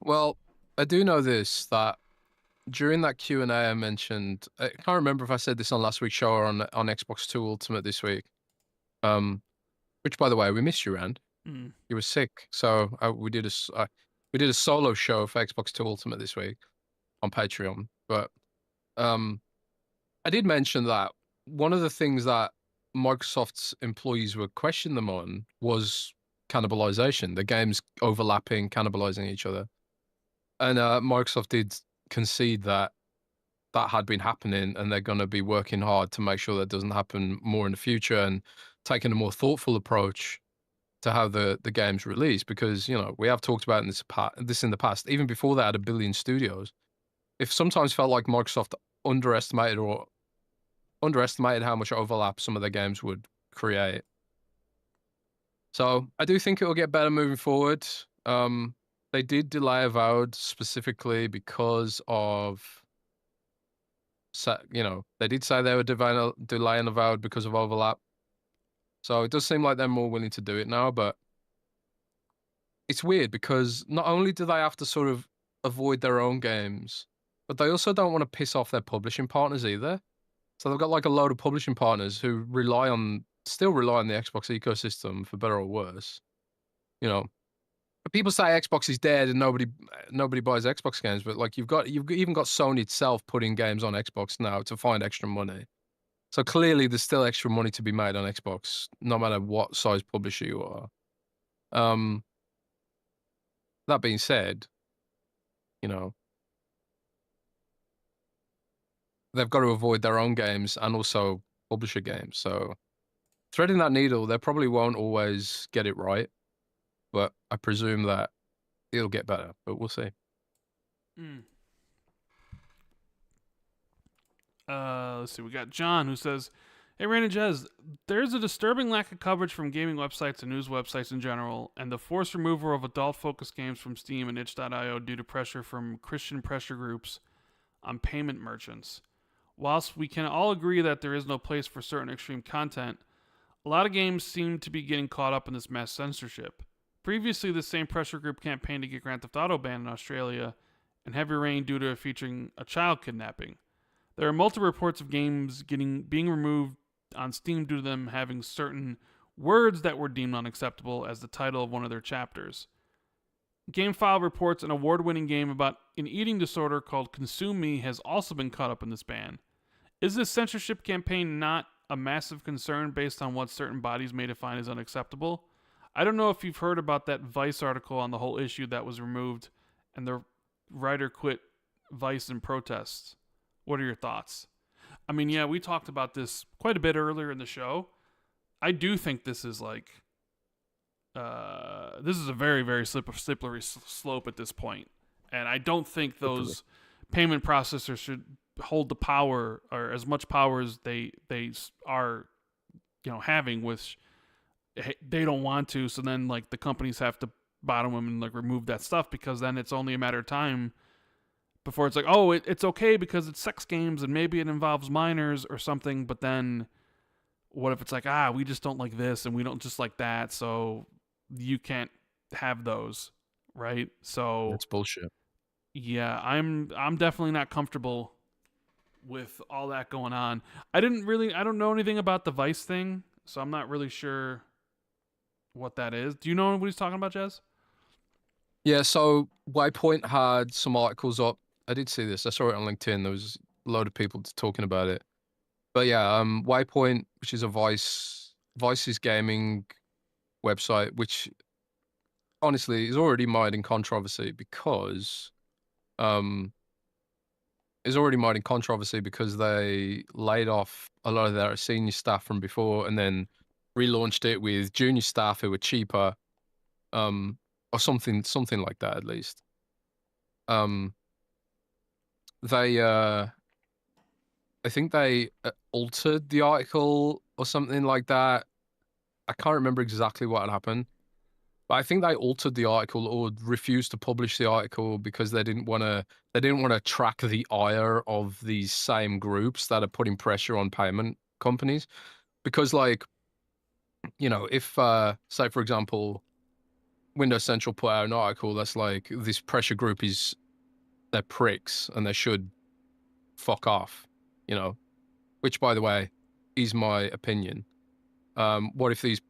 Well, I do know this, that during that Q&A I mentioned, I can't remember if I said this on last week's show or on Xbox 2 Ultimate this week. Which, by the way, we missed you, Rand. You were sick, so we did a solo show for Xbox 2 Ultimate this week on Patreon. But I did mention that one of the things that Microsoft's employees were questioning them on was cannibalization, the games overlapping, cannibalizing each other. And Microsoft did concede that had been happening, and they're going to be working hard to make sure that doesn't happen more in the future, and taking a more thoughtful approach to how the game's released. Because, we have talked about this in the past, even before they had 1 billion studios. It sometimes felt like Microsoft underestimated how much overlap some of their games would create. So I do think it will get better moving forward. They did delay Avowed specifically because of, they did say they were delaying Avowed because of overlap. So it does seem like they're more willing to do it now, but it's weird because not only do they have to sort of avoid their own games, but they also don't want to piss off their publishing partners either. So they've got like a load of publishing partners who still rely on the Xbox ecosystem for better or worse. You know, people say Xbox is dead and nobody buys Xbox games, but like you've even got Sony itself putting games on Xbox now to find extra money. So clearly there's still extra money to be made on Xbox, no matter what size publisher you are. That being said, you know, they've got to avoid their own games and also publisher games. So threading that needle, they probably won't always get it right, but I presume that it'll get better, but we'll see. Let's see. We got John who says, "Hey, Rand Jez, there's a disturbing lack of coverage from gaming websites and news websites in general, and the forced removal of adult-focused games from Steam and itch.io due to pressure from Christian pressure groups on payment merchants. Whilst we can all agree that there is no place for certain extreme content, a lot of games seem to be getting caught up in this mass censorship. Previously, the same pressure group campaigned to get Grand Theft Auto banned in Australia and Heavy Rain due to it featuring a child kidnapping. There are multiple reports of games being removed on Steam due to them having certain words that were deemed unacceptable as the title of one of their chapters. GameFile reports an award-winning game about an eating disorder called Consume Me has also been caught up in this ban. Is this censorship campaign not a massive concern based on what certain bodies may define as unacceptable? I don't know if you've heard about that Vice article on the whole issue that was removed and the writer quit Vice in protest. What are your thoughts?" I mean, yeah, we talked about this quite a bit earlier in the show. I do think this is like, this is a very, very slippery slope at this point. And I don't think those payment processors should hold the power or as much power as they are, having, which they don't want to. So then like the companies have to bottom them and like remove that stuff, because then it's only a matter of time before it's like, oh, it's okay because it's sex games and maybe it involves minors or something. But then what if it's like, we just don't like this and we don't just like that, so you can't have those, right? So That's bullshit. Yeah, I'm definitely not comfortable with all that going on. I don't know anything about the Vice thing, so I'm not really sure what that is. Do you know what he's talking about, Jez? Yeah, so Waypoint had some articles up. I did see this. I saw it on LinkedIn. There was a load of people talking about it. But yeah, Waypoint, which is a Vice's gaming website, which honestly is already mired in controversy because they laid off a lot of their senior staff from before and then relaunched it with junior staff who were cheaper, or something like that at least. I think they altered the article or something like that. I can't remember exactly what had happened, but I think they altered the article or refused to publish the article because they didn't want to track the ire of these same groups that are putting pressure on payment companies. Because like, if say for example, Windows Central put out an article that's like, this pressure group they're pricks and they should fuck off, which by the way is my opinion. What if these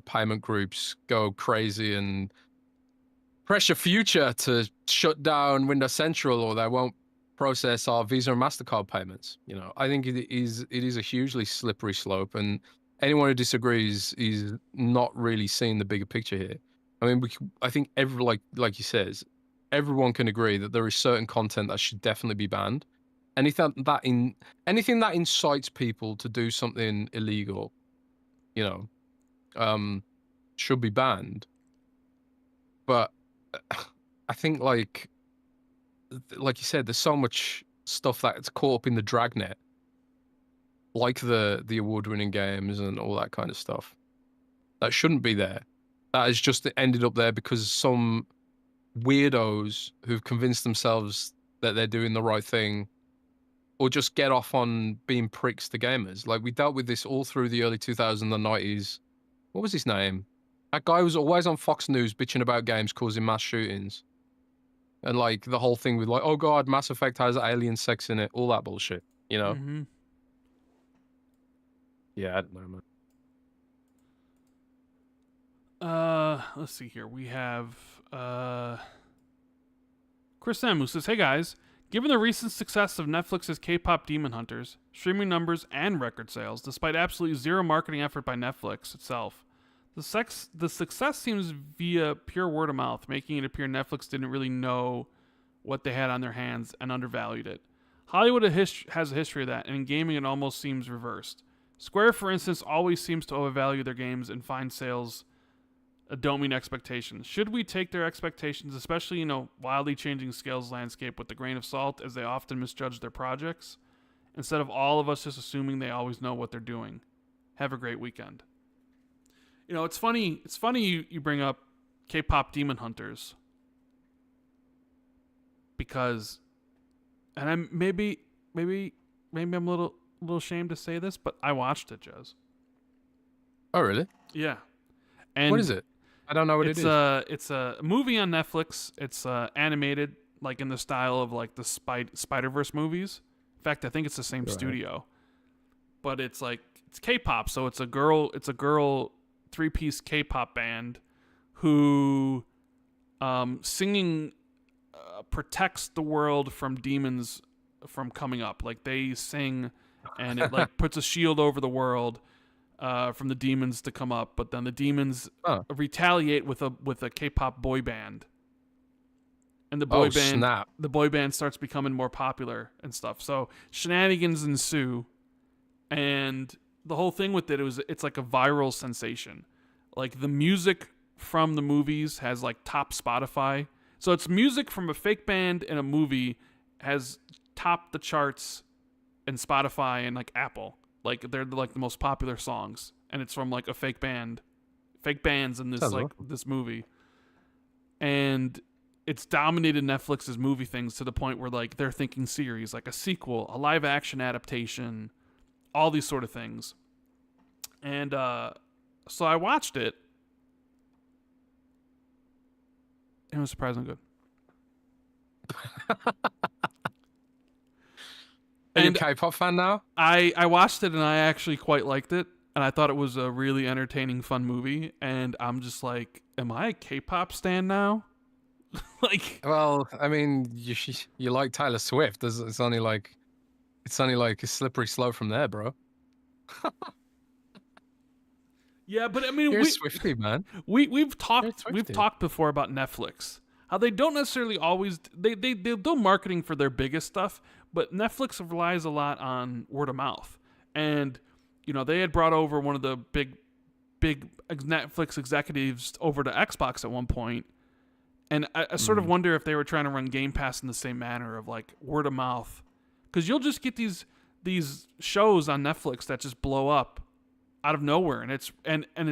payment groups go crazy and pressure Future to shut down Windows Central, or they won't process our Visa and MasterCard payments? I think it is a hugely slippery slope, and anyone who disagrees is not really seeing the bigger picture here. I mean, I think like you says, everyone can agree that there is certain content that should definitely be banned. Anything that incites people to do something illegal, should be banned. But I think like you said, there's so much stuff that's caught up in the dragnet, like the award-winning games and all that kind of stuff, that shouldn't be there. That has just ended up there because some weirdos who've convinced themselves that they're doing the right thing, or just get off on being pricks to gamers. Like, we dealt with this all through the early 2000s and 90s. What was his name? That guy was always on Fox News bitching about games causing mass shootings. And like the whole thing with like, oh god, Mass Effect has alien sex in it, all that bullshit, you know? Mm-hmm. Yeah, I don't know, man. Let's see here. We have Chris M, who says, "Hey guys, given the recent success of Netflix's K-pop Demon Hunters, streaming numbers and record sales, despite absolutely zero marketing effort by Netflix itself, the success seems via pure word of mouth, making it appear Netflix didn't really know what they had on their hands and undervalued it. Hollywood has a history of that, and in gaming it almost seems reversed. Square, for instance, always seems to overvalue their games and find sales don't meet expectations. Should we take their expectations, especially, wildly changing scales landscape, with a grain of salt, as they often misjudge their projects, instead of all of us just assuming they always know what they're doing? Have a great weekend." It's funny. It's funny you bring up K-pop Demon Hunters, because, and I'm maybe I'm a little ashamed to say this, but I watched it, Jez. Oh, really? Yeah. And what is it? I don't know what it is. It's a movie on Netflix. It's animated, like in the style of like the Spider-Verse movies. In fact, I think it's the same studio. But it's K-pop, so it's a girl 3-piece K-pop band who singing protects the world from demons from coming up. Like, they sing and it like puts a shield over the world from the demons to come up, but then the demons retaliate with a K-pop boy band, and the boy band starts becoming more popular and stuff. So shenanigans ensue, and the whole thing with it's like a viral sensation. Like, the music from the movies has like top Spotify. So it's music from a fake band in a movie has topped the charts in Spotify and like Apple. Like, they're like the most popular songs, and it's from like a fake bands in this this movie, and it's dominated Netflix's movie things to the point where like they're thinking series, like a sequel, a live action adaptation, all these sort of things. And so I watched it. It was surprisingly good. Are you a K-pop fan now? I watched it and I actually quite liked it, and I thought it was a really entertaining, fun movie. And I'm just like, am I a K-pop stan now? Like, well, I mean, you like Taylor Swift. It's only like a slippery slope from there, bro. Yeah, but I mean, you're a Swiftie, man. We've talked before about Netflix. How they don't necessarily always they do marketing for their biggest stuff, but Netflix relies a lot on word of mouth. And they had brought over one of the big Netflix executives over to Xbox at one point, and I sort of wonder if they were trying to run Game Pass in the same manner of like word of mouth, because you'll just get these shows on Netflix that just blow up out of nowhere, and it's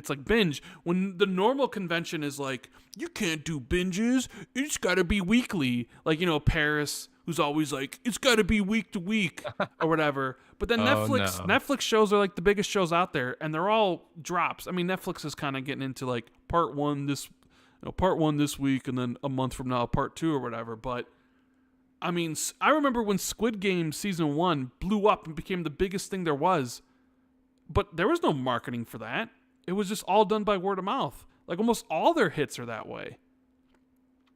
like binge, when the normal convention is like, you can't do binges, it's got to be weekly. Like, Paris, who's always like, it's got to be week to week or whatever. But then Netflix shows are like the biggest shows out there, and they're all drops. I mean, Netflix is kind of getting into like part one this week, and then a month from now part 2 or whatever. But I mean, I remember when Squid Game season 1 blew up and became the biggest thing there was. But there was no marketing for that. It was just all done by word of mouth. Like, almost all their hits are that way.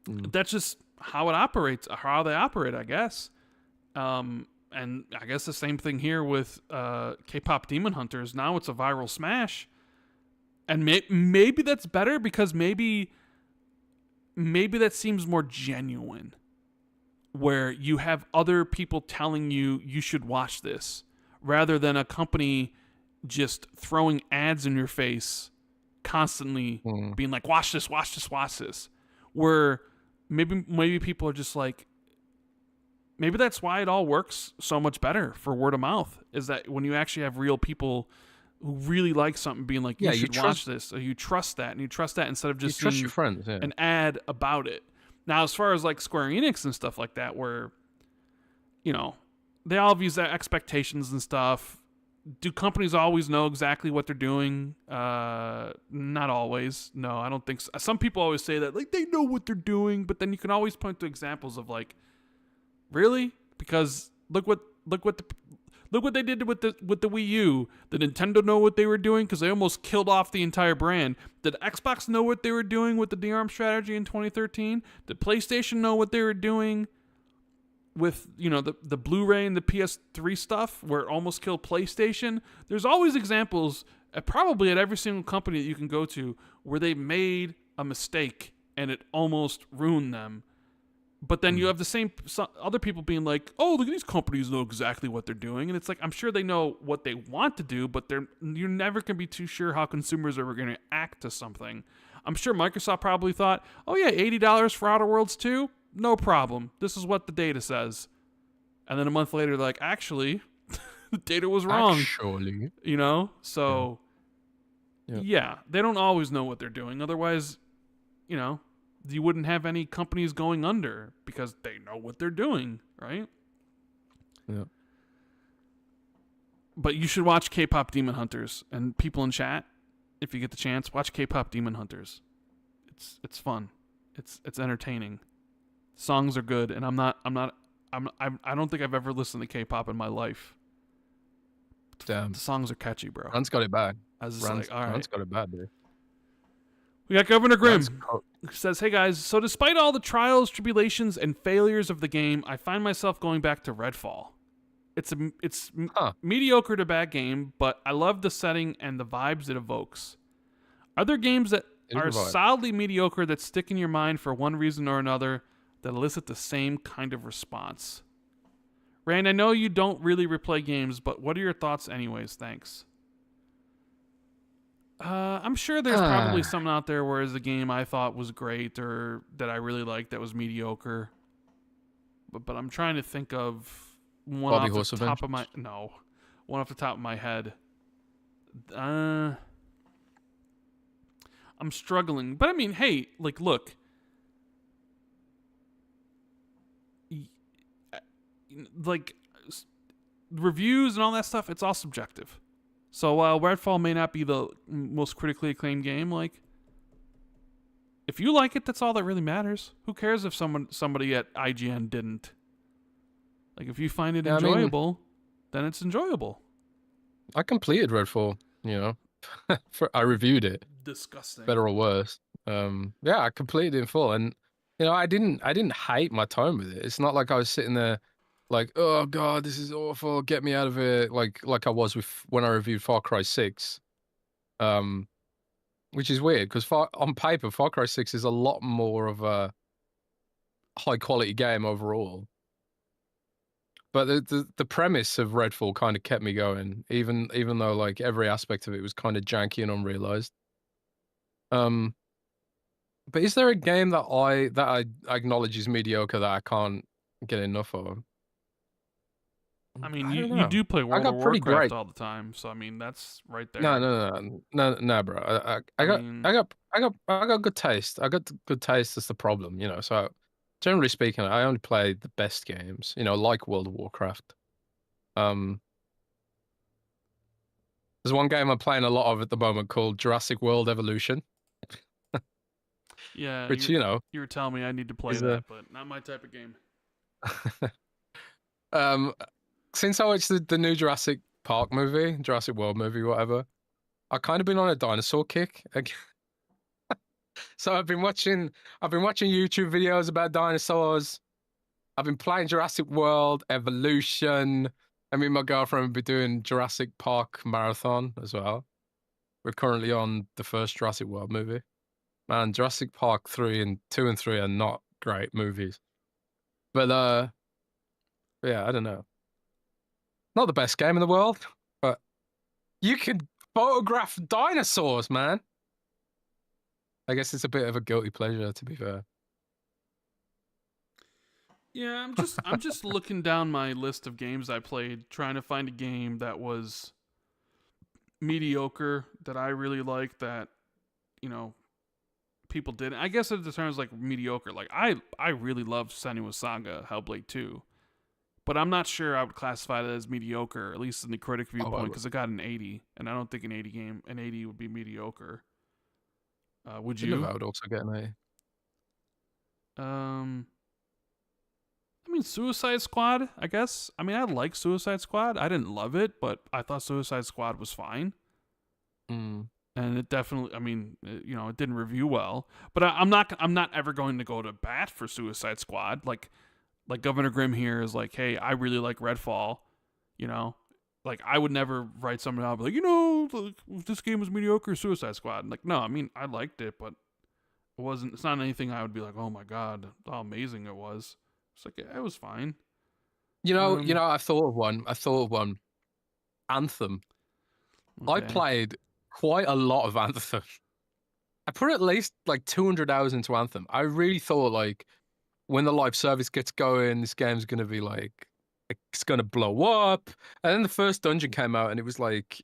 That's just how it operates, how they operate, I guess. And I guess the same thing here with K-pop Demon Hunters. Now it's a viral smash. And maybe that's better, because maybe that seems more genuine, where you have other people telling you should watch this, rather than a company just throwing ads in your face constantly, being like, watch this, where maybe people are just like, maybe that's why it all works so much better for word of mouth, is that when you actually have real people who really like something being like, you should watch this, or you trust that instead of just seeing your friends, an ad about it. Now, as far as like Square Enix and stuff like that, where they all have these expectations and stuff, do companies always know exactly what they're doing? Not always. No, I don't think so. Some people always say that like they know what they're doing, but then you can always point to examples of like, really? Because look what they did with the Wii U. Did Nintendo know what they were doing? Because they almost killed off the entire brand. Did Xbox know what they were doing with the DRM strategy in 2013? Did PlayStation know what they were doing with, you know, the Blu-ray and the PS3 stuff, where it almost killed PlayStation? There's always examples, probably at every single company that you can go to, where they made a mistake and it almost ruined them. But then you have the same other people being like, "Oh, look at these companies know exactly what they're doing," and it's like, I'm sure they know what they want to do, but you never can be too sure how consumers are going to act to something. I'm sure Microsoft probably thought, "Oh yeah, $80 for Outer Worlds 2, no problem. This is what the data says," and then a month later, they're like, "Actually, the data was wrong." Actually, you know, so Yeah. yeah, they don't always know what they're doing. Otherwise, you know, you wouldn't have any companies going under because they know what they're doing, right? Yeah. But you should watch K-pop Demon Hunters, and people in chat, if you get the chance, watch K-pop Demon Hunters. It's fun. It's entertaining. Songs are good, and I don't think I've ever listened to K-pop in my life. Damn. The songs are catchy, bro. Rand's got it bad. I was just like, all right. Rand's got it bad, dude. We got Governor Grimm. Says, "Hey guys, so despite all the trials, tribulations, and failures of the game, I find myself going back to Redfall. It's mediocre to bad game, but I love the setting and the vibes it evokes. Are there games that are solidly mediocre that stick in your mind for one reason or another that elicit the same kind of response? Rand, I know you don't really replay games, but what are your thoughts anyways? Thanks." I'm sure there's probably something out there where the game I thought was great or that I really liked that was mediocre. But I'm trying to think of one Bobby off the top of my one off the top of my head. I'm struggling, but I mean, hey, like, look, like reviews and all that stuff, it's all subjective. So while Redfall may not be the most critically acclaimed game, like, if you like it, that's all that really matters. Who cares if somebody at IGN didn't? Like, if you find it enjoyable, then it's enjoyable. I completed Redfall, you know. I reviewed it. Disgusting. Better or worse. Yeah, I completed it in full, and you know, I didn't hate my time with it. It's not like I was sitting there like, oh god, this is awful, get me out of it, like I was with when I reviewed Far Cry 6. Which is weird because on paper Far Cry 6 is a lot more of a high quality game overall. But the premise of Redfall kind of kept me going, even though like every aspect of it was kind of janky and unrealized. But is there a game that I acknowledge is mediocre that I can't get enough of? I mean, you do play World of Warcraft all the time, so I mean that's right there. No, bro. I got good taste. I got good taste. That's the problem, you know. So generally speaking, I only play the best games, you know, like World of Warcraft. There's one game I'm playing a lot of at the moment called Jurassic World Evolution. Yeah, which you know, you were telling me I need to play that, but not my type of game. Since I watched the new Jurassic Park movie, Jurassic World movie, whatever, I've kind of been on a dinosaur kick. So I've been watching YouTube videos about dinosaurs. I've been playing Jurassic World Evolution. I mean, my girlfriend will be doing Jurassic Park marathon as well. We're currently on the first Jurassic World movie. Man, Jurassic Park 2 and 3 are not great movies. But yeah, I don't know. Not the best game in the world, but you can photograph dinosaurs, man. I guess it's a bit of a guilty pleasure, to be fair. Yeah, I'm just looking down my list of games I played, trying to find a game that was mediocre that I really liked that, you know, people didn't. I guess it determines like mediocre. Like I really love Senua's Saga Hellblade 2. but I'm not sure I would classify it as mediocre, at least in the critic Oh, I viewpoint, would. because it got an 80, and I don't think an 80 would be mediocre. Would Didn't you? Avowed also get an Um, I mean, Suicide Squad, I guess. I mean, I like Suicide Squad. I didn't love it, but I thought Suicide Squad was fine. A? Mm. And it definitely, I mean, it didn't review well. But I'm not ever going to go to bat for Suicide Squad. Like Governor Grimm here is like, hey, I really like Redfall. You know, like I would never write something out like, like, this game was mediocre, Suicide Squad. Like, no, I mean, I liked it, but it wasn't. It's not anything I would be like, oh my god, how amazing it was. It's like it was fine. I thought of one. Anthem. I Okay. played quite a lot of Anthem. I put at least like 200 hours into Anthem. I really thought like when the live service gets going, this game's gonna be like it's gonna blow up. And then the first dungeon came out and it was like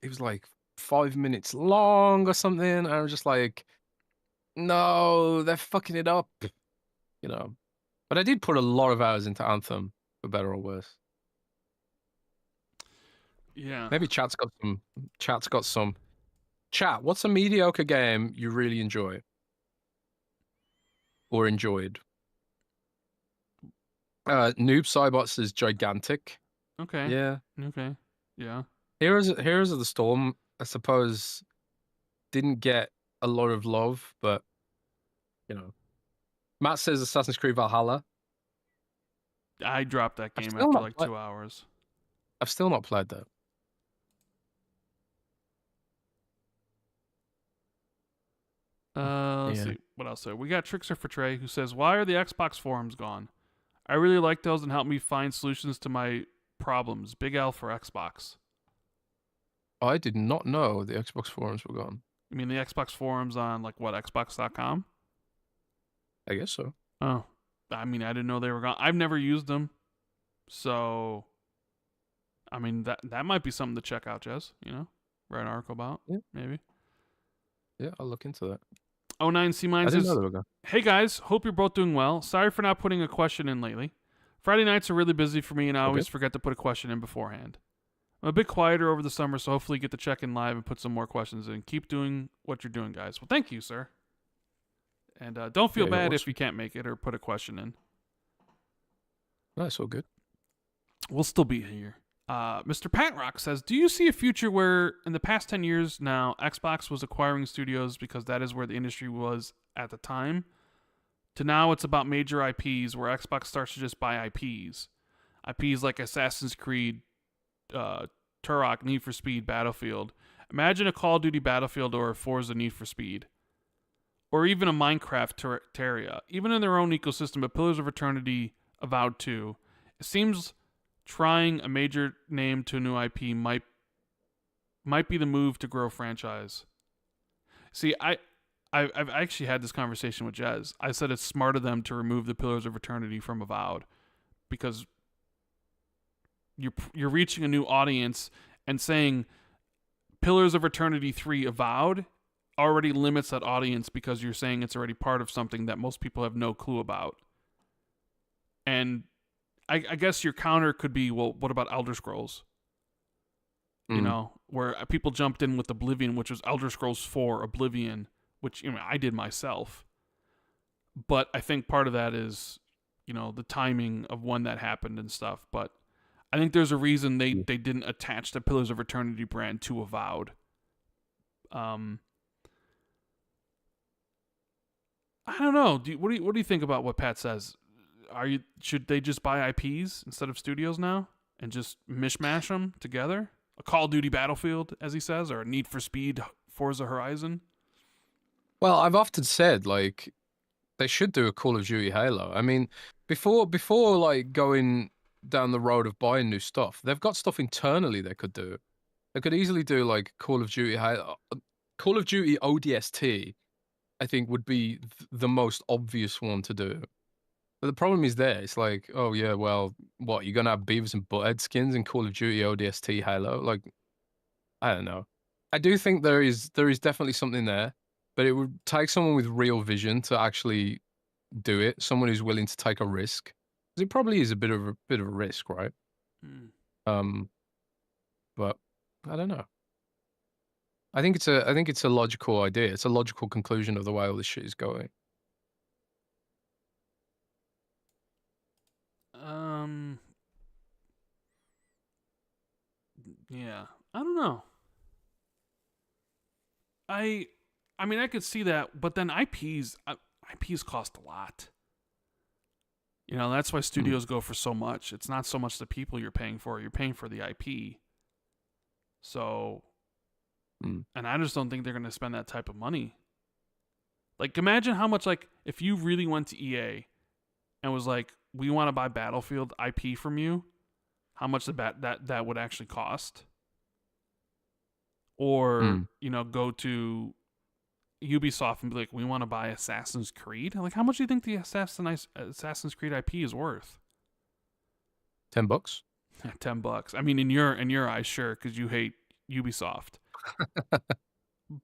5 minutes long or something. And I was just like, no, they're fucking it up. But I did put a lot of hours into Anthem, for better or worse. Yeah. Maybe chat's got some. Chat, what's a mediocre game you really enjoy? Or enjoyed? Noob Cybot says gigantic. Okay. Yeah. Okay. Yeah. Heroes of the Storm, I suppose, didn't get a lot of love, but Matt says Assassin's Creed Valhalla. I dropped that I've game still after not like played- 2 hours. I've still not played that. Let's Yeah. see what else. So we got Trickster for Trey who says, "Why are the Xbox forums gone? I really like those and help me find solutions to my problems. Big L for Xbox." I did not know the Xbox forums were gone. You mean the Xbox forums on like what, Xbox.com? I guess so. Oh, I mean, I didn't know they were gone. I've never used them, so I mean that might be something to check out, Jez. Write an article about, Yeah. maybe. Yeah, I'll look into that. 09C I Mine didn't says, know they were gone. "Hey guys, hope you're both doing well. Sorry for not putting a question in lately. Friday nights are really busy for me, and I always forget to put a question in beforehand. I'm a bit quieter over the summer, so hopefully get to check in live and put some more questions in. Keep doing what you're doing, guys." Well, thank you, sir. And don't feel bad if you can't make it or put a question in. No, it's all good. We'll still be here. Mr. Patrock says, "Do you see a future where, in the past 10 years now, Xbox was acquiring studios because that is where the industry was at the time, to now it's about major IPs where Xbox starts to just buy IPs? IPs like Assassin's Creed, Turok, Need for Speed, Battlefield. Imagine a Call of Duty Battlefield or a Forza Need for Speed. Or even a Minecraft Terraria. Even in their own ecosystem, but Pillars of Eternity, Avowed 2. It seems trying a major name to a new IP might be the move to grow franchise." See, I've actually had this conversation with Jez. I said it's smart of them to remove the Pillars of Eternity from Avowed because you're reaching a new audience, and saying Pillars of Eternity 3 Avowed already limits that audience because you're saying it's already part of something that most people have no clue about. And I guess your counter could be, well, what about Elder Scrolls? Where people jumped in with Oblivion, which was Elder Scrolls 4 Oblivion, which I did myself. But I think part of that is, the timing of when that happened and stuff. But I think there's a reason they didn't attach the Pillars of Eternity brand to Avowed. I don't know. What do you think about what Pat says? Should they just buy IPs instead of studios now and just mishmash them together? A Call of Duty Battlefield, as he says, or a Need for Speed Forza Horizon? Well, I've often said like they should do a Call of Duty Halo. I mean, before like going down the road of buying new stuff, they've got stuff internally they could do. They could easily do like Call of Duty Halo, Call of Duty ODST. I think would be the most obvious one to do. But the problem is there. It's like, oh yeah, well, what, you're gonna have Beavis and Butthead skins in Call of Duty ODST Halo? Like, I don't know. I do think there is definitely something there, but it would take someone with real vision to actually do it. Someone who's willing to take a risk. 'Cause it probably is a bit of a risk, right? Mm. Um, but I don't know. I think it's a logical idea. It's a logical conclusion of the way all this shit is going. Yeah. I don't know. I I mean I could see that, but then IPs cost a lot. You know, that's why Hmm. studios go for so much. It's not so much the people you're paying for the IP. So, Hmm. and I just don't think they're going to spend that type of money. Like imagine how much like if you really went to EA and was like, "We want to buy Battlefield IP from you." How much that would actually cost? Or, Hmm. you know, go to Ubisoft and be like, we want to buy Assassin's Creed. Like, how much do you think the Assassin's Creed IP is worth? $10. $10. I mean, in your eyes, sure, because you hate Ubisoft.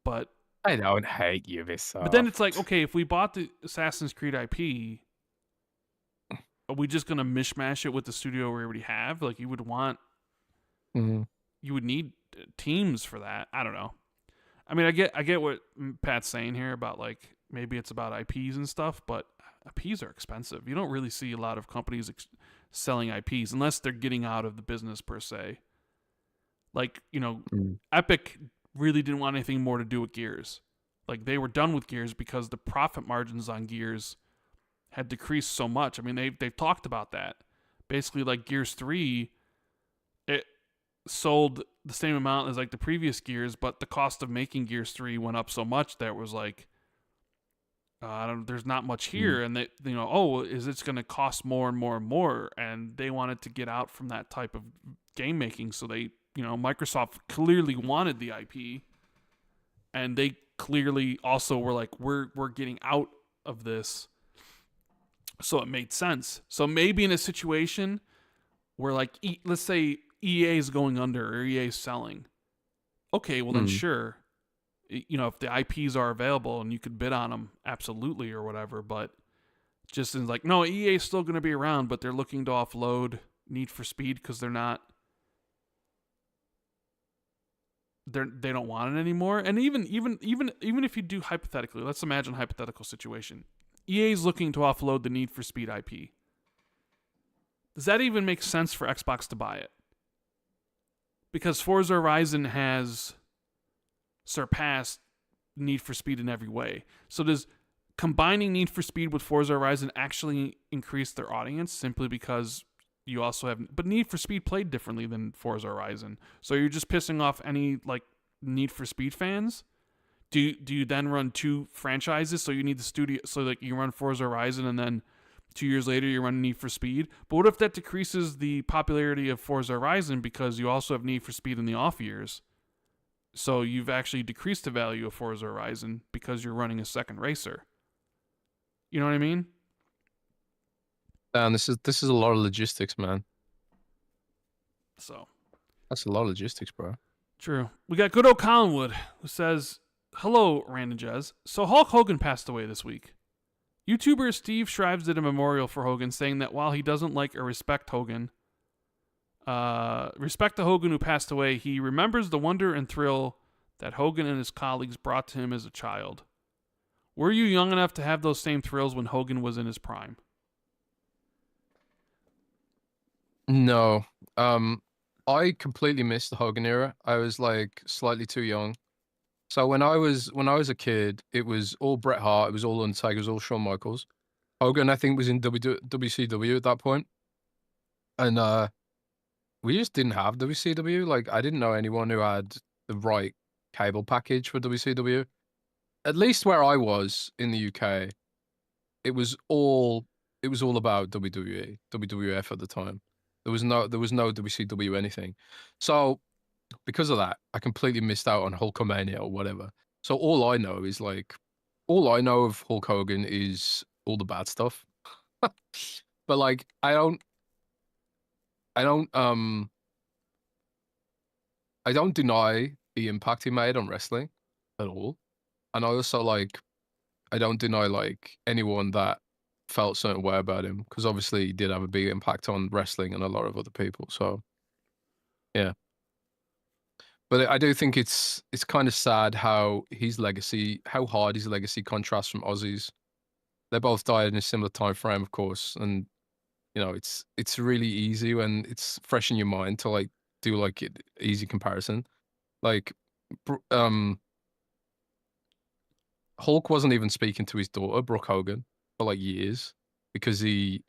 But I don't hate then Ubisoft. it's like, okay, if we bought the Assassin's Creed IP, are we just gonna mishmash it with the studio we already have? Like, you Mm. would need teams for that. I don't know. I mean, I get what Pat's saying here about like maybe it's about IPs and stuff, but IPs are expensive. You don't really see a lot of companies selling IPs unless they're getting out of the business per se. Like, you know, Mm. Epic really didn't want anything more to do with Gears. Like they were done with Gears because the profit margins on Gears had decreased so much. I mean, they've talked about that. Basically, like Gears 3, it sold the same amount as like the previous Gears, but the cost of making Gears 3 went up so much that it was like there's not much Mm. here, and they, you know, oh, is it's going to cost more and more and more, and they wanted to get out from that type of game making, so they, you know, Microsoft clearly wanted the IP, and they clearly also were like, we're getting out of this, so it made sense. So maybe in a situation where like let's say EA is going under or EA is selling, okay, well then Mm. sure, you know, if the IPs are available and you could bid on them, absolutely or whatever. But just in like, no, EA is still going to be around, but they're looking to offload Need for Speed because they don't want it anymore. And even if you do hypothetically, let's imagine a hypothetical situation. EA is looking to offload the Need for Speed IP. Does that even make sense for Xbox to buy it? Because Forza Horizon has surpassed Need for Speed in every way. So does combining Need for Speed with Forza Horizon actually increase their audience simply because you also have, but Need for Speed played differently than Forza Horizon. So you're just pissing off any like Need for Speed fans? Do you then run two franchises? So you need the studio, so like you run Forza Horizon and then 2 years later you run Need for Speed. But what if that decreases the popularity of Forza Horizon because you also have Need for Speed in the off years? So you've actually decreased the value of Forza Horizon because you're running a second racer. You know what I mean? And this is a lot of logistics, man. So That's a lot of logistics, bro. true. We got good old Collinwood who says, "Hello, Rand Jez. So Hulk Hogan passed away this week. YouTuber Steve Shrives did a memorial for Hogan, saying that while he doesn't like or respect the Hogan who passed away, he remembers the wonder and thrill that Hogan and his colleagues brought to him as a child. Were you young enough to have those same thrills when Hogan was in his prime?" No. I completely missed the Hogan era. I was like slightly too young. So when I was a kid, it was all Bret Hart, it was all Undertaker, it was all Shawn Michaels. Hogan, I think, was in WCW at that point. And we just didn't have WCW. Like I didn't know anyone who had the right cable package for WCW. At least where I was in the UK, it was all it was all about WWE, WWF at the time. There was no WCW anything. So because of that, I completely missed out on Hulkamania or whatever. So all I know of Hulk Hogan is all the bad stuff. But like I don't um I don't deny the impact he made on wrestling at all. And I also like I don't deny like anyone that felt a certain way about him because obviously he did have a big impact on wrestling and a lot of other people. So yeah, but I do think it's kind of sad how how hard his legacy contrasts from Ozzy's. They both died in a similar time frame, of course, and it's really easy when it's fresh in your mind to like do like easy comparison. Like, Hulk wasn't even speaking to his daughter, Brooke Hogan, for like years because he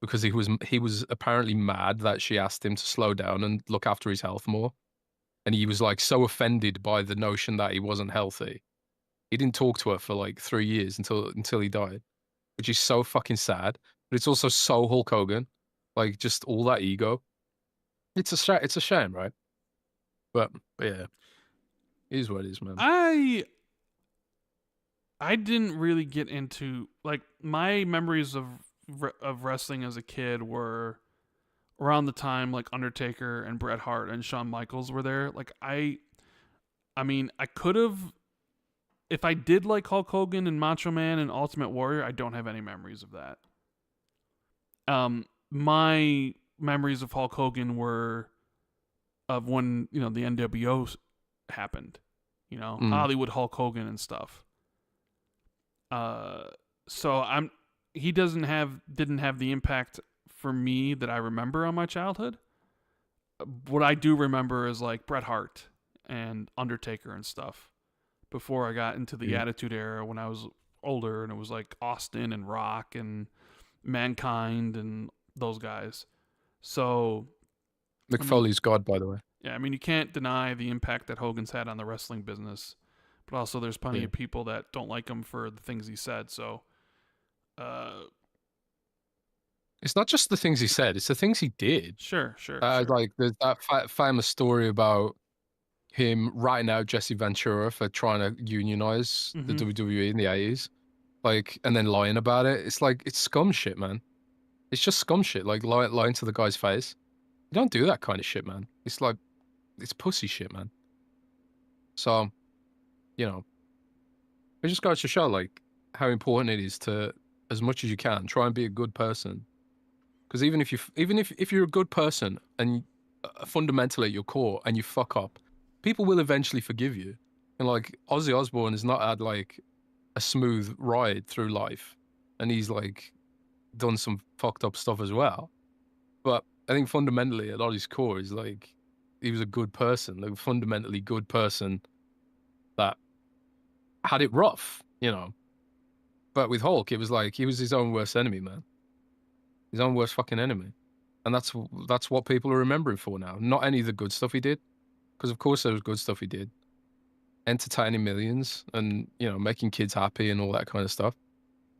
was apparently mad that she asked him to slow down and look after his health more. And he was like so offended by the notion that he wasn't healthy. He didn't talk to her for like 3 years until he died, which is so fucking sad. But it's also so Hulk Hogan, like just all that ego. It's a shame, right? But yeah, it is what it is, man. I didn't really get into, like, my memories of wrestling as a kid were around the time like Undertaker and Bret Hart and Shawn Michaels were there. Like I mean, I could have, if I did like Hulk Hogan and Macho Man and Ultimate Warrior, I don't have any memories of that. My memories of Hulk Hogan were of when, the NWO happened, Hollywood Hulk Hogan and stuff. So he didn't have the impact for me that I remember on my childhood. What I do remember is like Bret Hart and Undertaker and stuff before I got into the Attitude Era when I was older, and it was like Austin and Rock and Mankind and those guys. So Mick Foley's God, by the way. Yeah, I mean, you can't deny the impact that Hogan's had on the wrestling business, but also there's plenty of people that don't like him for the things he said. So, it's not just the things he said; it's the things he did. Sure. Like there's that famous story about him writing out Jesse Ventura for trying to unionize the WWE in the 80s, like, and then lying about it. It's like, it's scum shit, man. It's just scum shit, like lying to the guy's face. You don't do that kind of shit, man. It's like, it's pussy shit, man. So, it just goes to show, like, how important it is to, as much as you can, try and be a good person. Because even if you're a good person and fundamentally at your core and you fuck up, people will eventually forgive you. And like Ozzy Osbourne has not had like a smooth ride through life, and he's like done some fucked up stuff as well. But I think fundamentally at his core is like he was a good person, like a fundamentally good person that had it rough, But with Hulk, it was like he was his own worst enemy, man. His own worst fucking enemy. And that's what people are remembering for now. Not any of the good stuff he did, because of course there was good stuff he did. Entertaining millions and, making kids happy and all that kind of stuff.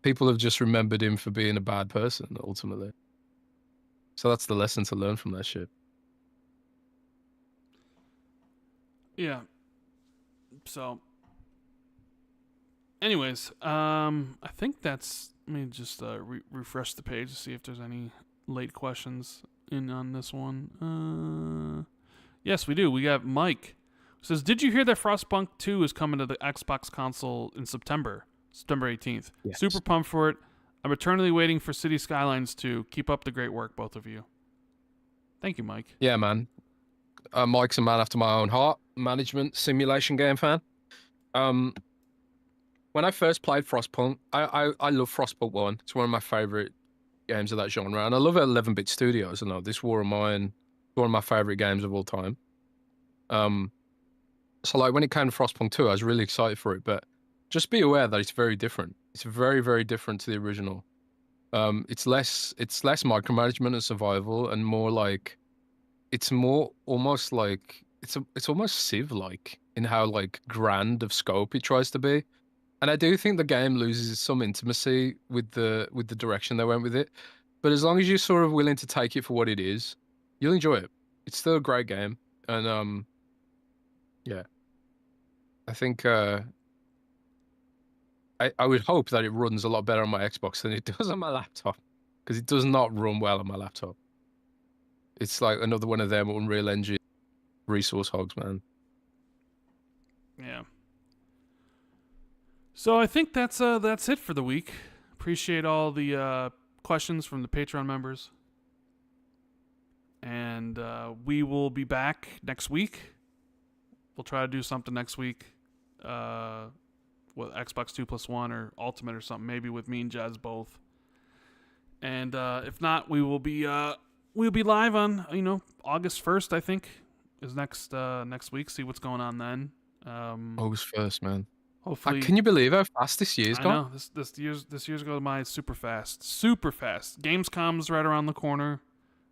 People have just remembered him for being a bad person, ultimately. So that's the lesson to learn from that shit. Yeah. So, anyways, I think that's, let me just refresh the page to see if there's any late questions in on this one. Yes, we do. We got Mike. Says, did you hear that Frostpunk 2 is coming to the Xbox console in September 18th? Yes. Super pumped for it. I'm eternally waiting for City Skylines 2. Keep up the great work, both of you. Thank you, Mike. Yeah, man. Mike's a man after my own heart. Management simulation game fan. When I first played Frostpunk, I love Frostpunk 1. It's one of my favorite games of that genre, and I love 11-bit studios. I know this War of Mine, one of my favorite games of all time. So like when it came to Frostpunk 2, I was really excited for it, but just be aware that it's very different. It's very, very different to the original. It's less micromanagement and survival, and more like it's more almost like it's almost Civ-like in how like grand of scope it tries to be. And I do think the game loses some intimacy with the direction they went with it. But as long as you're sort of willing to take it for what it is, you'll enjoy it. It's still a great game, and yeah, I think I would hope that it runs a lot better on my Xbox than it does on my laptop, because it does not run well on my laptop. It's like another one of them Unreal Engine resource hogs, man. Yeah. So I think that's it for the week. Appreciate all the questions from the Patreon members. And we will be back next week. We'll try to do something next week. With Xbox 2+1 or Ultimate or something. Maybe with me and Jez both. And if not, we'll be live on August 1st, I think, is next week. See what's going on then. August 1st, man. Hopefully, can you believe how fast this year's gone? I know this year's going by super fast. Gamescom's right around the corner.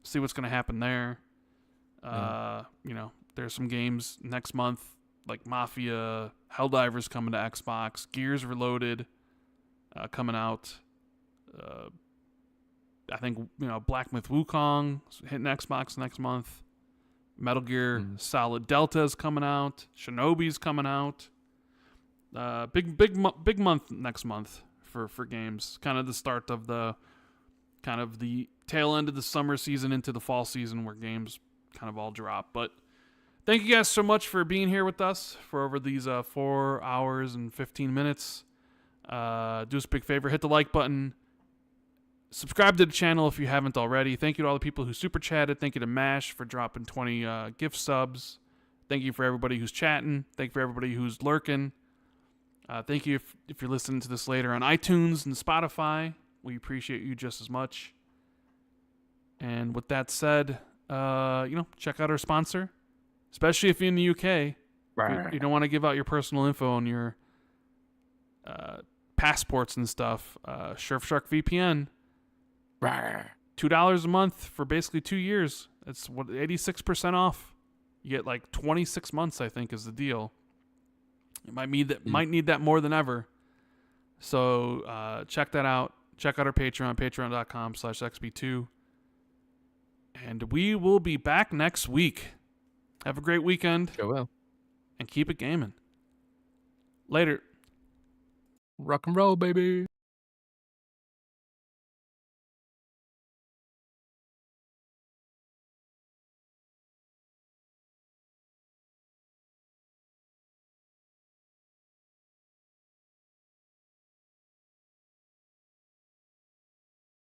See what's going to happen there. There's some games next month like Mafia, Helldivers coming to Xbox, Gears Reloaded coming out. I think Black Myth Wukong hitting Xbox next month. Metal Gear Solid Delta is coming out. Shinobi's coming out. Big month next month for games. Kind of the start of the tail end of the summer season into the fall season where games kind of all drop. But thank you guys so much for being here with us for over these 4 hours and 15 minutes. Do us a big favor, hit the like button. Subscribe to the channel if you haven't already. Thank you to all the people who super chatted. Thank you to MASH for dropping 20 gift subs. Thank you for everybody who's chatting. Thank you for everybody who's lurking. Thank you if you're listening to this later on iTunes and Spotify. We appreciate you just as much. And with that said, check out our sponsor, especially if you're in the UK. Right. You don't want to give out your personal info and your passports and stuff. Surfshark VPN. $2 a month for basically 2 years. It's 86% off. You get like 26 months, I think, is the deal. You might need that more than ever. So check that out. Check out our Patreon, patreon.com/XB2. And we will be back next week. Have a great weekend. Sure will. And keep it gaming. Later. Rock and roll, baby.